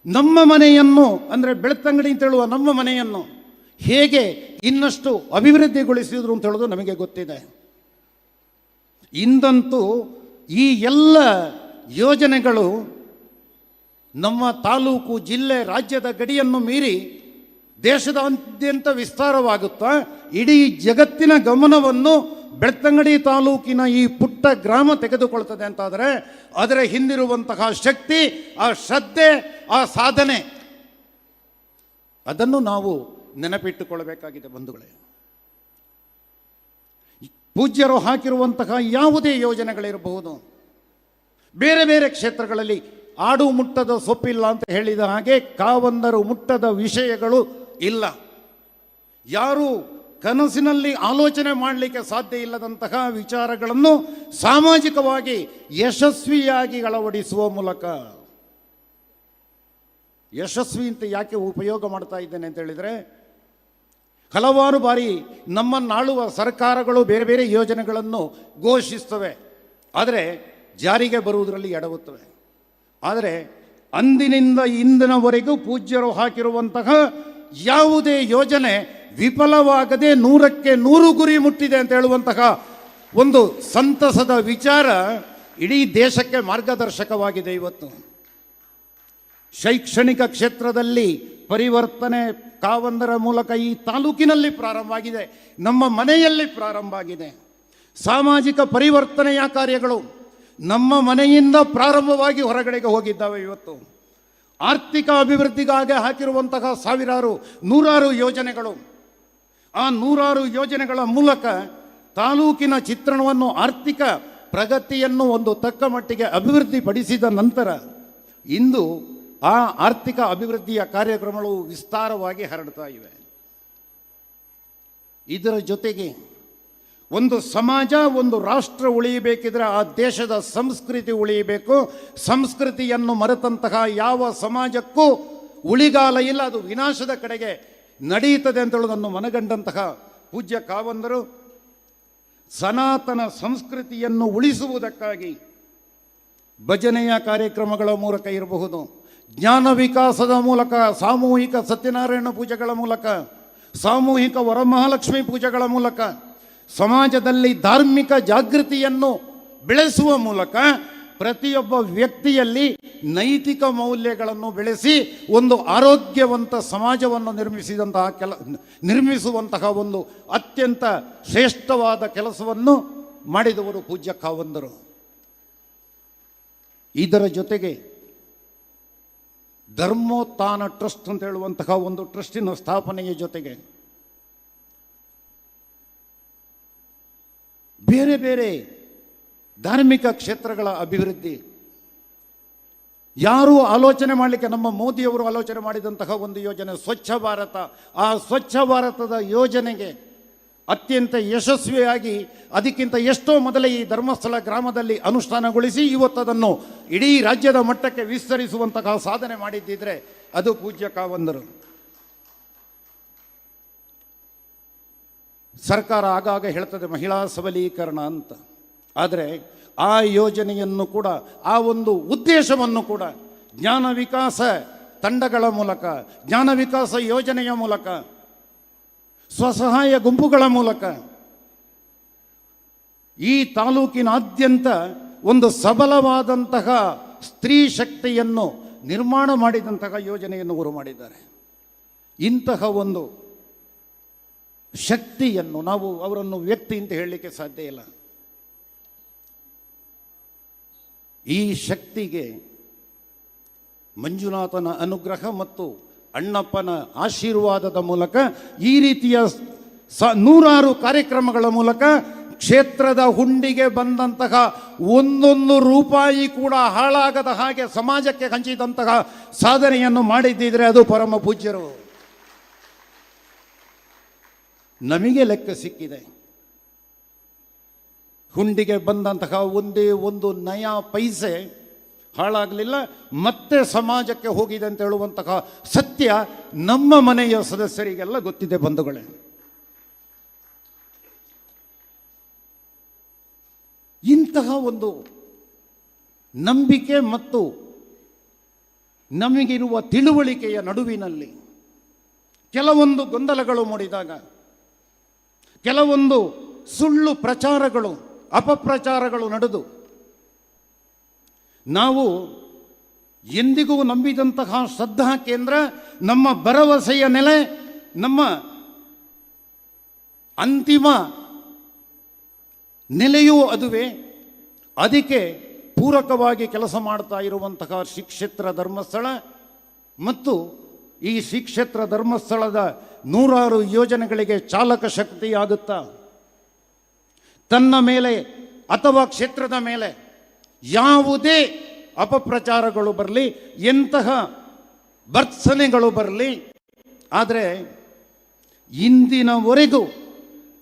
ನಮ್ಮ ಮನೆಯನ್ನು ಅಂದರೆ ಬೆಳ್ತಂಗಡಿ ಅಂತ ಹೇಳುವ ನಮ್ಮ ಮನೆಯನ್ನು ಹೇಗೆ ಇನ್ನಷ್ಟು ಅಭಿವೃದ್ಧಿಗೊಳಿಸಿದ್ರು ಅಂತ ಹೇಳೋದು ನಮಗೆ ಗೊತ್ತಿದೆ. ಇಂದಂತೂ ಈ ಎಲ್ಲ ಯೋಜನೆಗಳು ನಮ್ಮ ತಾಲೂಕು, ಜಿಲ್ಲೆ, ರಾಜ್ಯದ ಗಡಿಯನ್ನು ಮೀರಿ ದೇಶದಾದ್ಯಂತ ವಿಸ್ತಾರವಾಗುತ್ತಾ ಇಡೀ ಜಗತ್ತಿನ ಗಮನವನ್ನು ಬೆಳ್ತಂಗಡಿ ತಾಲೂಕಿನ ಈ ಪುಟ್ಟ ಪುಟ್ಟ ಗ್ರಾಮ ತೆಗೆದುಕೊಳ್ತದೆ ಅಂತಾದರೆ ಅದರ ಹಿಂದಿರುವಂತಹ ಶಕ್ತಿ, ಆ ಶ್ರದ್ಧೆ, ಆ ಸಾಧನೆ, ಅದನ್ನು ನಾವು ನೆನಪಿಟ್ಟುಕೊಳ್ಳಬೇಕಾಗಿದೆ ಬಂಧುಗಳೇ. ಪೂಜ್ಯರು ಹಾಕಿರುವಂತಹ ಯಾವುದೇ ಯೋಜನೆಗಳಿರಬಹುದು, ಬೇರೆ ಬೇರೆ ಕ್ಷೇತ್ರಗಳಲ್ಲಿ ಆಡು ಮುಟ್ಟದ ಸೊಪ್ಪಿಲ್ಲ ಅಂತ ಹೇಳಿದ ಹಾಗೆ ಕಾವಂದರು ಮುಟ್ಟದ ವಿಷಯಗಳು ಇಲ್ಲ. ಯಾರು ಕನಸಿನಲ್ಲಿ ಆಲೋಚನೆ ಮಾಡಲಿಕ್ಕೆ ಸಾಧ್ಯ ಇಲ್ಲದಂತಹ ವಿಚಾರಗಳನ್ನು ಸಾಮಾಜಿಕವಾಗಿ ಯಶಸ್ವಿಯಾಗಿ ಅಳವಡಿಸುವ ಮೂಲಕ, ಯಶಸ್ವಿ ಅಂತ ಯಾಕೆ ಉಪಯೋಗ ಮಾಡ್ತಾ ಇದ್ದೇನೆ ಅಂತ ಹೇಳಿದರೆ, ಹಲವಾರು ಬಾರಿ ನಮ್ಮನ್ನಾಳುವ ಸರ್ಕಾರಗಳು ಬೇರೆ ಬೇರೆ ಯೋಜನೆಗಳನ್ನು ಘೋಷಿಸ್ತವೆ, ಆದರೆ ಜಾರಿಗೆ ಬರುವುದರಲ್ಲಿ ಎಡವುತ್ತವೆ. ಆದರೆ ಅಂದಿನಿಂದ ಇಂದಿನವರೆಗೂ ಪೂಜ್ಯರು ಹಾಕಿರುವಂತಹ ಯಾವುದೇ ಯೋಜನೆ ವಿಫಲವಾಗದೆ 100ಕ್ಕೆ 100 ಗುರಿ ಮುಟ್ಟಿದೆ ಅಂತ ಹೇಳುವಂತಹ ಒಂದು ಸಂತಸದ ವಿಚಾರ ಇಡೀ ದೇಶಕ್ಕೆ ಮಾರ್ಗದರ್ಶಕವಾಗಿದೆ. ಇವತ್ತು ಶೈಕ್ಷಣಿಕ ಕ್ಷೇತ್ರದಲ್ಲಿ ಪರಿವರ್ತನೆ ಕಾವಂದರ ಮೂಲಕ ಈ ತಾಲೂಕಿನಲ್ಲಿ ಪ್ರಾರಂಭ ಆಗಿದೆ, ನಮ್ಮ ಮನೆಯಲ್ಲಿ ಪ್ರಾರಂಭ ಆಗಿದೆ. ಸಾಮಾಜಿಕ ಪರಿವರ್ತನೆಯ ಕಾರ್ಯಗಳು ನಮ್ಮ ಮನೆಯಿಂದ ಪ್ರಾರಂಭವಾಗಿ ಹೊರಗಡೆಗೆ ಹೋಗಿದ್ದಾವೆ. ಇವತ್ತು ಆರ್ಥಿಕ ಅಭಿವೃದ್ಧಿಗಾಗಿ ಹಾಕಿರುವಂತಹ ನೂರಾರು ಯೋಜನೆಗಳು, ಆ 100 ಯೋಜನೆಗಳ ಮೂಲಕ ತಾಲೂಕಿನ ಚಿತ್ರಣವನ್ನು, ಆರ್ಥಿಕ ಪ್ರಗತಿಯನ್ನು ಒಂದು ತಕ್ಕ ಮಟ್ಟಿಗೆ ಅಭಿವೃದ್ಧಿಪಡಿಸಿದ ನಂತರ ಇಂದು ಆ ಆರ್ಥಿಕ ಅಭಿವೃದ್ಧಿಯ ಕಾರ್ಯಕ್ರಮಗಳು ವಿಸ್ತಾರವಾಗಿ ಹರಡ್ತಾ ಇವೆ. ಇದರ ಜೊತೆಗೆ ಒಂದು ಸಮಾಜ, ಒಂದು ರಾಷ್ಟ್ರ ಉಳಿಯಬೇಕಿದ್ರೆ ಆ ದೇಶದ ಸಂಸ್ಕೃತಿ ಉಳಿಯಬೇಕು. ಸಂಸ್ಕೃತಿಯನ್ನು ಮರೆತಂತಹ ಯಾವ ಸಮಾಜಕ್ಕೂ ಉಳಿಗಾಲ ಇಲ್ಲ, ಅದು ವಿನಾಶದ ಕಡೆಗೆ ನಡೆಯುತ್ತದೆ ಅಂತ ಹೇಳೋದನ್ನು ಮನಗಂಡಂತಹ ಪೂಜ್ಯ ಕಾವಂದರು ಸನಾತನ ಸಂಸ್ಕೃತಿಯನ್ನು ಉಳಿಸುವುದಕ್ಕಾಗಿ ಭಜನೆಯ ಕಾರ್ಯಕ್ರಮಗಳ ಮೂಲಕ ಇರಬಹುದು, ಜ್ಞಾನ ವಿಕಾಸದ ಮೂಲಕ, ಸಾಮೂಹಿಕ ಸತ್ಯನಾರಾಯಣ ಪೂಜೆಗಳ ಮೂಲಕ, ಸಾಮೂಹಿಕ ವರಮಹಾಲಕ್ಷ್ಮಿ ಪೂಜೆಗಳ ಮೂಲಕ, ಸಮಾಜದಲ್ಲಿ ಧಾರ್ಮಿಕ ಜಾಗೃತಿಯನ್ನು ಬೆಳೆಸುವ ಮೂಲಕ ಪ್ರತಿಯೊಬ್ಬ ವ್ಯಕ್ತಿಯಲ್ಲಿ ನೈತಿಕ ಮೌಲ್ಯಗಳನ್ನು ಬೆಳೆಸಿ ಒಂದು ಆರೋಗ್ಯವಂತ ಸಮಾಜವನ್ನು ನಿರ್ಮಿಸುವಂತಹ ಒಂದು ಅತ್ಯಂತ ಶ್ರೇಷ್ಠವಾದ ಕೆಲಸವನ್ನು ಮಾಡಿದವರು ಪೂಜ್ಯ ಕಾವಂದರು. ಇದರ ಜೊತೆಗೆ ಧರ್ಮೋತ್ಥಾನ ಟ್ರಸ್ಟ್ ಅಂತ ಹೇಳುವಂತಹ ಒಂದು ಟ್ರಸ್ಟಿನ ಸ್ಥಾಪನೆಯ ಜೊತೆಗೆ ಬೇರೆ ಬೇರೆ ಧಾರ್ಮಿಕ ಕ್ಷೇತ್ರಗಳ ಅಭಿವೃದ್ಧಿ, ಯಾರೂ ಆಲೋಚನೆ ಮಾಡಲಿಕ್ಕೆ, ನಮ್ಮ ಮೋದಿಯವರು ಆಲೋಚನೆ ಮಾಡಿದಂತಹ ಒಂದು ಯೋಜನೆ ಸ್ವಚ್ಛ ಭಾರತ, ಆ ಸ್ವಚ್ಛ ಭಾರತದ ಯೋಜನೆಗೆ ಅತ್ಯಂತ ಯಶಸ್ವಿಯಾಗಿ ಅದಕ್ಕಿಂತ ಎಷ್ಟೋ ಮೊದಲೇ ಈ ಧರ್ಮಸ್ಥಳ ಗ್ರಾಮದಲ್ಲಿ ಅನುಷ್ಠಾನಗೊಳಿಸಿ ಇವತ್ತದನ್ನು ಇಡೀ ರಾಜ್ಯದ ಮಟ್ಟಕ್ಕೆ ವಿಸ್ತರಿಸುವಂತಹ ಸಾಧನೆ ಮಾಡಿದ್ದಿದ್ರೆ ಅದು ಪೂಜ್ಯ ಕಾವಂದರು. ಸರ್ಕಾರ ಆಗಾಗ ಹೇಳ್ತದೆ ಮಹಿಳಾ ಸಬಲೀಕರಣ ಅಂತ, ಆದರೆ ಆ ಯೋಜನೆಯನ್ನು ಕೂಡ, ಆ ಒಂದು ಉದ್ದೇಶವನ್ನು ಕೂಡ ಜ್ಞಾನ ವಿಕಾಸ ತಂಡಗಳ ಮೂಲಕ, ಜ್ಞಾನ ವಿಕಾಸ ಯೋಜನೆಯ ಮೂಲಕ, ಸ್ವಸಹಾಯ ಗುಂಪುಗಳ ಮೂಲಕ ಈ ತಾಲೂಕಿನಾದ್ಯಂತ ಒಂದು ಸಬಲವಾದಂತಹ ಸ್ತ್ರೀ ಶಕ್ತಿಯನ್ನು ನಿರ್ಮಾಣ ಮಾಡಿದಂತಹ ಯೋಜನೆಯನ್ನು ಅವರು ಮಾಡಿದ್ದಾರೆ. ಇಂತಹ ಒಂದು ಶಕ್ತಿಯನ್ನು ನಾವು ಅವರನ್ನು ವ್ಯಕ್ತಿ ಅಂತ ಹೇಳಲಿಕ್ಕೆ ಸಾಧ್ಯ ಇಲ್ಲ. ಈ ಶಕ್ತಿಗೆ ಮಂಜುನಾಥನ ಅನುಗ್ರಹ ಮತ್ತು ಅಣ್ಣಪ್ಪನ ಆಶೀರ್ವಾದದ ಮೂಲಕ ಈ ರೀತಿಯ 100 ಕಾರ್ಯಕ್ರಮಗಳ ಮೂಲಕ ಕ್ಷೇತ್ರದ ಹುಂಡಿಗೆ ಬಂದಂತಹ 1 ರೂಪಾಯಿ ಕೂಡ ಹಾಳಾಗದ ಹಾಗೆ ಸಮಾಜಕ್ಕೆ ಹಂಚಿದಂತಹ ಸಾಧನೆಯನ್ನು ಮಾಡಿದ್ದಿದ್ರೆ ಅದು ಪರಮ ಪೂಜ್ಯರು. ನಮಗೆ ಲೆಕ್ಕ ಸಿಕ್ಕಿದೆ, ಹುಂಡಿಗೆ ಬಂದಂತಹ ಒಂದೇ ಒಂದು ನಯಾ ಪೈಸೆ ಹಾಳಾಗಲಿಲ್ಲ, ಮತ್ತೆ ಸಮಾಜಕ್ಕೆ ಹೋಗಿದೆ ಅಂತ ಹೇಳುವಂತಹ ಸತ್ಯ ನಮ್ಮ ಮನೆಯ ಸದಸ್ಯರಿಗೆಲ್ಲ ಗೊತ್ತಿದೆ ಬಂಧುಗಳೇ. ಇಂತಹ ಒಂದು ನಂಬಿಕೆ ಮತ್ತು ನಮಗಿರುವ ತಿಳುವಳಿಕೆಯ ನಡುವಿನಲ್ಲಿ ಕೆಲವೊಂದು ಗೊಂದಲಗಳು ಮೂಡಿದಾಗ, ಕೆಲವೊಂದು ಸುಳ್ಳು ಪ್ರಚಾರಗಳು, ಅಪಪ್ರಚಾರಗಳು ನಡೆದು ನಾವು ಎಂದಿಗೂ ನಂಬಿದಂತಹ ಶ್ರದ್ಧಾ ಕೇಂದ್ರ, ನಮ್ಮ ಭರವಸೆಯ ನೆಲೆ, ನಮ್ಮ ಅಂತಿಮ ನೆಲೆಯೂ ಅದುವೇ, ಅದಕ್ಕೆ ಪೂರಕವಾಗಿ ಕೆಲಸ ಮಾಡ್ತಾ ಇರುವಂತಹ ಶ್ರೀ ಕ್ಷೇತ್ರ ಧರ್ಮಸ್ಥಳ ಮತ್ತು ಈ ಶ್ರೀ ಕ್ಷೇತ್ರ ಧರ್ಮಸ್ಥಳದ 100 ಯೋಜನೆಗಳಿಗೆ ಚಾಲಕ ಶಕ್ತಿಯಾಗುತ್ತಾ ತನ್ನ ಮೇಲೆ ಅಥವಾ ಕ್ಷೇತ್ರದ ಮೇಲೆ ಯಾವುದೇ ಅಪಪ್ರಚಾರಗಳು ಬರಲಿ, ಎಂತಹ ಭರ್ತ್ಸನೆಗಳು ಬರಲಿ, ಆದರೆ ಇಂದಿನವರೆಗೂ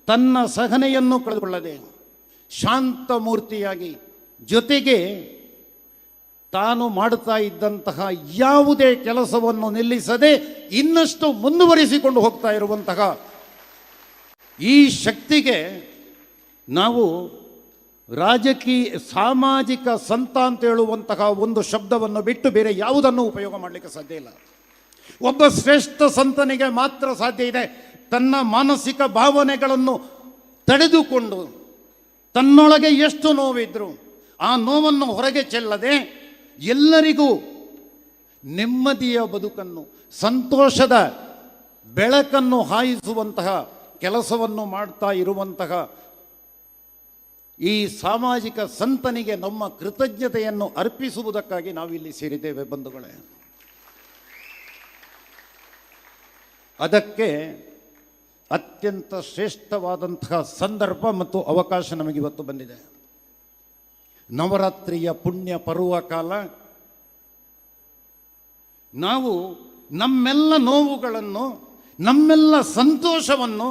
ತನ್ನ ಸಹನೆಯನ್ನು ಕಳೆದುಕೊಳ್ಳದೆ ಶಾಂತ ಮೂರ್ತಿಯಾಗಿ, ಜೊತೆಗೆ ತಾನು ಮಾಡುತ್ತಾ ಇದ್ದಂತಹ ಯಾವುದೇ ಕೆಲಸವನ್ನು ನಿಲ್ಲಿಸದೆ ಇನ್ನಷ್ಟು ಮುಂದುವರಿಸಿಕೊಂಡು ಹೋಗ್ತಾ ಇರುವಂತಹ ಈ ಶಕ್ತಿಗೆ ನಾವು ರಾಜಕೀಯ ಸಾಮಾಜಿಕ ಸಂತ ಅಂತ ಹೇಳುವಂತಹ ಒಂದು ಶಬ್ದವನ್ನು ಬಿಟ್ಟು ಬೇರೆ ಯಾವುದನ್ನು ಉಪಯೋಗ ಮಾಡಲಿಕ್ಕೆ ಸಾಧ್ಯ ಇಲ್ಲ. ಒಬ್ಬ ಶ್ರೇಷ್ಠ ಸಂತನಿಗೆ ಮಾತ್ರ ಸಾಧ್ಯ ಇದೆ ತನ್ನ ಮಾನಸಿಕ ಭಾವನೆಗಳನ್ನು ತಡೆದುಕೊಂಡು ತನ್ನೊಳಗೆ ಎಷ್ಟು ನೋವಿದ್ರು ಆ ನೋವನ್ನು ಹೊರಗೆ ಚೆಲ್ಲದೆ ಎಲ್ಲರಿಗೂ ನೆಮ್ಮದಿಯ ಬದುಕನ್ನು, ಸಂತೋಷದ ಬೆಳಕನ್ನು ಹಾಯಿಸುವಂತಹ ಕೆಲಸವನ್ನು ಮಾಡ್ತಾ ಇರುವಂತಹ ಈ ಸಾಮಾಜಿಕ ಸಂತನಿಗೆ ನಮ್ಮ ಕೃತಜ್ಞತೆಯನ್ನು ಅರ್ಪಿಸುವುದಕ್ಕಾಗಿ ನಾವಿಲ್ಲಿ ಸೇರಿದ್ದೇವೆ ಬಂಧುಗಳೇ. ಅದಕ್ಕೆ ಅತ್ಯಂತ ಶ್ರೇಷ್ಠವಾದಂತಹ ಸಂದರ್ಭ ಮತ್ತು ಅವಕಾಶ ನಮಗಿವತ್ತು ಬಂದಿದೆ. ನವರಾತ್ರಿಯ ಪುಣ್ಯ ಪರ್ವ ಕಾಲ. ನಾವು ನಮ್ಮೆಲ್ಲ ನೋವುಗಳನ್ನು, ನಮ್ಮೆಲ್ಲ ಸಂತೋಷವನ್ನು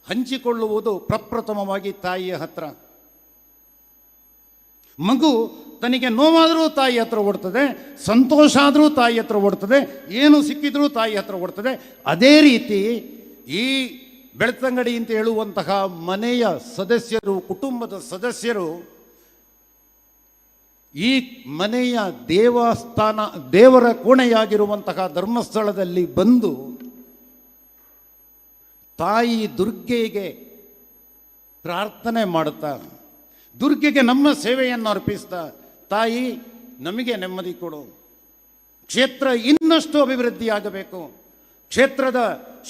ಹಂಚಿಕೊಳ್ಳುವುದು ಪ್ರಪ್ರಥಮವಾಗಿ ತಾಯಿಯ ಹತ್ರ. ಮಗು ತನಗೆ ನೋವಾದರೂ ತಾಯಿ ಹತ್ರ ಓಡ್ತದೆ, ಸಂತೋಷ ಆದರೂ ತಾಯಿ ಹತ್ರ ಓಡ್ತದೆ, ಏನು ಸಿಕ್ಕಿದ್ರೂ ತಾಯಿ ಹತ್ರ ಓಡ್ತದೆ. ಅದೇ ರೀತಿ ಈ ಬೆಳ್ತಂಗಡಿ ಅಂತ ಹೇಳುವಂತಹ ಮನೆಯ ಸದಸ್ಯರು, ಕುಟುಂಬದ ಸದಸ್ಯರು ಈ ಮನೆಯ ದೇವಸ್ಥಾನ, ದೇವರ ಕೋಣೆಯಾಗಿರುವಂತಹ ಧರ್ಮಸ್ಥಳದಲ್ಲಿ ಬಂದು ತಾಯಿ ದುರ್ಗೆಗೆ ಪ್ರಾರ್ಥನೆ ಮಾಡುತ್ತಾ, ದುರ್ಗೆಗೆ ನಮ್ಮ ಸೇವೆಯನ್ನು ಅರ್ಪಿಸ್ತಾ, ತಾಯಿ ನಮಗೆ ನೆಮ್ಮದಿ ಕೊಡು, ಕ್ಷೇತ್ರ ಇನ್ನಷ್ಟು ಅಭಿವೃದ್ಧಿಯಾಗಬೇಕು, ಕ್ಷೇತ್ರದ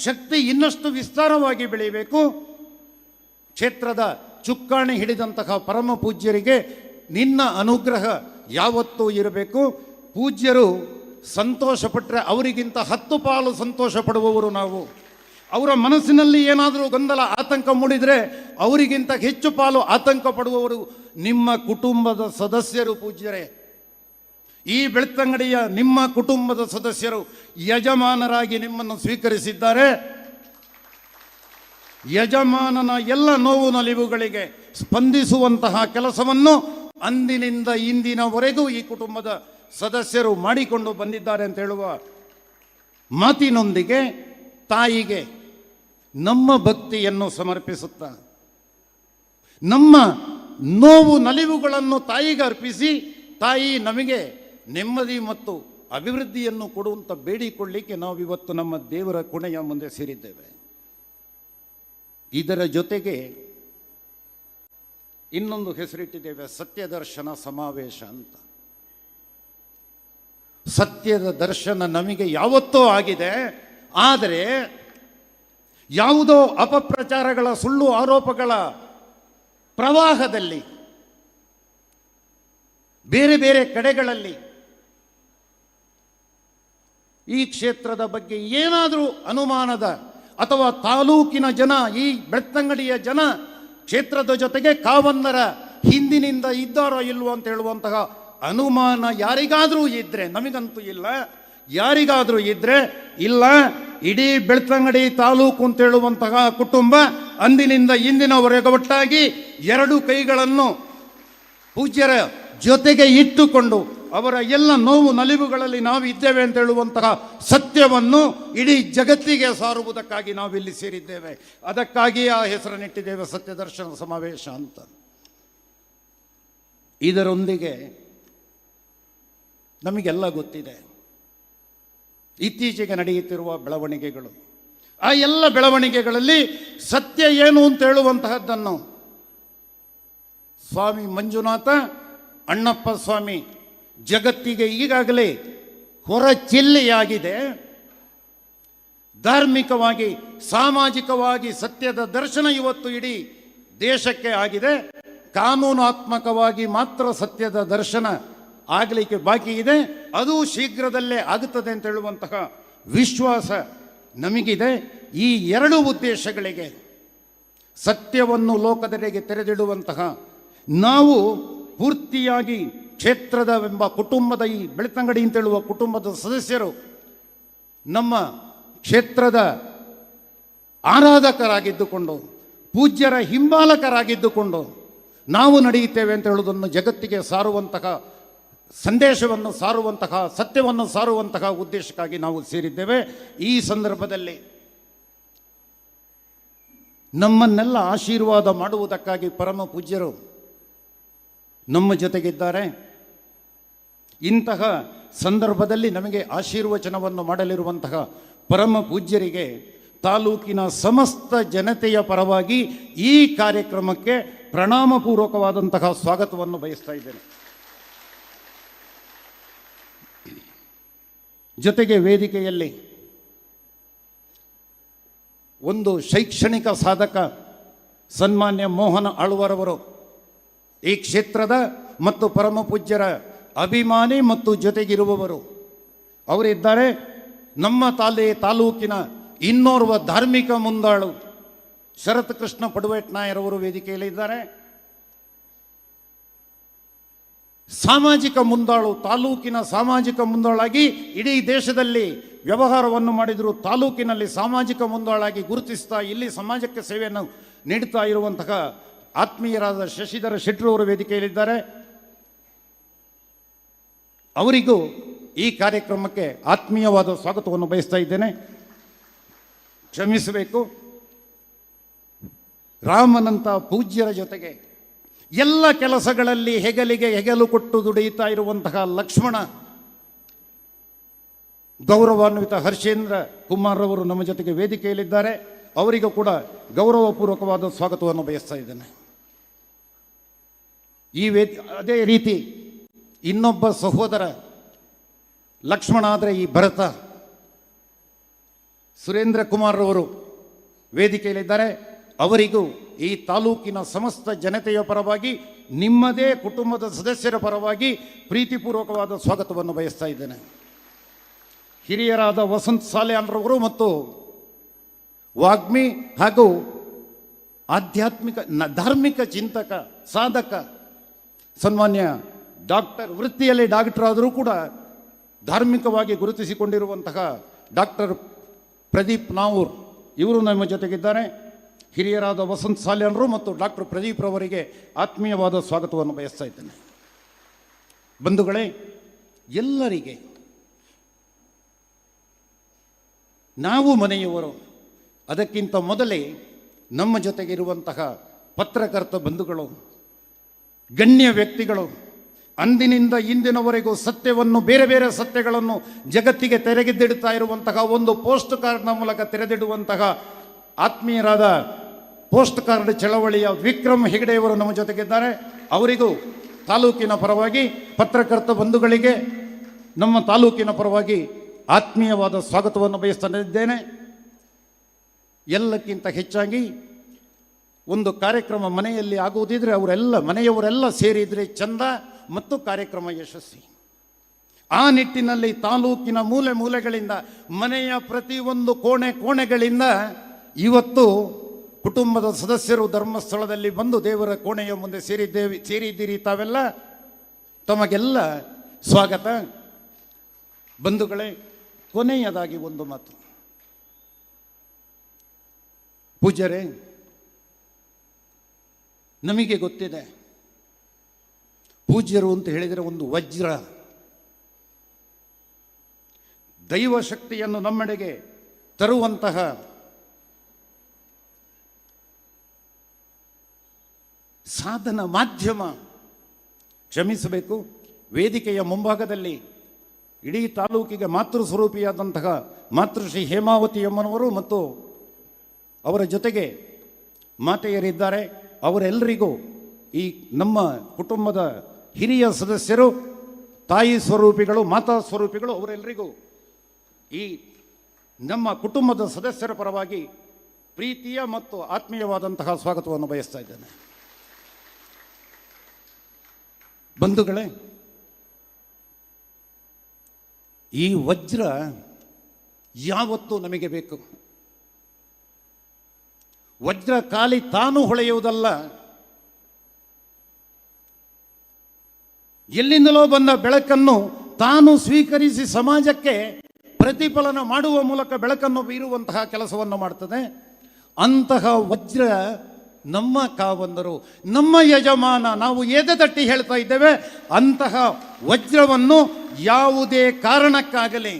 ಶಕ್ತಿ ಇನ್ನಷ್ಟು ವಿಸ್ತಾರವಾಗಿ ಬೆಳೆಯಬೇಕು, ಕ್ಷೇತ್ರದ ಚುಕ್ಕಾಣಿ ಹಿಡಿದಂತಹ ಪರಮ ಪೂಜ್ಯರಿಗೆ ನಿನ್ನ ಅನುಗ್ರಹ ಯಾವತ್ತೂ ಇರಬೇಕು. ಪೂಜ್ಯರು ಸಂತೋಷಪಟ್ಟರೆ ಅವರಿಗಿಂತ 10 ಪಾಲು ಸಂತೋಷ ಪಡುವವರು ನಾವು. ಅವರ ಮನಸ್ಸಿನಲ್ಲಿ ಏನಾದರೂ ಗೊಂದಲ, ಆತಂಕ ಮೂಡಿದರೆ ಅವರಿಗಿಂತ ಹೆಚ್ಚು ಪಾಲು ಆತಂಕ ಪಡುವವರು ನಿಮ್ಮ ಕುಟುಂಬದ ಸದಸ್ಯರು. ಪೂಜ್ಯರೇ, ಈ ಬೆಳ್ತಂಗಡಿಯ ನಿಮ್ಮ ಕುಟುಂಬದ ಸದಸ್ಯರು ಯಜಮಾನರಾಗಿ ನಿಮ್ಮನ್ನು ಸ್ವೀಕರಿಸಿದ್ದಾರೆ. ಯಜಮಾನನ ಎಲ್ಲ ನೋವು ನಲಿವುಗಳಿಗೆ ಸ್ಪಂದಿಸುವಂತಹ ಕೆಲಸವನ್ನು ಅಂದಿನಿಂದ ಇಂದಿನವರೆಗೂ ಈ ಕುಟುಂಬದ ಸದಸ್ಯರು ಮಾಡಿಕೊಂಡು ಬಂದಿದ್ದಾರೆ ಅಂತ ಹೇಳುವ ಮಾತಿನೊಂದಿಗೆ ತಾಯಿಗೆ ನಮ್ಮ ಭಕ್ತಿಯನ್ನು ಸಮರ್ಪಿಸುತ್ತಾ, ನಮ್ಮ ನೋವು ನಲಿವುಗಳನ್ನು ತಾಯಿಗೆ ಅರ್ಪಿಸಿ, ತಾಯಿ ನಮಗೆ ನೆಮ್ಮದಿ ಮತ್ತು ಅಭಿವೃದ್ಧಿಯನ್ನು ಕೊಡುವಂತ ಬೇಡಿಕೊಳ್ಳಿಕ್ಕೆ ನಾವಿವತ್ತು ನಮ್ಮ ದೇವರ ಕೋಣೆಯ ಮುಂದೆ ಸೇರಿದ್ದೇವೆ. ಇದರ ಜೊತೆಗೆ ಇನ್ನೊಂದು ಹೆಸರಿಟ್ಟಿದ್ದೇವೆ, ಸತ್ಯದರ್ಶನ ಸಮಾವೇಶ ಅಂತ. ಸತ್ಯದ ದರ್ಶನ ನಮಗೆ ಯಾವತ್ತೋ ಆಗಿದೆ, ಆದರೆ ಯಾವುದೋ ಅಪಪ್ರಚಾರಗಳ, ಸುಳ್ಳು ಆರೋಪಗಳ ಪ್ರವಾಹದಲ್ಲಿ ಬೇರೆ ಬೇರೆ ಕಡೆಗಳಲ್ಲಿ ಈ ಕ್ಷೇತ್ರದ ಬಗ್ಗೆ ಏನಾದರೂ ಅನುಮಾನದ, ಅಥವಾ ತಾಲೂಕಿನ ಜನ, ಈ ಬೆಳ್ತಂಗಡಿಯ ಜನ ಕ್ಷೇತ್ರದ ಜೊತೆಗೆ ಕಾವನ್ನರ ಹಿಂದಿನಿಂದ ಇದ್ದಾರೋ ಇಲ್ವೋ ಅಂತ ಹೇಳುವಂತಹ ಅನುಮಾನ ಯಾರಿಗಾದರೂ ಇದ್ರೆ, ನಮಗಂತೂ ಇಲ್ಲ, ಯಾರಿಗಾದರೂ ಇದ್ರೆ ಇಲ್ಲ, ಇಡೀ ಬೆಳ್ತಂಗಡಿ ತಾಲೂಕು ಅಂತ ಹೇಳುವಂತಹ ಕುಟುಂಬ ಅಂದಿನಿಂದ ಇಂದಿನವರೆಗೆ ಒಟ್ಟಾಗಿ 2 ಕೈಗಳನ್ನು ಪೂಜ್ಯರ ಜೊತೆಗೆ ಇಟ್ಟುಕೊಂಡು ಅವರ ಎಲ್ಲ ನೋವು ನಲಿವುಗಳಲ್ಲಿ ನಾವು ಇದ್ದೇವೆ ಅಂತ ಹೇಳುವಂತಹ ಸತ್ಯವನ್ನು ಇಡೀ ಜಗತ್ತಿಗೆ ಸಾರುವುದಕ್ಕಾಗಿ ನಾವಿಲ್ಲಿ ಸೇರಿದ್ದೇವೆ. ಅದಕ್ಕಾಗಿ ಆ ಹೆಸರನ್ನಿಟ್ಟಿದ್ದೇವೆ ಸತ್ಯದರ್ಶನ ಸಮಾವೇಶ ಅಂತ. ಇದರೊಂದಿಗೆ ನಮಗೆಲ್ಲ ಗೊತ್ತಿದೆ ಇತ್ತೀಚೆಗೆ ನಡೆಯುತ್ತಿರುವ ಬೆಳವಣಿಗೆಗಳು. ಆ ಎಲ್ಲ ಬೆಳವಣಿಗೆಗಳಲ್ಲಿ ಸತ್ಯ ಏನು ಅಂತ ಹೇಳುವಂತಹದ್ದನ್ನು ಸ್ವಾಮಿ ಮಂಜುನಾಥ ಅಣ್ಣಪ್ಪ ಸ್ವಾಮಿ ಜಗತ್ತಿಗೆ ಈಗಾಗಲೇ ಹೊರಚಿಲ್ಲೆಯಾಗಿದೆ. ಧಾರ್ಮಿಕವಾಗಿ, ಸಾಮಾಜಿಕವಾಗಿ ಸತ್ಯದ ದರ್ಶನ ಇವತ್ತು ಇಡೀ ದೇಶಕ್ಕೆ ಆಗಿದೆ. ಕಾನೂನಾತ್ಮಕವಾಗಿ ಮಾತ್ರ ಸತ್ಯದ ದರ್ಶನ ಆಗಲಿಕ್ಕೆ ಬಾಕಿ ಇದೆ. ಅದು ಶೀಘ್ರದಲ್ಲೇ ಆಗುತ್ತದೆ ಅಂತ ಹೇಳುವಂತಹ ವಿಶ್ವಾಸ ನಮಗಿದೆ. ಈ ಎರಡು ಉದ್ದೇಶಗಳಿಗೆ ಸತ್ಯವನ್ನು ಲೋಕದೆಡೆಗೆ ತೆರೆದಿಡುವಂತಹ ನಾವು ಪೂರ್ತಿಯಾಗಿ ಕ್ಷೇತ್ರದವೆಂಬ ಕುಟುಂಬದ ಈ ಬೆಳ್ತಂಗಡಿ ಅಂತ ಹೇಳುವ ಕುಟುಂಬದ ಸದಸ್ಯರು ನಮ್ಮ ಕ್ಷೇತ್ರದ ಆರಾಧಕರಾಗಿದ್ದುಕೊಂಡು ಪೂಜ್ಯರ ಹಿಂಬಾಲಕರಾಗಿದ್ದುಕೊಂಡು ನಾವು ನಡೆಯುತ್ತೇವೆ ಅಂತ ಹೇಳುವುದನ್ನು ಜಗತ್ತಿಗೆ ಸಾರುವಂತಹ ಸಂದೇಶವನ್ನು ಸಾರುವಂತಹ ಸತ್ಯವನ್ನು ಸಾರುವಂತಹ ಉದ್ದೇಶಕ್ಕಾಗಿ ನಾವು ಸೇರಿದ್ದೇವೆ. ಈ ಸಂದರ್ಭದಲ್ಲಿ ನಮ್ಮನ್ನೆಲ್ಲ ಆಶೀರ್ವಾದ ಮಾಡುವುದಕ್ಕಾಗಿ ಪರಮ ಪೂಜ್ಯರು ನಮ್ಮ ಜೊತೆಗಿದ್ದಾರೆ. ಇಂತಹ ಸಂದರ್ಭದಲ್ಲಿ ನಮಗೆ ಆಶೀರ್ವಚನವನ್ನು ಮಾಡಲಿರುವಂತಹ ಪರಮ ಪೂಜ್ಯರಿಗೆ ತಾಲೂಕಿನ ಸಮಸ್ತ ಜನತೆಯ ಪರವಾಗಿ ಈ ಕಾರ್ಯಕ್ರಮಕ್ಕೆ ಪ್ರಣಾಮಪೂರ್ವಕವಾದಂತಹ ಸ್ವಾಗತವನ್ನು ಬಯಸ್ತಾ ಇದ್ದೇನೆ. ಜೊತೆಗೆ ವೇದಿಕೆಯಲ್ಲಿ ಒಂದು ಶೈಕ್ಷಣಿಕ ಸಾಧಕ ಸನ್ಮಾನ್ಯ ಮೋಹನ ಆಳ್ವಾರವರು ಈ ಕ್ಷೇತ್ರದ ಮತ್ತು ಪರಮ ಪೂಜ್ಯರ ಅಭಿಮಾನಿ ಮತ್ತು ಜೊತೆಗಿರುವವರು ಅವರಿದ್ದಾರೆ. ನಮ್ಮ ತಾಲೂಕಿನ ಇನ್ನೋರ್ವ ಧಾರ್ಮಿಕ ಮುಂದಾಳು ಶರತ್ ಕೃಷ್ಣ ಪಡುವೇಟ್ನಾಯರವರು ವೇದಿಕೆಯಲ್ಲಿ ಇದ್ದಾರೆ. ಸಾಮಾಜಿಕ ಮುಂದಾಳು, ತಾಲೂಕಿನ ಸಾಮಾಜಿಕ ಮುಂದಾಳಾಗಿ ಇಡೀ ದೇಶದಲ್ಲಿ ವ್ಯವಹಾರವನ್ನು ಮಾಡಿದರೂ ತಾಲೂಕಿನಲ್ಲಿ ಸಾಮಾಜಿಕ ಮುಂದಾಳಾಗಿ ಗುರುತಿಸ್ತಾ ಇಲ್ಲಿ ಸಮಾಜಕ್ಕೆ ಸೇವೆಯನ್ನು ನೀಡುತ್ತಾ ಇರುವಂತಹ ಆತ್ಮೀಯರಾದ ಶಶಿಧರ ಶೆಟ್ಟರವರು ವೇದಿಕೆಯಲ್ಲಿದ್ದಾರೆ. ಅವರಿಗೂ ಈ ಕಾರ್ಯಕ್ರಮಕ್ಕೆ ಆತ್ಮೀಯವಾದ ಸ್ವಾಗತವನ್ನು ಬಯಸ್ತಾ ಇದ್ದೇನೆ. ಕ್ಷಮಿಸಬೇಕು, ರಾಮನಂತ ಪೂಜ್ಯರ ಜೊತೆಗೆ ಎಲ್ಲ ಕೆಲಸಗಳಲ್ಲಿ ಹೆಗಲಿಗೆ ಹೆಗಲು ಕೊಟ್ಟು ದುಡಿಯುತ್ತಾ ಇರುವಂತಹ ಲಕ್ಷ್ಮಣ, ಗೌರವಾನ್ವಿತ ಹರ್ಷೇಂದ್ರ ಕುಮಾರ್ ಅವರು ನಮ್ಮ ಜೊತೆಗೆ ವೇದಿಕೆಯಲ್ಲಿದ್ದಾರೆ. ಅವರಿಗೂ ಕೂಡ ಗೌರವಪೂರ್ವಕವಾದ ಸ್ವಾಗತವನ್ನು ಬಯಸ್ತಾ ಇದ್ದೇನೆ. ಅದೇ ರೀತಿ ಇನ್ನೊಬ್ಬ ಸಹೋದರ ಲಕ್ಷ್ಮಣ ಆದರೆ ಈ ಭರತ ಸುರೇಂದ್ರ ಕುಮಾರ್ ಅವರು ವೇದಿಕೆಯಲ್ಲಿದ್ದಾರೆ. ಅವರಿಗೂ ಈ ತಾಲೂಕಿನ ಸಮಸ್ತ ಜನತೆಯ ಪರವಾಗಿ ನಿಮ್ಮದೇ ಕುಟುಂಬದ ಸದಸ್ಯರ ಪರವಾಗಿ ಪ್ರೀತಿಪೂರ್ವಕವಾದ ಸ್ವಾಗತವನ್ನು ಬಯಸ್ತಾ ಇದ್ದೇನೆ. ಹಿರಿಯರಾದ ವಸಂತ್ ಸಾಲ್ಯಾನ್ರವರು ಮತ್ತು ವಾಗ್ಮಿ ಹಾಗೂ ಆಧ್ಯಾತ್ಮಿಕ ಧಾರ್ಮಿಕ ಚಿಂತಕ ಸಾಧಕ ಸನ್ಮಾನ್ಯ ಡಾಕ್ಟರ್, ವೃತ್ತಿಯಲ್ಲಿ ಡಾಕ್ಟರ್ ಆದರೂ ಕೂಡ ಧಾರ್ಮಿಕವಾಗಿ ಗುರುತಿಸಿಕೊಂಡಿರುವಂತಹ ಡಾಕ್ಟರ್ ಪ್ರದೀಪ್ ನಾವೂರ್ ಇವರು ನಮ್ಮ ಜೊತೆಗಿದ್ದಾರೆ. ಹಿರಿಯರಾದ ವಸಂತ್ ಸಾಲ್ಯಾನ್ರು ಮತ್ತು ಡಾಕ್ಟರ್ ಪ್ರದೀಪ್ ರವರಿಗೆ ಆತ್ಮೀಯವಾದ ಸ್ವಾಗತವನ್ನು ಬಯಸ್ತಾ ಇದ್ದೇನೆ. ಬಂಧುಗಳೇ, ಎಲ್ಲರಿಗೆ ನಾವು ಮನೆಯವರು, ಅದಕ್ಕಿಂತ ಮೊದಲೇ ನಮ್ಮ ಜೊತೆಗಿರುವಂತಹ ಪತ್ರಕರ್ತ ಬಂಧುಗಳು, ಗಣ್ಯ ವ್ಯಕ್ತಿಗಳು, ಅಂದಿನಿಂದ ಇಂದಿನವರೆಗೂ ಸತ್ಯವನ್ನು, ಬೇರೆ ಬೇರೆ ಸತ್ಯಗಳನ್ನು ಜಗತ್ತಿಗೆ ತೆರೆಗೆದ್ದಿಡುತ್ತಾ ಇರುವಂತಹ ಒಂದು ಪೋಸ್ಟ್ ಕಾರ್ಡ್ನ ಮೂಲಕ ತೆರೆದಿಡುವಂತಹ ಆತ್ಮೀಯರಾದ ಪೋಸ್ಟ್ ಕಾರ್ಡ್ ಚಳವಳಿಯ ವಿಕ್ರಮ್ ಹೆಗಡೆಯವರು ನಮ್ಮ ಜೊತೆಗಿದ್ದಾರೆ. ಅವರಿಗೂ ತಾಲೂಕಿನ ಪರವಾಗಿ, ಪತ್ರಕರ್ತ ಬಂಧುಗಳಿಗೆ ನಮ್ಮ ತಾಲೂಕಿನ ಪರವಾಗಿ ಆತ್ಮೀಯವಾದ ಸ್ವಾಗತವನ್ನು ಬಯಸ್ತಾನಿದ್ದೇನೆ. ಎಲ್ಲಕ್ಕಿಂತ ಹೆಚ್ಚಾಗಿ ಒಂದು ಕಾರ್ಯಕ್ರಮ ಮನೆಯಲ್ಲಿ ಆಗುವುದಿದ್ರೆ ಮನೆಯವರೆಲ್ಲ ಸೇರಿದರೆ ಚಂದ ಮತ್ತು ಕಾರ್ಯಕ್ರಮ ಯಶಸ್ವಿ. ಆ ನಿಟ್ಟಿನಲ್ಲಿ ತಾಲೂಕಿನ ಮೂಲೆ ಮೂಲೆಗಳಿಂದ, ಮನೆಯ ಪ್ರತಿಯೊಂದು ಕೋಣೆಗಳಿಂದ ಇವತ್ತು ಕುಟುಂಬದ ಸದಸ್ಯರು ಧರ್ಮಸ್ಥಳದಲ್ಲಿ ಬಂದು ದೇವರ ಕೋಣೆಯ ಮುಂದೆ ಸೇರಿದ್ದೀರಿ. ತಾವೆಲ್ಲ, ತಮಗೆಲ್ಲ ಸ್ವಾಗತ. ಬಂಧುಗಳೇ, ಕೊನೆಯದಾಗಿ ಒಂದು ಮಾತು. ಪೂಜ್ಯರೇ, ನಮಗೆ ಗೊತ್ತಿದೆ, ಪೂಜ್ಯರು ಅಂತ ಹೇಳಿದರೆ ಒಂದು ವಜ್ರ, ದೈವ ಶಕ್ತಿಯನ್ನು ನಮ್ಮೆಡೆಗೆ ತರುವಂತಹ ಸಾಧನ ಮಾಧ್ಯಮ. ಕ್ಷಮಿಸಬೇಕು, ವೇದಿಕೆಯ ಮುಂಭಾಗದಲ್ಲಿ ಇಡೀ ತಾಲೂಕಿಗೆ ಮಾತೃ ಸ್ವರೂಪಿಯಾದಂತಹ ಮಾತೃಶ್ರೀ ಹೇಮಾವತಿ ಅಮ್ಮನವರು ಮತ್ತು ಅವರ ಜೊತೆಗೆ ಮಾತೆಯರಿದ್ದಾರೆ. ಅವರೆಲ್ಲರಿಗೂ ಈ ನಮ್ಮ ಕುಟುಂಬದ ಹಿರಿಯ ಸದಸ್ಯರು, ತಾಯಿ ಸ್ವರೂಪಿಗಳು, ಮಾತಾ ಸ್ವರೂಪಿಗಳು, ಅವರೆಲ್ಲರಿಗೂ ಈ ನಮ್ಮ ಕುಟುಂಬದ ಸದಸ್ಯರ ಪರವಾಗಿ ಪ್ರೀತಿಯ ಮತ್ತು ಆತ್ಮೀಯವಾದಂತಹ ಸ್ವಾಗತವನ್ನು ಬಯಸ್ತಾ ಇದ್ದೇನೆ. ಬಂಧುಗಳೇ, ಈ ವಜ್ರ ಯಾವತ್ತೂ ನಮಗೆ ಬೇಕು. ವಜ್ರ ಖಾಲಿ ತಾನು ಹೊಳೆಯುವುದಲ್ಲ, ಎಲ್ಲಿಂದಲೋ ಬಂದ ಬೆಳಕನ್ನು ತಾನು ಸ್ವೀಕರಿಸಿ ಸಮಾಜಕ್ಕೆ ಪ್ರತಿಫಲನ ಮಾಡುವ ಮೂಲಕ ಬೆಳಕನ್ನು ಬೀರುವಂತಹ ಕೆಲಸವನ್ನು ಮಾಡ್ತದೆ. ಅಂತಹ ವಜ್ರ ನಮ್ಮ ಕಾವಂದರು, ನಮ್ಮ ಯಜಮಾನ. ನಾವು ಎದೆ ತಟ್ಟಿ ಹೇಳ್ತಾ ಇದ್ದೇವೆ, ಅಂತಹ ವಜ್ರವನ್ನು ಯಾವುದೇ ಕಾರಣಕ್ಕಾಗಲಿ,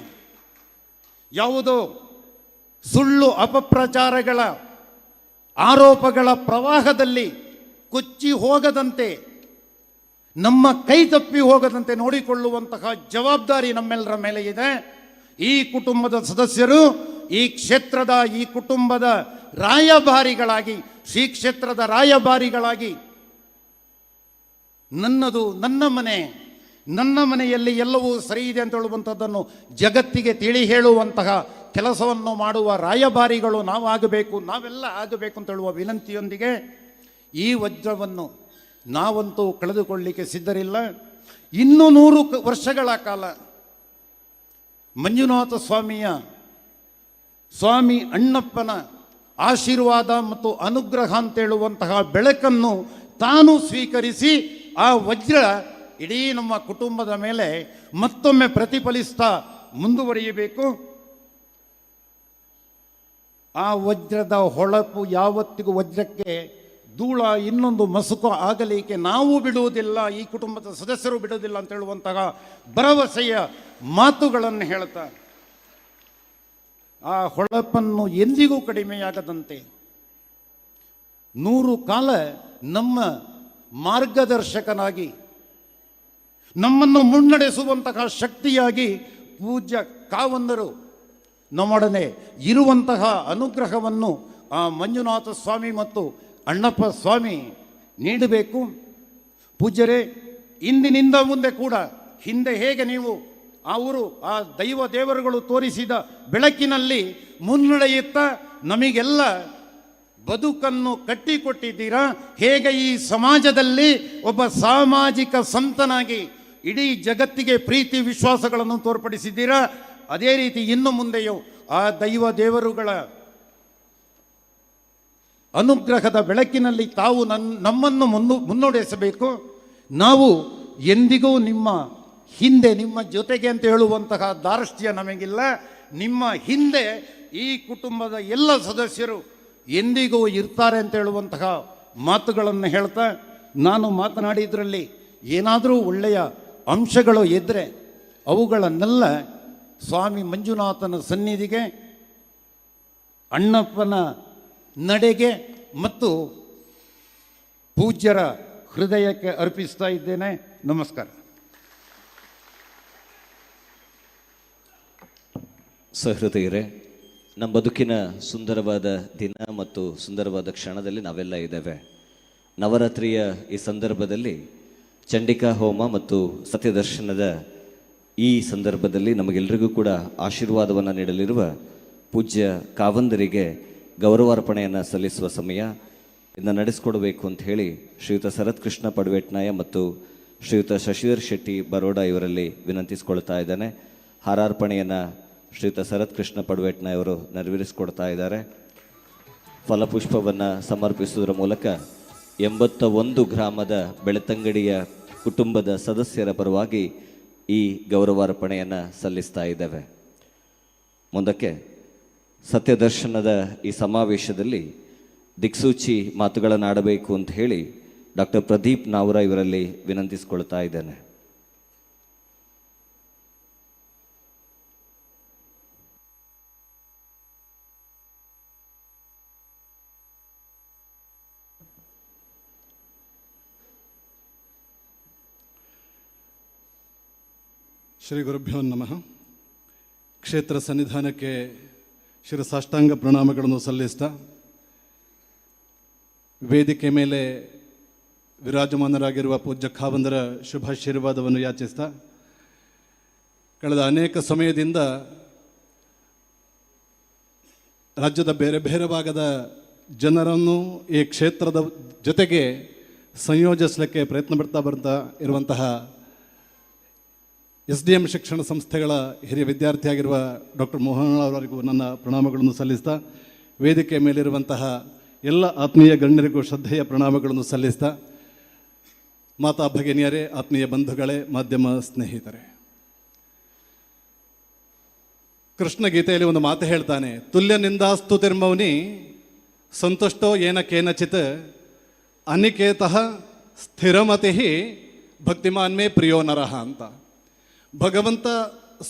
ಯಾವುದೋ ಸುಳ್ಳು ಅಪಪ್ರಚಾರಗಳ ಆರೋಪಗಳ ಪ್ರವಾಹದಲ್ಲಿ ಕೊಚ್ಚಿ ಹೋಗದಂತೆ, ನಮ್ಮ ಕೈ ತಪ್ಪಿ ಹೋಗದಂತೆ ನೋಡಿಕೊಳ್ಳುವಂತಹ ಜವಾಬ್ದಾರಿ ನಮ್ಮೆಲ್ಲರ ಮೇಲೆ ಇದೆ. ಈ ಕುಟುಂಬದ ಸದಸ್ಯರು ಈ ಕ್ಷೇತ್ರದ, ಈ ಕುಟುಂಬದ ರಾಯಭಾರಿಗಳಾಗಿ, ಶ್ರೀ ಕ್ಷೇತ್ರದ ರಾಯಭಾರಿಗಳಾಗಿ ನನ್ನದು ನನ್ನ ಮನೆ, ನನ್ನ ಮನೆಯಲ್ಲಿ ಎಲ್ಲವೂ ಸರಿ ಇದೆ ಅಂತ ಹೇಳುವಂಥದ್ದನ್ನು ಜಗತ್ತಿಗೆ ತಿಳಿ ಹೇಳುವಂತಹ ಕೆಲಸವನ್ನು ಮಾಡುವ ರಾಯಭಾರಿಗಳು ನಾವು ಆಗಬೇಕು, ನಾವೆಲ್ಲ ಆಗಬೇಕು ಅಂತ ಹೇಳುವ ವಿನಂತಿಯೊಂದಿಗೆ ಈ ವಜ್ರವನ್ನು ನಾವಂತೂ ಕಳೆದುಕೊಳ್ಳಲಿಕ್ಕೆ ಸಿದ್ಧರಿಲ್ಲ. ಇನ್ನೂ 100 ವರ್ಷಗಳ ಕಾಲ ಮಂಜುನಾಥ ಸ್ವಾಮಿ ಅಣ್ಣಪ್ಪನ ಆಶೀರ್ವಾದ ಮತ್ತು ಅನುಗ್ರಹ ಅಂತೇಳುವಂತಹ ಬೆಳಕನ್ನು ತಾನು ಸ್ವೀಕರಿಸಿ ಆ ವಜ್ರ ಇಡೀ ನಮ್ಮ ಕುಟುಂಬದ ಮೇಲೆ ಮತ್ತೊಮ್ಮೆ ಪ್ರತಿಫಲಿಸ್ತಾ ಮುಂದುವರಿಯಬೇಕು. ಆ ವಜ್ರದ ಹೊಳಪು ಯಾವತ್ತಿಗೂ ವಜ್ರಕ್ಕೆ ಧೂಳ, ಇನ್ನೊಂದು ಮಸುಕು ಆಗಲಿಕ್ಕೆ ನಾವು ಬಿಡುವುದಿಲ್ಲ, ಈ ಕುಟುಂಬದ ಸದಸ್ಯರು ಬಿಡುವುದಿಲ್ಲ ಅಂತ ಹೇಳುವಂತಹ ಭರವಸೆಯ ಮಾತುಗಳನ್ನು ಹೇಳ್ತಾ, ಆ ಹೊಳಪನ್ನು ಎಂದಿಗೂ ಕಡಿಮೆಯಾಗದಂತೆ 100 ಕಾಲ ನಮ್ಮ ಮಾರ್ಗದರ್ಶಕನಾಗಿ, ನಮ್ಮನ್ನು ಮುನ್ನಡೆಸುವಂತಹ ಶಕ್ತಿಯಾಗಿ ಪೂಜ್ಯ ಕಾವಂದರು ನಮ್ಮೊಡನೆ ಇರುವಂತಹ ಅನುಗ್ರಹವನ್ನು ಆ ಮಂಜುನಾಥ ಸ್ವಾಮಿ ಮತ್ತು ಅಣ್ಣಪ್ಪ ಸ್ವಾಮಿ ನೀಡಬೇಕು. ಪೂಜ್ಯರೇ, ಇಂದಿನಿಂದ ಮುಂದೆ ಕೂಡ ಹಿಂದೆ ಹೇಗೆ ನೀವು ಆ ದೈವ ದೇವರುಗಳು ತೋರಿಸಿದ ಬೆಳಕಿನಲ್ಲಿ ಮುನ್ನಡೆಯುತ್ತಾ ನಮಗೆಲ್ಲ ಬದುಕನ್ನು ಕಟ್ಟಿಕೊಟ್ಟಿದ್ದೀರಾ, ಹೇಗೆ ಈ ಸಮಾಜದಲ್ಲಿ ಒಬ್ಬ ಸಾಮಾಜಿಕ ಸಂತನಾಗಿ ಇಡೀ ಜಗತ್ತಿಗೆ ಪ್ರೀತಿ ವಿಶ್ವಾಸಗಳನ್ನು ತೋರ್ಪಡಿಸಿದ್ದೀರಾ, ಅದೇ ರೀತಿ ಇನ್ನು ಮುಂದೆಯೂ ಆ ದೈವ ದೇವರುಗಳ ಅನುಗ್ರಹದ ಬೆಳಕಿನಲ್ಲಿ ತಾವು ನಮ್ಮನ್ನು ಮುನ್ನಡೆಸಬೇಕು. ನಾವು ಎಂದಿಗೂ ನಿಮ್ಮ ಹಿಂದೆ, ನಿಮ್ಮ ಜೊತೆಗೆ ಅಂತ ಹೇಳುವಂತಹ ದಾರ್ಷ್ಟ್ಯ ನಮಗಿಲ್ಲ. ನಿಮ್ಮ ಹಿಂದೆ ಈ ಕುಟುಂಬದ ಎಲ್ಲ ಸದಸ್ಯರು ಎಂದಿಗೂ ಇರ್ತಾರೆ ಅಂತ ಹೇಳುವಂತಹ ಮಾತುಗಳನ್ನು ಹೇಳ್ತಾ, ನಾನು ಮಾತನಾಡಿದ್ರಲ್ಲಿ ಏನಾದರೂ ಒಳ್ಳೆಯ ಅಂಶಗಳು ಇದ್ದರೆ ಅವುಗಳನ್ನೆಲ್ಲ ಸ್ವಾಮಿ ಮಂಜುನಾಥನ ಸನ್ನಿಧಿಗೆ, ಅಣ್ಣಪ್ಪನ ನಡೆಗೆ ಮತ್ತು ಪೂಜ್ಯರ ಹೃದಯಕ್ಕೆ ಅರ್ಪಿಸ್ತಾ ಇದ್ದೇನೆ. ನಮಸ್ಕಾರ. ಸಹೃದಯರೇ, ನಮ್ಮ ಬದುಕಿನ ಸುಂದರವಾದ ದಿನ ಮತ್ತು ಸುಂದರವಾದ ಕ್ಷಣದಲ್ಲಿ ನಾವೆಲ್ಲ ಇದ್ದೇವೆ. ನವರಾತ್ರಿಯ ಈ ಸಂದರ್ಭದಲ್ಲಿ ಚಂಡಿಕಾ ಹೋಮ ಮತ್ತು ಸತ್ಯದರ್ಶನದ ಈ ಸಂದರ್ಭದಲ್ಲಿ ನಮಗೆಲ್ಲರಿಗೂ ಕೂಡ ಆಶೀರ್ವಾದವನ್ನು ನೀಡಲಿರುವ ಪೂಜ್ಯ ಕಾವಂದರಿಗೆ ಗೌರವಾರ್ಪಣೆಯನ್ನು ಸಲ್ಲಿಸುವ ಸಮಯ. ಇದನ್ನು ನಡೆಸಿಕೊಡಬೇಕು ಅಂತ ಹೇಳಿ ಶ್ರೀಯುತ ಶರತ್ ಕೃಷ್ಣ ಪಡ್ವೇಟ್ನಾಯ ಮತ್ತು ಶ್ರೀಯುತ ಶಶಿಧರ್ ಶೆಟ್ಟಿ ಬರೋಡ ಇವರಲ್ಲಿ ವಿನಂತಿಸಿಕೊಳ್ತಾ ಇದ್ದಾನೆ. ಹಾರಾರ್ಪಣೆಯನ್ನು ಶ್ರೀಯುತ ಶರತ್ ಕೃಷ್ಣ ಪಡ್ವೇಟ್ನಾಯ್ ಅವರು ನೆರವೇರಿಸಿಕೊಡ್ತಾ ಇದ್ದಾರೆ. ಫಲಪುಷ್ಪವನ್ನು ಸಮರ್ಪಿಸುವುದರ ಮೂಲಕ 81 ಗ್ರಾಮದ ಬೆಳತಂಗಡಿಯ ಕುಟುಂಬದ ಸದಸ್ಯರ ಪರವಾಗಿ ಈ ಗೌರವಾರ್ಪಣೆಯನ್ನು ಸಲ್ಲಿಸ್ತಾ ಇದ್ದೇವೆ. ಮುಂದಕ್ಕೆ ಸತ್ಯದರ್ಶನದ ಈ ಸಮಾವೇಶದಲ್ಲಿ ದಿಕ್ಸೂಚಿ ಮಾತುಗಳನ್ನಾಡಬೇಕು ಅಂತ ಹೇಳಿ ಡಾಕ್ಟರ್ ಪ್ರದೀಪ್ ನಾವ್ರ ಇವರಲ್ಲಿ ವಿನಂತಿಸಿಕೊಳ್ತಾ ಇದ್ದೇನೆ. ಶ್ರೀ ಗುರುಭ್ಯೋ ನಮಃ. ಕ್ಷೇತ್ರ ಸನ್ನಿಧಾನಕ್ಕೆ ಶಿರಸಾಷ್ಟಾಂಗ ಪ್ರಣಾಮಗಳನ್ನು ಸಲ್ಲಿಸ್ತಾ, ವೇದಿಕೆ ಮೇಲೆ ವಿರಾಜಮಾನರಾಗಿರುವ ಪೂಜ್ಯ ಕಾವಂದರ ಶುಭಾಶೀರ್ವಾದವನ್ನು ಯಾಚಿಸ್ತಾ, ಕಳೆದ ಅನೇಕ ಸಮಯದಿಂದ ರಾಜ್ಯದ ಬೇರೆ ಬೇರೆ ಭಾಗದ ಜನರನ್ನು ಈ ಕ್ಷೇತ್ರದ ಜೊತೆಗೆ ಸಂಯೋಜಿಸಲಿಕ್ಕೆ ಪ್ರಯತ್ನ ಬರ್ತಾ ಇರುವಂತಹ SDM ಶಿಕ್ಷಣ ಸಂಸ್ಥೆಗಳ ಹಿರಿಯ ವಿದ್ಯಾರ್ಥಿಯಾಗಿರುವ ಡಾಕ್ಟರ್ ಮೋಹನ್ ಅವರಿಗೂ ನನ್ನ ಪ್ರಣಾಮಗಳನ್ನು ಸಲ್ಲಿಸ್ತಾ, ವೇದಿಕೆ ಮೇಲಿರುವಂತಹ ಎಲ್ಲ ಆತ್ಮೀಯ ಗಣ್ಯರಿಗೂ ಶ್ರದ್ಧೆಯ ಪ್ರಣಾಮಗಳನ್ನು ಸಲ್ಲಿಸ್ತಾ, ಮಾತಾ ಭಗಿನಿಯರೇ, ಆತ್ಮೀಯ ಬಂಧುಗಳೇ, ಮಾಧ್ಯಮ ಸ್ನೇಹಿತರೆ, ಕೃಷ್ಣ ಗೀತೆಯಲ್ಲಿ ಒಂದು ಮಾತು ಹೇಳ್ತಾನೆ, ತುಲ್ಯ ನಿಂದಾಸ್ತು ತಿರ್ಮೌನಿ ಸಂತುಷ್ಟೋ ಏನ ಕೇನಚಿತ್ ಅನಿಕೇತಃ ಸ್ಥಿರಮತಿ ಭಕ್ತಿಮಾನ್ ಮೇ ಪ್ರಿಯೋ ನರಹ ಅಂತ. ಭಗವಂತ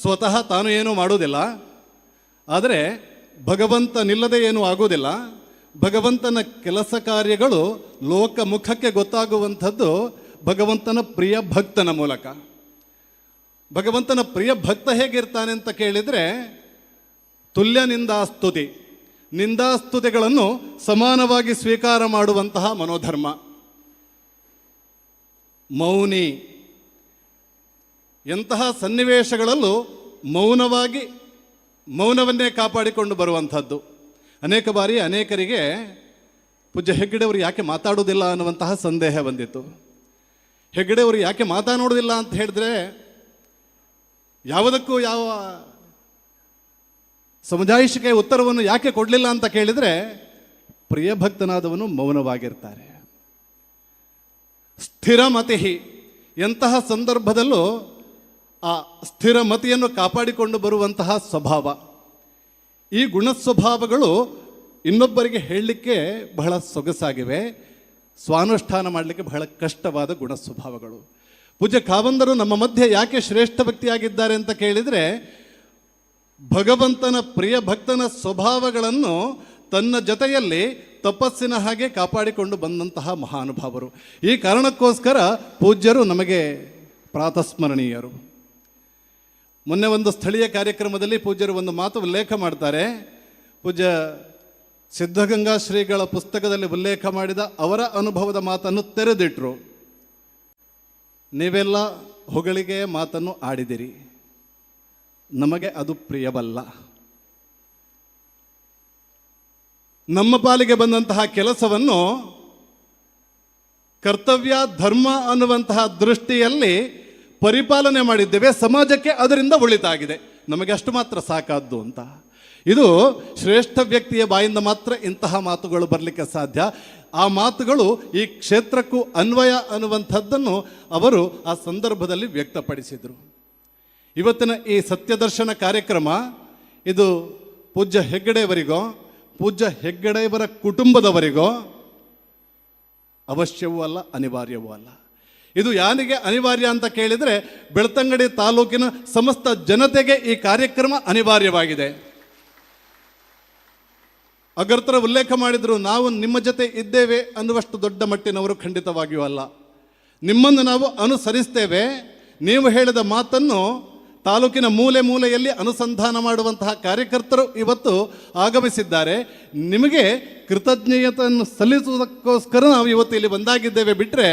ಸ್ವತಃ ತಾನು ಏನೂ ಮಾಡುವುದಿಲ್ಲ, ಆದರೆ ಭಗವಂತನಿಲ್ಲದೆ ಏನೂ ಆಗುವುದಿಲ್ಲ. ಭಗವಂತನ ಕೆಲಸ ಕಾರ್ಯಗಳು ಲೋಕಮುಖಕ್ಕೆ ಗೊತ್ತಾಗುವಂಥದ್ದು ಭಗವಂತನ ಪ್ರಿಯ ಭಕ್ತನ ಮೂಲಕ. ಭಗವಂತನ ಪ್ರಿಯ ಭಕ್ತ ಹೇಗಿರ್ತಾನೆ ಅಂತ ಕೇಳಿದರೆ, ತುಲ್ಯ ನಿಂದಾಸ್ತುತಿ, ನಿಂದಾಸ್ತುತಿಗಳನ್ನು ಸಮಾನವಾಗಿ ಸ್ವೀಕಾರ ಮಾಡುವಂತಹ ಮನೋಧರ್ಮ. ಮೌನಿ, ಎಂತಹ ಸನ್ನಿವೇಶಗಳಲ್ಲೂ ಮೌನವನ್ನೇ ಕಾಪಾಡಿಕೊಂಡು ಬರುವಂಥದ್ದು. ಅನೇಕ ಬಾರಿ ಅನೇಕರಿಗೆ ಪೂಜ್ಯ ಹೆಗ್ಗಡೆಯವರು ಯಾಕೆ ಮಾತಾಡೋದಿಲ್ಲ ಅನ್ನುವಂತಹ ಸಂದೇಹ ಬಂದಿತ್ತು. ಹೆಗ್ಗಡೆಯವರು ಯಾಕೆ ಮಾತಾಡೋದಿಲ್ಲ ಅಂತ ಹೇಳಿದ್ರೆ, ಯಾವುದಕ್ಕೂ ಯಾವ ಸಮಜಾಯಿಷಿಕೆ ಉತ್ತರವನ್ನು ಯಾಕೆ ಕೊಡಲಿಲ್ಲ ಅಂತ ಕೇಳಿದರೆ, ಪ್ರಿಯ ಭಕ್ತನಾದವನು ಮೌನವಾಗಿರ್ತಾರೆ. ಸ್ಥಿರಮತಿ, ಎಂತಹ ಸಂದರ್ಭದಲ್ಲೂ ಆ ಸ್ಥಿರಮತಿಯನ್ನು ಕಾಪಾಡಿಕೊಂಡು ಬರುವಂತಹ ಸ್ವಭಾವ. ಈ ಗುಣಸ್ವಭಾವಗಳು ಇನ್ನೊಬ್ಬರಿಗೆ ಹೇಳಲಿಕ್ಕೆ ಬಹಳ ಸೊಗಸಾಗಿವೆ, ಸ್ವಾನುಷ್ಠಾನ ಮಾಡಲಿಕ್ಕೆ ಬಹಳ ಕಷ್ಟವಾದ ಗುಣಸ್ವಭಾವಗಳು. ಪೂಜ್ಯ ಖಾವಂದರು ನಮ್ಮ ಮಧ್ಯೆ ಯಾಕೆ ಶ್ರೇಷ್ಠ ಭಕ್ತಿಯಾಗಿದ್ದಾರೆ ಅಂತ ಕೇಳಿದರೆ, ಭಗವಂತನ ಪ್ರಿಯ ಭಕ್ತನ ಸ್ವಭಾವಗಳನ್ನು ತನ್ನ ಜೊತೆಯಲ್ಲಿ ತಪಸ್ಸಿನ ಹಾಗೆ ಕಾಪಾಡಿಕೊಂಡು ಬಂದಂತಹ ಮಹಾನುಭಾವರು. ಈ ಕಾರಣಕ್ಕೋಸ್ಕರ ಪೂಜ್ಯರು ನಮಗೆ ಪ್ರಾತಸ್ಮರಣೀಯರು. ಮೊನ್ನೆ ಒಂದು ಸ್ಥಳೀಯ ಕಾರ್ಯಕ್ರಮದಲ್ಲಿ ಪೂಜ್ಯರು ಒಂದು ಮಾತು ಉಲ್ಲೇಖ ಮಾಡ್ತಾರೆ. ಪೂಜ್ಯ ಸಿದ್ಧಗಂಗಾ ಶ್ರೀಗಳ ಪುಸ್ತಕದಲ್ಲಿ ಉಲ್ಲೇಖ ಮಾಡಿದ ಅವರ ಅನುಭವದ ಮಾತನ್ನು ತೆರೆದಿಟ್ರು. ನೀವೆಲ್ಲ ಹೊಗಳಿಗೆಯ ಮಾತನ್ನು ಆಡಿದಿರಿ, ನಮಗೆ ಅದು ಪ್ರಿಯವಲ್ಲ. ನಮ್ಮ ಪಾಲಿಗೆ ಬಂದಂತಹ ಕೆಲಸವನ್ನು ಕರ್ತವ್ಯ ಧರ್ಮ ಅನ್ನುವಂತಹ ದೃಷ್ಟಿಯಲ್ಲಿ ಪರಿಪಾಲನೆ ಮಾಡಿದ್ದೇವೆ, ಸಮಾಜಕ್ಕೆ ಅದರಿಂದ ಒಳಿತಾಗಿದೆ, ನಮಗೆ ಅಷ್ಟು ಮಾತ್ರ ಸಾಕಾದ್ದು ಅಂತ. ಇದು ಶ್ರೇಷ್ಠ ವ್ಯಕ್ತಿಯ ಬಾಯಿಂದ ಮಾತ್ರ ಇಂತಹ ಮಾತುಗಳು ಬರಲಿಕ್ಕೆ ಸಾಧ್ಯ. ಆ ಮಾತುಗಳು ಈ ಕ್ಷೇತ್ರಕ್ಕೂ ಅನ್ವಯ ಅನ್ನುವಂಥದ್ದನ್ನು ಅವರು ಆ ಸಂದರ್ಭದಲ್ಲಿ ವ್ಯಕ್ತಪಡಿಸಿದರು. ಇವತ್ತಿನ ಈ ಸತ್ಯದರ್ಶನ ಕಾರ್ಯಕ್ರಮ ಇದು ಪೂಜ್ಯ ಹೆಗ್ಗಡೆಯವರಿಗೋ ಪೂಜ್ಯ ಹೆಗ್ಗಡೆಯವರ ಕುಟುಂಬದವರಿಗೋ ಅವಶ್ಯವೂ ಅಲ್ಲ, ಅನಿವಾರ್ಯವೂ ಅಲ್ಲ. ಇದು ಯಾರಿಗೆ ಅನಿವಾರ್ಯ ಅಂತ ಕೇಳಿದರೆ, ಬೆಳ್ತಂಗಡಿ ತಾಲೂಕಿನ ಸಮಸ್ತ ಜನತೆಗೆ ಈ ಕಾರ್ಯಕ್ರಮ ಅನಿವಾರ್ಯವಾಗಿದೆ. ಅಗರ್ತರ ಉಲ್ಲೇಖ ಮಾಡಿದರು, ನಾವು ನಿಮ್ಮ ಜೊತೆ ಇದ್ದೇವೆ ಅನ್ನುವಷ್ಟು ದೊಡ್ಡ ಮಟ್ಟಿನವರು ಖಂಡಿತವಾಗಿಯೂ ಅಲ್ಲ. ನಿಮ್ಮನ್ನು ನಾವು ಅನುಸರಿಸ್ತೇವೆ. ನೀವು ಹೇಳಿದ ಮಾತನ್ನು ತಾಲೂಕಿನ ಮೂಲೆ ಮೂಲೆಯಲ್ಲಿ ಅನುಸಂಧಾನ ಮಾಡುವಂತಹ ಕಾರ್ಯಕರ್ತರು ಇವತ್ತು ಆಗಮಿಸಿದ್ದಾರೆ. ನಿಮಗೆ ಕೃತಜ್ಞತೆಯನ್ನು ಸಲ್ಲಿಸುವುದಕ್ಕೋಸ್ಕರ ನಾವು ಇವತ್ತು ಇಲ್ಲಿ ಬಂದಾಗಿದ್ದೇವೆ, ಬಿಟ್ಟರೆ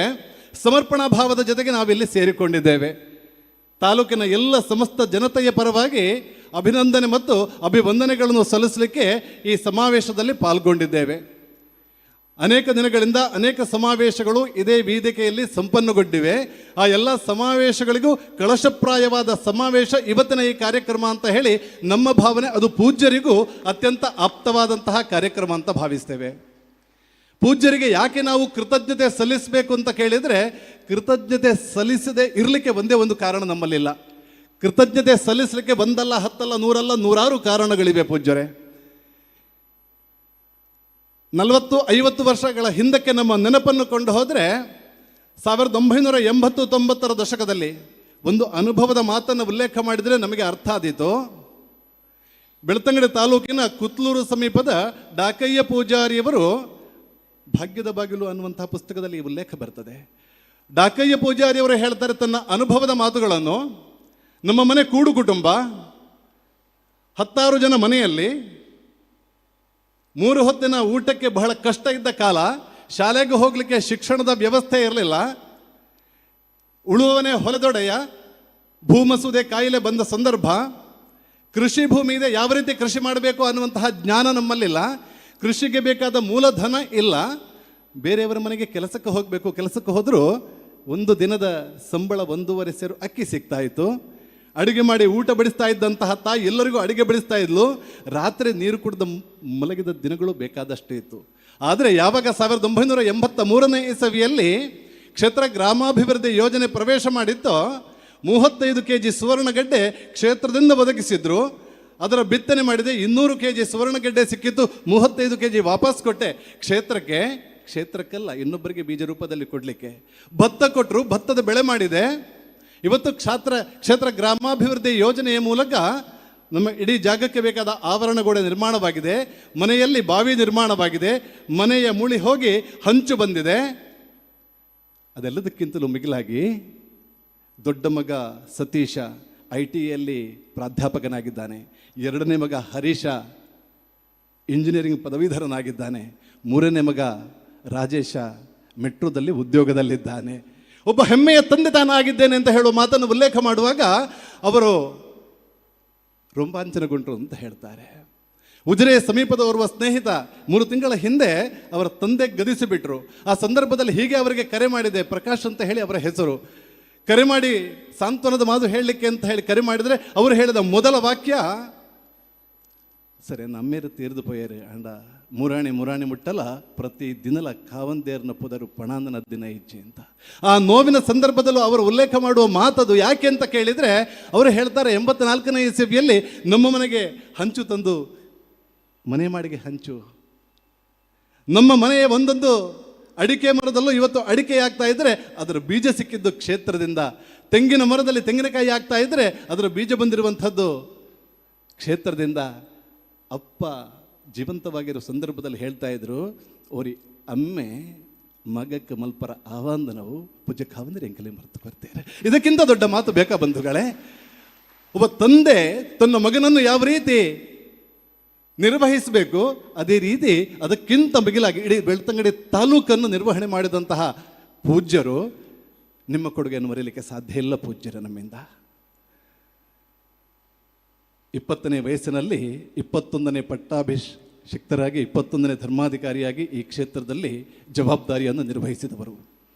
ಸಮರ್ಪಣಾ ಭಾವದ ಜೊತೆಗೆ ನಾವಿಲ್ಲಿ ಸೇರಿಕೊಂಡಿದ್ದೇವೆ. ತಾಲೂಕಿನ ಎಲ್ಲ ಸಮಸ್ತ ಜನತೆಯ ಪರವಾಗಿ ಅಭಿನಂದನೆ ಮತ್ತು ಅಭಿವಂದನೆಗಳನ್ನು ಸಲ್ಲಿಸಲಿಕ್ಕೆ ಈ ಸಮಾವೇಶದಲ್ಲಿ ಪಾಲ್ಗೊಂಡಿದ್ದೇವೆ. ಅನೇಕ ದಿನಗಳಿಂದ ಅನೇಕ ಸಮಾವೇಶಗಳು ಇದೇ ವೇದಿಕೆಯಲ್ಲಿ ಸಂಪನ್ನಗೊಂಡಿವೆ. ಆ ಎಲ್ಲ ಸಮಾವೇಶಗಳಿಗೂ ಕಳಶಪ್ರಾಯವಾದ ಸಮಾವೇಶ ಇವತ್ತಿನ ಈ ಕಾರ್ಯಕ್ರಮ ಅಂತ ಹೇಳಿ ನಮ್ಮ ಭಾವನೆ. ಅದು ಪೂಜ್ಯರಿಗೂ ಅತ್ಯಂತ ಆಪ್ತವಾದಂತಹ ಕಾರ್ಯಕ್ರಮ ಅಂತ ಭಾವಿಸ್ತೇವೆ. ಪೂಜ್ಯರಿಗೆ ಯಾಕೆ ನಾವು ಕೃತಜ್ಞತೆ ಸಲ್ಲಿಸಬೇಕು ಅಂತ ಕೇಳಿದರೆ, ಕೃತಜ್ಞತೆ ಸಲ್ಲಿಸದೆ ಇರಲಿಕ್ಕೆ ಒಂದೇ ಒಂದು ಕಾರಣ ನಮ್ಮಲ್ಲಿಲ್ಲ. ಕೃತಜ್ಞತೆ ಸಲ್ಲಿಸಲಿಕ್ಕೆ ಒಂದಲ್ಲ, ಹತ್ತಲ್ಲ, ನೂರಲ್ಲ, ನೂರಾರು ಕಾರಣಗಳಿವೆ ಪೂಜ್ಯರೇ. 40-50 ವರ್ಷಗಳ ಹಿಂದಕ್ಕೆ ನಮ್ಮ ನೆನಪನ್ನು ಕೊಂಡು ಹೋದರೆ 1980-90 ದಶಕದಲ್ಲಿ ಒಂದು ಅನುಭವದ ಮಾತನ್ನು ಉಲ್ಲೇಖ ಮಾಡಿದರೆ ನಮಗೆ ಅರ್ಥ ಆದೀತು. ಬೆಳ್ತಂಗಡಿ ತಾಲೂಕಿನ ಕುತ್ಲೂರು ಸಮೀಪದ ಡಾಕಯ್ಯ ಪೂಜಾರಿಯವರು ಭಾಗ್ಯದ ಬಾಗಿಲು ಅನ್ನುವಂತಹ ಪುಸ್ತಕದಲ್ಲಿ ಈ ಉಲ್ಲೇಖ ಬರ್ತದೆ. ಡಾಕಯ್ಯ ಪೂಜಾರಿಯವರು ಹೇಳ್ತಾರೆ ತನ್ನ ಅನುಭವದ ಮಾತುಗಳನ್ನು. ನಮ್ಮ ಮನೆ ಕೂಡು ಕುಟುಂಬ, 10 ಜನ ಮನೆಯಲ್ಲಿ 3 ಹೊತ್ತಿನ ಊಟಕ್ಕೆ ಬಹಳ ಕಷ್ಟ ಇದ್ದ ಕಾಲ. ಶಾಲೆಗೆ ಹೋಗಲಿಕ್ಕೆ ಶಿಕ್ಷಣದ ವ್ಯವಸ್ಥೆ ಇರಲಿಲ್ಲ. ಉಳುವವನೇ ಹೊಲದೊಡೆಯ, ಭೂಮಸೂದೆ ಕಾಯಿಲೆ ಬಂದ ಸಂದರ್ಭ, ಕೃಷಿ ಭೂಮಿ ಇದೆ, ಯಾವ ರೀತಿ ಕೃಷಿ ಮಾಡಬೇಕು ಅನ್ನುವಂತಹ ಜ್ಞಾನ ನಮ್ಮಲ್ಲಿಲ್ಲ. ಕೃಷಿಗೆ ಬೇಕಾದ ಮೂಲಧನ ಇಲ್ಲ. ಬೇರೆಯವರ ಮನೆಗೆ ಕೆಲಸಕ್ಕೆ ಹೋಗಬೇಕು, ಕೆಲಸಕ್ಕೆ ಹೋದರೂ ಒಂದು ದಿನದ ಸಂಬಳ 1.5 ಸೇರು ಅಕ್ಕಿ ಸಿಗ್ತಾ ಇತ್ತು. ಅಡುಗೆ ಮಾಡಿ ಊಟ ಬಡಿಸ್ತಾ ಇದ್ದಂತಹ ತಾಯಿ ಎಲ್ಲರಿಗೂ ಅಡುಗೆ ಬಡಿಸ್ತಾ ಇದ್ಲು. ರಾತ್ರಿ ನೀರು ಕುಡಿದ ಮಲಗಿದ ದಿನಗಳು ಬೇಕಾದಷ್ಟು ಇತ್ತು. ಆದರೆ ಯಾವಾಗ 1983ನೇ ಇಸವಿಯಲ್ಲಿ ಕ್ಷೇತ್ರ ಗ್ರಾಮಾಭಿವೃದ್ಧಿ ಯೋಜನೆ ಪ್ರವೇಶ ಮಾಡಿತ್ತೋ 35 kg ಸುವರ್ಣಗಡ್ಡೆ ಕ್ಷೇತ್ರದಿಂದ ಒದಗಿಸಿದ್ರು. ಅದರ ಬಿತ್ತನೆ ಮಾಡಿದೆ, 200 kg ಸುವರ್ಣಗಡ್ಡೆ ಸಿಕ್ಕಿತ್ತು, 35 kg ವಾಪಸ್ ಕೊಟ್ಟೆ ಕ್ಷೇತ್ರಕ್ಕಲ್ಲ, ಇನ್ನೊಬ್ಬರಿಗೆ ಬೀಜ ರೂಪದಲ್ಲಿ ಕೊಡಲಿಕ್ಕೆ. ಭತ್ತ ಕೊಟ್ಟರು, ಭತ್ತದ ಬೆಳೆ ಮಾಡಿದೆ. ಇವತ್ತು ಕ್ಷೇತ್ರ ಗ್ರಾಮಾಭಿವೃದ್ಧಿ ಯೋಜನೆಯ ಮೂಲಕ ನಮ್ಮ ಇಡೀ ಜಾಗಕ್ಕೆ ಬೇಕಾದ ಆವರಣಗೋಡೆ ನಿರ್ಮಾಣವಾಗಿದೆ, ಮನೆಯಲ್ಲಿ ಬಾವಿ ನಿರ್ಮಾಣವಾಗಿದೆ, ಮನೆಯ ಮುಳಿ ಹೋಗಿ ಹಂಚು ಬಂದಿದೆ. ಅದೆಲ್ಲದಕ್ಕಿಂತಲೂ ಮಿಗಿಲಾಗಿ ದೊಡ್ಡ ಮಗ ಸತೀಶ ITಯಲ್ಲಿ ಪ್ರಾಧ್ಯಾಪಕನಾಗಿದ್ದಾನೆ, ಎರಡನೇ ಮಗ ಹರೀಶ ಇಂಜಿನಿಯರಿಂಗ್ ಪದವೀಧರನಾಗಿದ್ದಾನೆ, ಮೂರನೇ ಮಗ ರಾಜೇಶ ಮೆಟ್ರೋದಲ್ಲಿ ಉದ್ಯೋಗದಲ್ಲಿದ್ದಾನೆ. ಒಬ್ಬ ಹೆಮ್ಮೆಯ ತಂದೆ ತಾನಾಗಿದ್ದೇನೆ ಅಂತ ಹೇಳುವ ಮಾತನ್ನು ಉಲ್ಲೇಖ ಮಾಡುವಾಗ ಅವರು ರೋಮಾಂಚನಗೊಂಡರು ಅಂತ ಹೇಳ್ತಾರೆ. ಉಜಿರೆ ಸಮೀಪದ ಓರ್ವ ಸ್ನೇಹಿತ 3 ತಿಂಗಳ ಹಿಂದೆ ಅವರ ತಂದೆ ಗದಿಸಿಬಿಟ್ರು. ಆ ಸಂದರ್ಭದಲ್ಲಿ ಹೀಗೆ ಅವರಿಗೆ ಕರೆ ಮಾಡಿದೆ, ಪ್ರಕಾಶ್ ಅಂತ ಹೇಳಿ ಅವರ ಹೆಸರು. ಕರೆ ಮಾಡಿ ಸಾಂತ್ವನದ ಮಾತು ಹೇಳಲಿಕ್ಕೆ ಅಂತ ಹೇಳಿ ಕರೆ ಮಾಡಿದರೆ ಅವರು ಹೇಳಿದ ಮೊದಲ ವಾಕ್ಯ, ಸರಿ ನಮ್ಮೇರು ತೀರ್ದು ಪೋಯರೆ ಅಂಡ ಮುರಾಣಿ ಮುಟ್ಟಲ ಪ್ರತಿ ದಿನಲ ಕಾವಂದೇರ್ನ ಪುದರು ಪಣಾಂದನ ದಿನ ಇಜ್ಜಿ ಅಂತ. ಆ ನೋವಿನ ಸಂದರ್ಭದಲ್ಲೂ ಅವರು ಉಲ್ಲೇಖ ಮಾಡುವ ಮಾತದು. ಯಾಕೆ ಅಂತ ಕೇಳಿದರೆ ಅವರು ಹೇಳ್ತಾರೆ, 84ನೇ ಇಸವಿಯಲ್ಲಿ ನಮ್ಮ ಮನೆಗೆ ಹಂಚು ತಂದು, ಮನೆ ಮಾಡಿಗೆ ಹಂಚು, ನಮ್ಮ ಮನೆಯ ಒಂದೊಂದು ಅಡಿಕೆ ಮರದಲ್ಲೂ ಇವತ್ತು ಅಡಿಕೆ ಆಗ್ತಾ ಇದ್ರೆ ಅದರ ಬೀಜ ಸಿಕ್ಕಿದ್ದು ಕ್ಷೇತ್ರದಿಂದ. ತೆಂಗಿನ ಮರದಲ್ಲಿ ತೆಂಗಿನಕಾಯಿ ಆಗ್ತಾ ಇದ್ರೆ ಅದರ ಬೀಜ ಬಂದಿರುವಂಥದ್ದು ಕ್ಷೇತ್ರದಿಂದ. ಅಪ್ಪ ಜೀವಂತವಾಗಿರೋ ಸಂದರ್ಭದಲ್ಲಿ ಹೇಳ್ತಾ ಇದ್ರು, ಓರಿ ಅಮ್ಮೆ ಮಗಕ್ಕೆ ಮಲ್ಪರ ಆವಾಂದನವು ಪೂಜ್ಯ ಕಾವಂದರಿ ಎಂಕಲಿ ಮರೆತು ಬರ್ತಾರೆ. ಇದಕ್ಕಿಂತ ದೊಡ್ಡ ಮಾತು ಬೇಕಾ ಬಂಧುಗಳೇ? ಒಬ್ಬ ತಂದೆ ತನ್ನ ಮಗನನ್ನು ಯಾವ ರೀತಿ ನಿರ್ವಹಿಸಬೇಕು, ಅದೇ ರೀತಿ ಅದಕ್ಕಿಂತ ಮಿಗಿಲಾಗಿ ಇಡೀ ಬೆಳ್ತಂಗಡಿ ತಾಲೂಕನ್ನು ನಿರ್ವಹಣೆ ಮಾಡಿದಂತಹ ಪೂಜ್ಯರು. ನಿಮ್ಮ ಕೊಡುಗೆಯನ್ನು ಮರೆಯಲಿಕ್ಕೆ ಸಾಧ್ಯ ಇಲ್ಲ ಪೂಜ್ಯರು. ನಮ್ಮಿಂದ 20ನೇ ವಯಸ್ಸಿನಲ್ಲಿ 21ನೇ ಪಟ್ಟಾಭಿಷಿಕ್ತರಾಗಿ 21ನೇ ಧರ್ಮಾಧಿಕಾರಿಯಾಗಿ ಈ ಕ್ಷೇತ್ರದಲ್ಲಿ ಜವಾಬ್ದಾರಿಯನ್ನು ನಿರ್ವಹಿಸಿದವರು.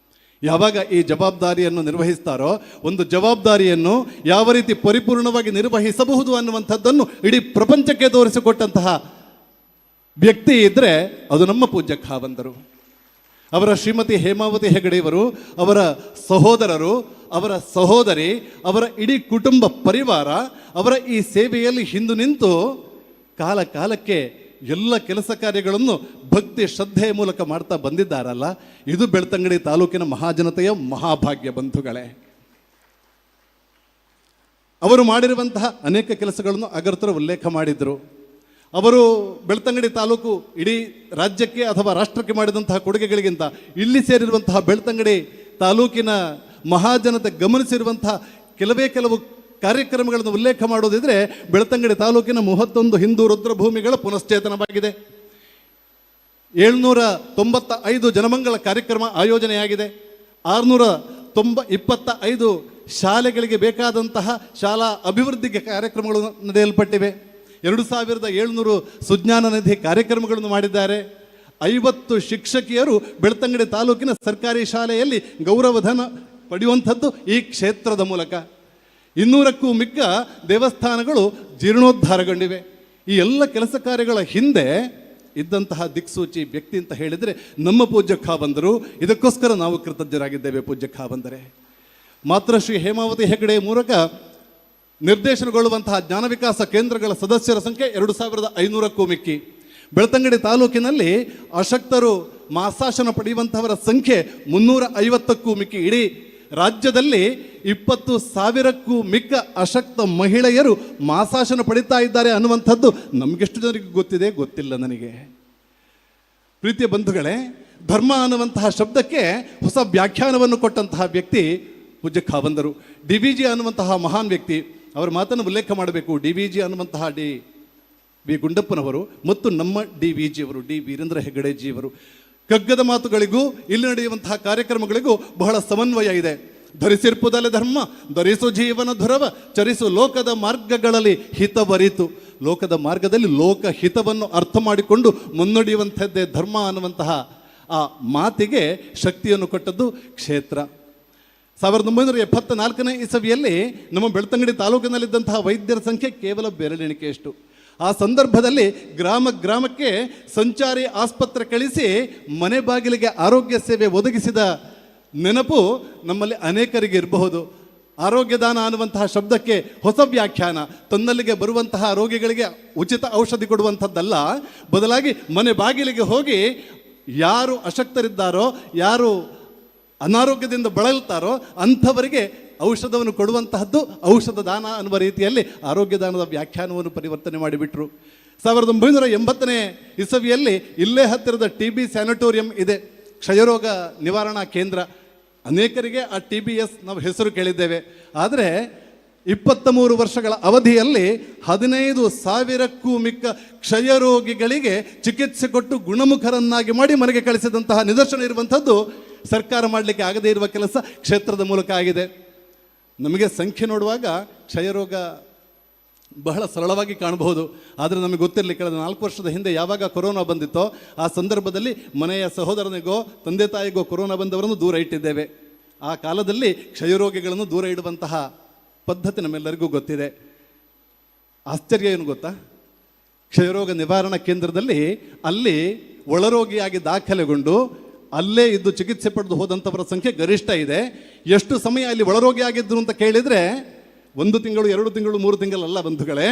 ಯಾವಾಗ ಈ ಜವಾಬ್ದಾರಿಯನ್ನು ನಿರ್ವಹಿಸ್ತಾರೋ, ಒಂದು ಜವಾಬ್ದಾರಿಯನ್ನು ಯಾವ ರೀತಿ ಪರಿಪೂರ್ಣವಾಗಿ ನಿರ್ವಹಿಸಬಹುದು ಅನ್ನುವಂಥದ್ದನ್ನು ಇಡೀ ಪ್ರಪಂಚಕ್ಕೆ ತೋರಿಸಿಕೊಟ್ಟಂತಹ ವ್ಯಕ್ತಿ ಇದ್ದರೆ ಅದು ನಮ್ಮ ಪೂಜ್ಯ ಖಾವಂದರು. ಅವರ ಶ್ರೀಮತಿ ಹೇಮಾವತಿ ಹೆಗಡೆಯವರು, ಅವರ ಸಹೋದರರು, ಅವರ ಸಹೋದರಿ, ಅವರ ಇಡೀ ಕುಟುಂಬ ಪರಿವಾರ ಅವರ ಈ ಸೇವೆಯಲ್ಲಿ ಹಿಂದು ನಿಂತು ಕಾಲ ಕಾಲಕ್ಕೆ ಎಲ್ಲ ಕೆಲಸ ಕಾರ್ಯಗಳನ್ನು ಭಕ್ತಿ ಶ್ರದ್ಧೆಯ ಮೂಲಕ ಮಾಡ್ತಾ ಬಂದಿದ್ದಾರಲ್ಲ, ಇದು ಬೆಳ್ತಂಗಡಿ ತಾಲೂಕಿನ ಮಹಾಜನತೆಯ ಮಹಾಭಾಗ್ಯ ಬಂಧುಗಳೇ. ಅವರು ಮಾಡಿರುವಂತಹ ಅನೇಕ ಕೆಲಸಗಳನ್ನು ಅಗರ್ತರು ಉಲ್ಲೇಖ ಮಾಡಿದರು. ಅವರು ಬೆಳ್ತಂಗಡಿ ತಾಲೂಕು ಇಡೀ ರಾಜ್ಯಕ್ಕೆ ಅಥವಾ ರಾಷ್ಟ್ರಕ್ಕೆ ಮಾಡಿದಂತಹ ಕೊಡುಗೆಗಳಿಗಿಂತ ಇಲ್ಲಿ ಸೇರಿರುವಂತಹ ಬೆಳ್ತಂಗಡಿ ತಾಲೂಕಿನ ಮಹಾಜನತೆ ಗಮನಿಸಿರುವಂತಹ ಕೆಲವು ಕಾರ್ಯಕ್ರಮಗಳನ್ನು ಉಲ್ಲೇಖ ಮಾಡೋದಿದ್ರೆ, ಬೆಳ್ತಂಗಡಿ ತಾಲೂಕಿನ 31 ಹಿಂದೂ ರುದ್ರಭೂಮಿಗಳ ಪುನಶ್ಚೇತನವಾಗಿದೆ. 795 ಜನಮಂಗಳ ಕಾರ್ಯಕ್ರಮ ಆಯೋಜನೆಯಾಗಿದೆ. 625 ಶಾಲೆಗಳಿಗೆ ಬೇಕಾದಂತಹ ಶಾಲಾ ಅಭಿವೃದ್ಧಿಗೆ ಕಾರ್ಯಕ್ರಮಗಳು ನಡೆಯಲ್ಪಟ್ಟಿವೆ. 2700 ಸುಜ್ಞಾನ ನಿಧಿ ಕಾರ್ಯಕ್ರಮಗಳನ್ನು ಮಾಡಿದ್ದಾರೆ. 50 ಶಿಕ್ಷಕಿಯರು ಬೆಳ್ತಂಗಡಿ ತಾಲೂಕಿನ ಸರ್ಕಾರಿ ಶಾಲೆಯಲ್ಲಿ ಗೌರವಧನ ಪಡೆಯುವಂಥದ್ದು ಈ ಕ್ಷೇತ್ರದ ಮೂಲಕ. 200ಕ್ಕೂ ಮಿಕ್ಕ ದೇವಸ್ಥಾನಗಳು ಜೀರ್ಣೋದ್ಧಾರಗೊಂಡಿವೆ. ಈ ಎಲ್ಲ ಕೆಲಸ ಕಾರ್ಯಗಳ ಹಿಂದೆ ಇದ್ದಂತಹ ದಿಕ್ಸೂಚಿ ವ್ಯಕ್ತಿ ಅಂತ ಹೇಳಿದರೆ ನಮ್ಮ ಪೂಜ್ಯ ಖಾವಂದರು. ಇದಕ್ಕೋಸ್ಕರ ನಾವು ಕೃತಜ್ಞರಾಗಿದ್ದೇವೆ ಪೂಜ್ಯ ಖಾವಂದರೇ. ಮಾತೃಶ್ರೀ ಹೇಮಾವತಿ ಹೆಗಡೆ ಮೂಲಕ ನಿರ್ದೇಶನಗೊಳ್ಳುವಂತಹ ಜ್ಞಾನ ವಿಕಾಸ ಕೇಂದ್ರಗಳ ಸದಸ್ಯರ ಸಂಖ್ಯೆ 2500ಕ್ಕೂ ಮಿಕ್ಕಿ. ಬೆಳ್ತಂಗಡಿ ತಾಲೂಕಿನಲ್ಲಿ ಅಶಕ್ತರು ಮಾಸಾಶನ ಪಡೆಯುವಂತಹವರ ಸಂಖ್ಯೆ 350ಕ್ಕೂ ಮಿಕ್ಕಿ. ಇಡೀ ರಾಜ್ಯದಲ್ಲಿ 20,000ಕ್ಕೂ ಮಿಕ್ಕ ಅಶಕ್ತ ಮಹಿಳೆಯರು ಮಾಸಾಶನ ಪಡಿತಾ ಇದ್ದಾರೆ ಅನ್ನುವಂಥದ್ದು ನಮಗೆಷ್ಟು ಜನರಿಗೆ ಗೊತ್ತಿದೆ ಗೊತ್ತಿಲ್ಲ ನನಗೆ. ಪ್ರೀತಿಯ ಬಂಧುಗಳೇ, ಧರ್ಮ ಅನ್ನುವಂತಹ ಶಬ್ದಕ್ಕೆ ಹೊಸ ವ್ಯಾಖ್ಯಾನವನ್ನು ಕೊಟ್ಟಂತಹ ವ್ಯಕ್ತಿ ಪೂಜ್ಯ ಖಾವಂದರು. DVG ಅನ್ನುವಂತಹ ಮಹಾನ್ ವ್ಯಕ್ತಿ, ಅವರ ಮಾತನ್ನು ಉಲ್ಲೇಖ ಮಾಡಬೇಕು. DVG ಅನ್ನುವಂತಹ ಡಿ ಗುಂಡಪ್ಪನವರು ಮತ್ತು ನಮ್ಮ DVG ಅವರು, ಡಿ ವೀರೇಂದ್ರ ಹೆಗಡೆಜಿಯವರು. ಕಗ್ಗದ ಮಾತುಗಳಿಗೂ ಇಲ್ಲಿ ನಡೆಯುವಂತಹ ಕಾರ್ಯಕ್ರಮಗಳಿಗೂ ಬಹಳ ಸಮನ್ವಯ ಇದೆ. ಧರಿಸಿರ್ಪುದಲೆ ಧರ್ಮ ಧರಿಸು ಜೀವನ ಧುರವ ಚರಿಸು ಲೋಕದ ಮಾರ್ಗಗಳಲ್ಲಿ ಹಿತವರಿತು. ಲೋಕದ ಮಾರ್ಗದಲ್ಲಿ ಲೋಕ ಹಿತವನ್ನು ಅರ್ಥ ಮಾಡಿಕೊಂಡು ಮುನ್ನಡೆಯುವಂಥದ್ದೇ ಧರ್ಮ ಅನ್ನುವಂತಹ ಆ ಮಾತಿಗೆ ಶಕ್ತಿಯನ್ನು ಕೊಟ್ಟದ್ದು ಕ್ಷೇತ್ರ. 1974ನೇ ಇಸವಿಯಲ್ಲಿ ನಮ್ಮ ಬೆಳ್ತಂಗಡಿ ತಾಲೂಕಿನಲ್ಲಿದ್ದಂತಹ ವೈದ್ಯರ ಸಂಖ್ಯೆ ಕೇವಲ ಬೆರಳೆಣಿಕೆಯಷ್ಟು. ಆ ಸಂದರ್ಭದಲ್ಲಿ ಗ್ರಾಮಕ್ಕೆ ಸಂಚಾರಿ ಆಸ್ಪತ್ರೆ ಕಳಿಸಿ ಮನೆ ಬಾಗಿಲಿಗೆ ಆರೋಗ್ಯ ಸೇವೆ ಒದಗಿಸಿದ ನೆನಪು ನಮ್ಮಲ್ಲಿ ಅನೇಕರಿಗೆ ಇರಬಹುದು. ಆರೋಗ್ಯದಾನ ಅನ್ನುವಂತಹ ಶಬ್ದಕ್ಕೆ ಹೊಸ ವ್ಯಾಖ್ಯಾನ. ತನ್ನಲ್ಲಿಗೆ ಬರುವಂತಹ ರೋಗಿಗಳಿಗೆ ಉಚಿತ ಔಷಧಿ ಕೊಡುವಂಥದ್ದಲ್ಲ, ಬದಲಾಗಿ ಮನೆ ಬಾಗಿಲಿಗೆ ಹೋಗಿ ಯಾರು ಅಶಕ್ತರಿದ್ದಾರೋ, ಯಾರು ಅನಾರೋಗ್ಯದಿಂದ ಬಳಲ್ತಾರೋ ಅಂಥವರಿಗೆ ಔಷಧವನ್ನು ಕೊಡುವಂತಹದ್ದು ಔಷಧ ದಾನ ಅನ್ನುವ ರೀತಿಯಲ್ಲಿ ಆರೋಗ್ಯ ದಾನದ ವ್ಯಾಖ್ಯಾನವನ್ನು ಪರಿವರ್ತನೆ ಮಾಡಿಬಿಟ್ರು. 1980ನೇ ಇಸವಿಯಲ್ಲಿ ಇಲ್ಲೇ ಹತ್ತಿರದ TB ಸ್ಯಾನಿಟೋರಿಯಂ ಇದೆ, ಕ್ಷಯರೋಗ ನಿವಾರಣಾ ಕೇಂದ್ರ. ಅನೇಕರಿಗೆ ಆ TBS ನಾವು ಹೆಸರು ಕೇಳಿದ್ದೇವೆ. ಆದರೆ 23 ವರ್ಷಗಳ ಅವಧಿಯಲ್ಲಿ 15,000ಕ್ಕೂ ಮಿಕ್ಕ ಕ್ಷಯರೋಗಿಗಳಿಗೆ ಚಿಕಿತ್ಸೆ ಕೊಟ್ಟು ಗುಣಮುಖರನ್ನಾಗಿ ಮಾಡಿ ಮನೆಗೆ ಕಳಿಸಿದಂತಹ ನಿದರ್ಶನ ಇರುವಂಥದ್ದು ಸರ್ಕಾರ ಮಾಡಲಿಕ್ಕೆ ಆಗದೇ ಇರುವ ಕೆಲಸ ಕ್ಷೇತ್ರದ ಮೂಲಕ ಆಗಿದೆ. ನಮಗೆ ಸಂಖ್ಯೆ ನೋಡುವಾಗ ಕ್ಷಯರೋಗ ಬಹಳ ಸರಳವಾಗಿ ಕಾಣಬಹುದು, ಆದರೆ ನಮಗೆ ಗೊತ್ತಿರಲಿ ಕಳೆದ 4 ವರ್ಷದ ಹಿಂದೆ ಯಾವಾಗ ಕೊರೋನಾ ಬಂದಿತ್ತೋ ಆ ಸಂದರ್ಭದಲ್ಲಿ ಮನೆಯ ಸಹೋದರನಿಗೋ ತಂದೆ ತಾಯಿಗೋ ಕೊರೋನಾ ಬಂದವರನ್ನು ದೂರ ಇಟ್ಟಿದ್ದೇವೆ. ಆ ಕಾಲದಲ್ಲಿ ಕ್ಷಯರೋಗಿಗಳನ್ನು ದೂರ ಇಡುವಂತಹ ಪದ್ಧತಿ ನಮ್ಮೆಲ್ಲರಿಗೂ ಗೊತ್ತಿದೆ. ಆಶ್ಚರ್ಯ ಏನು ಗೊತ್ತಾ, ಕ್ಷಯರೋಗ ನಿವಾರಣಾ ಕೇಂದ್ರದಲ್ಲಿ ಅಲ್ಲಿ ಒಳರೋಗಿಯಾಗಿ ದಾಖಲೆಗೊಂಡು ಅಲ್ಲೇ ಇದ್ದು ಚಿಕಿತ್ಸೆ ಪಡೆದು ಹೋದಂಥವರ ಸಂಖ್ಯೆ ಗರಿಷ್ಠ ಇದೆ. ಎಷ್ಟು ಸಮಯ ಅಲ್ಲಿ ಒಳರೋಗಿ ಆಗಿದ್ರು ಅಂತ ಕೇಳಿದರೆ 1 ತಿಂಗಳು 2 ತಿಂಗಳು 3 ತಿಂಗಳಲ್ಲ ಬಂಧುಗಳೇ,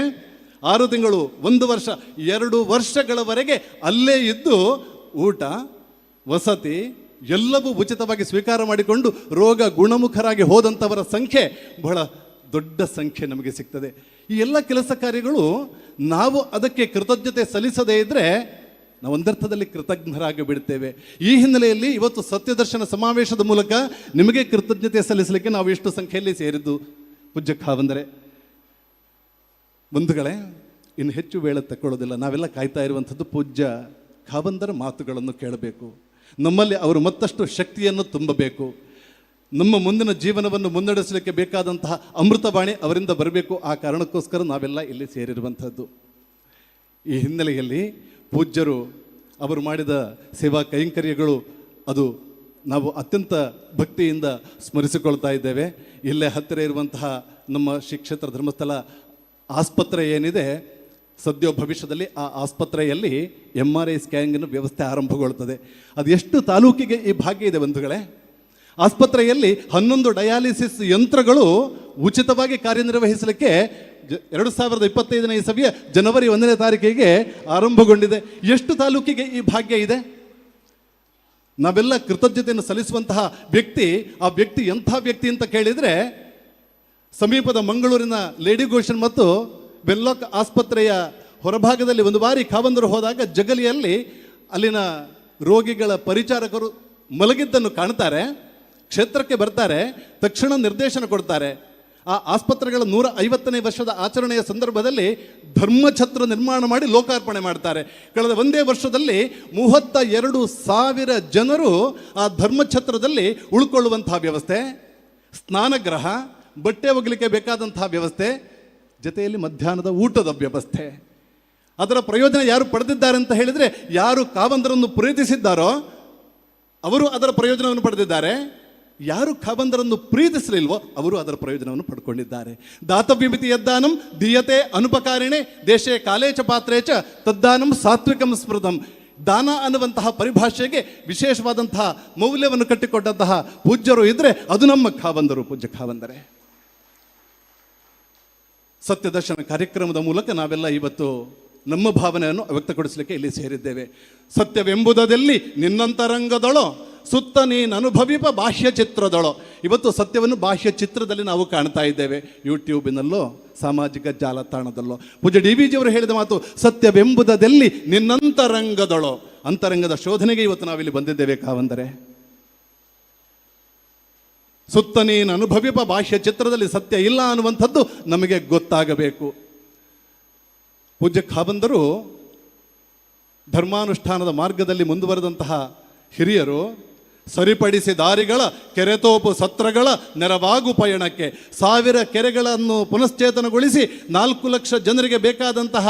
6 ತಿಂಗಳು 1 ವರ್ಷ 2 ವರ್ಷಗಳವರೆಗೆ ಅಲ್ಲೇ ಇದ್ದು ಊಟ ವಸತಿ ಎಲ್ಲವೂ ಉಚಿತವಾಗಿ ಸ್ವೀಕಾರ ಮಾಡಿಕೊಂಡು ರೋಗ ಗುಣಮುಖರಾಗಿ ಹೋದಂಥವರ ಸಂಖ್ಯೆ ಬಹಳ ದೊಡ್ಡ ಸಂಖ್ಯೆ ನಮಗೆ ಸಿಗ್ತದೆ. ಈ ಎಲ್ಲ ಕೆಲಸ ಕಾರ್ಯಗಳು ನಾವು ಅದಕ್ಕೆ ಕೃತಜ್ಞತೆ ಸಲ್ಲಿಸದೇ ಇದ್ದರೆ ನಾವು ಒಂದರ್ಥದಲ್ಲಿ ಕೃತಜ್ಞರಾಗಿ ಬಿಡ್ತೇವೆ. ಈ ಹಿನ್ನೆಲೆಯಲ್ಲಿ ಇವತ್ತು ಸತ್ಯದರ್ಶನ ಸಮಾವೇಶದ ಮೂಲಕ ನಿಮಗೆ ಕೃತಜ್ಞತೆ ಸಲ್ಲಿಸಲಿಕ್ಕೆ ನಾವು ಇಷ್ಟು ಸಂಖ್ಯೆಯಲ್ಲಿ ಸೇರಿದ್ದು. ಪೂಜ್ಯ ಖಾವಂದರೆ ಬಂಧುಗಳೇ, ಇನ್ನು ಹೆಚ್ಚು ವೇಳೆ ತಕ್ಕೊಳ್ಳೋದಿಲ್ಲ. ನಾವೆಲ್ಲ ಕಾಯ್ತಾ ಇರುವಂಥದ್ದು ಪೂಜ್ಯ ಖಾವಂದರ ಮಾತುಗಳನ್ನು ಕೇಳಬೇಕು. ನಮ್ಮಲ್ಲಿ ಅವರು ಮತ್ತಷ್ಟು ಶಕ್ತಿಯನ್ನು ತುಂಬಬೇಕು. ನಮ್ಮ ಮುಂದಿನ ಜೀವನವನ್ನು ಮುನ್ನಡೆಸಲಿಕ್ಕೆ ಬೇಕಾದಂತಹ ಅಮೃತವಾಣಿ ಅವರಿಂದ ಬರಬೇಕು. ಆ ಕಾರಣಕ್ಕೋಸ್ಕರ ನಾವೆಲ್ಲ ಇಲ್ಲಿ ಸೇರಿರುವಂಥದ್ದು. ಈ ಹಿನ್ನೆಲೆಯಲ್ಲಿ ಪೂಜ್ಯರು ಅವರು ಮಾಡಿದ ಸೇವಾ ಕೈಂಕರ್ಯಗಳು ಅದು ನಾವು ಅತ್ಯಂತ ಭಕ್ತಿಯಿಂದ ಸ್ಮರಿಸಿಕೊಳ್ತಾ ಇದ್ದೇವೆ. ಇಲ್ಲೇ ಹತ್ತಿರ ಇರುವಂತಹ ನಮ್ಮ ಶ್ರೀ ಕ್ಷೇತ್ರ ಧರ್ಮಸ್ಥಳ ಆಸ್ಪತ್ರೆ ಏನಿದೆ, ಸದ್ಯ ಭವಿಷ್ಯದಲ್ಲಿ ಆ ಆಸ್ಪತ್ರೆಯಲ್ಲಿ MRI ಸ್ಕ್ಯಾನಿಂಗಿನ ವ್ಯವಸ್ಥೆ ಆರಂಭಗೊಳ್ಳುತ್ತದೆ. ಅದು ಎಷ್ಟು ತಾಲೂಕಿಗೆ ಈ ಭಾಗ್ಯ ಇದೆ ಬಂಧುಗಳೇ. ಆಸ್ಪತ್ರೆಯಲ್ಲಿ 11 ಡಯಾಲಿಸಿಸ್ ಯಂತ್ರಗಳು ಉಚಿತವಾಗಿ ಕಾರ್ಯನಿರ್ವಹಿಸಲಿಕ್ಕೆ 2025ನೇ ಇಸವಿಯ ಜನವರಿ 1ನೇ ತಾರೀಕಿಗೆ ಆರಂಭಗೊಂಡಿದೆ. ಎಷ್ಟು ತಾಲೂಕಿಗೆ ಈ ಭಾಗ್ಯ ಇದೆ. ನಾವೆಲ್ಲ ಕೃತಜ್ಞತೆಯನ್ನು ಸಲ್ಲಿಸುವಂತಹ ವ್ಯಕ್ತಿ, ಆ ವ್ಯಕ್ತಿ ಎಂಥ ವ್ಯಕ್ತಿ ಅಂತ ಕೇಳಿದರೆ, ಸಮೀಪದ ಮಂಗಳೂರಿನ ಲೇಡಿ ಗೋಷನ್ ಮತ್ತು ವೆನ್ಲಾಕ್ ಆಸ್ಪತ್ರೆಯ ಹೊರಭಾಗದಲ್ಲಿ ಒಂದು ಬಾರಿ ಖಾವಂದರು ಹೋದಾಗ ಜಗಲಿಯಲ್ಲಿ ಅಲ್ಲಿನ ರೋಗಿಗಳ ಪರಿಚಾರಕರು ಮಲಗಿದ್ದನ್ನು ಕಾಣ್ತಾರೆ. ಕ್ಷೇತ್ರಕ್ಕೆ ಬರ್ತಾರೆ, ತಕ್ಷಣ ನಿರ್ದೇಶನ ಕೊಡ್ತಾರೆ. ಆ ಆಸ್ಪತ್ರೆಗಳ 150ನೇ ವರ್ಷದ ಆಚರಣೆಯ ಸಂದರ್ಭದಲ್ಲಿ ಧರ್ಮಛತ್ರ ನಿರ್ಮಾಣ ಮಾಡಿ ಲೋಕಾರ್ಪಣೆ ಮಾಡ್ತಾರೆ. ಕಳೆದ ಒಂದೇ ವರ್ಷದಲ್ಲಿ 32,000 ಜನರು ಆ ಧರ್ಮಛತ್ರದಲ್ಲಿ ಉಳ್ಕೊಳ್ಳುವಂತಹ ವ್ಯವಸ್ಥೆ, ಸ್ನಾನಗೃಹ, ಬಟ್ಟೆ ಒಗಲಿಕ್ಕೆ ಬೇಕಾದಂತಹ ವ್ಯವಸ್ಥೆ, ಜೊತೆಯಲ್ಲಿ ಮಧ್ಯಾಹ್ನದ ಊಟದ ವ್ಯವಸ್ಥೆ. ಅದರ ಪ್ರಯೋಜನ ಯಾರು ಪಡೆದಿದ್ದಾರೆ ಅಂತ ಹೇಳಿದರೆ, ಯಾರು ಖಾವಂದರನ್ನು ಪ್ರೀತಿಸಿದ್ದಾರೋ ಅವರು ಅದರ ಪ್ರಯೋಜನವನ್ನು ಪಡೆದಿದ್ದಾರೆ. ಯಾರು ಖಾವಂದರನ್ನು ಪ್ರೀತಿಸಲಿಲ್ವೋ ಅವರು ಅದರ ಪ್ರಯೋಜನವನ್ನು ಪಡ್ಕೊಂಡಿದ್ದಾರೆ. ದಾತವ್ಯಮಿತಿ ಯದ್ದಾನಂ ದೀಯತೆ ಅನುಪಕಾರಿಣೆ ದೇಶೇ ಕಾಲೇ ಚ ಪಾತ್ರೇ ಚ ತದ್ದಾನಂ ಸಾತ್ವಿಕಂ ಸ್ಮೃತಂ. ದಾನ ಅನ್ನುವಂತಹ ಪರಿಭಾಷೆಗೆ ವಿಶೇಷವಾದಂತಹ ಮೌಲ್ಯವನ್ನು ಕಟ್ಟಿಕೊಟ್ಟಂತಹ ಪೂಜ್ಯರು ಇದ್ದರೆ ಅದು ನಮ್ಮ ಖಾವಂದರು, ಪೂಜ್ಯ ಖಾವಂದರೆ. ಸತ್ಯದರ್ಶನ ಕಾರ್ಯಕ್ರಮದ ಮೂಲಕ ನಾವೆಲ್ಲ ಇವತ್ತು ನಮ್ಮ ಭಾವನೆಯನ್ನು ವ್ಯಕ್ತಪಡಿಸಲಿಕ್ಕೆ ಇಲ್ಲಿ ಸೇರಿದ್ದೇವೆ. ಸತ್ಯವೆಂಬುದರಲ್ಲಿ ನಿನ್ನಂತರಂಗದಳೋ ಸುತ್ತ ನೀನು ಅನುಭವಿಪ ಬಾಹ್ಯ ಚಿತ್ರದಳೋ. ಇವತ್ತು ಸತ್ಯವನ್ನು ಬಾಹ್ಯ ಚಿತ್ರದಲ್ಲಿ ನಾವು ಕಾಣ್ತಾ ಇದ್ದೇವೆ, ಯೂಟ್ಯೂಬಿನಲ್ಲೋ ಸಾಮಾಜಿಕ ಜಾಲತಾಣದಲ್ಲೋ. ಪೂಜ್ಯ DBG ಅವರು ಹೇಳಿದ ಮಾತು ಸತ್ಯವೆಂಬುದರಲ್ಲಿ ನಿನ್ನಂತರಂಗದಳೋ. ಅಂತರಂಗದ ಶೋಧನೆಗೆ ಇವತ್ತು ನಾವಿಲ್ಲಿ ಬಂದಿದ್ದೇವೆ ಖಾವಂದರೆ. ಸುತ್ತ ನೀನು ಅನುಭವಿಪ ಬಾಹ್ಯ ಚಿತ್ರದಲ್ಲಿ ಸತ್ಯ ಇಲ್ಲ ಅನ್ನುವಂಥದ್ದು ನಮಗೆ ಗೊತ್ತಾಗಬೇಕು. ಪೂಜ್ಯ ಖಾವಂದರು ಧರ್ಮಾನುಷ್ಠಾನದ ಮಾರ್ಗದಲ್ಲಿ ಮುಂದುವರೆದಂತಹ ಹಿರಿಯರು ಸರಿಪಡಿಸಿ ದಾರಿಗಳ ಕೆರೆತೋಪು ಸತ್ರಗಳ ನೆರವಾಗು ಪಯಣಕ್ಕೆ 1000 ಕೆರೆಗಳನ್ನು ಪುನಶ್ಚೇತನಗೊಳಿಸಿ 4 ಲಕ್ಷ ಜನರಿಗೆ ಬೇಕಾದಂತಹ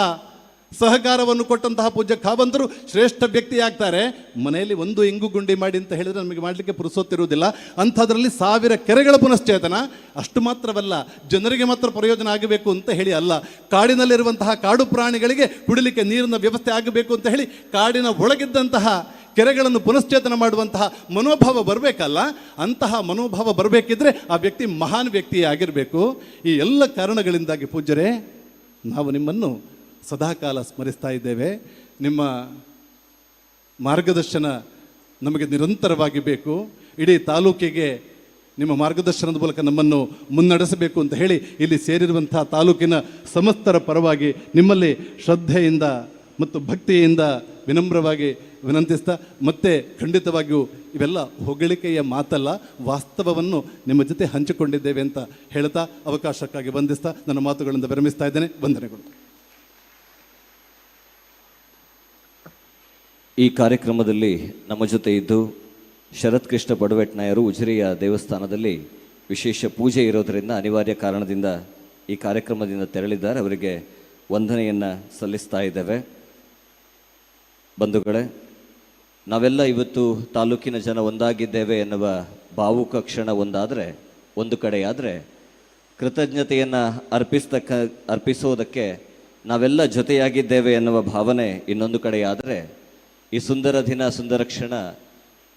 ಸಹಕಾರವನ್ನು ಕೊಟ್ಟಂತಹ ಪೂಜ್ಯ ಖಾಬಂತರು ಶ್ರೇಷ್ಠ ವ್ಯಕ್ತಿ ಆಗ್ತಾರೆ. ಮನೆಯಲ್ಲಿ ಒಂದು ಇಂಗು ಗುಂಡಿ ಮಾಡಿ ಅಂತ ಹೇಳಿದರೆ ನಮಗೆ ಮಾಡಲಿಕ್ಕೆ ಪುರುಸೊತ್ತಿರುವುದಿಲ್ಲ. ಅಂಥದ್ರಲ್ಲಿ 1000 ಕೆರೆಗಳ ಪುನಶ್ಚೇತನ. ಅಷ್ಟು ಮಾತ್ರವಲ್ಲ, ಜನರಿಗೆ ಮಾತ್ರ ಪ್ರಯೋಜನ ಆಗಬೇಕು ಅಂತ ಹೇಳಿ ಅಲ್ಲ, ಕಾಡಿನಲ್ಲಿರುವಂತಹ ಕಾಡು ಪ್ರಾಣಿಗಳಿಗೆ ಕುಡಿಲಿಕ್ಕೆ ನೀರಿನ ವ್ಯವಸ್ಥೆ ಆಗಬೇಕು ಅಂತ ಹೇಳಿ ಕಾಡಿನ ಒಳಗಿದ್ದಂತಹ ಕೆರೆಗಳನ್ನು ಪುನಶ್ಚೇತನ ಮಾಡುವಂತಹ ಮನೋಭಾವ ಬರಬೇಕಲ್ಲ. ಅಂತಹ ಮನೋಭಾವ ಬರಬೇಕಿದ್ರೆ ಆ ವ್ಯಕ್ತಿ ಮಹಾನ್ ವ್ಯಕ್ತಿ ಆಗಿರಬೇಕು. ಈ ಎಲ್ಲ ಕಾರಣಗಳಿಂದಾಗಿ ಪೂಜ್ಯರೇ, ನಾವು ನಿಮ್ಮನ್ನು ಸದಾಕಾಲ ಸ್ಮರಿಸ್ತಾ ಇದ್ದೇವೆ. ನಿಮ್ಮ ಮಾರ್ಗದರ್ಶನ ನಮಗೆ ನಿರಂತರವಾಗಿ ಬೇಕು. ಇಡೀ ತಾಲೂಕಿಗೆ ನಿಮ್ಮ ಮಾರ್ಗದರ್ಶನದ ಮೂಲಕ ನಮ್ಮನ್ನು ಮುನ್ನಡೆಸಬೇಕು ಅಂತ ಹೇಳಿ ಇಲ್ಲಿ ಸೇರಿರುವಂಥ ತಾಲೂಕಿನ ಸಮಸ್ತರ ಪರವಾಗಿ ನಿಮ್ಮಲ್ಲಿ ಶ್ರದ್ಧೆಯಿಂದ ಮತ್ತು ಭಕ್ತಿಯಿಂದ ವಿನಮ್ರವಾಗಿ ವಿನಂತಿಸ್ತಾ, ಮತ್ತೆ ಖಂಡಿತವಾಗಿಯೂ ಇವೆಲ್ಲ ಹೊಗಳಿಕೆಯ ಮಾತಲ್ಲ, ವಾಸ್ತವವನ್ನು ನಿಮ್ಮ ಜೊತೆ ಹಂಚಿಕೊಂಡಿದ್ದೇವೆ ಅಂತ ಹೇಳ್ತಾ ಅವಕಾಶಕ್ಕಾಗಿ ವಂದಿಸ್ತಾ ನನ್ನ ಮಾತುಗಳಿಂದ ವಿರಮಿಸ್ತಾ ಇದ್ದೇನೆ. ವಂದನೆಗಳು. ಈ ಕಾರ್ಯಕ್ರಮದಲ್ಲಿ ನಮ್ಮ ಜೊತೆ ಇದ್ದು ಶರತ್ ಕೃಷ್ಣ ಬಡವೆಟ್ನಾಯರು ಉಜಿರೆಯ ದೇವಸ್ಥಾನದಲ್ಲಿ ವಿಶೇಷ ಪೂಜೆ ಇರೋದರಿಂದ ಅನಿವಾರ್ಯ ಕಾರಣದಿಂದ ಈ ಕಾರ್ಯಕ್ರಮದಿಂದ ತೆರಳಿದ್ದಾರೆ. ಅವರಿಗೆ ವಂದನೆಯನ್ನು ಸಲ್ಲಿಸ್ತಾ ಇದ್ದೇವೆ. ಬಂಧುಗಳೇ, ನಾವೆಲ್ಲ ಇವತ್ತು ತಾಲೂಕಿನ ಜನ ಒಂದಾಗಿದ್ದೇವೆ ಎನ್ನುವ ಭಾವುಕ ಕ್ಷಣ ಒಂದು ಕಡೆಯಾದರೆ, ಕೃತಜ್ಞತೆಯನ್ನು ಅರ್ಪಿಸೋದಕ್ಕೆ ನಾವೆಲ್ಲ ಜೊತೆಯಾಗಿದ್ದೇವೆ ಎನ್ನುವ ಭಾವನೆ ಇನ್ನೊಂದು ಕಡೆಯಾದರೆ, ಈ ಸುಂದರ ದಿನ ಸುಂದರ ಕ್ಷಣ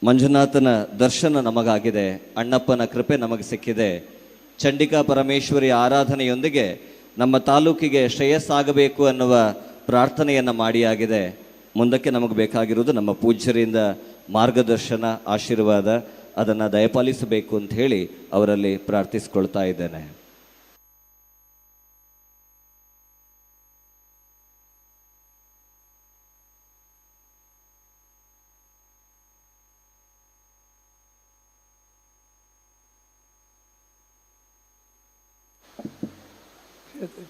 ಮಂಜುನಾಥನ ದರ್ಶನ ನಮಗಾಗಿದೆ, ಅಣ್ಣಪ್ಪನ ಕೃಪೆ ನಮಗೆ ಸಿಕ್ಕಿದೆ. ಚಂಡಿಕಾ ಪರಮೇಶ್ವರಿ ಆರಾಧನೆಯೊಂದಿಗೆ ನಮ್ಮ ತಾಲೂಕಿಗೆ ಶ್ರೇಯಸ್ಸಾಗಬೇಕು ಅನ್ನುವ ಪ್ರಾರ್ಥನೆಯನ್ನು ಮಾಡಿಯಾಗಿದೆ. ಮುಂದಕ್ಕೆ ನಮಗೆ ಬೇಕಾಗಿರುವುದು ನಮ್ಮ ಪೂಜ್ಯರಿಂದ ಮಾರ್ಗದರ್ಶನ, ಆಶೀರ್ವಾದ, ಅದನ್ನು ದಯಪಾಲಿಸಬೇಕು ಅಂತ ಹೇಳಿ ಅವರಲ್ಲಿ ಪ್ರಾರ್ಥಿಸ್ಕೊಳ್ತಾ ಇದ್ದೇನೆ.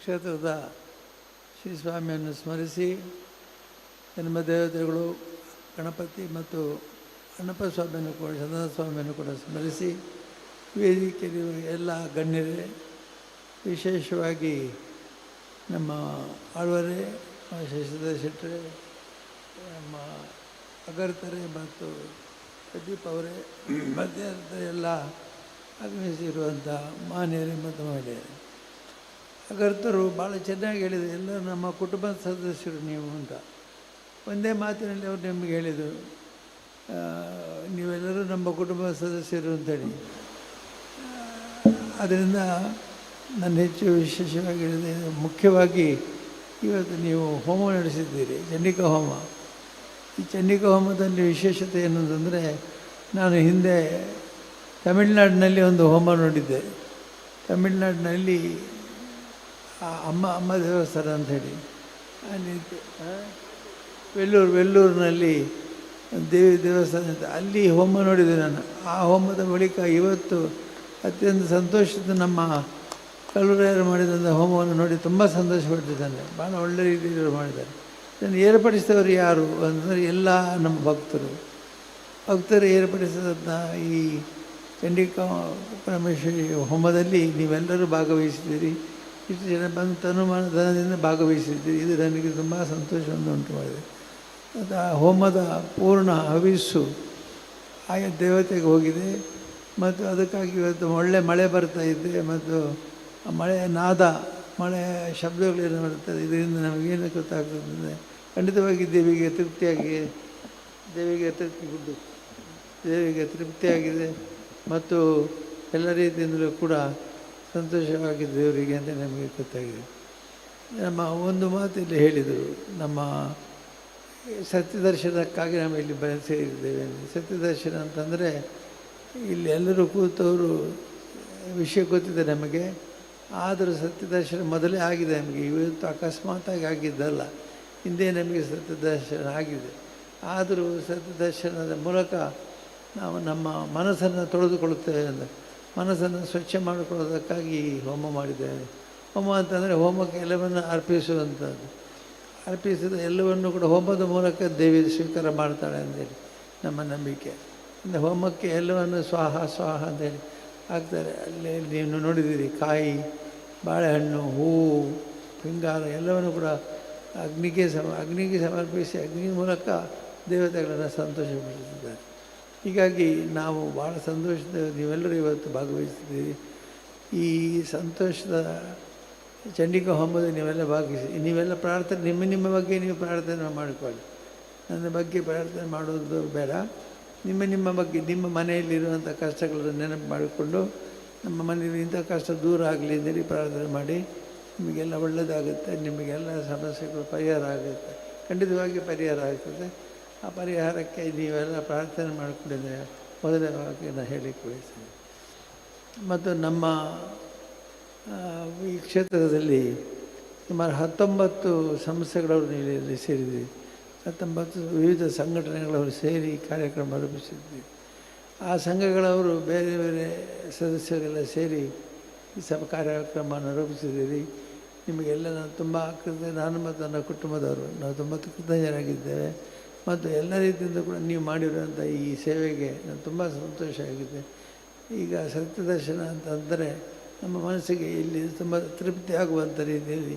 ಕ್ಷೇತ್ರದ ಶ್ರೀ ಸ್ವಾಮಿಯನ್ನು ಸ್ಮರಿಸಿ, ಜನ್ಮ ದೇವತೆಗಳು ಗಣಪತಿ ಮತ್ತು ಅಣ್ಣಪ್ಪ ಸ್ವಾಮಿಯನ್ನು ಕೂಡ, ಚಂದನ ಸ್ವಾಮಿಯನ್ನು ಕೂಡ ಸ್ಮರಿಸಿ, ವೇದಿಕೆಯಲ್ಲಿರುವ ಎಲ್ಲ ಗಣ್ಯರೇ, ವಿಶೇಷವಾಗಿ ನಮ್ಮ ಆಳ್ವರೆ, ಶಶಿಧರ ಶೆಟ್ಟರೆ, ನಮ್ಮ ಅಗರ್ತರೆ ಮತ್ತು ಪ್ರದೀಪ್ ಅವರೇ, ಮಧ್ಯಾಹ್ನದ ಎಲ್ಲ ಆಗಮಿಸಿರುವಂಥ ಮಾನ್ಯರೇ ಮತ್ತು ಮಹಿಳೆಯರೇ. ಅಗರ್ತರು ಭಾಳ ಚೆನ್ನಾಗಿ ಹೇಳಿದರು, ಎಲ್ಲ ನಮ್ಮ ಕುಟುಂಬದ ಸದಸ್ಯರು ನೀವು ಅಂತ. ಒಂದೇ ಮಾತಿನಲ್ಲಿ ಅವರು ನಿಮಗೆ ಹೇಳಿದರು, ನೀವೆಲ್ಲರೂ ನಮ್ಮ ಕುಟುಂಬದ ಸದಸ್ಯರು ಅಂತೇಳಿ. ಅದರಿಂದ ನಾನು ಹೆಚ್ಚು ವಿಶೇಷವಾಗಿ ಹೇಳಿದೆ, ಮುಖ್ಯವಾಗಿ ಇವತ್ತು ನೀವು ಹೋಮ ನಡೆಸಿದ್ದೀರಿ, ಚಂಡಿಕಾ ಹೋಮ. ಈ ಚಂಡಿಕಾ ಹೋಮದಲ್ಲಿ ವಿಶೇಷತೆ ಏನಂತಂದರೆ, ನಾನು ಹಿಂದೆ ತಮಿಳುನಾಡಿನಲ್ಲಿ ಒಂದು ಹೋಮ ನೋಡಿದ್ದೆ. ತಮಿಳುನಾಡಿನಲ್ಲಿ ಅಮ್ಮ ದೇವಸ್ಥಾನ ಅಂಥೇಳಿ ಅಲ್ಲಿ ವೆಲ್ಲೂರಿನಲ್ಲಿ ದೇವಸ್ಥಾನ ಅಂತ, ಅಲ್ಲಿ ಹೋಮ ನೋಡಿದೆ ನಾನು. ಆ ಹೋಮದ ಬಳಿಕ ಇವತ್ತು ಅತ್ಯಂತ ಸಂತೋಷದ ನಮ್ಮ ಕಲ್ಲೂರಾಯರು ಮಾಡಿದಂಥ ಹೋಮವನ್ನು ನೋಡಿ ತುಂಬ ಸಂತೋಷಪಡ್ತಿದ್ದಾನೆ. ಭಾಳ ಒಳ್ಳೆ ರೀತಿಯಲ್ಲಿ ಮಾಡಿದ್ದಾರೆ. ಇದನ್ನು ಏರ್ಪಡಿಸಿದವರು ಯಾರು ಅಂತಂದರೆ ಎಲ್ಲ ನಮ್ಮ ಭಕ್ತರು ಏರ್ಪಡಿಸಿದಂಥ ಈ ಚಂಡಿಕಾ ಪರಮೇಶ್ವರಿ ಹೋಮದಲ್ಲಿ ನೀವೆಲ್ಲರೂ ಭಾಗವಹಿಸಿದ್ದೀರಿ. ಇಷ್ಟು ಜನ ಬಂದು ಧನದಿಂದ ಭಾಗವಹಿಸಿದ್ದೀರಿ. ಇದು ನನಗೆ ತುಂಬ ಸಂತೋಷವನ್ನು ಉಂಟು ಮಾಡಿದೆ. ಮತ್ತು ಆ ಹೋಮದ ಪೂರ್ಣ ಹವಿಸ್ಸು ಆಯಾ ದೇವತೆಗೆ ಹೋಗಿದೆ. ಮತ್ತು ಅದಕ್ಕಾಗಿ ಇವತ್ತು ಒಳ್ಳೆ ಮಳೆ ಬರ್ತಾ ಇದೆ. ಮತ್ತು ಆ ಮಳೆ ಮಳೆ ಶಬ್ದಗಳೇನು ಬರ್ತದೆ, ಇದರಿಂದ ನಮಗೇನು ಗೊತ್ತಾಗ್ತದೆ ಅಂದರೆ ಖಂಡಿತವಾಗಿ ದೇವಿಗೆ ತೃಪ್ತಿಯಾಗಿದೆ ಮತ್ತು ಎಲ್ಲ ರೀತಿಯಿಂದಲೂ ಕೂಡ ಸಂತೋಷವಾಗಿದೆ ದೇವರಿಗೆ ಅಂತ ನಮಗೆ ಗೊತ್ತಾಗಿದೆ. ನಮ್ಮ ಒಂದು ಮಾತಿಲ್ಲಿ ಹೇಳಿದರು, ನಮ್ಮ ಸತ್ಯದರ್ಶನಕ್ಕಾಗಿ ನಾವು ಇಲ್ಲಿ ಸೇರಿದ್ದೇವೆ. ಸತ್ಯದರ್ಶನ ಅಂತಂದರೆ ಇಲ್ಲಿ ಎಲ್ಲರೂ ಕೂತವರು ವಿಷಯ ಗೊತ್ತಿದೆ ನಮಗೆ. ಆದರೂ ಸತ್ಯದರ್ಶನ ಮೊದಲೇ ಆಗಿದೆ ನಮಗೆ. ಇವತ್ತು ಅಕಸ್ಮಾತಾಗಿ ಆಗಿದ್ದಲ್ಲ, ಹಿಂದೆ ನಮಗೆ ಸತ್ಯದರ್ಶನ ಆಗಿದೆ. ಆದರೂ ಸತ್ಯದರ್ಶನದ ಮೂಲಕ ನಾವು ನಮ್ಮ ಮನಸ್ಸನ್ನು ತೊಳೆದುಕೊಳ್ಳುತ್ತೇವೆ ಅಂತ, ಮನಸ್ಸನ್ನು ಸ್ವಚ್ಛ ಮಾಡಿಕೊಳ್ಳೋದಕ್ಕಾಗಿ ಹೋಮ ಮಾಡಿದ್ದೇವೆ. ಹೋಮ ಅಂತಂದರೆ ಹೋಮಕ್ಕೆ ಎಲ್ಲವನ್ನು ಅರ್ಪಿಸುವಂಥದ್ದು. ಅರ್ಪಿಸಿದ ಎಲ್ಲವನ್ನು ಕೂಡ ಹೋಮದ ಮೂಲಕ ದೇವಿ ಸ್ವೀಕಾರ ಮಾಡ್ತಾಳೆ ಅಂತೇಳಿ ನಮ್ಮ ನಂಬಿಕೆ. ಅಂದರೆ ಹೋಮಕ್ಕೆ ಎಲ್ಲವನ್ನು ಸ್ವಾಹ ಅಂತೇಳಿ ಹಾಕ್ತಾರೆ. ಅಲ್ಲಿ ನೀವು ನೋಡಿದ್ದೀರಿ, ಕಾಯಿ, ಬಾಳೆಹಣ್ಣು, ಹೂವು, ಹಿಂಗಾರ ಎಲ್ಲವನ್ನು ಕೂಡ ಅಗ್ನಿಗೆ ಸಮರ್ಪಿಸಿ ಅಗ್ನಿ ಮೂಲಕ ದೇವತೆಗಳನ್ನು ಸಂತೋಷಪಡಿಸಿದ್ದಾರೆ. ಹೀಗಾಗಿ ನಾವು ಭಾಳ ಸಂತೋಷದ ನೀವೆಲ್ಲರೂ ಇವತ್ತು ಭಾಗವಹಿಸಿದ್ದೀರಿ. ಈ ಸಂತೋಷದ ಚಂಡಿಕಾ ಹೋಮದ ನೀವೆಲ್ಲ ಭಾಗವಹಿಸಿ, ನೀವೆಲ್ಲ ಪ್ರಾರ್ಥನೆ ನಿಮ್ಮ ಬಗ್ಗೆ ನೀವು ಪ್ರಾರ್ಥನೆ ಮಾಡಿಕೊಳ್ಳಿ. ನನ್ನ ಬಗ್ಗೆ ಪ್ರಾರ್ಥನೆ ಮಾಡೋದು ಬೇಡ. ನಿಮ್ಮ ಬಗ್ಗೆ ನಿಮ್ಮ ಮನೆಯಲ್ಲಿರುವಂಥ ಕಷ್ಟಗಳನ್ನು ನೆನಪು ಮಾಡಿಕೊಂಡು ನಮ್ಮ ಮನೆಯಲ್ಲಿ ಇಂಥ ಕಷ್ಟ ದೂರ ಆಗಲಿ ಅಂತೇಳಿ ಪ್ರಾರ್ಥನೆ ಮಾಡಿ. ನಿಮಗೆಲ್ಲ ಒಳ್ಳೆಯದಾಗುತ್ತೆ, ನಿಮಗೆಲ್ಲ ಸಮಸ್ಯೆಗಳು ಪರಿಹಾರ ಆಗುತ್ತೆ, ಖಂಡಿತವಾಗಿ ಪರಿಹಾರ ಆಗ್ತದೆ. ಆ ಪರಿಹಾರಕ್ಕೆ ನೀವೆಲ್ಲ ಪ್ರಾರ್ಥನೆ ಮಾಡಿಕೊಂಡಿದ್ದರೆ ಮೊದಲವಾಗಿ ನಾನು ಹೇಳಿಕ್ಕೆ ಬಯಸ್ತೇನೆ. ಮತ್ತು ನಮ್ಮ ಈ ಕ್ಷೇತ್ರದಲ್ಲಿ ಸುಮಾರು 19 ಸಂಸ್ಥೆಗಳವರು ನೀವು ಇಲ್ಲಿ ಸೇರಿದ್ವಿ. 19 ವಿವಿಧ ಸಂಘಟನೆಗಳವರು ಸೇರಿ ಕಾರ್ಯಕ್ರಮ ರೂಪಿಸಿದ್ವಿ. ಆ ಸಂಘಗಳವರು ಬೇರೆ ಬೇರೆ ಸದಸ್ಯರೆಲ್ಲ ಸೇರಿ ಈ ಕಾರ್ಯಕ್ರಮವನ್ನು ರೂಪಿಸಿದ್ದೀರಿ. ನಿಮಗೆಲ್ಲ ನಾನು ತುಂಬ ನಾನು ಮತ್ತು ನನ್ನ ಕುಟುಂಬದವರು ನಾವು ತುಂಬ ಕೃತಜ್ಞರಾಗಿದ್ದೇವೆ. ಮತ್ತು ಎಲ್ಲ ರೀತಿಯಿಂದ ಕೂಡ ನೀವು ಮಾಡಿರುವಂಥ ಈ ಸೇವೆಗೆ ನಾನು ತುಂಬ ಸಂತೋಷ ಆಗಿದೆ. ಈಗ ಸತ್ಯದರ್ಶನ ಅಂತಂದರೆ ನಮ್ಮ ಮನಸ್ಸಿಗೆ ಇಲ್ಲಿ ತುಂಬ ತೃಪ್ತಿ ಆಗುವಂಥ ರೀತಿಯಲ್ಲಿ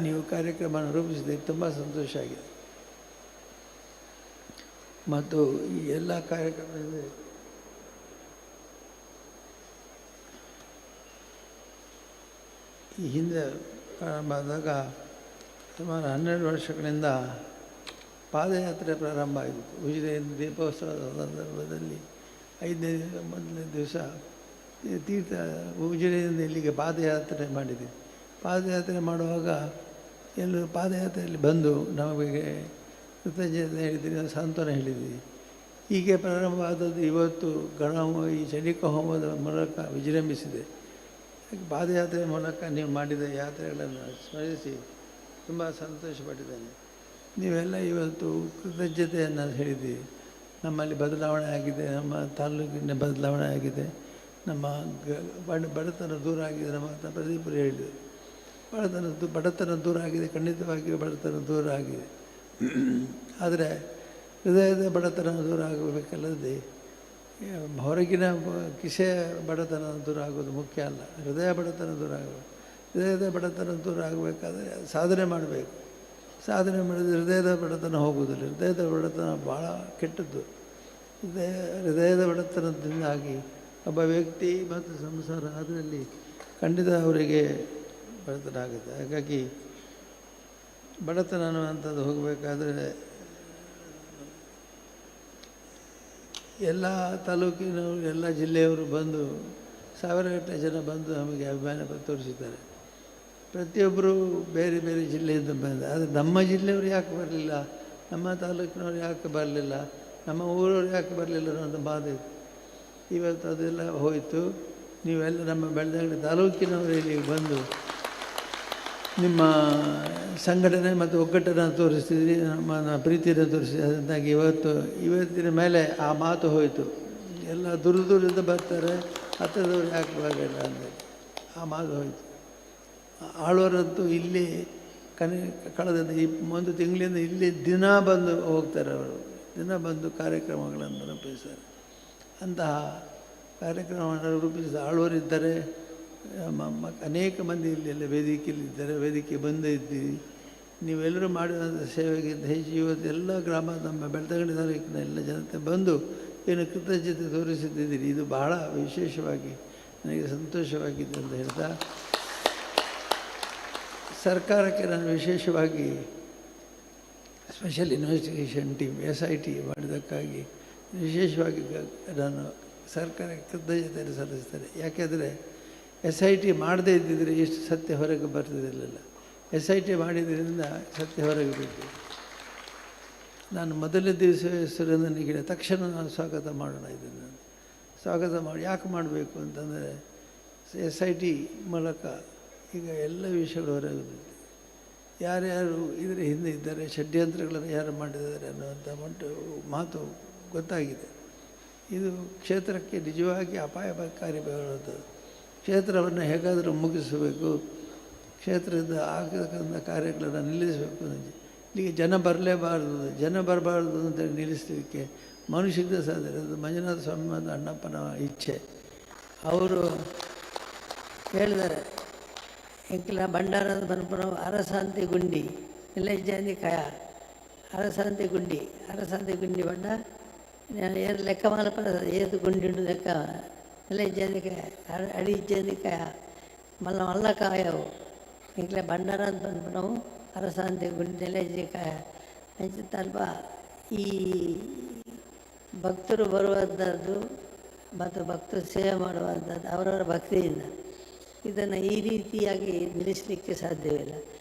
ನೀವು ಕಾರ್ಯಕ್ರಮನ ರೂಪಿಸಿದ್ದೀರಿ. ತುಂಬ ಸಂತೋಷ ಆಗಿದೆ. ಮತ್ತು ಈ ಎಲ್ಲ ಕಾರ್ಯಕ್ರಮದಲ್ಲಿ ಈ ಹಿಂದೆ ಪ್ರಾರಂಭ ಆದಾಗ ಸುಮಾರು 12 ವರ್ಷಗಳಿಂದ ಪಾದಯಾತ್ರೆ ಪ್ರಾರಂಭ ಆಗಿತ್ತು. ಉಜಿರೆಯಿಂದ ದೀಪೋತ್ಸವದ ಸಂದರ್ಭದಲ್ಲಿ 5ನೇ ಮೊದಲನೇ ದಿವಸ ತೀರ್ಥ ಉಜಿರೆಯಿಂದ ಇಲ್ಲಿಗೆ ಪಾದಯಾತ್ರೆ ಮಾಡಿದ್ದೀವಿ. ಪಾದಯಾತ್ರೆ ಮಾಡುವಾಗ ಎಲ್ಲರೂ ಪಾದಯಾತ್ರೆಯಲ್ಲಿ ಬಂದು ನಮಗೆ ಕೃತಜ್ಞತೆ ಹೇಳಿದ್ದೀರಿ, ಸಾಂತ್ವನ ಹೇಳಿದ್ದೀವಿ. ಹೀಗೆ ಪ್ರಾರಂಭ ಆದದ್ದು ಇವತ್ತು ಈ ಚಂಡಿಕಾ ಹೋಮದ ಮೂಲಕ ವಿಜೃಂಭಿಸಿದೆ. ಪಾದಯಾತ್ರೆ ಮೂಲಕ ನೀವು ಮಾಡಿದ ಯಾತ್ರೆಗಳನ್ನು ಸ್ಮರಿಸಿ ತುಂಬ ಸಂತೋಷಪಟ್ಟಿದ್ದೇನೆ. ನೀವೆಲ್ಲ ಇವತ್ತು ಕೃತಜ್ಞತೆಯನ್ನು ಹೇಳಿದ್ದೀವಿ. ನಮ್ಮಲ್ಲಿ ಬದಲಾವಣೆ ಆಗಿದೆ, ನಮ್ಮ ತಾಲೂಕಿನ ಬದಲಾವಣೆ ಆಗಿದೆ, ನಮ್ಮ ಬಡತನ ದೂರ ಆಗಿದೆ. ನಮ್ಮ ಪ್ರದೀಪರು ಹೇಳಿದರು ಬಡತನ ದೂರ ಆಗಿದೆ, ಖಂಡಿತವಾಗಿಯೂ ಬಡತನ ದೂರ ಆಗಿದೆ. ಆದರೆ ಹೃದಯದ ಬಡತನ ದೂರ ಆಗಬೇಕಲ್ಲದೆ ಹೊರಗಿನ ಕಿಸೆಯ ಬಡತನ ದೂರ ಆಗೋದು ಮುಖ್ಯ ಅಲ್ಲ. ಹೃದಯ ಬಡತನ ದೂರ ಆಗಬೇಕು. ಹೃದಯದ ಬಡತನ ದೂರ ಆಗಬೇಕಾದ್ರೆ ಸಾಧನೆ ಮಾಡಬೇಕು. ಸಾಧನೆ ಮಾಡಿದರೆ ಹೃದಯದ ಬಡತನ ಹೋಗುವುದಿಲ್ಲ. ಹೃದಯದ ಬಡತನ ಭಾಳ ಕೆಟ್ಟದ್ದು. ಹೃದಯದ ಬಡತನದಿಂದಾಗಿ ಒಬ್ಬ ವ್ಯಕ್ತಿ ಮತ್ತು ಸಂಸಾರ ಅದರಲ್ಲಿ ಖಂಡಿತ ಅವರಿಗೆ ಬಡತನ ಆಗುತ್ತೆ. ಹಾಗಾಗಿ ಬಡತನ ಅನ್ನುವಂಥದ್ದು ಹೋಗಬೇಕಾದ್ರೆ ಎಲ್ಲ ತಾಲೂಕಿನವರು ಎಲ್ಲ ಜಿಲ್ಲೆಯವರು ಬಂದು ಸಾವಿರಗಟ್ಟಲೆ ಜನ ಬಂದು ನಮಗೆ ಅಭಿಮಾನ ತೋರಿಸಿದ್ದಾರೆ. ಪ್ರತಿಯೊಬ್ಬರು ಬೇರೆ ಬೇರೆ ಜಿಲ್ಲೆಯಿಂದ ಬಂದ. ಆದರೆ ನಮ್ಮ ಜಿಲ್ಲೆಯವರು ಯಾಕೆ ಬರಲಿಲ್ಲ, ನಮ್ಮ ತಾಲೂಕಿನವ್ರು ಯಾಕೆ ಬರಲಿಲ್ಲ, ನಮ್ಮ ಊರವ್ರು ಯಾಕೆ ಬರಲಿಲ್ಲ ಅನ್ನೋದು ಮಾತು ಇತ್ತು. ಇವತ್ತು ಅದೆಲ್ಲ ಹೋಯಿತು. ನೀವೆಲ್ಲ ನಮ್ಮ ಬೆಳ್ತಂಗಡಿ ತಾಲೂಕಿನವರು ಇಲ್ಲಿಗೆ ಬಂದು ನಿಮ್ಮ ಸಂಘಟನೆ ಮತ್ತು ಒಗ್ಗಟ್ಟನ್ನು ತೋರಿಸ್ತಿದ್ರಿ, ನಮ್ಮ ಪ್ರೀತಿಯನ್ನು ತೋರಿಸಿದ್ರಿ. ಅದರಿಂದಾಗಿ ಇವತ್ತಿನ ಮೇಲೆ ಆ ಮಾತು ಹೋಯಿತು. ಎಲ್ಲ ದೂರದಿಂದ ಬರ್ತಾರೆ, ಹತ್ತಿರದವ್ರು ಯಾಕೆ ಬರಲಿಲ್ಲ ಅಂದರೆ ಆ ಮಾತು ಹೋಯಿತು. ಆಳ್ವರಂತೂ ಇಲ್ಲಿ ಕಳೆದ ಈ 1 ತಿಂಗಳಿಂದ ಇಲ್ಲಿ ದಿನ ಬಂದು ಹೋಗ್ತಾರೆ. ಅವರು ದಿನ ಬಂದು ಕಾರ್ಯಕ್ರಮಗಳನ್ನು ರೂಪಿಸ್ತಾರೆ. ಅಂತಹ ಕಾರ್ಯಕ್ರಮವನ್ನು ರೂಪಿಸಿದ ಆಳ್ವರಿದ್ದಾರೆ. ಅನೇಕ ಮಂದಿ ಇಲ್ಲೆಲ್ಲ ವೇದಿಕೆಯಲ್ಲಿದ್ದಾರೆ, ವೇದಿಕೆ ಬಂದೇ ಇದ್ದೀವಿ. ನೀವೆಲ್ಲರೂ ಮಾಡಿದಂಥ ಸೇವೆಗಿಂತ ಹೆಚ್ಚು ಇವತ್ತು ಎಲ್ಲ ಗ್ರಾಮ ನಮ್ಮ ಬೆಳ್ತಂಗಡಿ ತಾಲೂಕಿನ ಎಲ್ಲ ಜನತೆ ಬಂದು ಏನು ಕೃತಜ್ಞತೆ ತೋರಿಸುತ್ತಿದ್ದೀರಿ. ಇದು ಬಹಳ ವಿಶೇಷವಾಗಿ ನನಗೆ ಸಂತೋಷವಾಗಿದೆ ಅಂತ ಹೇಳ್ತಾ, ಸರ್ಕಾರಕ್ಕೆ ನಾನು ವಿಶೇಷವಾಗಿ ಸ್ಪೆಷಲ್ ಇನ್ವೆಸ್ಟಿಗೇಷನ್ ಟೀಮ್ SIT ಮಾಡಿದ್ದಕ್ಕಾಗಿ ವಿಶೇಷವಾಗಿ ನಾನು ಸರ್ಕಾರಕ್ಕೆ ಕೃತಜ್ಞತೆಯನ್ನು ಸಲ್ಲಿಸ್ತೇನೆ. ಯಾಕೆಂದರೆ SIT ಮಾಡದೇ ಇದ್ದಿದ್ದರೆ ಎಷ್ಟು ಸತ್ಯ ಹೊರಗೆ ಬರ್ತಿರಲಿಲ್ಲ. SIT ಮಾಡಿದ್ರಿಂದ ಸತ್ಯ ಹೊರಗೆ ಬಿಟ್ಟು ನಾನು ಮೊದಲನೇ ದಿವಸ ಹೆಸರನ್ನು ನನಗೆ ತಕ್ಷಣ ನಾನು ಸ್ವಾಗತ ಮಾಡೋಣ ಇದನ್ನು ಸ್ವಾಗತ ಮಾಡಿ ಯಾಕೆ ಮಾಡಬೇಕು ಅಂತಂದರೆ SIT ಮೂಲಕ ಈಗ ಎಲ್ಲ ವಿಷಯಗಳು ಹೊರಗೆ ಬಿಟ್ಟು ಯಾರ್ಯಾರು ಇದರ ಹಿಂದೆ ಇದ್ದಾರೆ, ಷಡ್ಯಂತ್ರಗಳನ್ನು ಯಾರು ಮಾಡಿದ್ದಾರೆ ಅನ್ನುವಂಥ ಮಾತು ಗೊತ್ತಾಗಿದೆ. ಇದು ಕ್ಷೇತ್ರಕ್ಕೆ ನಿಜವಾಗಿ ಅಪಾಯಕಾರಿ ಬರುವಂಥದ್ದು. ಕ್ಷೇತ್ರವನ್ನು ಹೇಗಾದರೂ ಮುಗಿಸಬೇಕು, ಕ್ಷೇತ್ರದ ಆಗತಕ್ಕಂಥ ಕಾರ್ಯಗಳನ್ನು ನಿಲ್ಲಿಸಬೇಕು. ಇಲ್ಲಿಗೆ ಜನ ಬರಬಾರ್ದು ಅಂತೇಳಿ ನಿಲ್ಲಿಸಲಿಕ್ಕೆ ಮನುಷ್ಯದ ಸಾಧ್ಯ. ಅದು ಮಂಜುನಾಥ ಸ್ವಾಮಿ ಮತ್ತು ಅಣ್ಣಪ್ಪನ ಇಚ್ಛೆ. ಅವರು ಹೇಳಿದ್ದಾರೆ, ಎಂಕಿಲ ಬಂಡಾರದ ಬನಪುರ ಅರಸಾಂತಿ ಗುಂಡಿ ನೆಲಜಾನಿಕಾಯ ಅರಸಂತೆ ಗುಂಡಿ ಬಣ್ಣ ಏನು ಲೆಕ್ಕ ಮಾಲಪ ಏದು ಗುಂಡಿ ಲೆಕ್ಕ ನೆಲಜಾನಿಕಾಯ ಅಡಿ ಜಾನಿಕಾಯ ಮಲ್ಲಕಾಯವು ಈಗಲೇ ಭಂಡಾರ ಅಂತ ಬಂದ್ಬಿಟ್ಟು ನಾವು ಅರಸಂತೆ ಗುಂಡಿ ನೆಲಜಾನಿಕಾಯ ಅಲ್ಪ ಈ ಭಕ್ತರು ಬರುವಂಥದ್ದು ಮತ್ತು ಭಕ್ತರು ಸೇವೆ ಮಾಡುವಂಥದ್ದು ಅವರವರ ಭಕ್ತಿಯಿಂದ ಇದನ್ನು ಈ ರೀತಿಯಾಗಿ ನಿಲ್ಲಿಸಲಿಕ್ಕೆ ಸಾಧ್ಯವಿಲ್ಲ.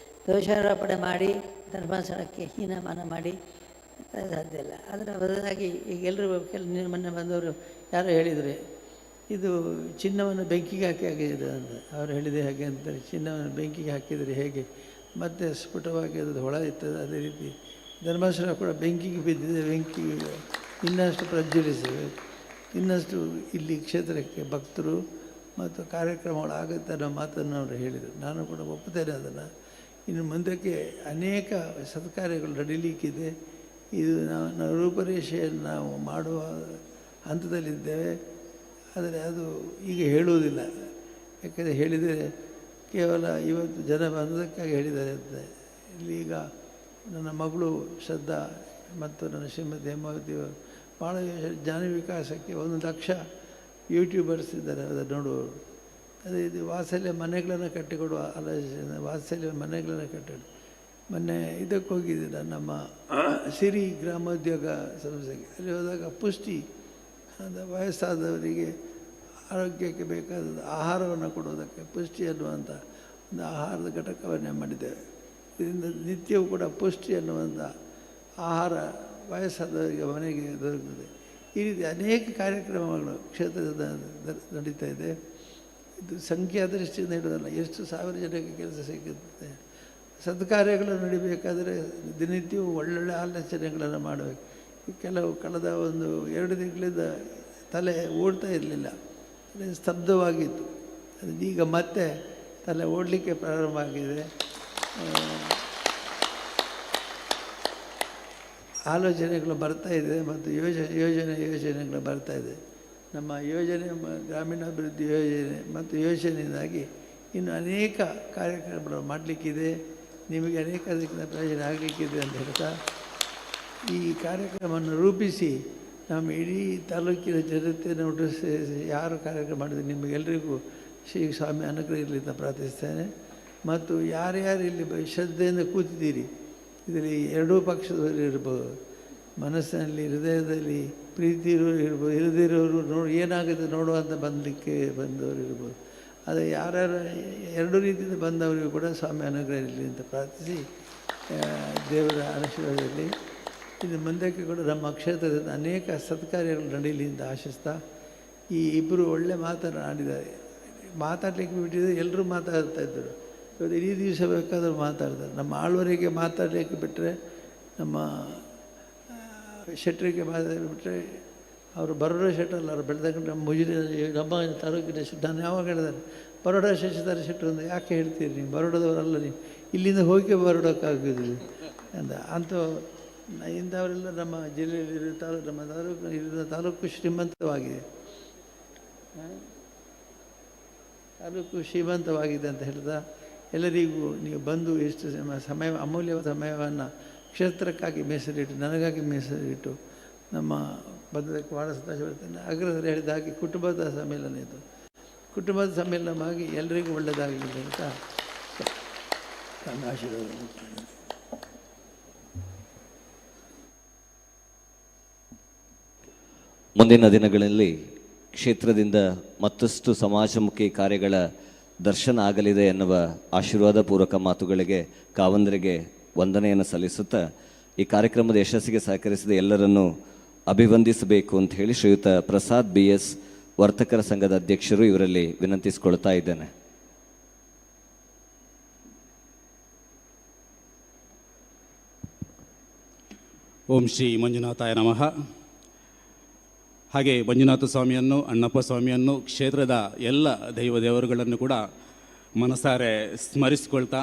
ದೋಷಾರೋಪಣೆ ಮಾಡಿ ಧರ್ಮಸ್ಥಳಕ್ಕೆ ಹೀನಮಾನ ಮಾಡಿ ಸಾಧ್ಯ ಇಲ್ಲ. ಅದರ ಬದಲಾಗಿ ಈಗ ಎಲ್ಲರೂ ಮೊನ್ನೆ ಬಂದವರು ಯಾರೋ ಹೇಳಿದರೆ ಇದು ಚಿನ್ನವನ್ನು ಬೆಂಕಿಗೆ ಹಾಕಿದೆ ಅಂತ ಅವರು ಹೇಳಿದೆ. ಹಾಗೆ ಅಂತಾರೆ, ಚಿನ್ನವನ್ನು ಬೆಂಕಿಗೆ ಹಾಕಿದರೆ ಹೇಗೆ ಮತ್ತೆ ಸ್ಫುಟವಾಗಿ ಅದು ಹೊಳ ಇರ್ತದೆ, ಅದೇ ರೀತಿ ಧರ್ಮಸ್ಥಳ ಕೂಡ ಬೆಂಕಿಗೆ ಬಿದ್ದಿದೆ. ಬೆಂಕಿ ಇನ್ನಷ್ಟು ಪ್ರಜ್ವಲಿಸಬೇಕು, ಇನ್ನಷ್ಟು ಇಲ್ಲಿ ಕ್ಷೇತ್ರಕ್ಕೆ ಭಕ್ತರು ಮತ್ತು ಕಾರ್ಯಕ್ರಮಗಳಾಗುತ್ತೆ ಅನ್ನೋ ಮಾತನ್ನು ಅವರು ಹೇಳಿದರು. ನಾನು ಕೂಡ ಒಪ್ಪುತ್ತೇನೆ ಅದನ್ನು. ಇನ್ನು ಮುಂದಕ್ಕೆ ಅನೇಕ ಸತ್ಕಾರ್ಯಗಳು ನಡೀಲಿಕ್ಕಿದೆ. ಇದು ನಾವು ರೂಪರೇಷೆಯನ್ನು ನಾವು ಮಾಡುವ ಹಂತದಲ್ಲಿದ್ದೇವೆ. ಆದರೆ ಅದು ಈಗ ಹೇಳುವುದಿಲ್ಲ. ಯಾಕೆಂದರೆ ಹೇಳಿದರೆ ಕೇವಲ ಇವತ್ತು ಜನ ಬಂದದಕ್ಕಾಗಿ ಹೇಳಿದ್ದಾರೆ ಅಂತ. ಇಲ್ಲಿ ಈಗ ನನ್ನ ಮಗಳು ಶ್ರದ್ಧಾ ಮತ್ತು ನನ್ನ ಶ್ರೀಮತಿ ಹೇಮಾವತಿ ಭಾಳ ಜ್ಞಾನ ವಿಕಾಸಕ್ಕೆ 1 ಲಕ್ಷ ಯೂಟ್ಯೂಬರ್ಸ್ ಇದ್ದಾರೆ ಅದನ್ನು ನೋಡುವವರು. ಅದೇ ಇದು ವಾತ್ಸಲ್ಯ ಮನೆಗಳನ್ನು ಕಟ್ಟಿಕೊಡುವ ಆಲೋಚನೆ, ವಾತ್ಸಲ್ಯ ಮನೆಗಳನ್ನು ಕಟ್ಟಿಕೊಡು. ಮೊನ್ನೆ ಇದಕ್ಕೆ ಹೋಗಿದ್ದೆ ನಮ್ಮ ಸಿರಿ ಗ್ರಾಮೋದ್ಯೋಗ ಸಂಸ್ಥೆಗೆ. ಅಲ್ಲಿ ಹೋದಾಗ ಪುಷ್ಟಿ ವಯಸ್ಸಾದವರಿಗೆ ಆರೋಗ್ಯಕ್ಕೆ ಬೇಕಾದ ಆಹಾರವನ್ನು ಕೊಡುವುದಕ್ಕೆ ಪುಷ್ಟಿ ಅನ್ನುವಂಥ ಒಂದು ಆಹಾರದ ಘಟಕವನ್ನೇ ಮಾಡಿದ್ದೇವೆ. ಇದರಿಂದ ನಿತ್ಯವೂ ಕೂಡ ಪುಷ್ಟಿ ಅನ್ನುವಂಥ ಆಹಾರ ವಯಸ್ಸಾದವರಿಗೆ ಮನೆಗೆ ದೊರಕುತ್ತದೆ. ಈ ರೀತಿ ಅನೇಕ ಕಾರ್ಯಕ್ರಮಗಳು ಕ್ಷೇತ್ರದ ನಡೀತಾ ಇದೆ. ಇದು ಸಂಖ್ಯಾ ದೃಷ್ಟಿಯಿಂದ ಹೇಳೋದಲ್ಲ, ಎಷ್ಟು ಸಾವಿರ ಜನಕ್ಕೆ ಕೆಲಸ ಸಿಗುತ್ತೆ. ಸತ್ಕಾರ್ಯಗಳು ನಡಿಬೇಕಾದರೆ ದಿನನಿತ್ಯವೂ ಒಳ್ಳೊಳ್ಳೆ ಆಲೋಚನೆಗಳನ್ನು ಮಾಡಬೇಕು. ಕಳೆದ 1-2 ತಿಂಗಳಿಂದ ತಲೆ ಓಡ್ತಾ ಇರಲಿಲ್ಲ, ಸ್ತಬ್ಧವಾಗಿತ್ತು. ಈಗ ಮತ್ತೆ ತಲೆ ಓಡಲಿಕ್ಕೆ ಪ್ರಾರಂಭ ಆಗಿದೆ. ಆಲೋಚನೆಗಳು ಬರ್ತಾ ಇದೆ ಮತ್ತು ಯೋಜನೆಗಳು ಬರ್ತಾ ಇದೆ. ನಮ್ಮ ಯೋಜನೆ ಗ್ರಾಮೀಣಾಭಿವೃದ್ಧಿ ಯೋಜನೆ ಮತ್ತು ಯೋಜನೆಯಿಂದಾಗಿ ಇನ್ನು ಅನೇಕ ಕಾರ್ಯಕ್ರಮಗಳು ಮಾಡಲಿಕ್ಕಿದೆ. ನಿಮಗೆ ಅನೇಕ ಅದಕ್ಕಿಂತ ಪ್ರಯೋಜನ ಆಗಲಿಕ್ಕಿದೆ ಅಂತ ಹೇಳ್ತಾ ಈ ಕಾರ್ಯಕ್ರಮವನ್ನು ರೂಪಿಸಿ ನಮ್ಮ ಇಡೀ ತಾಲೂಕಿನ ಜನತೆಯನ್ನು ಒಟ್ಟಿಸಿ ಯಾರು ಕಾರ್ಯಕ್ರಮ ಮಾಡಿದ್ರು ನಿಮಗೆಲ್ಲರಿಗೂ ಶ್ರೀ ಸ್ವಾಮಿ ಅನುಗ್ರಹ ಇರಲಿ ಅಂತ ಪ್ರಾರ್ಥಿಸ್ತೇನೆ. ಮತ್ತು ಯಾರ್ಯಾರು ಇಲ್ಲಿ ಶ್ರದ್ಧೆಯಿಂದ ಕೂತಿದ್ದೀರಿ, ಇದರಲ್ಲಿ ಎರಡೂ ಪಕ್ಷದವರು ಇರ್ಬೋದು, ಮನಸ್ಸಿನಲ್ಲಿ ಹೃದಯದಲ್ಲಿ ಪ್ರೀತಿ ಇರೋರು ಇರ್ಬೋದು, ಇರದಿರೋರು ಏನಾಗುತ್ತೆ ನೋಡುವಂತ ಬಂದವರು ಇರ್ಬೋದು. ಅದು ಯಾರ್ಯಾರು ಎರಡೂ ರೀತಿಯಿಂದ ಬಂದವರಿಗೂ ಕೂಡ ಸ್ವಾಮಿ ಅನುಗ್ರಹ ಇರಲಿ ಅಂತ ಪ್ರಾರ್ಥಿಸಿ ದೇವರ ಆಶೀರ್ವಾದದಲ್ಲಿ ಇನ್ನು ಮುಂದಕ್ಕೆ ಕೂಡ ನಮ್ಮ ಕ್ಷೇತ್ರದಿಂದ ಅನೇಕ ಸತ್ಕಾರ್ಯಗಳು ನಡೀಲಿ ಅಂತ ಆಶಿಸ್ತಾ, ಈ ಇಬ್ಬರು ಒಳ್ಳೆ ಮಾತನಾಡಿದ್ದಾರೆ. ಮಾತಾಡಲಿಕ್ಕೆ ಬಿಟ್ಟಿದ್ರೆ ಎಲ್ಲರೂ ಮಾತಾಡ್ತಾ ಇದ್ದರು. ಇವತ್ತು ಇಡೀ ದಿವಸ ಬೇಕಾದರೂ ಮಾತಾಡ್ತಾರೆ. ನಮ್ಮ ಆಳ್ವರಿಗೆ ಮಾತಾಡಲಿಕ್ಕೆ ಬಿಟ್ಟರೆ, ನಮ್ಮ ಶೆಟ್ಟರಿಗೆ ಮಾತಾಡಿಬಿಟ್ರೆ, ಅವರು ಬರೋಡ ಶೆಟ್ಟಲ್ಲ, ಅವ್ರು ಬೆಳೆದಾಗ ನಮ್ಮ ನಮ್ಮ ತಾಲೂಕಿನ ಶೆಟ್ಟ. ನಾನು ಯಾವಾಗ ಹೇಳಿದಾರೆ ಬರೋಡ ಶಶಿಧರ ಶೆಟ್ಟರು ಅಂತ ಯಾಕೆ ಹೇಳ್ತೀರಿ, ನೀವು ಬರೋಡದವರಲ್ಲ, ನೀವು ಇಲ್ಲಿಂದ ಹೋಗಿ ಬರೋಡಕ್ಕಾಗೋದಿಲ್ಲ ಅಂತ. ಇಂಥವರೆಲ್ಲ ನಮ್ಮ ಜಿಲ್ಲೆಯಲ್ಲಿರೋ ನಮ್ಮ ತಾಲೂಕಿನ ತಾಲೂಕು ಶ್ರೀಮಂತವಾಗಿದೆ, ಅಂತ ಹೇಳ್ತಾ ಎಲ್ಲರಿಗೂ ನೀವು ಬಂದು ಎಷ್ಟು ಸಮಯ ಅಮೂಲ್ಯವಾದ ಸಮಯವನ್ನು ಕ್ಷೇತ್ರಕ್ಕಾಗಿ ಮೀಸಲಿಟ್ಟು, ನನಗಾಗಿ ಮೀಸಲಿಟ್ಟು ನಮ್ಮ ಬಂದದಕ್ಕೆ ಭಾಳ ಸಂತೋಷ ಬರ್ತೇನೆ. ಅಗ್ರಸರು ಹೇಳಿದ ಹಾಗೆ ಕುಟುಂಬದ ಸಮ್ಮೇಳನ ಇದು, ಕುಟುಂಬದ ಸಮ್ಮೇಳನವಾಗಿ ಎಲ್ಲರಿಗೂ ಒಳ್ಳೆಯದಾಗಲಿ ಅಂತ ನನ್ನ ಆಶೀರ್ವಾದ. ಮುಂದಿನ ದಿನಗಳಲ್ಲಿ ಕ್ಷೇತ್ರದಿಂದ ಮತ್ತಷ್ಟು ಸಮಾಜಮುಖಿ ಕಾರ್ಯಗಳ ದರ್ಶನ ಆಗಲಿದೆ ಎನ್ನುವ ಆಶೀರ್ವಾದ ಪೂರ್ವಕ ಮಾತುಗಳಿಗೆ ಕಾವಂದರಿಗೆ ವಂದನೆಯನ್ನು ಸಲ್ಲಿಸುತ್ತಾ ಈ ಕಾರ್ಯಕ್ರಮದ ಯಶಸ್ಸಿಗೆ ಸಹಕರಿಸಿದ ಎಲ್ಲರನ್ನೂ ಅಭಿವಂದಿಸಬೇಕು ಅಂತ ಹೇಳಿ ಶ್ರೀಯುತ ಪ್ರಸಾದ್ BS ವರ್ತಕರ ಸಂಘದ ಅಧ್ಯಕ್ಷರು ಇವರಲ್ಲಿ ವಿನಂತಿಸಿಕೊಳ್ತಾ ಇದ್ದೇನೆ. ಓಂ ಶ್ರೀ ಮಂಜುನಾಥಾಯ ನಮಃ. ಹಾಗೆ ಮಂಜುನಾಥ ಸ್ವಾಮಿಯನ್ನು, ಅಣ್ಣಪ್ಪ ಸ್ವಾಮಿಯನ್ನು, ಕ್ಷೇತ್ರದ ಎಲ್ಲ ದೇವರುಗಳನ್ನು ಕೂಡ ಮನಸಾರೆ ಸ್ಮರಿಸಿಕೊಳ್ತಾ,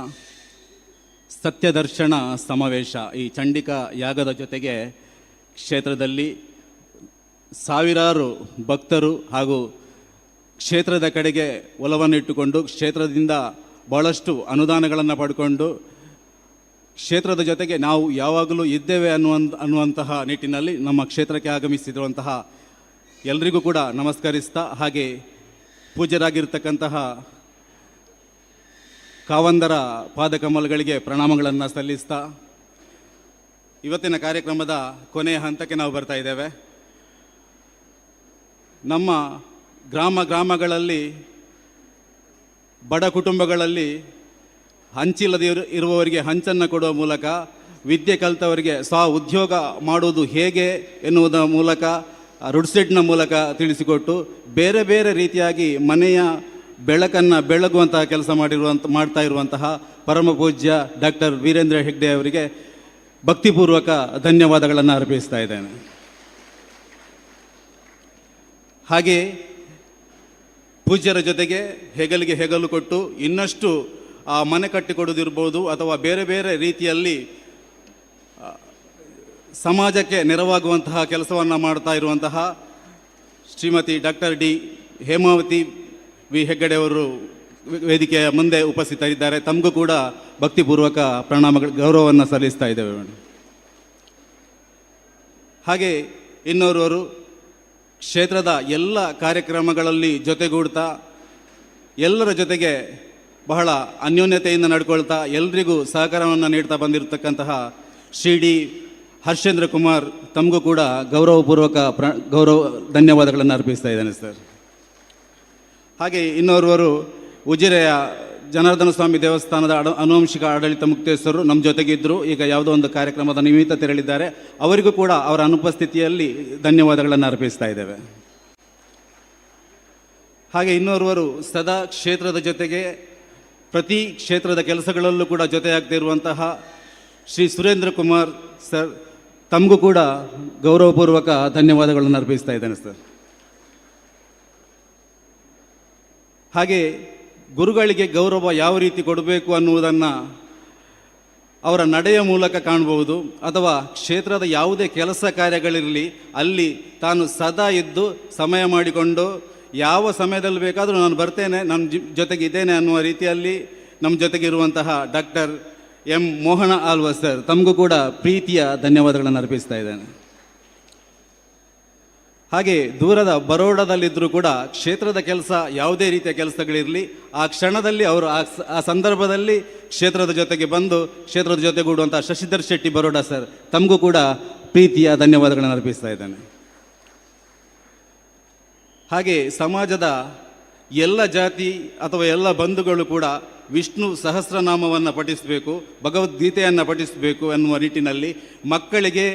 ಸತ್ಯದರ್ಶನ ಸಮಾವೇಶ ಈ ಚಂಡಿಕಾ ಯಾಗದ ಜೊತೆಗೆ ಕ್ಷೇತ್ರದಲ್ಲಿ ಸಾವಿರಾರು ಭಕ್ತರು ಹಾಗೂ ಕ್ಷೇತ್ರದ ಕಡೆಗೆ ಒಲವನ್ನು ಇಟ್ಟುಕೊಂಡು ಕ್ಷೇತ್ರದಿಂದ ಭಾಳಷ್ಟು ಅನುದಾನಗಳನ್ನು ಪಡ್ಕೊಂಡು ಕ್ಷೇತ್ರದ ಜೊತೆಗೆ ನಾವು ಯಾವಾಗಲೂ ಇದ್ದೇವೆ ಅನ್ನುವಂತಹ ನಿಟ್ಟಿನಲ್ಲಿ ನಮ್ಮ ಕ್ಷೇತ್ರಕ್ಕೆ ಆಗಮಿಸಿರುವಂತಹ ಎಲ್ರಿಗೂ ಕೂಡ ನಮಸ್ಕರಿಸ್ತಾ, ಹಾಗೆ ಪೂಜ್ಯರಾಗಿರ್ತಕ್ಕಂತಹ ಕಾವಂದರ ಪಾದಕಮಲಗಳಿಗೆ ಪ್ರಣಾಮಗಳನ್ನು ಸಲ್ಲಿಸ್ತಾ ಇವತ್ತಿನ ಕಾರ್ಯಕ್ರಮದ ಕೊನೆಯ ಹಂತಕ್ಕೆ ನಾವು ಬರ್ತಾ ಇದ್ದೇವೆ. ನಮ್ಮ ಗ್ರಾಮಗಳಲ್ಲಿ ಬಡ ಕುಟುಂಬಗಳಲ್ಲಿ ಹಂಚಿಲ್ಲದೆ ಇರುವವರಿಗೆ ಹಂಚನ್ನು ಕೊಡುವ ಮೂಲಕ, ವಿದ್ಯೆ ಕಲಿತವರಿಗೆ ಉದ್ಯೋಗ ಮಾಡುವುದು ಹೇಗೆ ಎನ್ನುವುದರ ಮೂಲಕ, ರುಡ್ಸೆಡ್ನ ಮೂಲಕ ತಿಳಿಸಿಕೊಟ್ಟು ಬೇರೆ ಬೇರೆ ರೀತಿಯಾಗಿ ಮನೆಯ ಬೆಳಕನ್ನು ಬೆಳಗುವಂತಹ ಕೆಲಸ ಮಾಡ್ತಾ ಇರುವಂತಹ ಪರಮ ಪೂಜ್ಯ ಡಾಕ್ಟರ್ ವೀರೇಂದ್ರ ಹೆಗ್ಡೆ ಅವರಿಗೆ ಭಕ್ತಿಪೂರ್ವಕ ಧನ್ಯವಾದಗಳನ್ನು ಅರ್ಪಿಸ್ತಾ ಇದ್ದೇನೆ. ಹಾಗೆ ಪೂಜ್ಯರ ಜೊತೆಗೆ ಹೆಗಲಿಗೆ ಹೆಗಲು ಕೊಟ್ಟು ಇನ್ನಷ್ಟು ಆ ಮನೆ ಕಟ್ಟಿಕೊಡೋದಿರ್ಬೋದು ಅಥವಾ ಬೇರೆ ಬೇರೆ ರೀತಿಯಲ್ಲಿ ಸಮಾಜಕ್ಕೆ ನೆರವಾಗುವಂತಹ ಕೆಲಸವನ್ನು ಮಾಡ್ತಾ ಇರುವಂತಹ Shrimati doctor D Hemavathi V Heggade ಅವರು ವೇದಿಕೆಯ ಮುಂದೆ ಉಪಸ್ಥಿತರಿದ್ದಾರೆ. ತಮಗೂ ಕೂಡ ಭಕ್ತಿಪೂರ್ವಕ ಗೌರವವನ್ನು ಸಲ್ಲಿಸ್ತಾ ಇದ್ದೇವೆ ಮೇಡಮ್. ಹಾಗೆ ಇನ್ನೋರ್ವರು ಕ್ಷೇತ್ರದ ಎಲ್ಲ ಕಾರ್ಯಕ್ರಮಗಳಲ್ಲಿ ಜೊತೆಗೂಡ್ತಾ ಎಲ್ಲರ ಜೊತೆಗೆ ಬಹಳ ಅನ್ಯೋನ್ಯತೆಯಿಂದ ನಡ್ಕೊಳ್ತಾ ಎಲ್ರಿಗೂ ಸಹಕಾರವನ್ನು ನೀಡ್ತಾ ಬಂದಿರತಕ್ಕಂತಹ ಶ್ರೀ ಡಿ ಹರ್ಷೇಂದ್ರ ಕುಮಾರ್, ತಮಗೂ ಕೂಡ ಗೌರವಪೂರ್ವಕ ಧನ್ಯವಾದಗಳನ್ನು ಅರ್ಪಿಸ್ತಾ ಇದ್ದೇನೆ ಸರ್. ಹಾಗೆ ಇನ್ನೋರ್ವರು ಉಜಿರೆಯ ಜನಾರ್ದನ ಸ್ವಾಮಿ ದೇವಸ್ಥಾನದ ಆನುವಂಶಿಕ ಆಡಳಿತ ಮುಕ್ತೇಶ್ವರರು ನಮ್ಮ ಜೊತೆಗಿದ್ದರು. ಈಗ ಯಾವುದೋ ಒಂದು ಕಾರ್ಯಕ್ರಮದ ನಿಮಿತ್ತ ತೆರಳಿದ್ದಾರೆ. ಅವರಿಗೂ ಕೂಡ ಅವರ ಅನುಪಸ್ಥಿತಿಯಲ್ಲಿ ಧನ್ಯವಾದಗಳನ್ನು ಅರ್ಪಿಸ್ತಾ ಇದ್ದೇವೆ. ಹಾಗೆ ಇನ್ನೋರ್ವರು ಸದಾ ಕ್ಷೇತ್ರದ ಜೊತೆಗೆ ಪ್ರತಿ ಕ್ಷೇತ್ರದ ಕೆಲಸಗಳಲ್ಲೂ ಕೂಡ ಜೊತೆಯಾಗ್ತಿರುವಂತಹ ಶ್ರೀ ಸುರೇಂದ್ರ ಕುಮಾರ್ ಸರ್, ತಮಗೂ ಕೂಡ ಗೌರವಪೂರ್ವಕ ಧನ್ಯವಾದಗಳನ್ನು ಅರ್ಪಿಸ್ತಾ ಇದ್ದೇನೆ ಸರ್. ಹಾಗೆ ಗುರುಗಳಿಗೆ ಗೌರವ ಯಾವ ರೀತಿ ಕೊಡಬೇಕು ಅನ್ನುವುದನ್ನು ಅವರ ನಡೆಯ ಮೂಲಕ ಕಾಣಬಹುದು, ಅಥವಾ ಕ್ಷೇತ್ರದ ಯಾವುದೇ ಕೆಲಸ ಕಾರ್ಯಗಳಿರಲಿ ಅಲ್ಲಿ ತಾನು ಸದಾ ಇದ್ದು ಸಮಯ ಮಾಡಿಕೊಂಡು ಯಾವ ಸಮಯದಲ್ಲಿ ಬೇಕಾದರೂ ನಾನು ಬರ್ತೇನೆ, ನಮ್ಮ ಜೊತೆಗೆ ಇದ್ದೇನೆ ಅನ್ನುವ ರೀತಿಯಲ್ಲಿ ನಮ್ಮ ಜೊತೆಗಿರುವಂತಹ ಡಾಕ್ಟರ್ ಎಂ ಮೋಹನ ಆಳ್ವ ಸರ್, ತಮಗೂ ಕೂಡ ಪ್ರೀತಿಯ ಧನ್ಯವಾದಗಳನ್ನು ಅರ್ಪಿಸ್ತಾ ಇದ್ದೇನೆ. ಹಾಗೆ ದೂರದ ಬರೋಡದಲ್ಲಿದ್ದರೂ ಕೂಡ ಕ್ಷೇತ್ರದ ಕೆಲಸ ಯಾವುದೇ ರೀತಿಯ ಕೆಲಸಗಳಿರಲಿ ಆ ಕ್ಷಣದಲ್ಲಿ ಅವರು ಆ ಸಂದರ್ಭದಲ್ಲಿ ಕ್ಷೇತ್ರದ ಜೊತೆಗೆ ಬಂದು ಕ್ಷೇತ್ರದ ಜೊತೆಗೂಡುವಂಥ ಶಶಿಧರ್ ಶೆಟ್ಟಿ ಬರೋಡ ಸರ್, ತಮಗೂ ಕೂಡ ಪ್ರೀತಿಯ ಧನ್ಯವಾದಗಳನ್ನು ಅರ್ಪಿಸ್ತಾ ಇದ್ದೇನೆ. ಹಾಗೆ ಸಮಾಜದ ಎಲ್ಲ ಜಾತಿ ಅಥವಾ ಎಲ್ಲ ಬಂಧುಗಳು ಕೂಡ ವಿಷ್ಣು ಸಹಸ್ರನಾಮವನ್ನು ಪಠಿಸಬೇಕು, ಭಗವದ್ಗೀತೆಯನ್ನು ಪಠಿಸಬೇಕು ಎನ್ನುವ ನಿಟ್ಟಿನಲ್ಲಿ ಮಕ್ಕಳಿಗೆ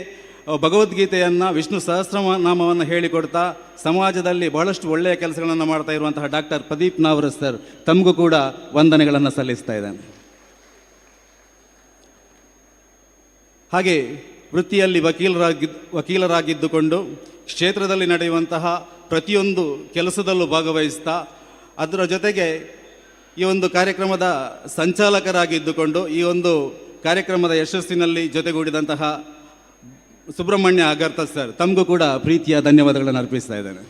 ಭಗವದ್ಗೀತೆಯನ್ನು ವಿಷ್ಣು ಸಹಸ್ರನಾಮವನ್ನು ಹೇಳಿಕೊಡ್ತಾ ಸಮಾಜದಲ್ಲಿ ಬಹಳಷ್ಟು ಒಳ್ಳೆಯ ಕೆಲಸಗಳನ್ನು ಮಾಡ್ತಾ ಇರುವಂತಹ ಡಾಕ್ಟರ್ ಪ್ರದೀಪ್ ನಾವರಸ್ ಸರ್, ತಮಗೂ ಕೂಡ ವಂದನೆಗಳನ್ನು ಸಲ್ಲಿಸ್ತಾ ಇದ್ದೇನೆ. ಹಾಗೆ ವೃತ್ತಿಯಲ್ಲಿ ವಕೀಲರಾಗಿದ್ದುಕೊಂಡು ಕ್ಷೇತ್ರದಲ್ಲಿ ನಡೆಯುವಂತಹ ಪ್ರತಿಯೊಂದು ಕೆಲಸದಲ್ಲೂ ಭಾಗವಹಿಸ್ತಾ ಅದರ ಜೊತೆಗೆ ಈ ಒಂದು ಕಾರ್ಯಕ್ರಮದ ಸಂಚಾಲಕರಾಗಿದ್ದುಕೊಂಡು ಈ ಒಂದು ಕಾರ್ಯಕ್ರಮದ ಯಶಸ್ಸಿನಲ್ಲಿ ಜೊತೆಗೂಡಿದಂತಹ ಸುಬ್ರಹ್ಮಣ್ಯ ಅಗರ್ತ ಸರ್, ತಮಗೂ ಕೂಡ ಪ್ರೀತಿಯ ಧನ್ಯವಾದಗಳನ್ನು ಅರ್ಪಿಸ್ತಾ ಇದ್ದೇನೆ.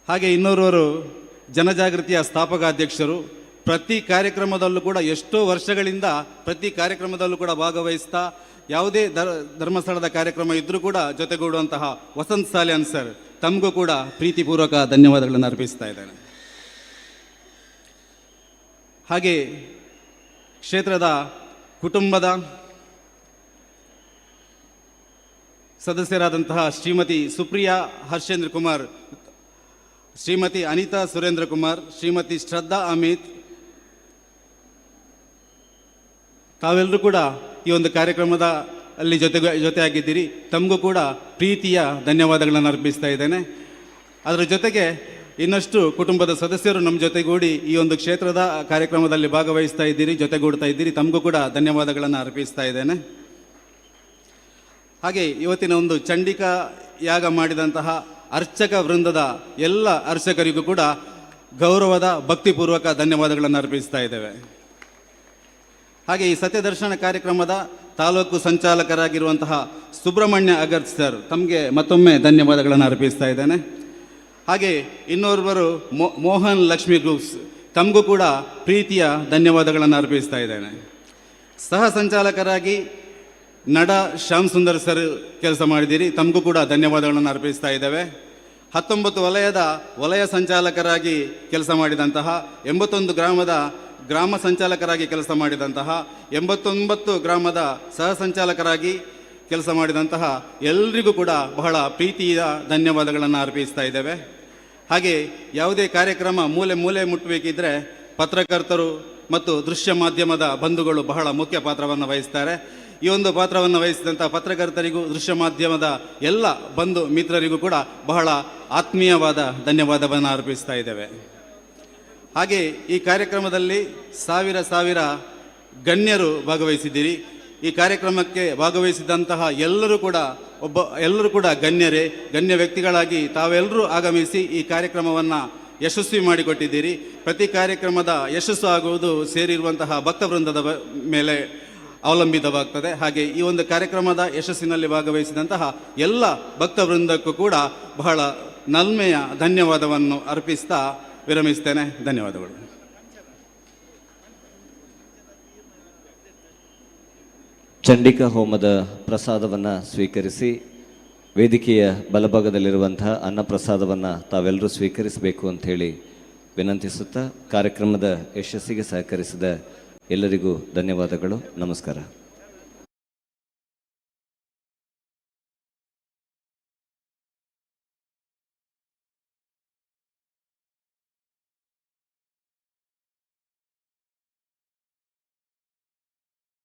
ಹಾಗೆ ಇನ್ನೋರ್ವರು ಜನಜಾಗೃತಿಯ ಸ್ಥಾಪಕಾಧ್ಯಕ್ಷರು, ಪ್ರತಿ ಕಾರ್ಯಕ್ರಮದಲ್ಲೂ ಕೂಡ ಎಷ್ಟೋ ವರ್ಷಗಳಿಂದ ಪ್ರತಿ ಕಾರ್ಯಕ್ರಮದಲ್ಲೂ ಕೂಡ ಭಾಗವಹಿಸ್ತಾ ಯಾವುದೇ ಧರ್ಮಸ್ಥಳದ ಕಾರ್ಯಕ್ರಮ ಇದ್ದರೂ ಕೂಡ ಜೊತೆಗೂಡುವಂತಹ ವಸಂತ್ ಸಾಲ್ಯಾನ್ ಸರ್, ತಮಗೂ ಕೂಡ ಪ್ರೀತಿಪೂರ್ವಕ ಧನ್ಯವಾದಗಳನ್ನು ಅರ್ಪಿಸ್ತಾ ಇದ್ದೇನೆ. ಹಾಗೆ ಕ್ಷೇತ್ರದ ಕುಟುಂಬದ ಸದಸ್ಯರಾದಂತಹ ಶ್ರೀಮತಿ ಸುಪ್ರಿಯಾ ಹರ್ಷೇಂದ್ರ ಕುಮಾರ್, ಶ್ರೀಮತಿ ಅನಿತಾ ಸುರೇಂದ್ರ ಕುಮಾರ್, ಶ್ರೀಮತಿ ಶ್ರದ್ಧಾ ಅಮಿತ್, ತಾವೆಲ್ಲರೂ ಕೂಡ ಈ ಒಂದು ಕಾರ್ಯಕ್ರಮದ ಅಲ್ಲಿ ಜೊತೆಯಾಗಿದ್ದೀರಿ. ತಮಗೂ ಕೂಡ ಪ್ರೀತಿಯ ಧನ್ಯವಾದಗಳನ್ನು ಅರ್ಪಿಸ್ತಾ ಇದ್ದೇನೆ. ಅದರ ಜೊತೆಗೆ ಇನ್ನಷ್ಟು ಕುಟುಂಬದ ಸದಸ್ಯರು ನಮ್ಮ ಜೊತೆಗೂಡಿ ಈ ಒಂದು ಕ್ಷೇತ್ರದ ಕಾರ್ಯಕ್ರಮದಲ್ಲಿ ಭಾಗವಹಿಸ್ತಾ ಇದ್ದೀರಿ, ಜೊತೆಗೂಡ್ತಾ ಇದ್ದೀರಿ. ತಮಗೂ ಕೂಡ ಧನ್ಯವಾದಗಳನ್ನು ಅರ್ಪಿಸ್ತಾ ಇದ್ದೇನೆ. ಹಾಗೆ ಇವತ್ತಿನ ಒಂದು ಚಂಡಿಕಾ ಯಾಗ ಮಾಡಿದಂತಹ ಅರ್ಚಕ ವೃಂದದ ಎಲ್ಲ ಅರ್ಚಕರಿಗೂ ಕೂಡ ಗೌರವದ ಭಕ್ತಿಪೂರ್ವಕ ಧನ್ಯವಾದಗಳನ್ನು ಅರ್ಪಿಸ್ತಾ ಇದ್ದೇವೆ. ಹಾಗೆ ಈ ಸತ್ಯದರ್ಶನ ಕಾರ್ಯಕ್ರಮದ ತಾಲೂಕು ಸಂಚಾಲಕರಾಗಿರುವಂತಹ ಸುಬ್ರಹ್ಮಣ್ಯ ಅಗರ್ತ್ ಸರ್, ತಮಗೆ ಮತ್ತೊಮ್ಮೆ ಧನ್ಯವಾದಗಳನ್ನು ಅರ್ಪಿಸ್ತಾ ಇದ್ದೇನೆ. ಹಾಗೆ ಇನ್ನೋರ್ವರು ಮೋಹನ್ ಲಕ್ಷ್ಮಿ ಗ್ರೂಪ್ಸ್, ತಮಗೂ ಕೂಡ ಪ್ರೀತಿಯ ಧನ್ಯವಾದಗಳನ್ನು ಅರ್ಪಿಸ್ತಾ ಇದ್ದೇನೆ. ಸಹ ಸಂಚಾಲಕರಾಗಿ ನಡ ಶ್ಯಾಮ್ ಸುಂದರ್ ಸರ್ ಕೆಲಸ ಮಾಡಿದ್ದೀರಿ, ತಮಗೂ ಕೂಡ ಧನ್ಯವಾದಗಳನ್ನು ಅರ್ಪಿಸ್ತಾ ಇದ್ದೇವೆ. 19 ವಲಯದ ವಲಯ ಸಂಚಾಲಕರಾಗಿ ಕೆಲಸ ಮಾಡಿದಂತಹ, 81 ಗ್ರಾಮದ ಗ್ರಾಮ ಸಂಚಾಲಕರಾಗಿ ಕೆಲಸ ಮಾಡಿದಂತಹ, 89 ಗ್ರಾಮದ ಸಹ ಸಂಚಾಲಕರಾಗಿ ಕೆಲಸ ಮಾಡಿದಂತಹ ಎಲ್ರಿಗೂ ಕೂಡ ಬಹಳ ಪ್ರೀತಿಯ ಧನ್ಯವಾದಗಳನ್ನು ಅರ್ಪಿಸ್ತಾ ಇದ್ದೇವೆ. ಹಾಗೆ ಯಾವುದೇ ಕಾರ್ಯಕ್ರಮ ಮೂಲೆ ಮೂಲೆ ಮುಟ್ಟಬೇಕಿದ್ರೆ ಪತ್ರಕರ್ತರು ಮತ್ತು ದೃಶ್ಯ ಮಾಧ್ಯಮದ ಬಂಧುಗಳು ಬಹಳ ಮುಖ್ಯ ಪಾತ್ರವನ್ನು ವಹಿಸ್ತಾರೆ. ಈ ಒಂದು ಪಾತ್ರವನ್ನು ವಹಿಸಿದಂಥ ಪತ್ರಕರ್ತರಿಗೂ ದೃಶ್ಯ ಮಾಧ್ಯಮದ ಎಲ್ಲ ಬಂಧು ಮಿತ್ರರಿಗೂ ಕೂಡ ಬಹಳ ಆತ್ಮೀಯವಾದ ಧನ್ಯವಾದವನ್ನು ಅರ್ಪಿಸ್ತಾ ಇದ್ದೇವೆ. ಹಾಗೆ ಈ ಕಾರ್ಯಕ್ರಮದಲ್ಲಿ ಸಾವಿರ ಗಣ್ಯರು ಭಾಗವಹಿಸಿದ್ದೀರಿ. ಈ ಕಾರ್ಯಕ್ರಮಕ್ಕೆ ಭಾಗವಹಿಸಿದಂತಹ ಎಲ್ಲರೂ ಕೂಡ ಗಣ್ಯ ವ್ಯಕ್ತಿಗಳಾಗಿ ತಾವೆಲ್ಲರೂ ಆಗಮಿಸಿ ಈ ಕಾರ್ಯಕ್ರಮವನ್ನು ಯಶಸ್ವಿ ಮಾಡಿಕೊಟ್ಟಿದ್ದೀರಿ. ಪ್ರತಿ ಕಾರ್ಯಕ್ರಮದ ಯಶಸ್ಸು ಆಗುವುದು ಸೇರಿರುವಂತಹ ಭಕ್ತವೃಂದದ ಮೇಲೆ ಅವಲಂಬಿತವಾಗ್ತದೆ. ಹಾಗೆ ಈ ಒಂದು ಕಾರ್ಯಕ್ರಮದ ಯಶಸ್ಸಿನಲ್ಲಿ ಭಾಗವಹಿಸಿದಂತಹ ಎಲ್ಲ ಭಕ್ತವೃಂದಕ್ಕೂ ಕೂಡ ಬಹಳ ನಲ್ಮೆಯ ಧನ್ಯವಾದವನ್ನು ಅರ್ಪಿಸ್ತಾ ವಿರಮಿಸ್ತೇನೆ. ಧನ್ಯವಾದಗಳು. ಚಂಡಿಕಾ ಹೋಮದ ಪ್ರಸಾದವನ್ನು ಸ್ವೀಕರಿಸಿ ವೇದಿಕೆಯ ಬಲಭಾಗದಲ್ಲಿರುವಂತಹ ಅನ್ನಪ್ರಸಾದವನ್ನು ತಾವೆಲ್ಲರೂ ಸ್ವೀಕರಿಸಬೇಕು ಅಂಥೇಳಿ ವಿನಂತಿಸುತ್ತಾ ಕಾರ್ಯಕ್ರಮದ ಯಶಸ್ಸಿಗೆ ಸಹಕರಿಸಿದ ಎಲ್ಲರಿಗೂ ಧನ್ಯವಾದಗಳು. ನಮಸ್ಕಾರ.